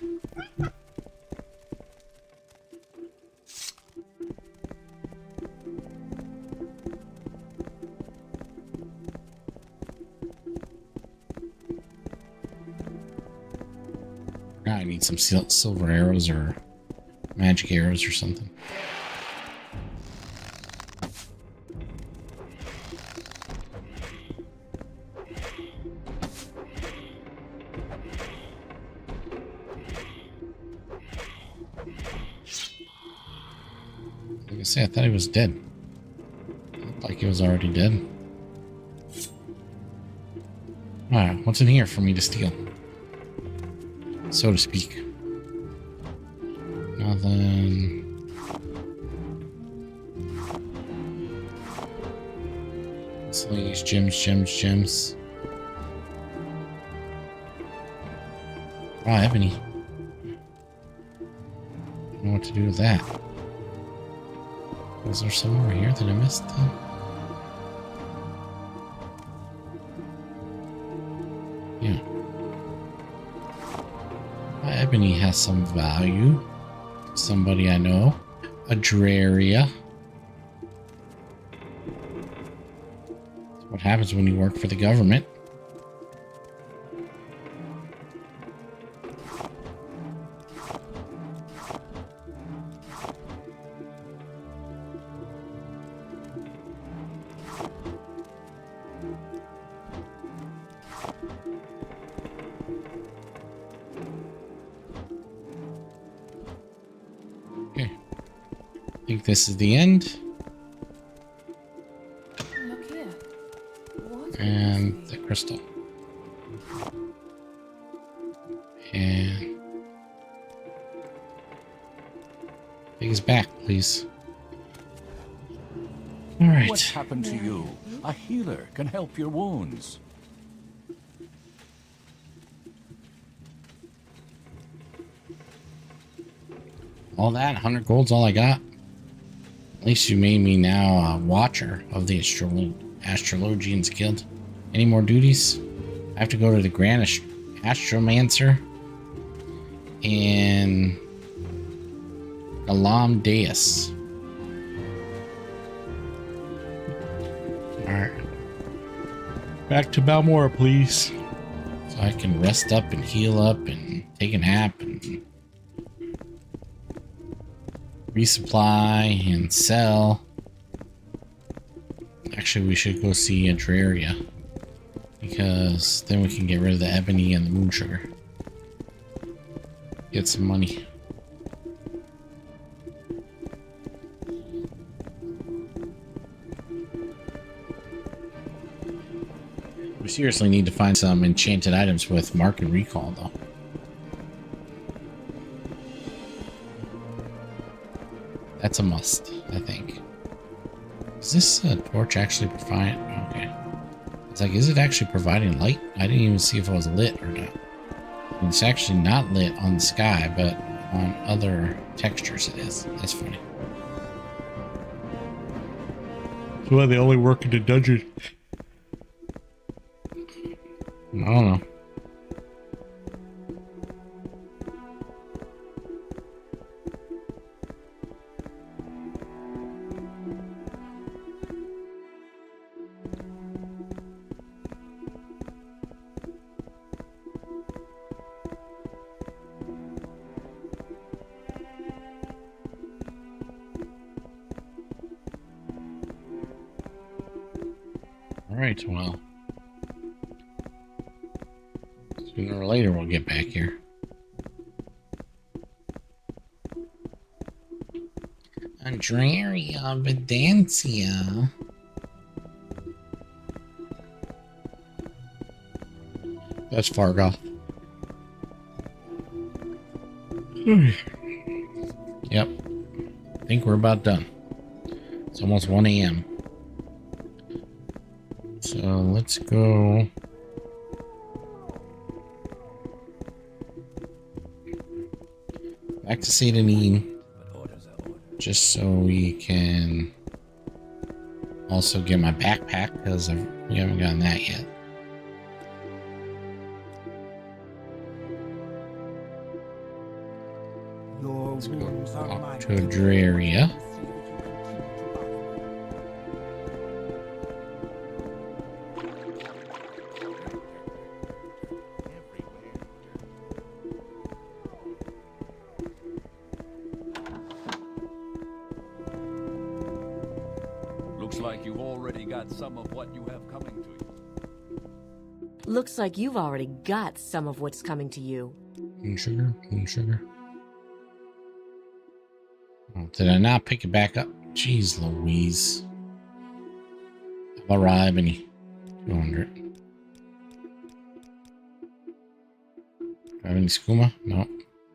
I need some silver arrows or magic arrows or something. Like I say, I thought he was dead. Looked like he was already dead. Alright, what's in here for me to steal? So to speak. Nothing. Slings, gems. Wow, ebony. Don't know what to do with that. Was there somewhere here that I missed? Yeah. Ebony has some value. Somebody I know. Adraria. That's what happens when you work for the government. I think this is the end. Look here. What and the crystal. And take us back, please. All right. What's happened to you? A healer can help your wounds. All that, 100 gold's all I got. At least you made me now a watcher of the Astrologians Guild. Any more duties? I have to go to the Grand Astromancer and Galam Deus. Alright. Back to Balmora, please. So I can rest up and heal up and take a nap and resupply and sell. Actually, we should go see Adraria, because then we can get rid of the ebony and the moon sugar. Get some money. We seriously need to find some enchanted items with market recall, though. That's a must, I think. Is this torch actually providing? Okay. It's like, is it actually providing light? I didn't even see if it was lit or not. It's actually not lit on the sky, but on other textures it is. That's funny. So why they only work in the dungeon? I don't know. Alright, well. Sooner or later we'll get back here. Adraria Vidancia. That's Fargo. Yep. I think we're about done. It's almost 1 a.m. So let's go. Back to Saint Anine. Just so we can also get my backpack, because we haven't gotten that yet. Let's go up to Adraria. Looks like you've already got some of what you have coming to you. Looks like you've already got some of what's coming to you. Moon sugar, moon sugar. Oh, did I not pick it back up? Jeez Louise. I'll arrive any 200. Do I have any skooma? No.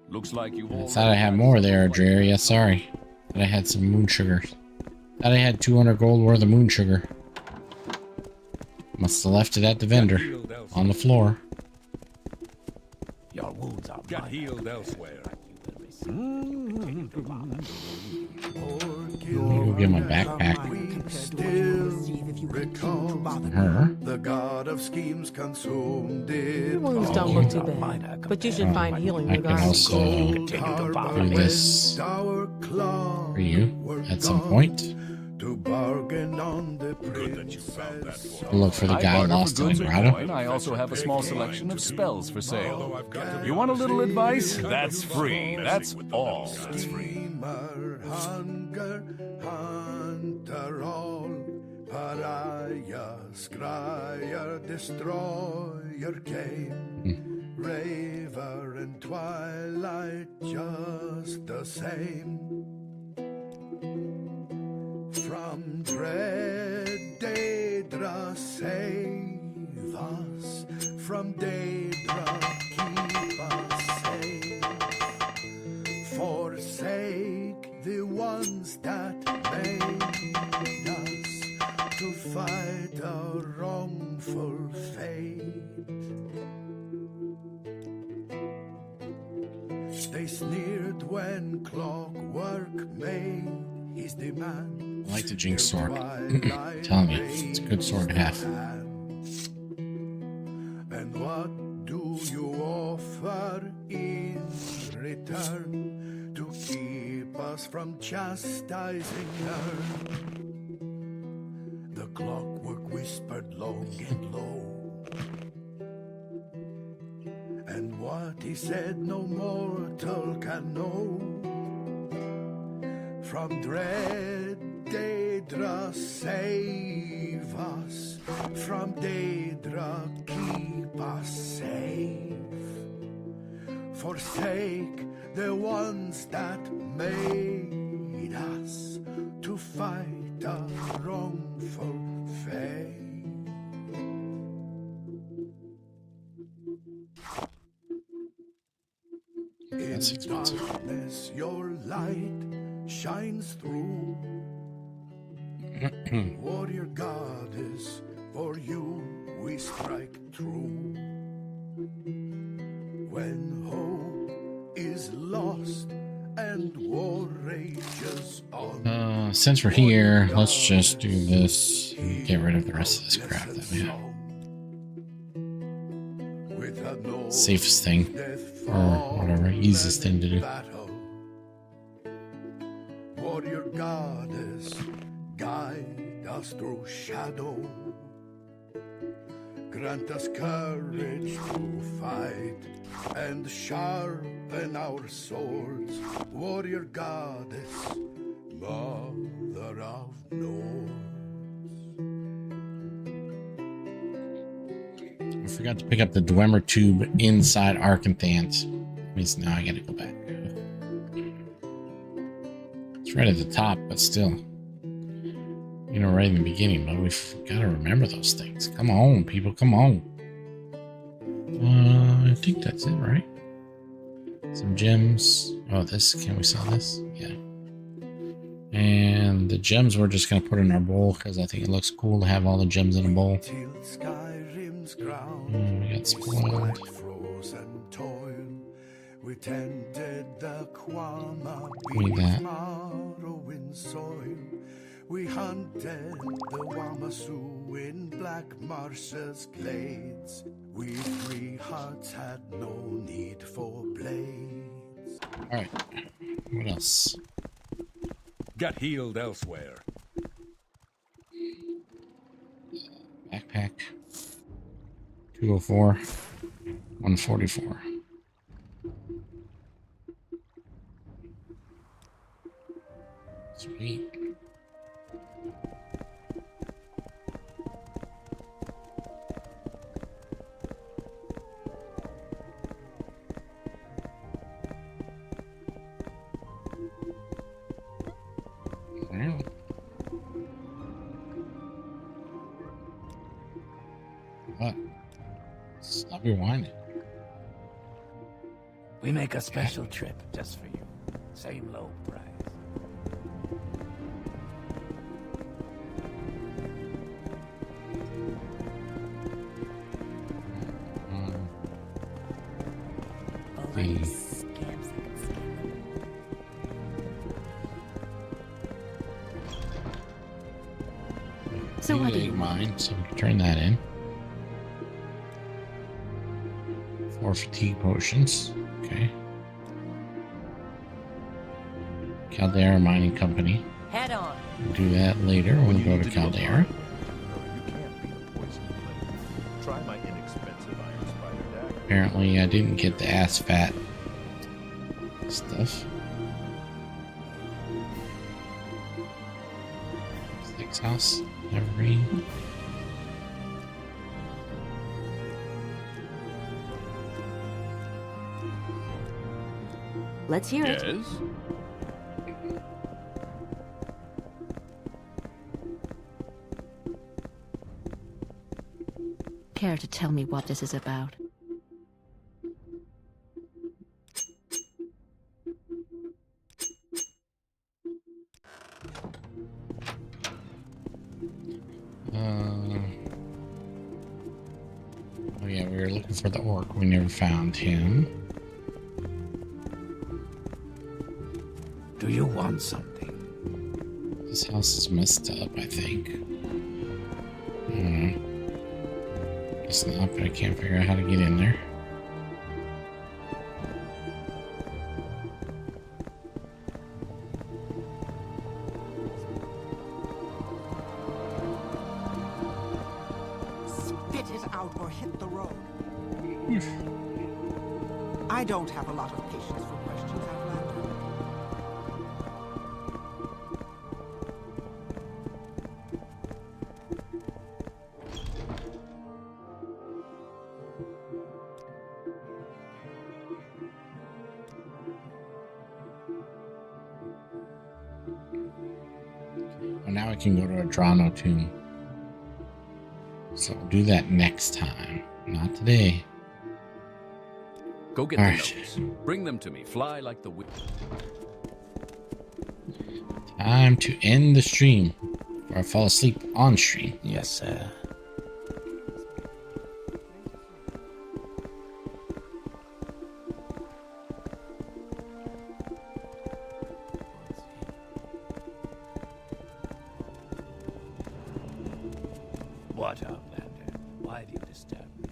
Looks like you I thought I had more there, Adraria. Sorry. Thought I had some moon sugar. Thought I had 200 gold worth of moon sugar. Must have left it at the vendor on the floor. Your wounds are Get healed elsewhere. Or Go get my backpack. Her. The god of schemes consumed it. Your wounds don't look too bad, but you should find healing I can regardless. also do this for you at some point. To bargain on the Good that you found that boy. Look for the I guy bargain lost for in goods the and grotto. coin. I also have a small selection of spells for sale. You want a little advice? That's free. That's all. That's free. Hunger, hunter all, pariah, scryer, destroyer came, raver and twilight just the same. From dread Daedra save us, from Daedra keep us safe. Forsake the ones that made us to fight a wrongful fate. They sneered when clockwork made his demand. I like the Jinx sword. Tell me, it's a good sword to have. And what do you offer in return to keep us from chastising her? The clockwork whispered long and low, and what he said no mortal can know. From dread Daedra save us, from Daedra keep us safe. Forsake the ones that made us to fight a wrongful fate. That's expensive. Darkness, your light shines through. Warrior goddess, for you we strike true. When hope is lost and war rages on. Since we're here, let's just do this and get rid of the rest of this crap that we have. Safest thing, or whatever, easiest thing to do. Warrior goddess, guide us through shadow. Grant us courage to fight and sharpen our swords. Warrior goddess, mother of Nords. I forgot to pick up the Dwemer tube inside Arcanthant. Means now I gotta go back. It's right at the top, but still. You know, right in the beginning, but we've got to remember those things. Come on, people, come on. I think that's it, right? Some gems. Oh, this, can we sell this? Yeah. And the gems we're just going to put in our bowl because I think it looks cool to have all the gems in a bowl. We got spoiled. We tended the Kwama Morrowind soil. We hunted the Wamasu in Black Mars's glades. We three hearts had no need for blades. Alright, what else? Get healed elsewhere. Backpack. 204. 144. Sweet. Wow. What? Stop your whining. We make a special trip just for you. Same low price. So what do you mine? So we can turn that in. 4 fatigue potions. Okay. Caldera Mining Company. Head on. We'll do that later when we go to Caldera. Try my inexpensive Iron Spider dagger. Apparently, I didn't get the ass fat stuff. Six house, every. Let's hear it. Yes? care to tell me what this is about? Oh yeah, we were looking for the orc. We never found him. Do you want something? This house is messed up, I think. I don't know. Guess not, but I can't figure out how to get in there. Spit it out or hit the road. I don't have a lot of patience for questions, Outlander. Well, now I can go to a Drano tomb. So we'll do that next time. Not today. Go get All the right. notes. Bring them to me. Fly like the wind. Time to end the stream. Or I fall asleep on stream. Yes, sir. What, Outlander? Why do you disturb me?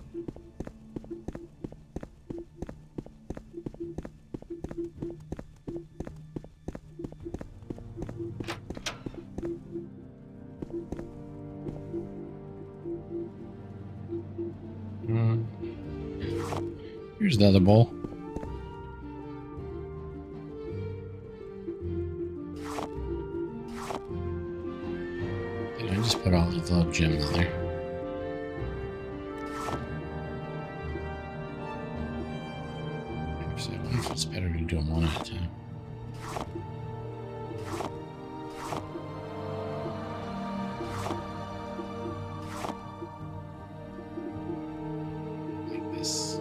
Here's the other bowl. Did I just put all these little gems in there? Actually, I wonder if it's better to do them one at a time. Like this.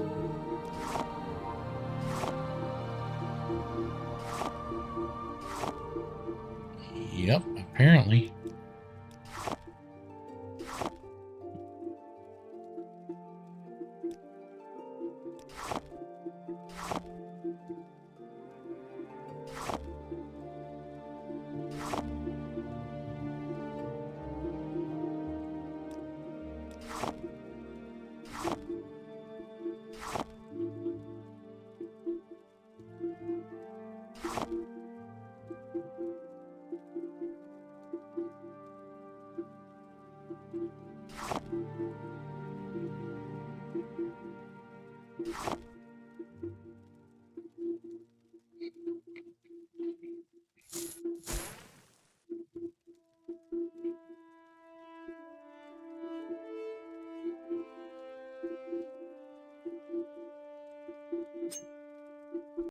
Yep, apparently.